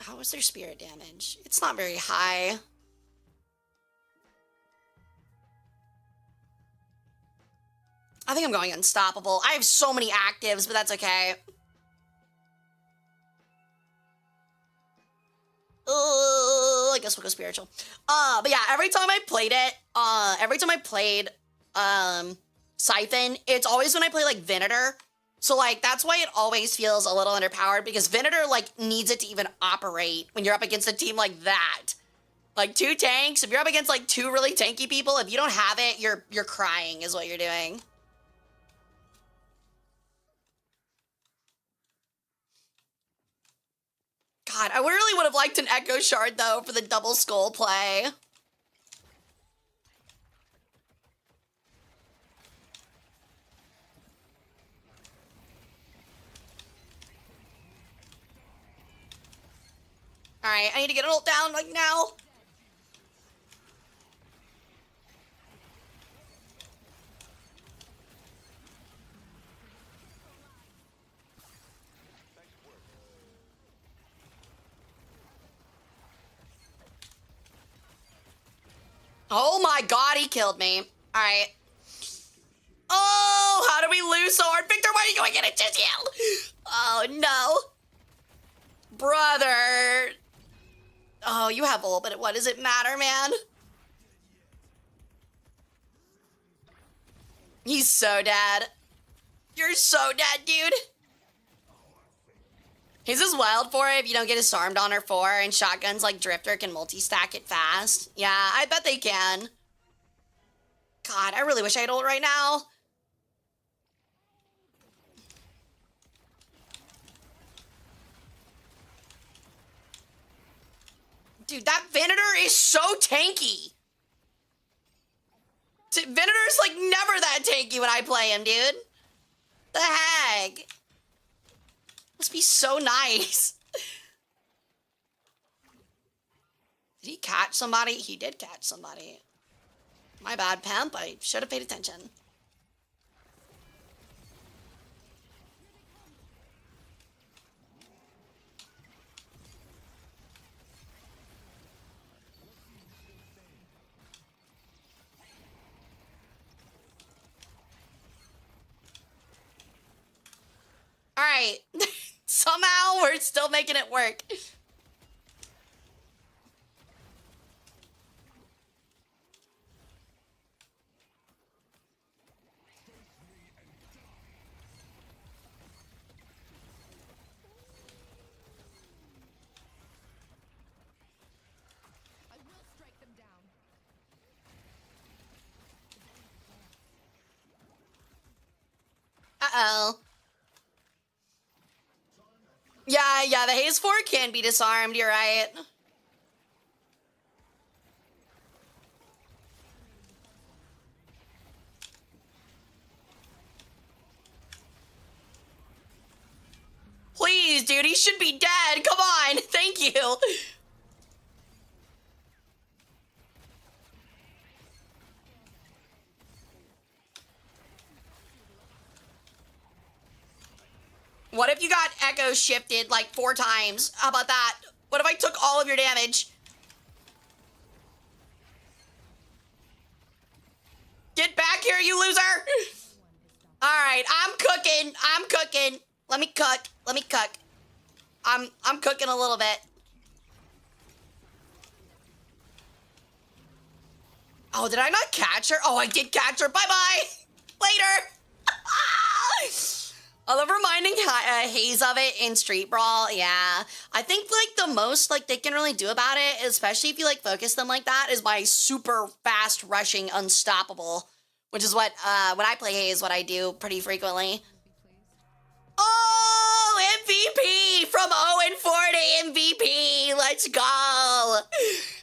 How is their spirit damage? It's not very high. I think I'm going Unstoppable. I have so many actives, but that's okay. I guess we'll go Spiritual. But yeah, every time I played Siphon, it's always when I play, like, Venator. So, like, that's why it always feels a little underpowered, because Venator, like, needs it to even operate when you're up against a team like that. Like, 2 tanks, if you're up against, like, 2 really tanky people, if you don't have it, you're crying is what you're doing. God, I really would have liked an Echo Shard, though, for the double skull play. Alright, I need to get it all down, like, now. Oh my god, he killed me. Alright. Oh, how do we lose so hard? Victor, why are you going in it just you? Oh, no. Brother. Oh, you have ult, but what does it matter, man? He's so dead. You're so dead, dude. His is wild for it if you don't get disarmed on her 4, and shotguns like Drifter can multi-stack it fast. Yeah, I bet they can. God, I really wish I had ult right now. Dude, that Venator is so tanky. Venator's like never that tanky when I play him, dude. The heck? Must be so nice. Did he catch somebody? He did catch somebody. My bad, Pimp. I should have paid attention. All right. Somehow we're still making it work. Uh-oh. Yeah, the Haze 4 can be disarmed, you're right. Please, dude, he should be dead. Come on, thank you. What if you got echo shifted like 4 times? How about that? What if I took all of your damage? Get back here, you loser! Alright, I'm cooking. Let me cook. I'm cooking a little bit. Oh, did I not catch her? Oh, I did catch her. Bye-bye. Later. I love reminding Haze of it in Street Brawl. Yeah. I think, like, the most, like, they can really do about it, especially if you, like, focus them like that, is by super fast rushing Unstoppable, which is what, when I play Haze, what I do pretty frequently. Oh, MVP from 0-4 to MVP. Let's go.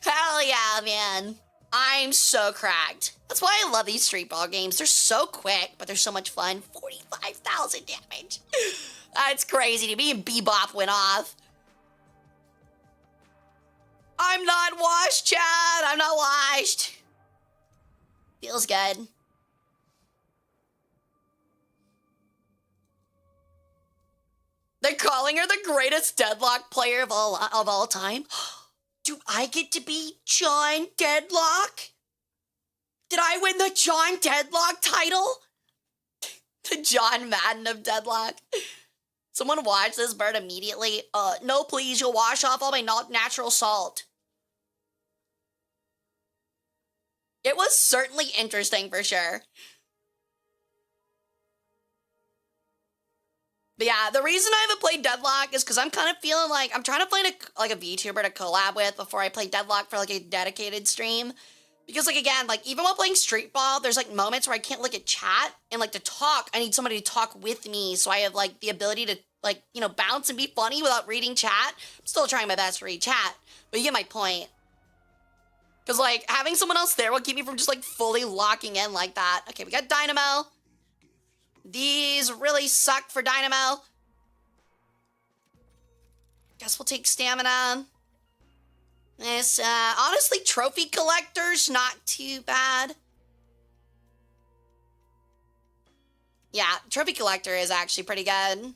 Hell yeah, man. I'm I'm so cracked. That's why I love these street ball games. They're so quick, but they're so much fun. 45,000 damage. That's crazy to me. And Bebop went off. I'm not washed, Chad. I'm not washed. Feels good. They're calling her the greatest Deadlock player of all time. Do I get to be John Deadlock? Did I win the John Deadlock title? The John Madden of Deadlock. Someone watch this bird immediately. No, please, you'll wash off all my natural salt. It was certainly interesting for sure. But yeah, the reason I haven't played Deadlock is because I'm kind of feeling like I'm trying to find a VTuber to collab with before I play Deadlock for like a dedicated stream. Because like again, like even while playing Street Ball, there's like moments where I can't look at chat and like to talk. I need somebody to talk with me so I have like the ability to like, you know, bounce and be funny without reading chat. I'm still trying my best to read chat, but you get my point. Because like having someone else there will keep me from just like fully locking in like that. Okay, we got Dynamo. These really suck for Dynamo. Guess we'll take Stamina. This, honestly, Trophy Collector's not too bad. Yeah, Trophy Collector is actually pretty good.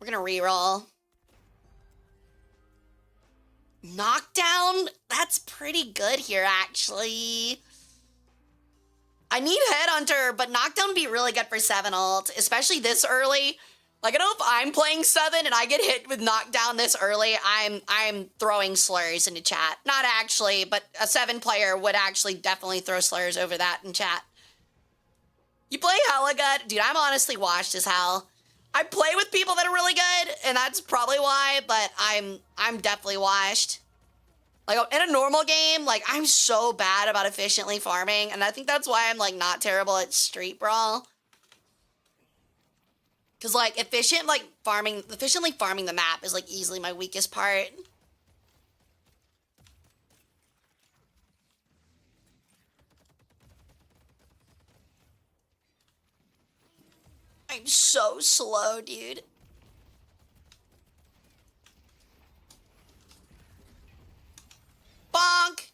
We're gonna reroll. Knockdown? That's pretty good here, actually. I need Headhunter, but Knockdown would be really good for 7 ult, especially this early. Like, I don't know if I'm playing 7 and I get hit with Knockdown this early, I'm throwing slurs into chat. Not actually, but a 7 player would actually definitely throw slurs over that in chat. You play hella good? Dude, I'm honestly washed as hell. I play with people that are really good, and that's probably why, but I'm definitely washed. Like, in a normal game, like, I'm so bad about efficiently farming, and I think that's why I'm, like, not terrible at Street Brawl. Because, like, efficiently farming the map is, like, easily my weakest part. I'm so slow, dude. Bonk!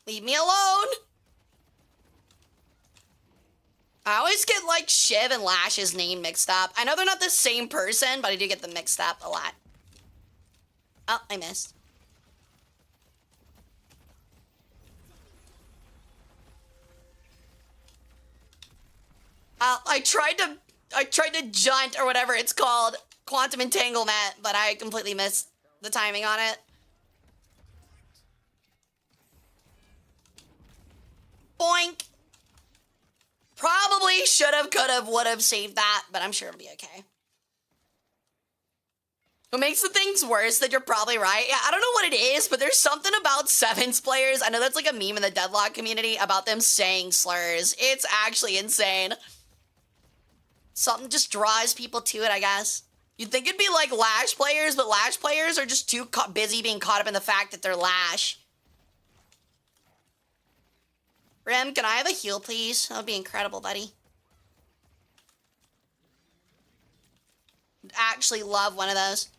Leave me alone! I always get, like, Shiv and Lash's name mixed up. I know they're not the same person, but I do get them mixed up a lot. Oh, I missed. I tried to junt or whatever it's called, quantum entanglement, but I completely missed the timing on it. Boink. Probably should have, could have, would have saved that, but I'm sure it'll be okay. What makes the things worse that you're probably right? Yeah, I don't know what it is, but there's something about Sevens players. I know that's like a meme in the Deadlock community about them saying slurs. It's actually insane. Something just draws people to it, I guess. You'd think it'd be like Lash players, but Lash players are just too busy being caught up in the fact that they're Lash. Rim, can I have a heal, please? That would be incredible, buddy. I'd actually love one of those.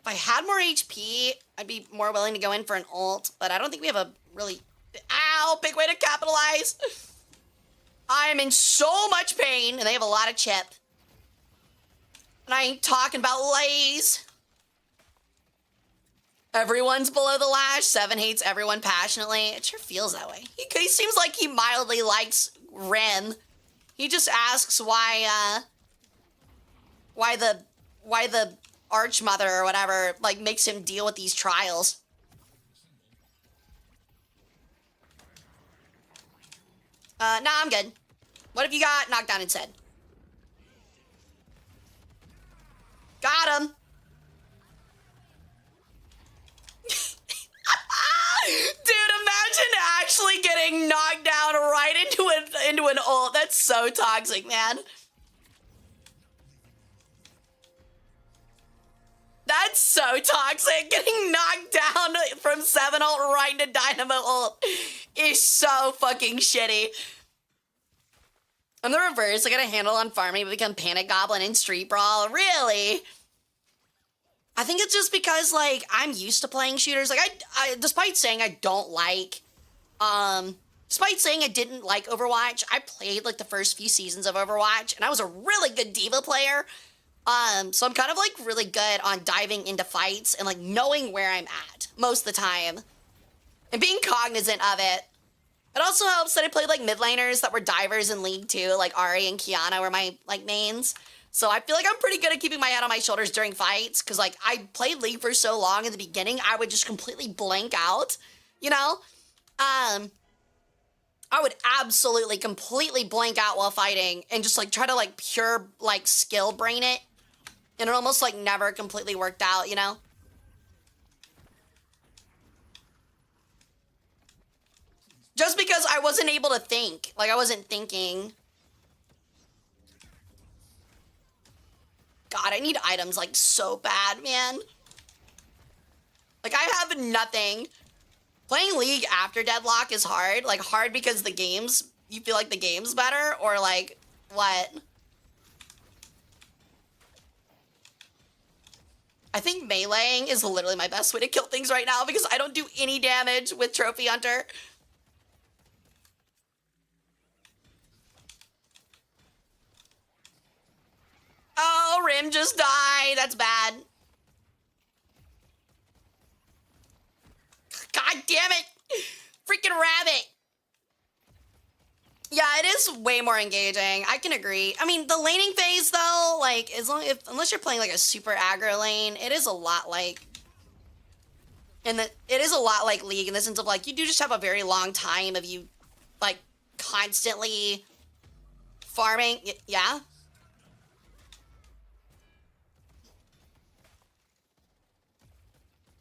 If I had more HP, I'd be more willing to go in for an ult, but I don't think we have a really... Ow! Big way to capitalize! I'm in so much pain, and they have a lot of chip. And I ain't talking about Lays. Everyone's below the Lash. 7 hates everyone passionately. It sure feels that way. He seems like he mildly likes Ren. He just asks why the Archmother or whatever, like, makes him deal with these trials. Nah, I'm good. What have you got? Knockdown instead. Got him. Dude, imagine actually getting knocked down right into an ult. That's so toxic, man. That's so toxic. Getting knocked down from 7 ult right into Dynamo ult is so fucking shitty. I'm the reverse. I got a handle on farming, but become Panic Goblin in Street Brawl. Really? I think it's just because, like, I'm used to playing shooters. Like, I despite saying I don't like, despite saying I didn't like Overwatch, I played, like, the first few seasons of Overwatch, and I was a really good D.Va player. So I'm kind of, like, really good on diving into fights and, like, knowing where I'm at most of the time. And being cognizant of it. It also helps that I played, like, mid laners that were divers in League 2, like Ari and Kiana were my, like, mains. So I feel like I'm pretty good at keeping my head on my shoulders during fights, because, like, I played League for so long in the beginning, I would just completely blank out, you know? I would absolutely completely blank out while fighting and just, like, try to, like, pure, like, skill brain it. And it almost, like, never completely worked out, you know? Just because I wasn't able to think. Like, I wasn't thinking. God, I need items, like, so bad, man. Like, I have nothing. Playing League after Deadlock is hard. Like, hard because the games, you feel like the game's better? Or, like, what? I think meleeing is literally my best way to kill things right now because I don't do any damage with Trophy Hunter. Oh, Rim just died. That's bad. God damn it. Freaking rabbit. Yeah, it is way more engaging. I can agree. I mean, the laning phase though, like unless you're playing like a super aggro lane, it is a lot like it is a lot like League in the sense of like you do just have a very long time of you like constantly farming. Yeah.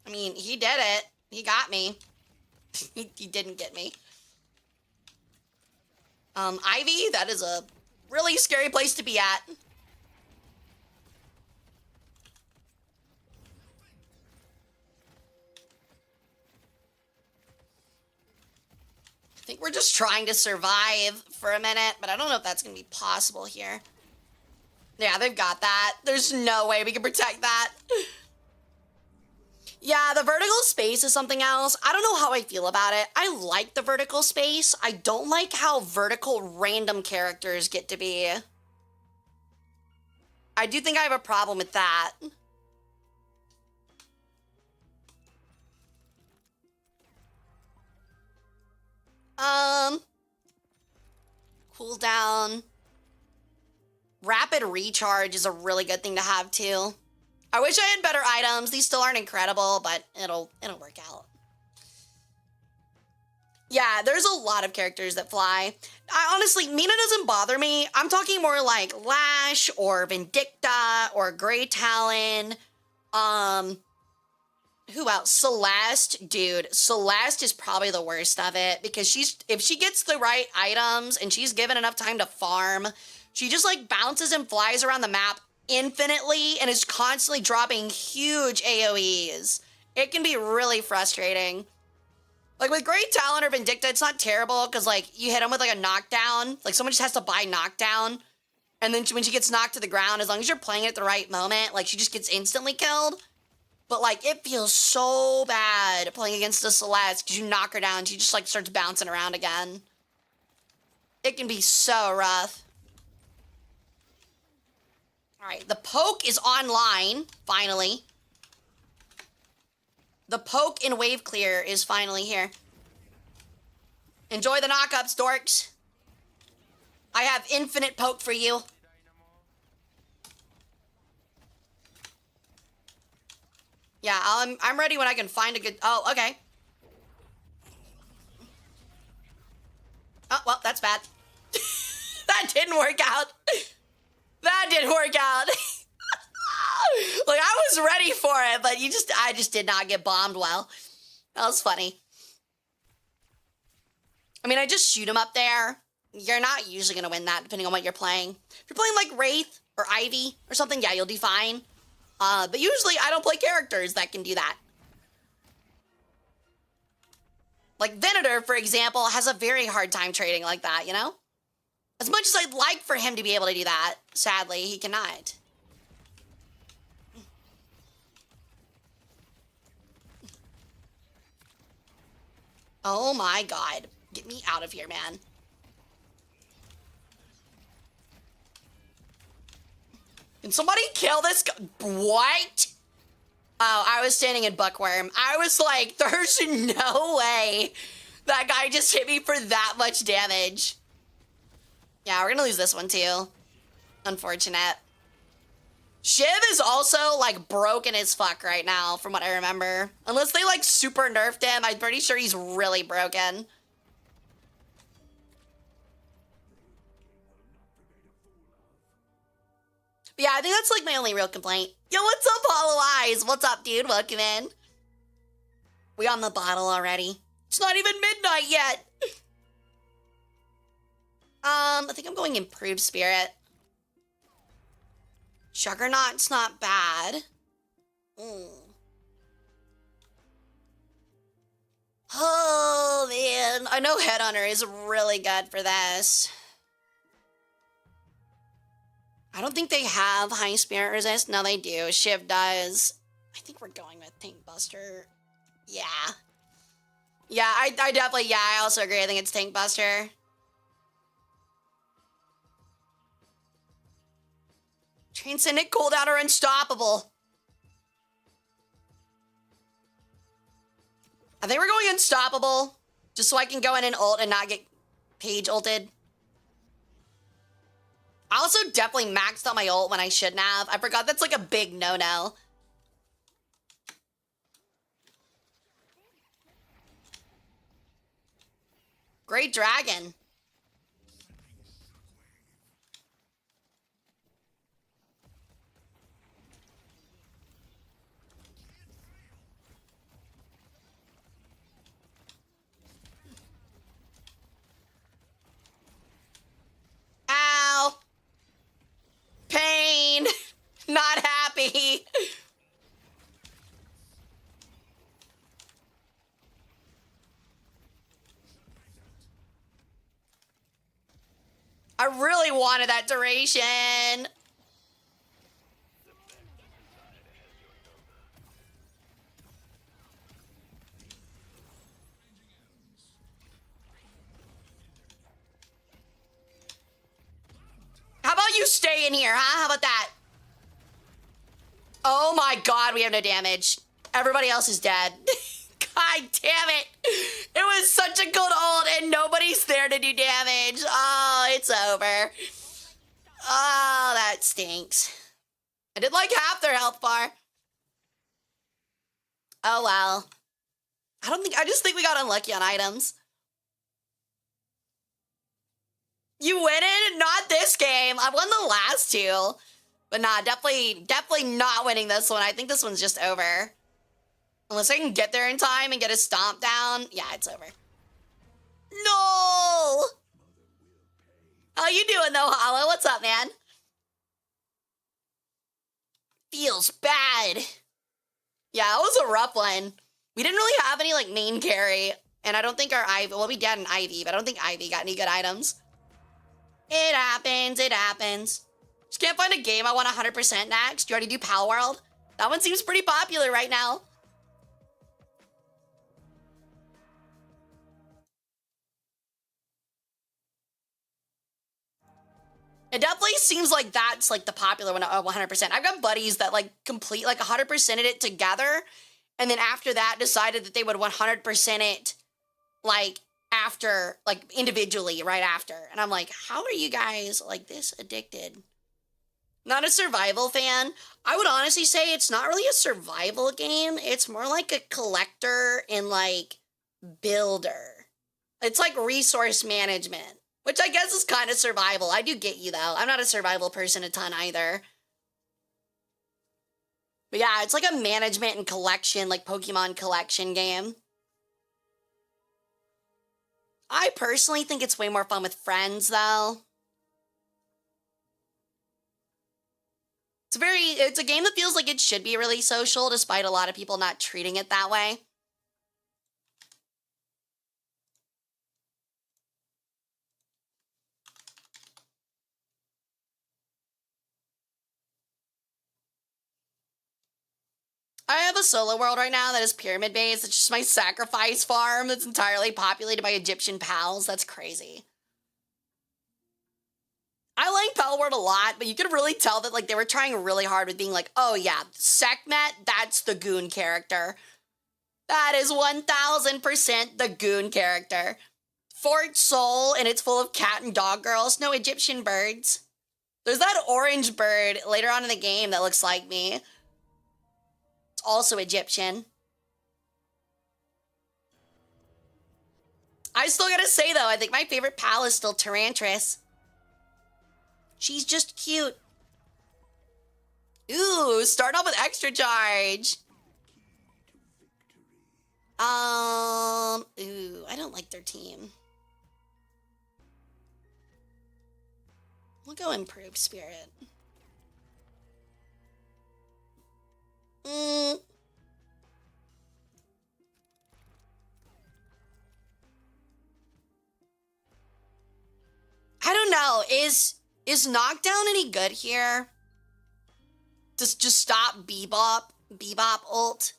I mean, he did it. He got me. he didn't get me. Ivy, that is a really scary place to be at. I think we're just trying to survive for a minute, but I don't know if that's going to be possible here. Yeah, they've got that. There's no way we can protect that. Yeah, the vertical space is something else. I don't know how I feel about it. I like the vertical space. I don't like how vertical random characters get to be. I do think I have a problem with that. Cooldown. Rapid recharge is a really good thing to have too. I wish I had better items. These still aren't incredible, but it'll work out. Yeah, there's a lot of characters that fly. Honestly, Mina doesn't bother me. I'm talking more like Lash or Vindicta or Grey Talon. Who else? Celeste. Dude, Celeste is probably the worst of it because if she gets the right items and she's given enough time to farm, she just like bounces and flies around the map infinitely and is constantly dropping huge AoEs. It can be really frustrating. Like with Great Talon or Vindicta, it's not terrible because like you hit them with like a knockdown. Like someone just has to buy knockdown. And then when she gets knocked to the ground, as long as you're playing it at the right moment, like she just gets instantly killed. But like it feels so bad playing against a Celeste because you knock her down, she just like starts bouncing around again. It can be so rough. All right, the poke is online, finally. The poke in wave clear is finally here. Enjoy the knockups, dorks. I have infinite poke for you. Yeah, I'm ready when I can find a good... Oh, okay. Oh, well, that's bad. That didn't work out. That didn't work out. Like, I was ready for it, but I just did not get bombed well. That was funny. I mean, I just shoot him up there. You're not usually going to win that, depending on what you're playing. If you're playing, like, Wraith or Ivy or something, yeah, you'll do fine. But usually I don't play characters that can do that. Like Venator, for example, has a very hard time trading like that, you know? As much as I'd like for him to be able to do that, sadly, he cannot. Oh my god. Get me out of here, man. Can somebody kill this guy? What? Oh, I was standing in Buckworm. I was like, there's no way that guy just hit me for that much damage. Yeah, we're gonna lose this one too. Unfortunate. Shiv is also like broken as fuck right now, from what I remember. Unless they like super nerfed him, I'm pretty sure he's really broken. But yeah, I think that's like my only real complaint. Yo, what's up, Hollow Eyes? What's up, dude? Welcome in. We on the bottle already. It's not even midnight yet. I think I'm going Improved Spirit. Juggernaut's not bad. Oh, man. I know Headhunter is really good for this. I don't think they have high spirit resist. No, they do. Shiv does. I think we're going with Tank Buster. Yeah. Yeah, I definitely, yeah, I also agree. I think it's Tank Buster. Transcendent, Cooldown, or Unstoppable. I think we're going Unstoppable. Just so I can go in and ult and not get page ulted. I also definitely maxed out my ult when I shouldn't have. I forgot that's like a big no-no. Great Dragon. Ow. Pain. Not happy. I really wanted that duration. How about you stay in here, huh? How about that? Oh my god, we have no damage. Everybody else is dead. God damn it. It was such a good ult and nobody's there to do damage. Oh, it's over. Oh, that stinks. I did like half their health bar. Oh, well. I just think we got unlucky on items. You win it? Not this game. I won the last two. But nah, definitely not winning this one. I think this one's just over. Unless I can get there in time and get a stomp down. Yeah, it's over. No! How you doing though, Hollow? What's up, man? Feels bad. Yeah, it was a rough one. We didn't really have any like main carry. And I don't think our Ivy, well, we did an Ivy, but I don't think Ivy got any good items. It happens, it happens. Just can't find a game I want 100% next. You already do Pal World? That one seems pretty popular right now. It definitely seems like that's like the popular one, 100%. I've got buddies that like complete like 100%ed it together. And then after that decided that they would 100% it like after, like individually right after. And I'm like, how are you guys like this addicted? Not a survival fan. I would honestly say it's not really a survival game. It's more like a collector and like builder. It's like resource management. Which I guess is kind of survival. I do get you, though. I'm not a survival person a ton, either. But yeah, it's like a management and collection, like Pokemon collection game. I personally think it's way more fun with friends, though. It's a game that feels like it should be really social, despite a lot of people not treating it that way. I have a solo world right now that is pyramid based. It's just my sacrifice farm that's entirely populated by Egyptian pals. That's crazy. I like Pal World a lot, but you could really tell that like they were trying really hard with being like, oh yeah, Sekhmet, that's the goon character. That is 1000% the goon character. Fort Sol, and it's full of cat and dog girls. No Egyptian birds. There's that orange bird later on in the game that looks like me. It's also Egyptian. I still gotta say though, I think my favorite pal is still Tyrantris. She's just cute. Ooh, start off with extra charge. Ooh, I don't like their team. We'll go improve spirit. I don't know. Is knockdown any good here? Just stop Bebop ult?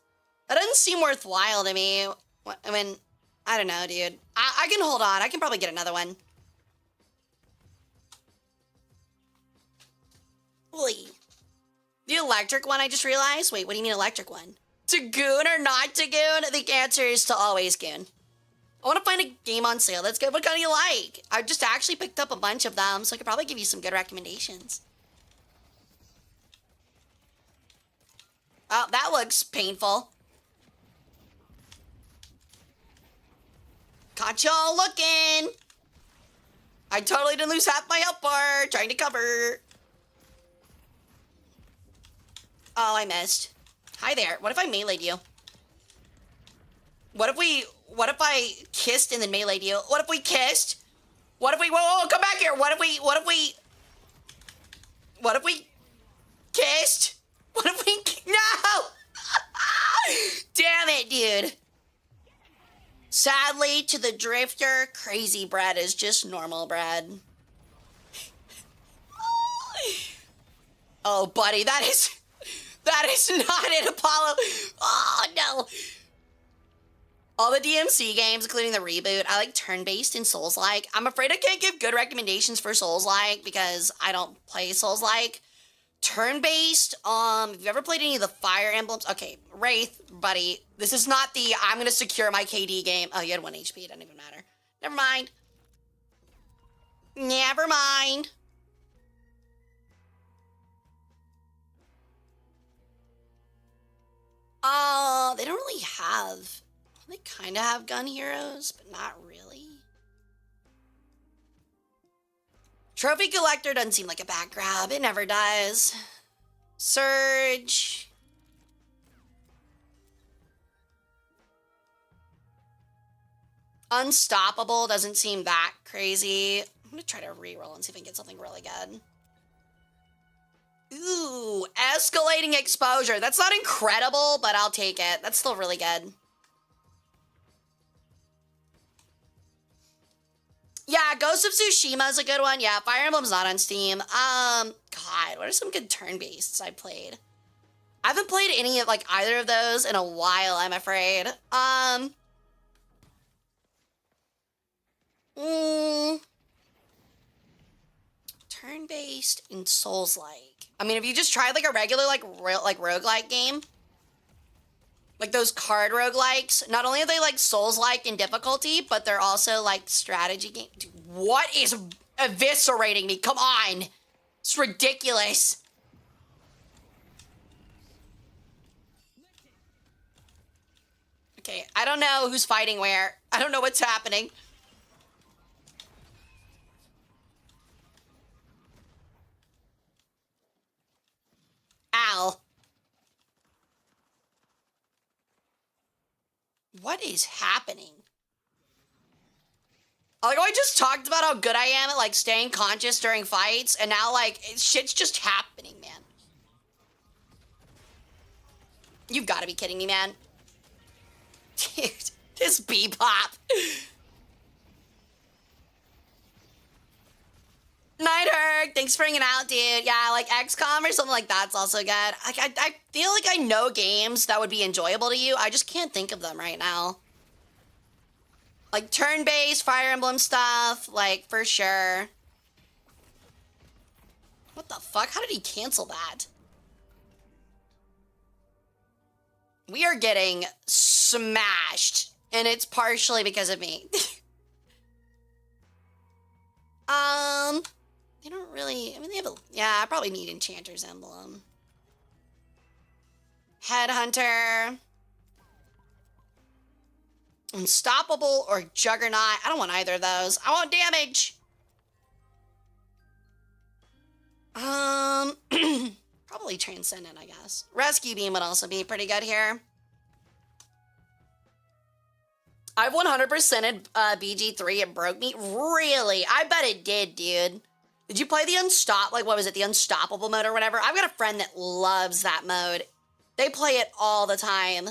That doesn't seem worthwhile to me. I mean, I don't know, dude. I can hold on. I can probably get another one. Oy. The electric one, I just realized. Wait, what do you mean electric one? To goon or not to goon? The answer is to always goon. I want to find a game on sale that's good. What kind do you like? I just actually picked up a bunch of them, so I could probably give you some good recommendations. Oh, that looks painful. Caught y'all looking. I totally didn't lose half my health bar trying to cover. Oh, I missed. Hi there. What if I melee'd you? What if I kissed and then melee'd you? What if we kissed? What if we, whoa, come back here. What if we kissed? What if we, no! Damn it, dude. Sadly, to the drifter, crazy Brad is just normal Brad. Oh, buddy, that is not an Apollo. Oh, no. All the DMC games, including the reboot, I like turn-based and Souls-like. I'm afraid I can't give good recommendations for Souls-like because I don't play Souls-like. Turn-based, have you ever played any of the Fire Emblems? Okay, Wraith, buddy, this is not the I'm gonna secure my KD game. Oh, you had 1 HP, it doesn't even matter. Never mind. Never mind. They don't really have... They kind of have gun heroes, but not really. Trophy collector doesn't seem like a bad grab. It never does. Surge. Unstoppable doesn't seem that crazy. I'm gonna try to reroll and see if I can get something really good. Ooh, escalating exposure. That's not incredible, but I'll take it. That's still really good. Yeah, Ghost of Tsushima is a good one. Yeah, Fire Emblem's not on Steam. God, what are some good turn-baseds I played? I haven't played any of, like, either of those in a while, I'm afraid. Turn-based and Souls-like. I mean, if you just tried, like, a regular, like roguelike game, like those card roguelikes, not only are they like Souls-like in difficulty, but they're also like strategy game. Dude, what is eviscerating me? Come on. It's ridiculous. Okay, I don't know who's fighting where. I don't know what's happening. Ow. What is happening? Like, I just talked about how good I am at, like, staying conscious during fights, and now, like, shit's just happening, man. You've got to be kidding me, man. Dude, this Bebop. Nighthurk, thanks for hanging out, dude. Yeah, like XCOM or something like that's also good. I feel like I know games that would be enjoyable to you. I just can't think of them right now. Like turn-based, Fire Emblem stuff, like for sure. What the fuck? How did he cancel that? We are getting smashed, and it's partially because of me. They don't really, I mean, they have a, yeah, I probably need Enchanter's Emblem. Headhunter. Unstoppable or Juggernaut. I don't want either of those. I want damage. Probably Transcendent, I guess. Rescue Beam would also be pretty good here. I've 100%ed BG3. It broke me. Really? I bet it did, dude. Did you play the what was it? The Unstoppable mode or whatever? I've got a friend that loves that mode. They play it all the time.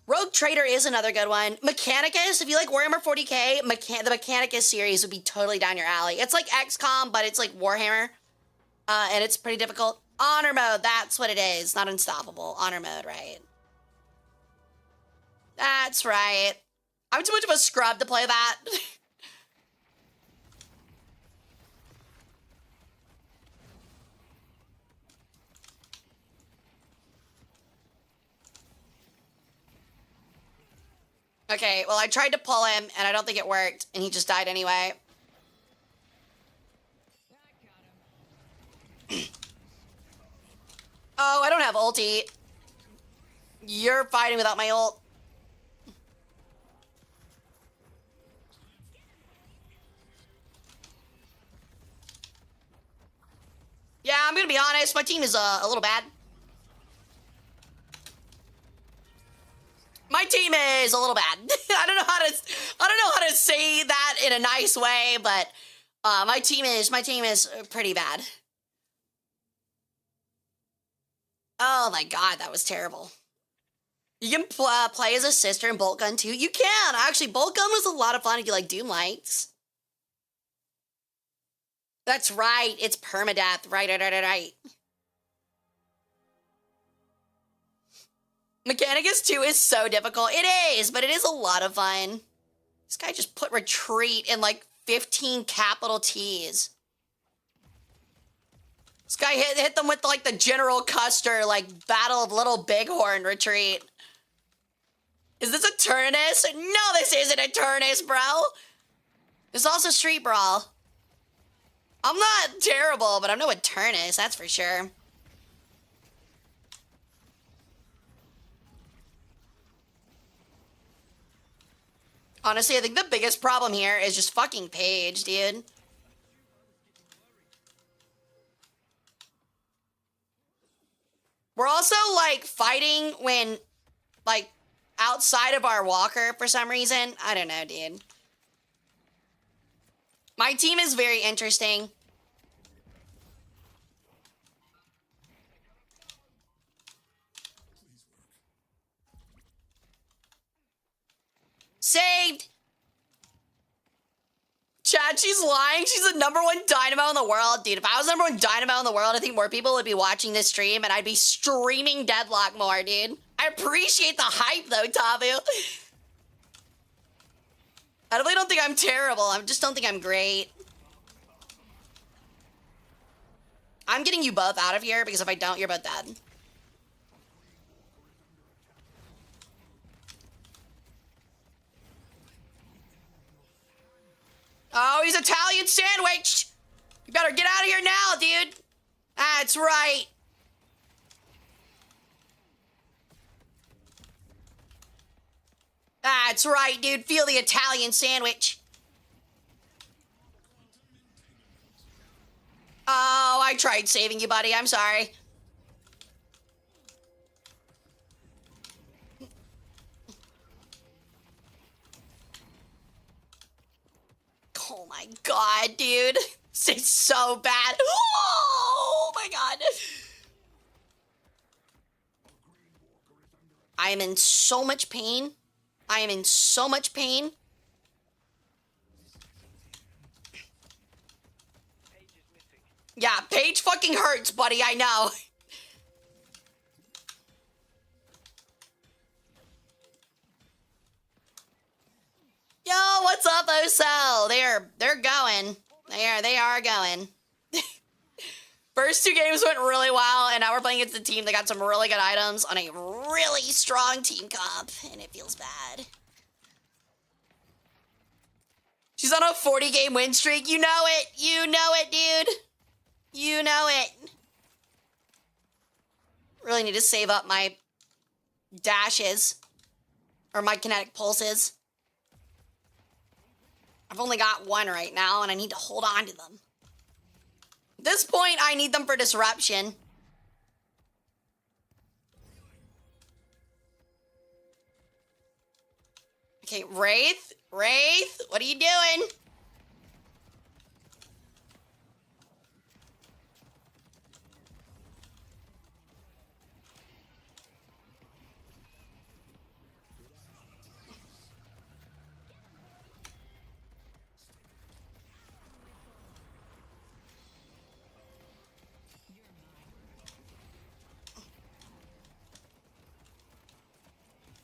Rogue Trader is another good one. Mechanicus, if you like Warhammer 40k, the Mechanicus series would be totally down your alley. It's like XCOM, but it's like Warhammer. And it's pretty difficult. Honor mode, that's what it is. Not Unstoppable. Honor mode, right? That's right. I'm too much of a scrub to play that. Okay, well, I tried to pull him, and I don't think it worked, and he just died anyway. Oh, I don't have ulti. You're fighting without my ult. Yeah, I'm gonna be honest, my team is a little bad. My team is a little bad. I don't know how to say that in a nice way, but my team is pretty bad. Oh my god, that was terrible. You can play as a sister in Bolt Gun too. You can actually. Bolt Gun was a lot of fun if you like Doom Lights. That's right. It's permadeath. Right. Mechanicus 2 is so difficult. It is, but it is a lot of fun. This guy just put retreat in like 15 capital T's. This guy hit them with like the General Custer, like Battle of Little Bighorn retreat. Is this a Turnus? No, this isn't a Turnus, bro. There's also Street Brawl. I'm not terrible, but I'm no Turnus, that's for sure. Honestly, I think the biggest problem here is just fucking Paige, dude. We're also, like, fighting when, like, outside of our walker for some reason. I don't know, dude. My team is very interesting. Saved! Chad, she's lying. She's the #1 dynamo in the world. Dude, if I was #1 dynamo in the world, I think more people would be watching this stream and I'd be streaming Deadlock more, dude. I appreciate the hype, though, Tabu. I really don't think I'm terrible. I just don't think I'm great. I'm getting you both out of here because if I don't, you're both dead. Oh, he's Italian sandwiched. You better get out of here now, dude. That's right. That's right, dude. Feel the Italian sandwich. Oh, I tried saving you, buddy. I'm sorry. Oh my god, dude. This is so bad. Oh my god. I am in so much pain. I am in so much pain. Yeah, Paige fucking hurts, buddy, I know. Yo, what's up, Osel? They're going. They are going. First 2 games went really well, and now we're playing against a team that got some really good items on a really strong team comp, and it feels bad. She's on a 40-game win streak. You know it. You know it, dude. You know it. Really need to save up my dashes. Or my kinetic pulses. I've only got 1 right now, and I need to hold on to them. At this point, I need them for disruption. Okay, Wraith, what are you doing?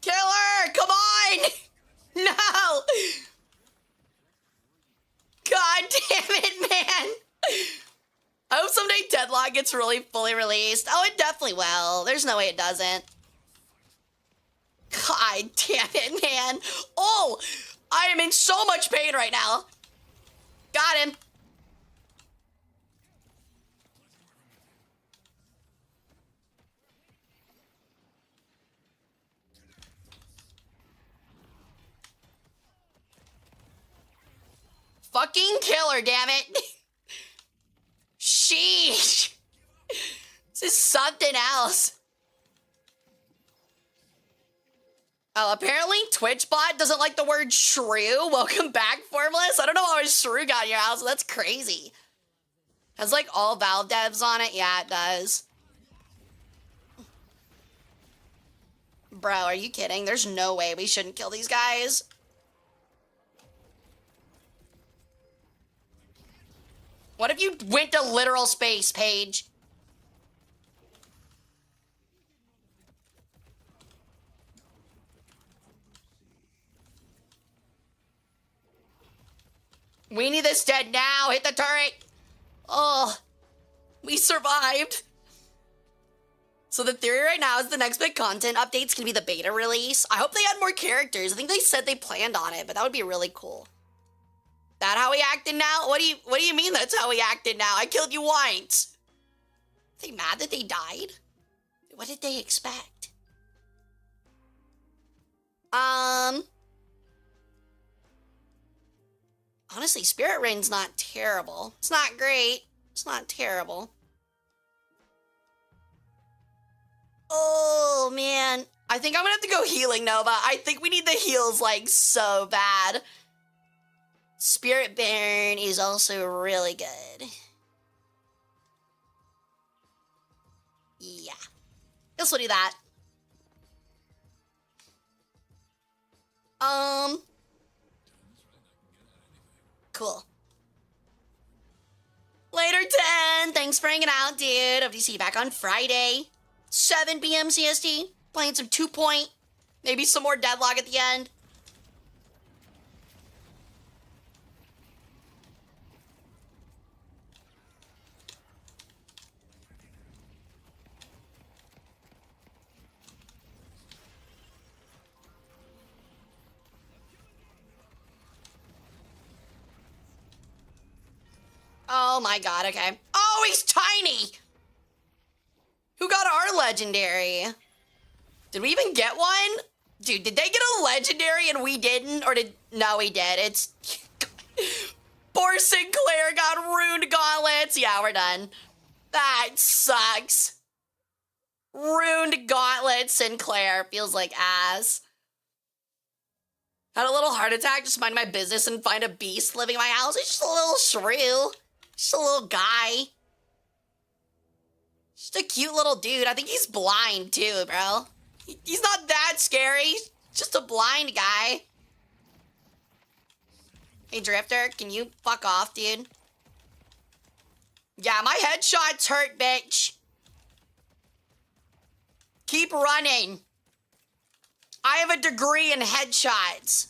Killer, come on! No! God damn it, man! I hope someday Deadlock gets really fully released. Oh, it definitely will. There's no way it doesn't. God damn it, man. Oh! I am in so much pain right now. Got him. Fucking killer, damn it. Sheesh. This is something else. Oh, apparently TwitchBot doesn't like the word shrew. Welcome back, Formless. I don't know how a shrew got in your house. That's crazy. Has like all Valve devs on it? Yeah, it does. Bro, are you kidding? There's no way we shouldn't kill these guys. What if you went to literal space, Paige? We need this dead now. Hit the turret. Oh, we survived. So the theory right now is the next big content update's gonna be the beta release. I hope they add more characters. I think they said they planned on it, but that would be really cool. That how we acting now? What do you mean that's how we acted now? I killed you once. Are they mad that they died? What did they expect? Honestly, Spirit Rain's not terrible. It's not great. It's not terrible. Oh, man. I think I'm gonna have to go healing, Nova. I think we need the heals, like, so bad. Spirit Burn is also really good. Yeah. Guess we'll do that. Cool. Later, 10. Thanks for hanging out, dude. Hope to see you back on Friday. 7 p.m. CST. Playing some 2 Point. Maybe some more Deadlock at the end. Oh my god, okay. Oh, he's tiny! Who got our legendary? Did we even get one? Dude, did they get a legendary and we didn't? Or did... No, we did. It's... Poor Sinclair got ruined gauntlets. Yeah, we're done. That sucks. Ruined gauntlets, Sinclair. Feels like ass. Had a little heart attack, just mind my business and find a beast living in my house. It's just a little shrew. Just a little guy. Just a cute little dude. I think he's blind too, bro. He's not that scary. Just a blind guy. Hey, Drifter, can you fuck off, dude? Yeah, my headshots hurt, bitch. Keep running. I have a degree in headshots.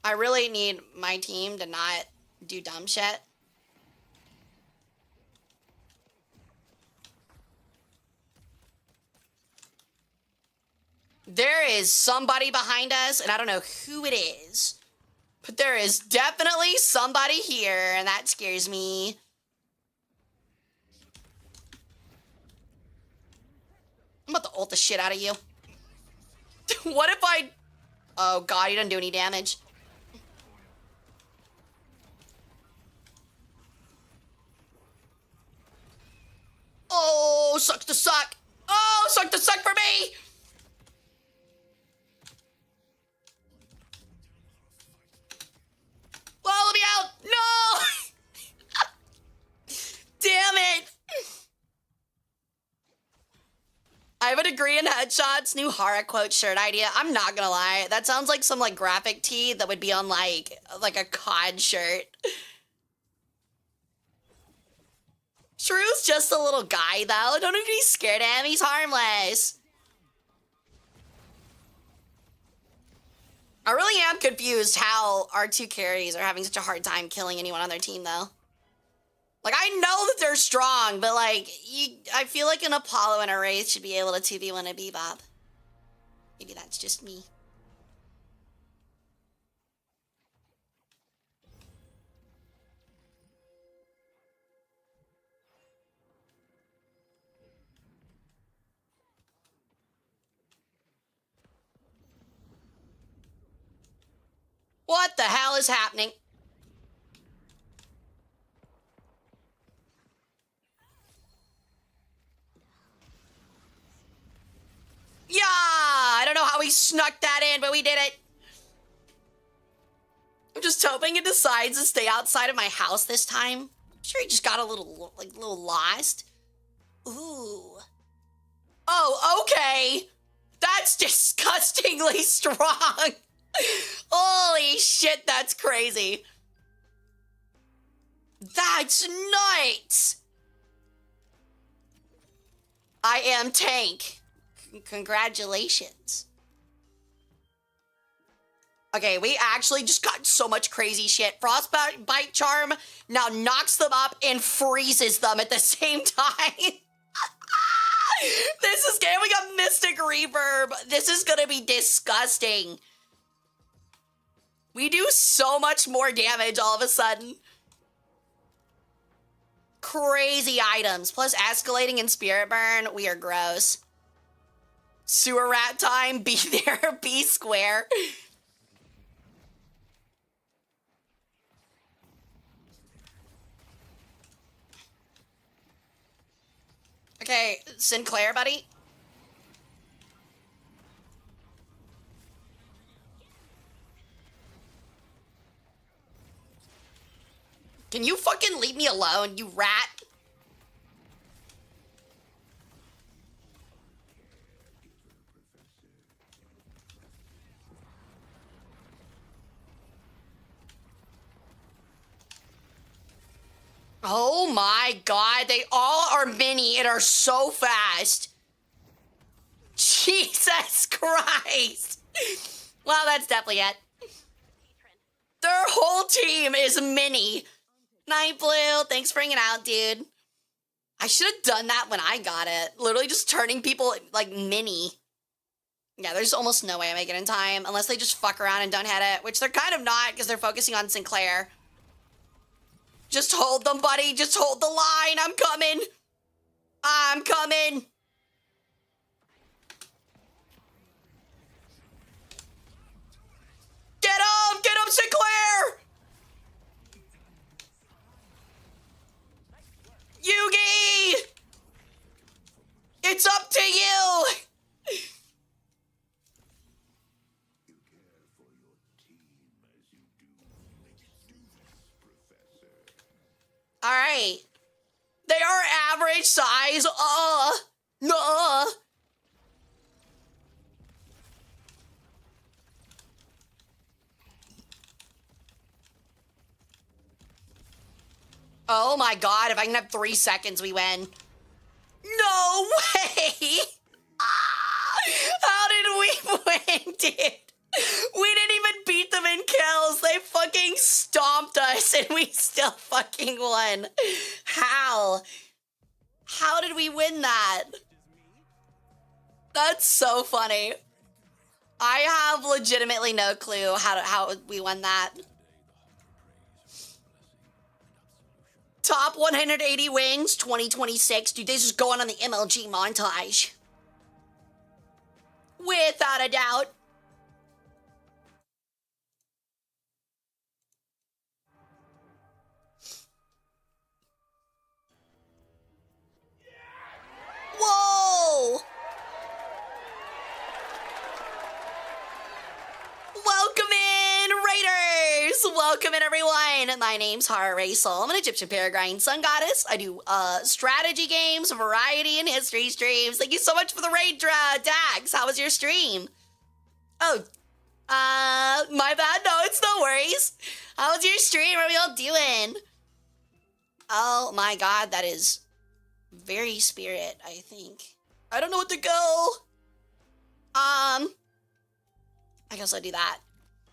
I really need my team to not do dumb shit. There is somebody behind us, and I don't know who it is. But there is definitely somebody here, and that scares me. I'm about to ult the shit out of you. What if I... Oh god, he doesn't do any damage. Oh, sucks to suck. Oh, sucks to suck for me. Well, let me out. No. Damn it. I have a degree in headshots. New Hara quote shirt idea. I'm not gonna lie. That sounds like some like graphic tee that would be on like a COD shirt. Shrew's just a little guy though. Don't even be scared of him. He's harmless. I really am confused how our two carries are having such a hard time killing anyone on their team though. Like, I know that they're strong, but, like, I feel like an Apollo and a Wraith should be able to 2v1 a Bebop. Maybe that's just me. What the hell is happening? Yeah, I don't know how we snuck that in, but we did it. I'm just hoping it decides to stay outside of my house this time. I'm sure he just got a little lost. Ooh. Oh, okay. That's disgustingly strong. Holy shit, that's crazy. That's nuts. I am tank. Congratulations. Okay, we actually just got so much crazy shit. Frostbite Charm now knocks them up and freezes them at the same time. This is good. We got Mystic Reverb. This is gonna be disgusting. We do so much more damage all of a sudden. Crazy items. Plus escalating and Spirit Burn. We are gross. Sewer rat time. Be there. Be square. Okay, Sinclair, buddy. Can you fucking leave me alone, you rat? Oh my god, they all are mini and are so fast. Jesus Christ. Well, that's definitely it. Their whole team is mini. Night Blue, thanks for hanging out, dude. I should have done that when I got it. Literally just turning people like mini. Yeah, there's almost no way I make it in time unless they just fuck around and don't hit it, which they're kind of not because they're focusing on Sinclair. Just hold them, buddy. Just hold the line. I'm coming. I'm coming. Get him! Get him, Sinclair! Yugi! It's up to you! All right. They are average size. No. Oh my god, if I can have 3 seconds, we win. No way! How did we win, dude? We didn't even beat them in kills. They fucking stomped us and we still fucking won. How? How did we win that? That's so funny. I have legitimately no clue how we won that. Top 180 wins, 2026. Dude, this is going on the MLG montage. Without a doubt. Whoa! Welcome in, Raiders! Welcome in, everyone. My name's Hara Rae Sol. I'm an Egyptian Peregrine Sun Goddess. I do strategy games, variety, and history streams. Thank you so much for the raid, Dax. How was your stream? Oh, my bad. No, it's no worries. How was your stream? What are we all doing? Oh my god, that is very spirit, I think. I don't know what to go. I guess I'll do that.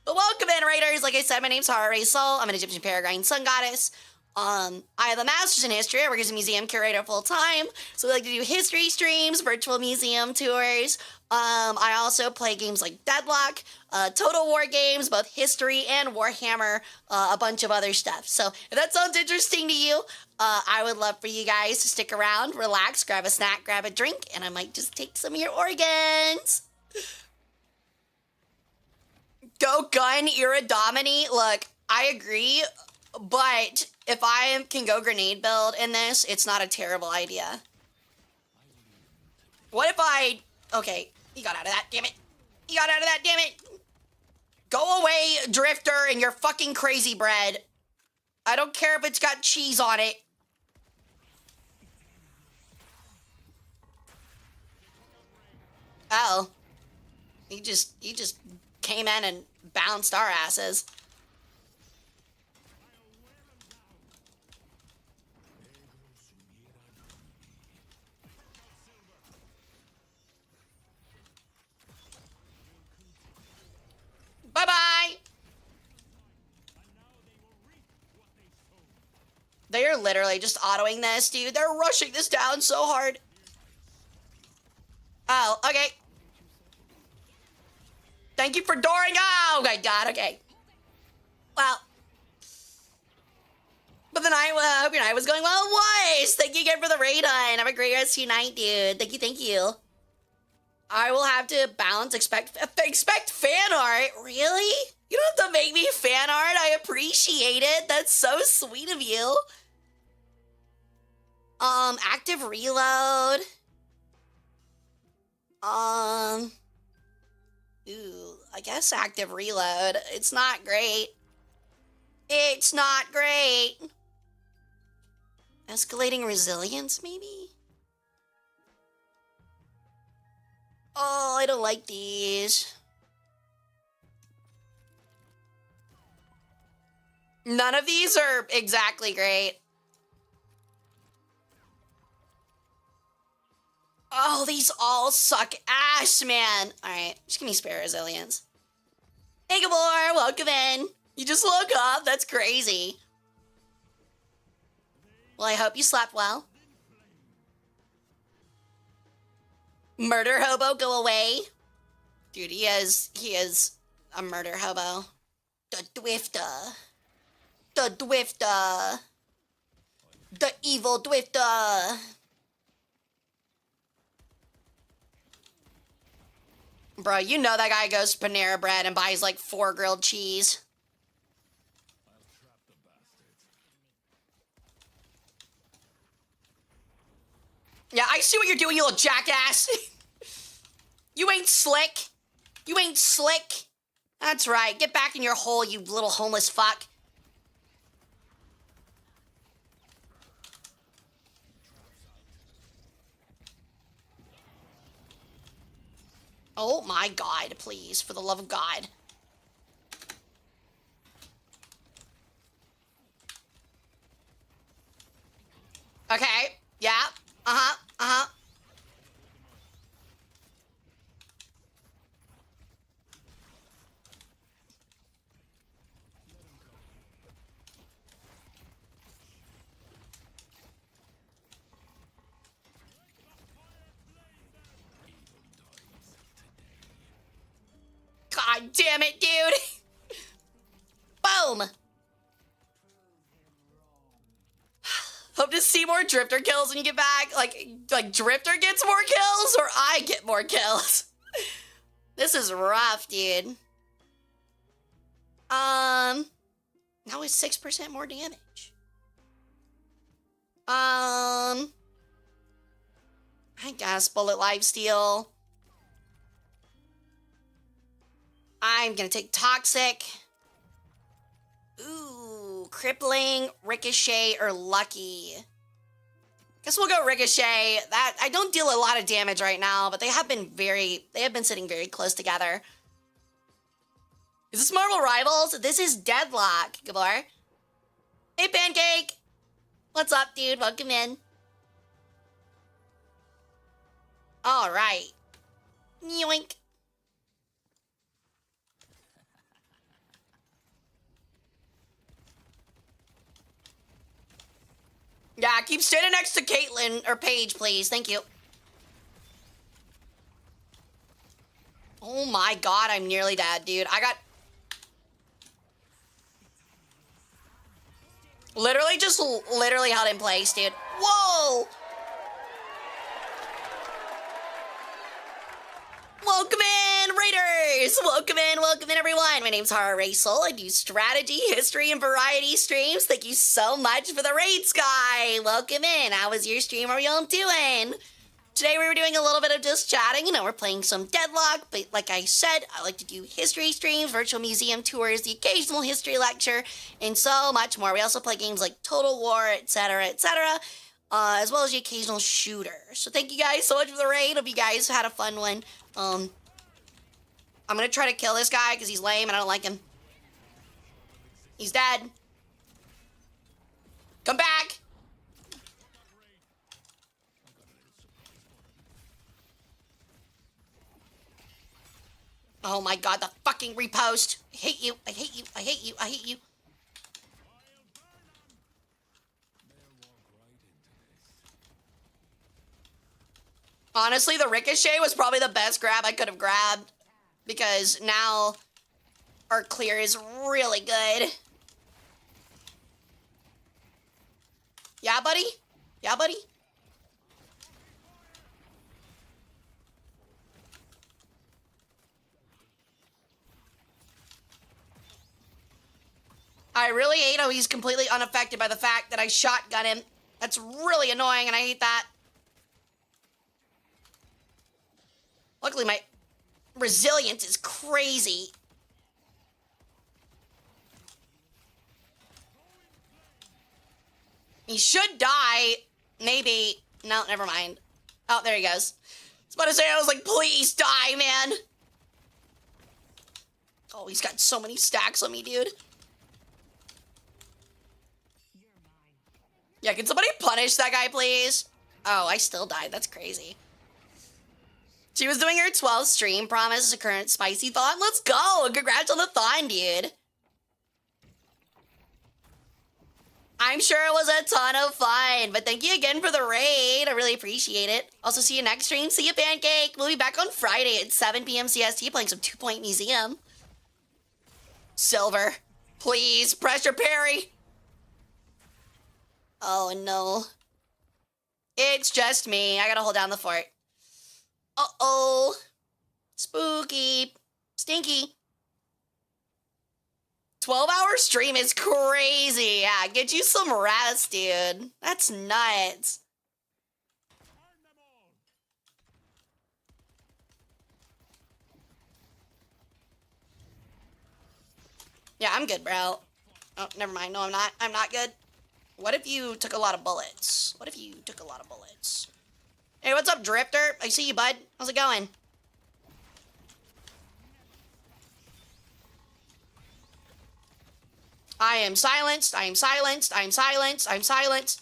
But welcome in, Raiders. Like I said, my name's Hara Rae Sol. I'm an Egyptian Peregrine Sun Goddess. I have a master's in history. I work as a museum curator full time. So we like to do history streams, virtual museum tours. I also play games like Deadlock, Total War games, both history and Warhammer, a bunch of other stuff. So if that sounds interesting to you, I would love for you guys to stick around, relax, grab a snack, grab a drink, and I might just take some of your organs. Go gun, Iridomini. Look, I agree, but if I can go grenade build in this, it's not a terrible idea. What if I... Okay, you got out of that, damn it. You got out of that, damn it. Go away, Drifter, and your fucking crazy bread. I don't care if it's got cheese on it. Oh. He just came in and bounced our asses. Bye-bye! They are literally just autoing this, dude. They're rushing this down so hard. Oh, okay. Thank you for dooring. Oh, my God, okay. Well. But then I hope your night was going well. It was! Thank you again for the raid on. Have a great rest of your night, dude. Thank you, thank you. I will have to balance, expect fan art. Really? You don't have to make me fan art. I appreciate it. That's so sweet of you. Active reload. Ooh, I guess active reload. It's not great. It's not great. Escalating resilience, maybe? Oh, I don't like these. None of these are exactly great. Oh, these all suck ass, man. All right, just give me spare resilience. Hey, Gabor, welcome in. You just woke up. That's crazy. Well, I hope you slept well. Murder hobo, go away. Dude, he is a murder hobo. The Dwifter. The Dwifter. The evil Dwifter. Bro, you know that guy goes to Panera Bread and buys like 4 grilled cheese. Yeah, I see what you're doing, you little jackass. You ain't slick. You ain't slick. That's right. Get back in your hole, you little homeless fuck. Oh my God, please, for the love of God. Okay, yeah, uh-huh. God damn it, dude. Boom. Hope to see more Drifter kills when you get back. Like Drifter gets more kills or I get more kills. This is rough, dude. Now it's 6% more damage. I guess bullet lifesteal. I'm gonna take toxic. Ooh, crippling, ricochet, or lucky. Guess we'll go ricochet. That I don't deal a lot of damage right now, but they have been sitting very close together. Is this Marvel Rivals? This is Deadlock, Gabor. Hey, Pancake. What's up, dude? Welcome in. All right. Yoink. Yeah, keep standing next to Caitlyn or Paige, please. Thank you. Oh my God, I'm nearly dead, dude. I got literally held in place, dude. Whoa! Welcome in, Raiders! Welcome in, everyone. My name's Hara Rae Sol. I do strategy, history, and variety streams. Thank you so much for the raid, Sky. Welcome in. How was your stream? How are y'all doing? Today we were doing a little bit of just chatting. You know, we're playing some Deadlock, but like I said, I like to do history streams, virtual museum tours, the occasional history lecture, and so much more. We also play games like Total War, etc., as well as the occasional shooter. So thank you guys so much for the raid. Hope you guys had a fun one. I'm gonna try to kill this guy because he's lame and I don't like him. He's dead. Come back! Oh my God, the fucking repost. I hate you, I hate you, I hate you, I hate you. Honestly, the ricochet was probably the best grab I could have grabbed because now our clear is really good. Yeah, buddy? Yeah, buddy? I really hate how he's completely unaffected by the fact that I shotgun him. That's really annoying and I hate that. Luckily, my resilience is crazy. He should die. Maybe. No, never mind. Oh, there he goes. I was about to say, I was like, please die, man. Oh, he's got so many stacks on me, dude. Yeah, can somebody punish that guy, please? Oh, I still died. That's crazy. She was doing her 12th stream, promise, a current spicy thought. Let's go! Congrats on the thon, dude. I'm sure it was a ton of fun, but thank you again for the raid. I really appreciate it. Also, see you next stream. See you, Pancake. We'll be back on Friday at 7 p.m. CST playing some 2 Point Museum. Silver. Please, pressure parry. Oh, no. It's just me. I gotta hold down the fort. Uh-oh. Spooky. Stinky. 12-hour stream is crazy. Yeah, get you some rest, dude. That's nuts. Yeah, I'm good, bro. Oh, never mind. No, I'm not. I'm not good. What if you took a lot of bullets? What if you took a lot of bullets? Hey, what's up, Drifter? I see you, bud. How's it going? I am silenced. I am silenced. I am silenced. I am silenced.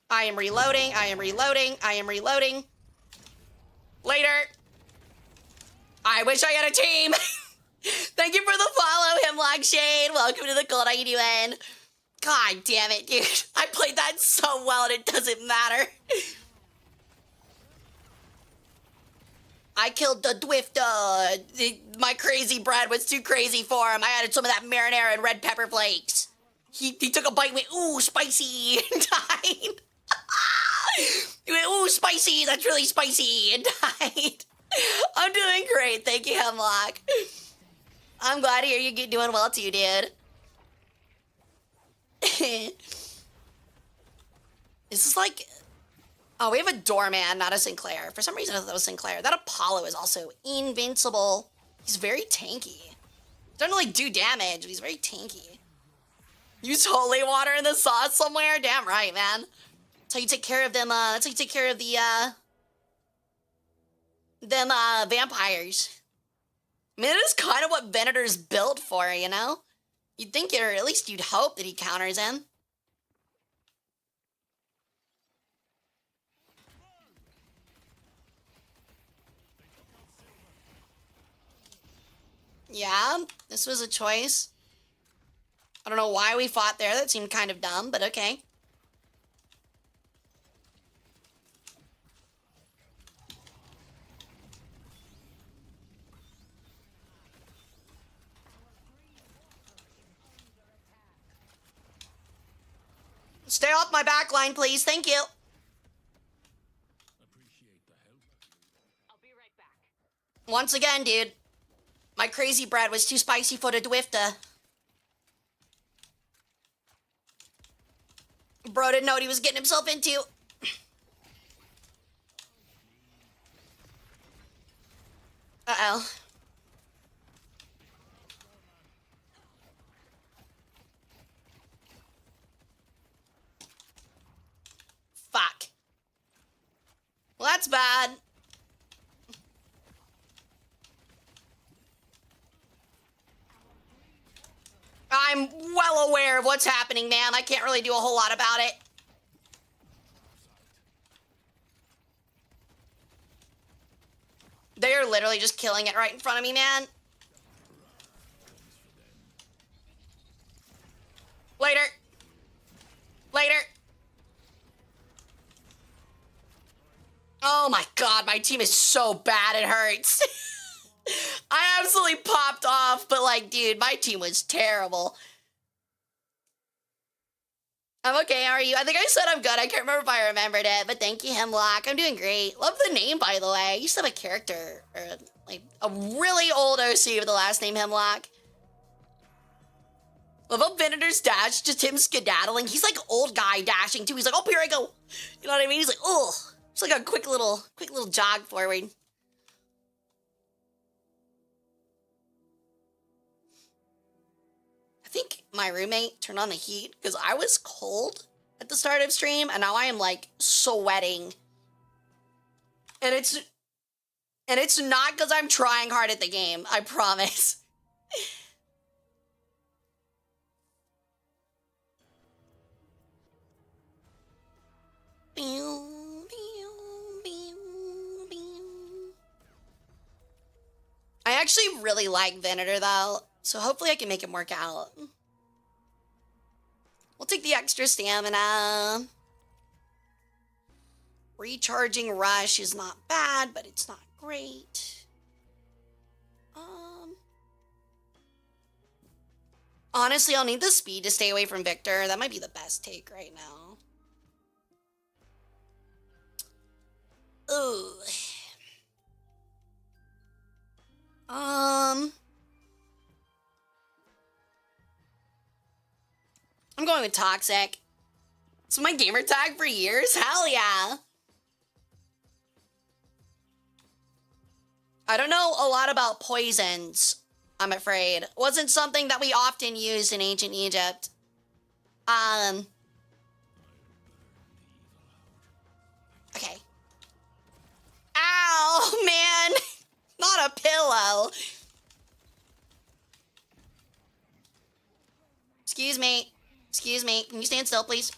I am reloading. I am reloading. I am reloading. Later. I wish I had a team. Thank you for the follow, Hemlock Shade. Welcome to the cult. How you doing? God damn it, dude. I played that so well and it doesn't matter. I killed the Dwifter. My crazy bread was too crazy for him. I added some of that marinara and red pepper flakes. He took a bite and went, ooh, spicy, and died. He went, ooh, spicy, that's really spicy, and died. I'm doing great, thank you, Hemlock. I'm glad to hear you're doing well too, dude. This is like... Oh, we have a doorman, not a Sinclair. For some reason, I thought that was Sinclair. That Apollo is also invincible. He's very tanky. Doesn't really do damage, but he's very tanky. Use holy water in the sauce somewhere? Damn right, man. That's how you take care of them, that's how you take care of the, vampires. I mean, it is kind of what Venator's built for, you know? You'd think, or at least you'd hope that he counters him. Yeah, this was a choice. I don't know why we fought there. That seemed kind of dumb, but okay. Stay off my back line, please. Thank you. I'll be right back. Once again, dude. My crazy bread was too spicy for the Dwifter. Bro didn't know what he was getting himself into. Uh-oh. Fuck. Well, that's bad. I'm well aware of what's happening, man. I can't really do a whole lot about it. They are literally just killing it right in front of me, man. Later. Later. Oh my god, my team is so bad it hurts. I absolutely popped off, but like, dude, my team was terrible. I'm okay, how are you? I think I said I'm good. I can't remember if I remembered it, but thank you, Hemlock. I'm doing great. Love the name, by the way. I used to have a character, or like a really old OC with the last name Hemlock. Love how Venator's dash, just him skedaddling. He's like old guy dashing too. He's like, oh, here I go. You know what I mean? He's like, oh, it's like a quick little jog forward. I think my roommate turned on the heat because I was cold at the start of stream, and now I am like sweating. And it's not because I'm trying hard at the game, I promise. I actually really like Venator though, so hopefully I can make him work out. We'll take the extra stamina. Recharging Rush is not bad, but it's not great. Honestly, I'll need the speed to stay away from Victor. That might be the best take right now. Ooh. I'm going with Toxic. It's my gamer tag for years? Hell yeah. I don't know a lot about poisons, I'm afraid. Wasn't something that we often used in ancient Egypt. Okay. Ow, man. Not a pillow. Excuse me. Excuse me. Can you stand still, please?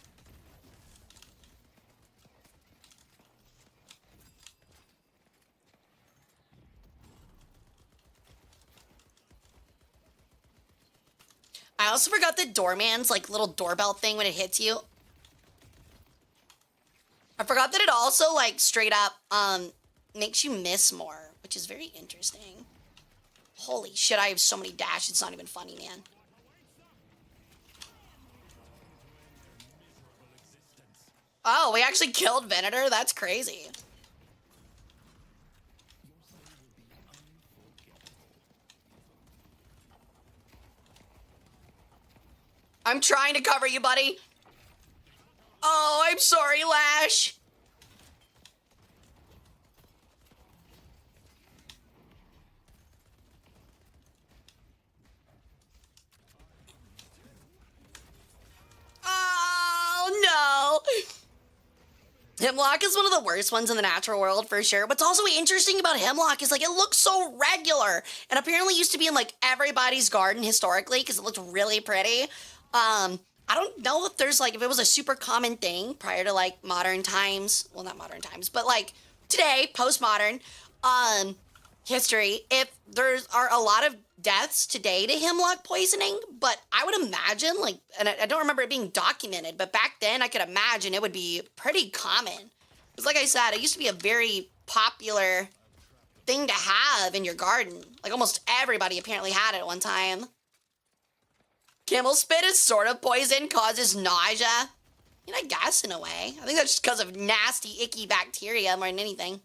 I also forgot the doorman's like little doorbell thing when it hits you. I forgot that it also like straight up makes you miss more, which is very interesting. Holy shit, I have so many dash, it's not even funny, man. Oh, we actually killed Venator? That's crazy. I'm trying to cover you, buddy. Oh, I'm sorry, Lash. Oh, no. Hemlock is one of the worst ones in the natural world, for sure. What's also interesting about Hemlock is, like, it looks so regular. And apparently used to be in, like, everybody's garden historically, because it looked really pretty. I don't know if there's, like, if it was a super common thing prior to, like, modern times. Well, not modern times, but, like, today, postmodern, history, if there are a lot of deaths today to hemlock poisoning, but I would imagine, like, and I don't remember it being documented, but back then I could imagine it would be pretty common. Because like I said, it used to be a very popular thing to have in your garden. Like, almost everybody apparently had it at one time. Camel spit is sort of poison, causes nausea. I mean, I guess in a way. I think that's just because of nasty, icky bacteria more than anything.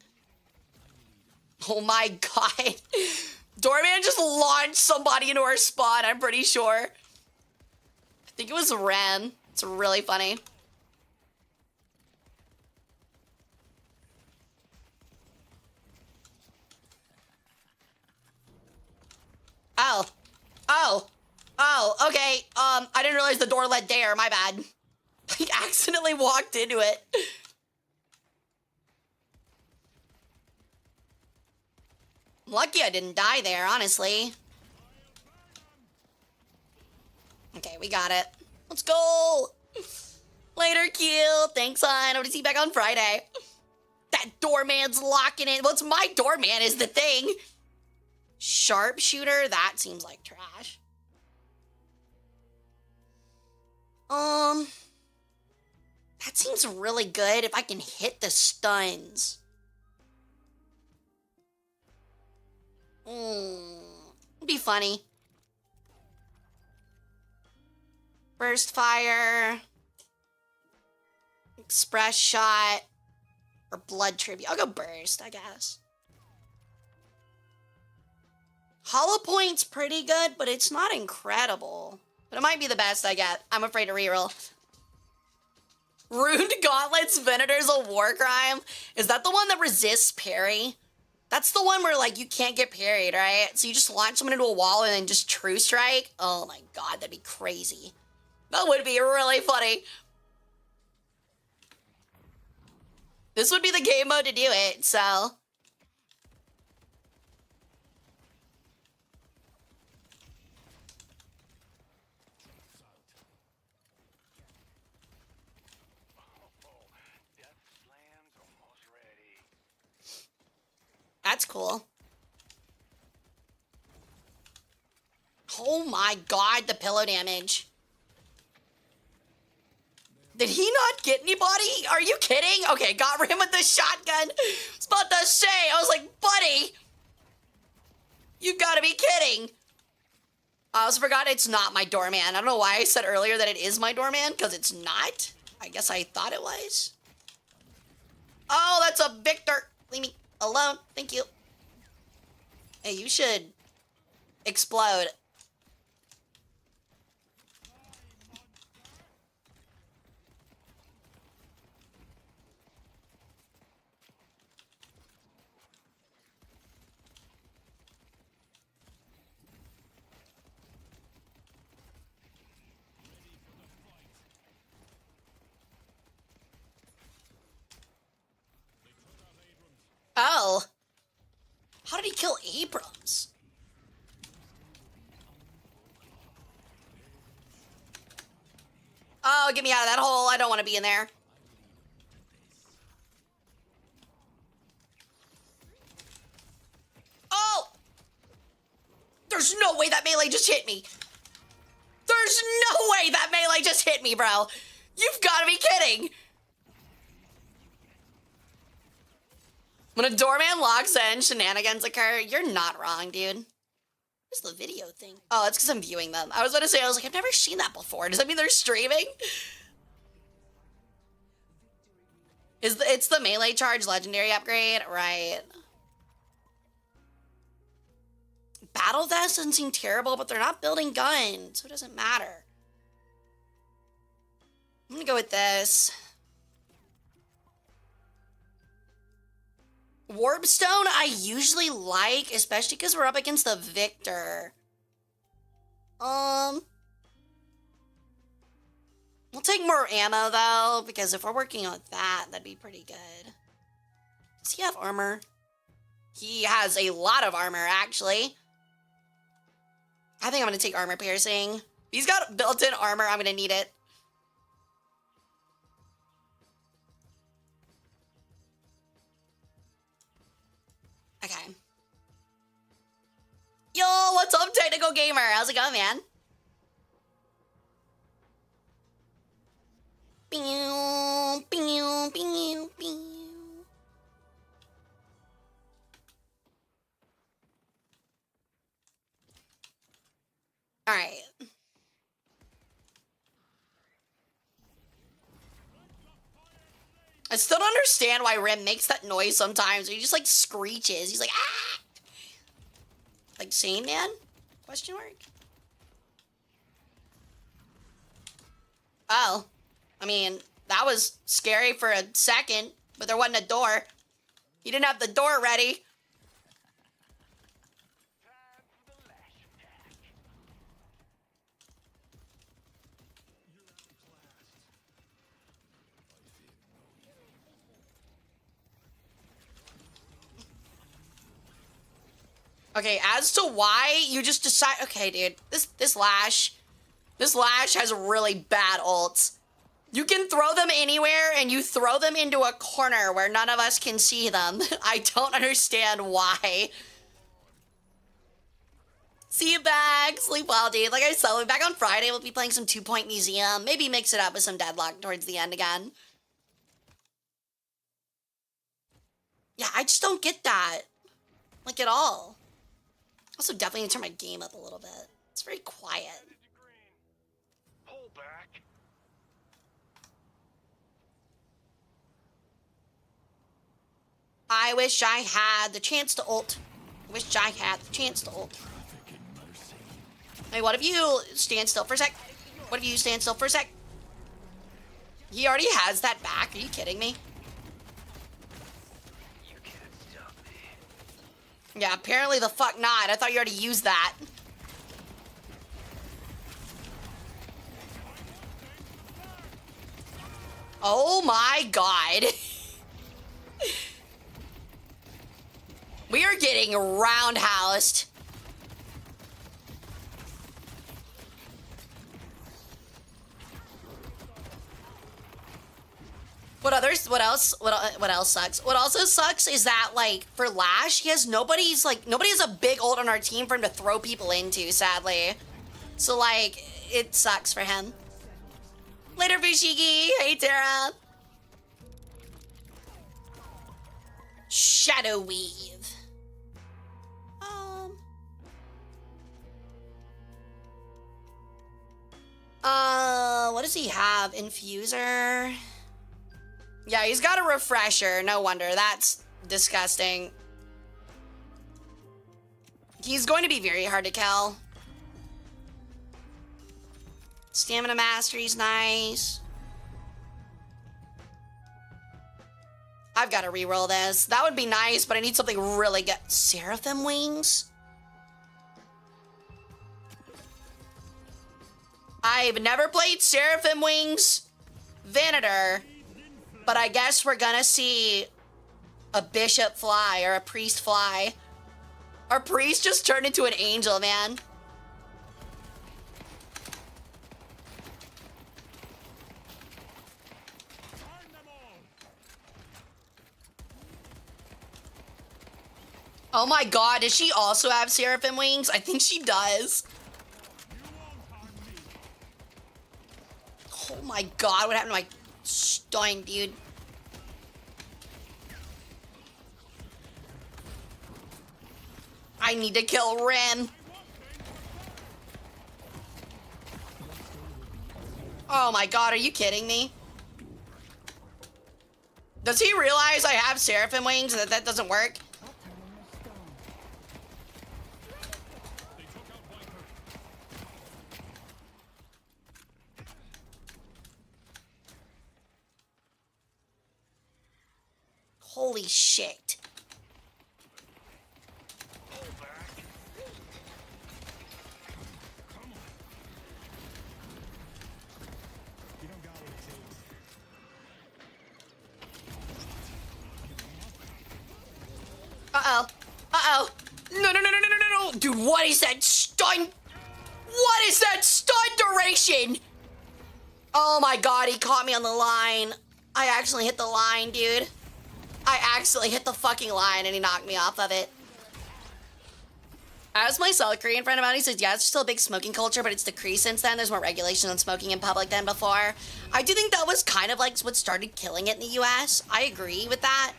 Oh my god. Doorman just launched somebody into our spawn, I'm pretty sure. I think it was Ren. It's really funny. Oh. Oh. Oh, okay. I didn't realize the door led there. My bad. I accidentally walked into it. Lucky I didn't die there, honestly. Okay, we got it. Let's go. Later, Q. Thanks, hon. Hope to see you back on Friday. That doorman's locking it. What's my doorman is the thing. Sharpshooter? That seems like trash. That seems really good if I can hit the stuns. It'd be funny. Burst fire. Express shot. Or blood tribute. I'll go burst, I guess. Hollow point's pretty good, but it's not incredible. But it might be the best I get. I'm afraid to reroll. Ruined Gauntlets Venator's a war crime? Is that the one that resists parry? That's the one where, like, you can't get parried, right? So you just launch someone into a wall and then just true strike? Oh my god, that'd be crazy. That would be really funny. This would be the game mode to do it, so... That's cool. Oh my god, the pillow damage. Did he not get anybody? Are you kidding? Okay, got him with the shotgun. I was about to say, I was like, buddy, you gotta be kidding. I also forgot it's not my doorman. I don't know why I said earlier that it is my doorman, because it's not. I guess I thought it was. Oh, that's a Victor. Leave me alone. Thank you. Hey, you should explode. Oh. How did he kill Abrams? Oh, get me out of that hole. I don't want to be in there. Oh! There's no way that melee just hit me. There's no way that melee just hit me, bro. You've got to be kidding. When a doorman locks in, shenanigans occur. You're not wrong, dude. Where's the video thing? Oh, that's because I'm viewing them. I was going to say, I was like, I've never seen that before. Does that mean they're streaming? It's the melee charge legendary upgrade, right? Battle vest doesn't seem terrible, but they're not building guns, so it doesn't matter. I'm gonna go with this. Warpstone I usually like, especially because we're up against the Victor. We'll take more ammo though, because if we're working on that, that'd be pretty good. Does he have armor? He has a lot of armor, actually. I think I'm gonna take armor piercing. If he's got built-in armor, I'm gonna need it. Okay. Yo, what's up, Technical Gamer? How's it going, man? Pew, pew, pew, pew. All right. I still don't understand why Rim makes that noise sometimes. He just like screeches. He's like, ah! Like Sane Man? Question mark? Oh. I mean, that was scary for a second, but there wasn't a door. He didn't have the door ready. Okay, as to why you just decide, okay, dude, this Lash has really bad ults. You can throw them anywhere and you throw them into a corner where none of us can see them. I don't understand why. See you back, sleep well, dude. Like I said, we'll be back on Friday. We'll be playing some 2 Point Museum. Maybe mix it up with some Deadlock towards the end again. Yeah, I just don't get that. Like at all. Also, definitely need to turn my game up a little bit. It's very quiet. Pull back. I wish I had the chance to ult. I wish I had the chance to ult. Hey, what if you stand still for a sec? What if you stand still for a sec? He already has that back. Are you kidding me? Yeah, apparently the fuck not. I thought you already used that. Oh my god. We are getting roundhoused. What else sucks? What also sucks is that, like, for Lash, nobody has a big ult on our team for him to throw people into, sadly. So, like, it sucks for him. Later, Fushigi. Hey, Tara. Shadow Weave. What does he have? Infuser? Yeah, he's got a refresher. No wonder. That's disgusting. He's going to be very hard to kill. Stamina Mastery's nice. I've got to reroll this. That would be nice, but I need something really good. Seraphim Wings? I've never played Seraphim Wings Venator. But I guess we're gonna see a bishop fly or a priest fly. Our priest just turned into an angel, man. Oh my god, does she also have seraphim wings? I think she does. Oh my god, what happened to my stun, dude? I need to kill Rim. Oh my god, are you kidding me? Does he realize I have seraphim wings and that doesn't work? Holy shit. Uh-oh. Uh-oh. No, no, no, no, no, no, no, no. Dude, what is that stun? What is that stun duration? Oh my god, he caught me on the line. I accidentally hit the line, dude. I accidentally hit the fucking line and he knocked me off of it. As my South Korean friend about it, he says, yeah, it's still a big smoking culture, but it's decreased since then. There's more regulation on smoking in public than before. I do think that was kind of like what started killing it in the US. I agree with that.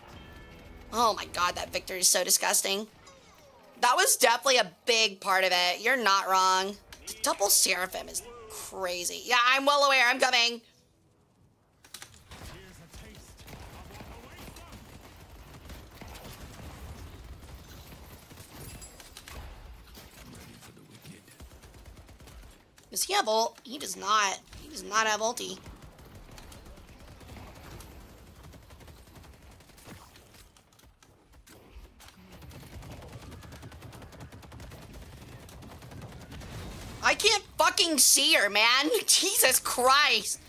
Oh my god, that Victor is so disgusting. That was definitely a big part of it. You're not wrong. The double seraphim is crazy. Yeah, I'm well aware. I'm coming. Does he have ult? He does not. He does not have ulti. I can't fucking see her, man. Jesus Christ.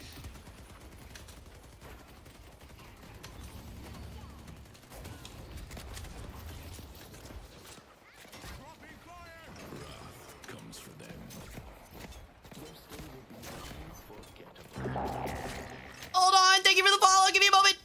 Hold on, thank you for the follow. Give me a moment.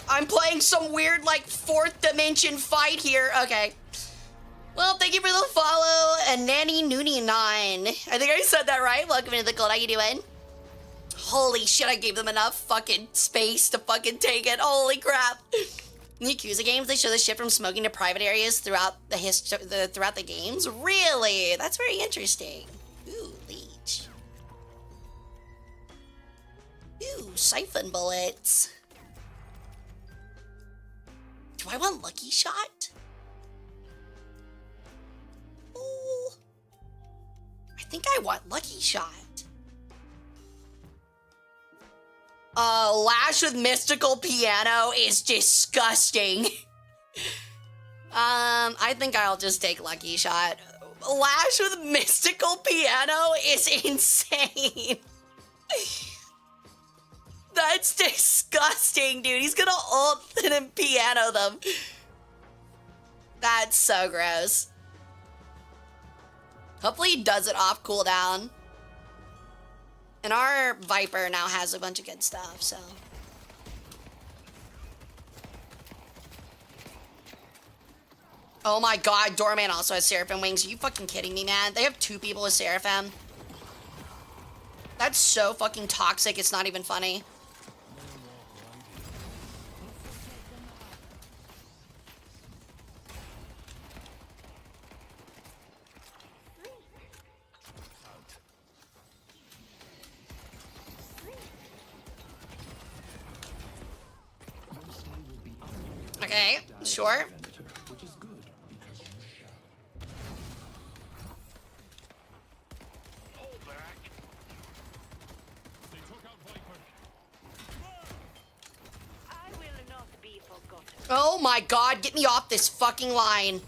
I'm playing some weird, like, fourth dimension fight here. Okay. Well, thank you for the follow. And Nanny Noonie 9. I think I said that right. Welcome into the cult. How you doing? Holy shit, I gave them enough fucking space to fucking take it. Holy crap. In Yakuza games, they show the shift from smoking to private areas throughout the throughout the games. Really? That's very interesting. Ooh, leech. Ooh, siphon bullets. Do I want Lucky Shot? Ooh. I think I want Lucky Shot. Lash with mystical piano is disgusting. I think I'll just take Lucky Shot. Lash with mystical piano is insane. That's disgusting, dude. He's gonna ult and then piano them. That's so gross. Hopefully he does it off cooldown. And our Viper now has a bunch of good stuff, so. Oh my god, Doorman also has Seraphim wings. Are you fucking kidding me, man? They have 2 people with Seraphim. That's so fucking toxic, it's not even funny. Okay, sure. Oh my god, get me off this fucking line.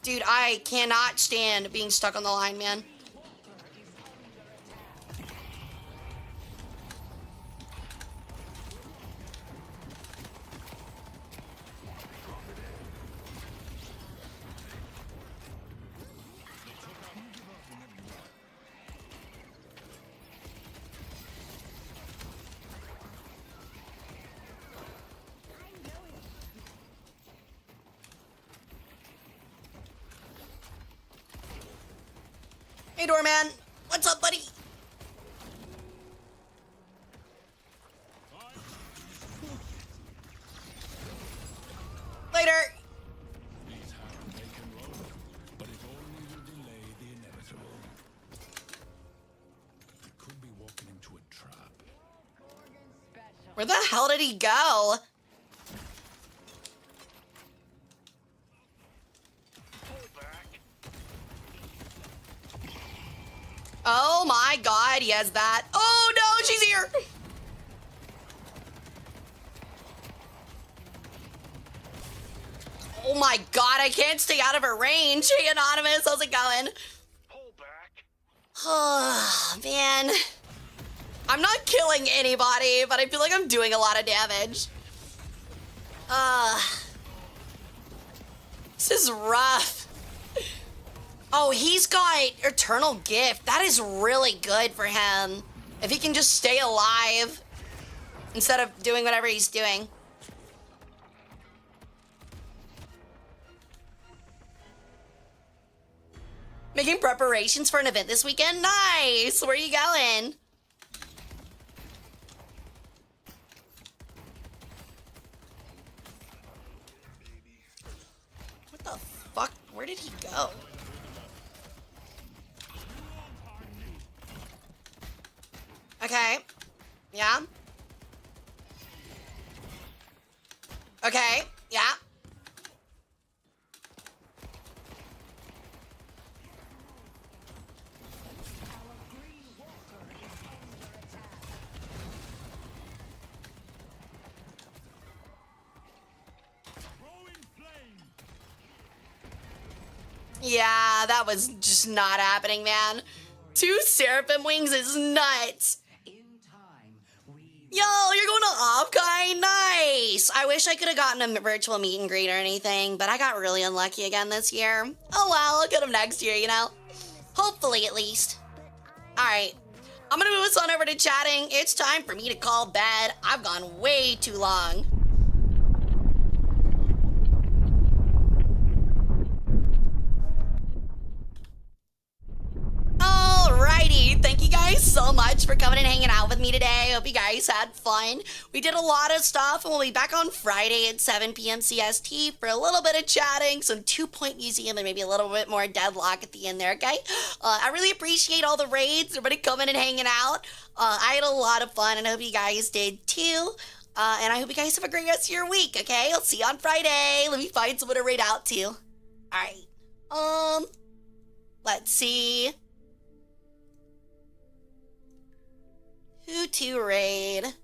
Dude, I cannot stand being stuck on the line, man. Hey, doorman. What's up, buddy? Later. Where the hell did he go? Oh my god, he has that. Oh no, she's here! Oh my god, I can't stay out of her range. Hey, Anonymous, how's it going? Pull back. Oh, man. I'm not killing anybody, but I feel like I'm doing a lot of damage. This is rough. Oh, he's got Eternal Gift. That is really good for him. If he can just stay alive instead of doing whatever he's doing. Making preparations for an event this weekend? Nice! Where are you going? What the fuck? Where did he go? Okay. Yeah. Okay. Yeah. Yeah, that was just not happening, man. 2 Seraphim wings is nuts. Yo, you're going to Offkai? Nice! I wish I could have gotten a virtual meet and greet or anything, but I got really unlucky again this year. Oh well, I'll get them next year, you know? Hopefully, at least. Alright, I'm gonna move us on over to chatting. It's time for me to call bed. I've gone way too long. Alrighty, thank you guys so much for coming and hanging out with me today. Hope you guys had fun. We did a lot of stuff, and we'll be back on Friday at 7 p.m. CST for a little bit of chatting, some 2-point museum, and maybe a little bit more deadlock at the end there, okay? I really appreciate all the raids, everybody coming and hanging out. I had a lot of fun, and I hope you guys did too. And I hope you guys have a great rest of your week, okay? I'll see you on Friday. Let me find someone to raid out to. Alright. Let's see. Who to raid?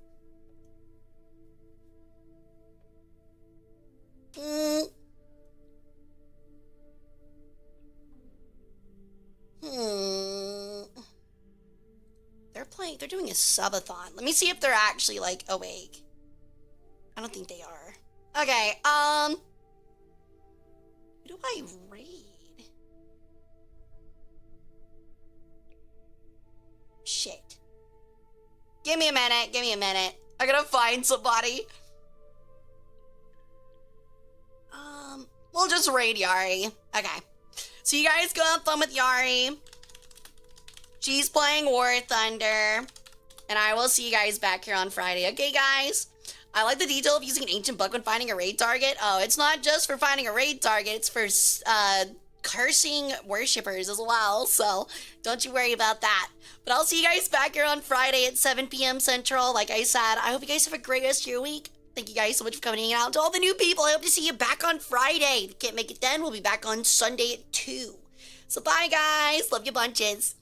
They're doing a subathon. Let me see if they're actually, like, awake. I don't think they are. Okay, who do I raid? Shit. Give me a minute. I gotta find somebody. We'll just raid Yari. Okay. So you guys go have fun with Yari. She's playing War Thunder. And I will see you guys back here on Friday. Okay, guys? I like the detail of using an ancient book when finding a raid target. Oh, it's not just for finding a raid target. It's for, cursing worshippers as well. So don't you worry about that. But I'll see you guys back here on Friday at 7 p.m. Central. Like I said, I hope you guys have a great rest of your week. Thank you guys so much for coming out. To all the new people, I hope to see you back on Friday. If you can't make it then, we'll be back on Sunday at 2. So bye, guys. Love you bunches.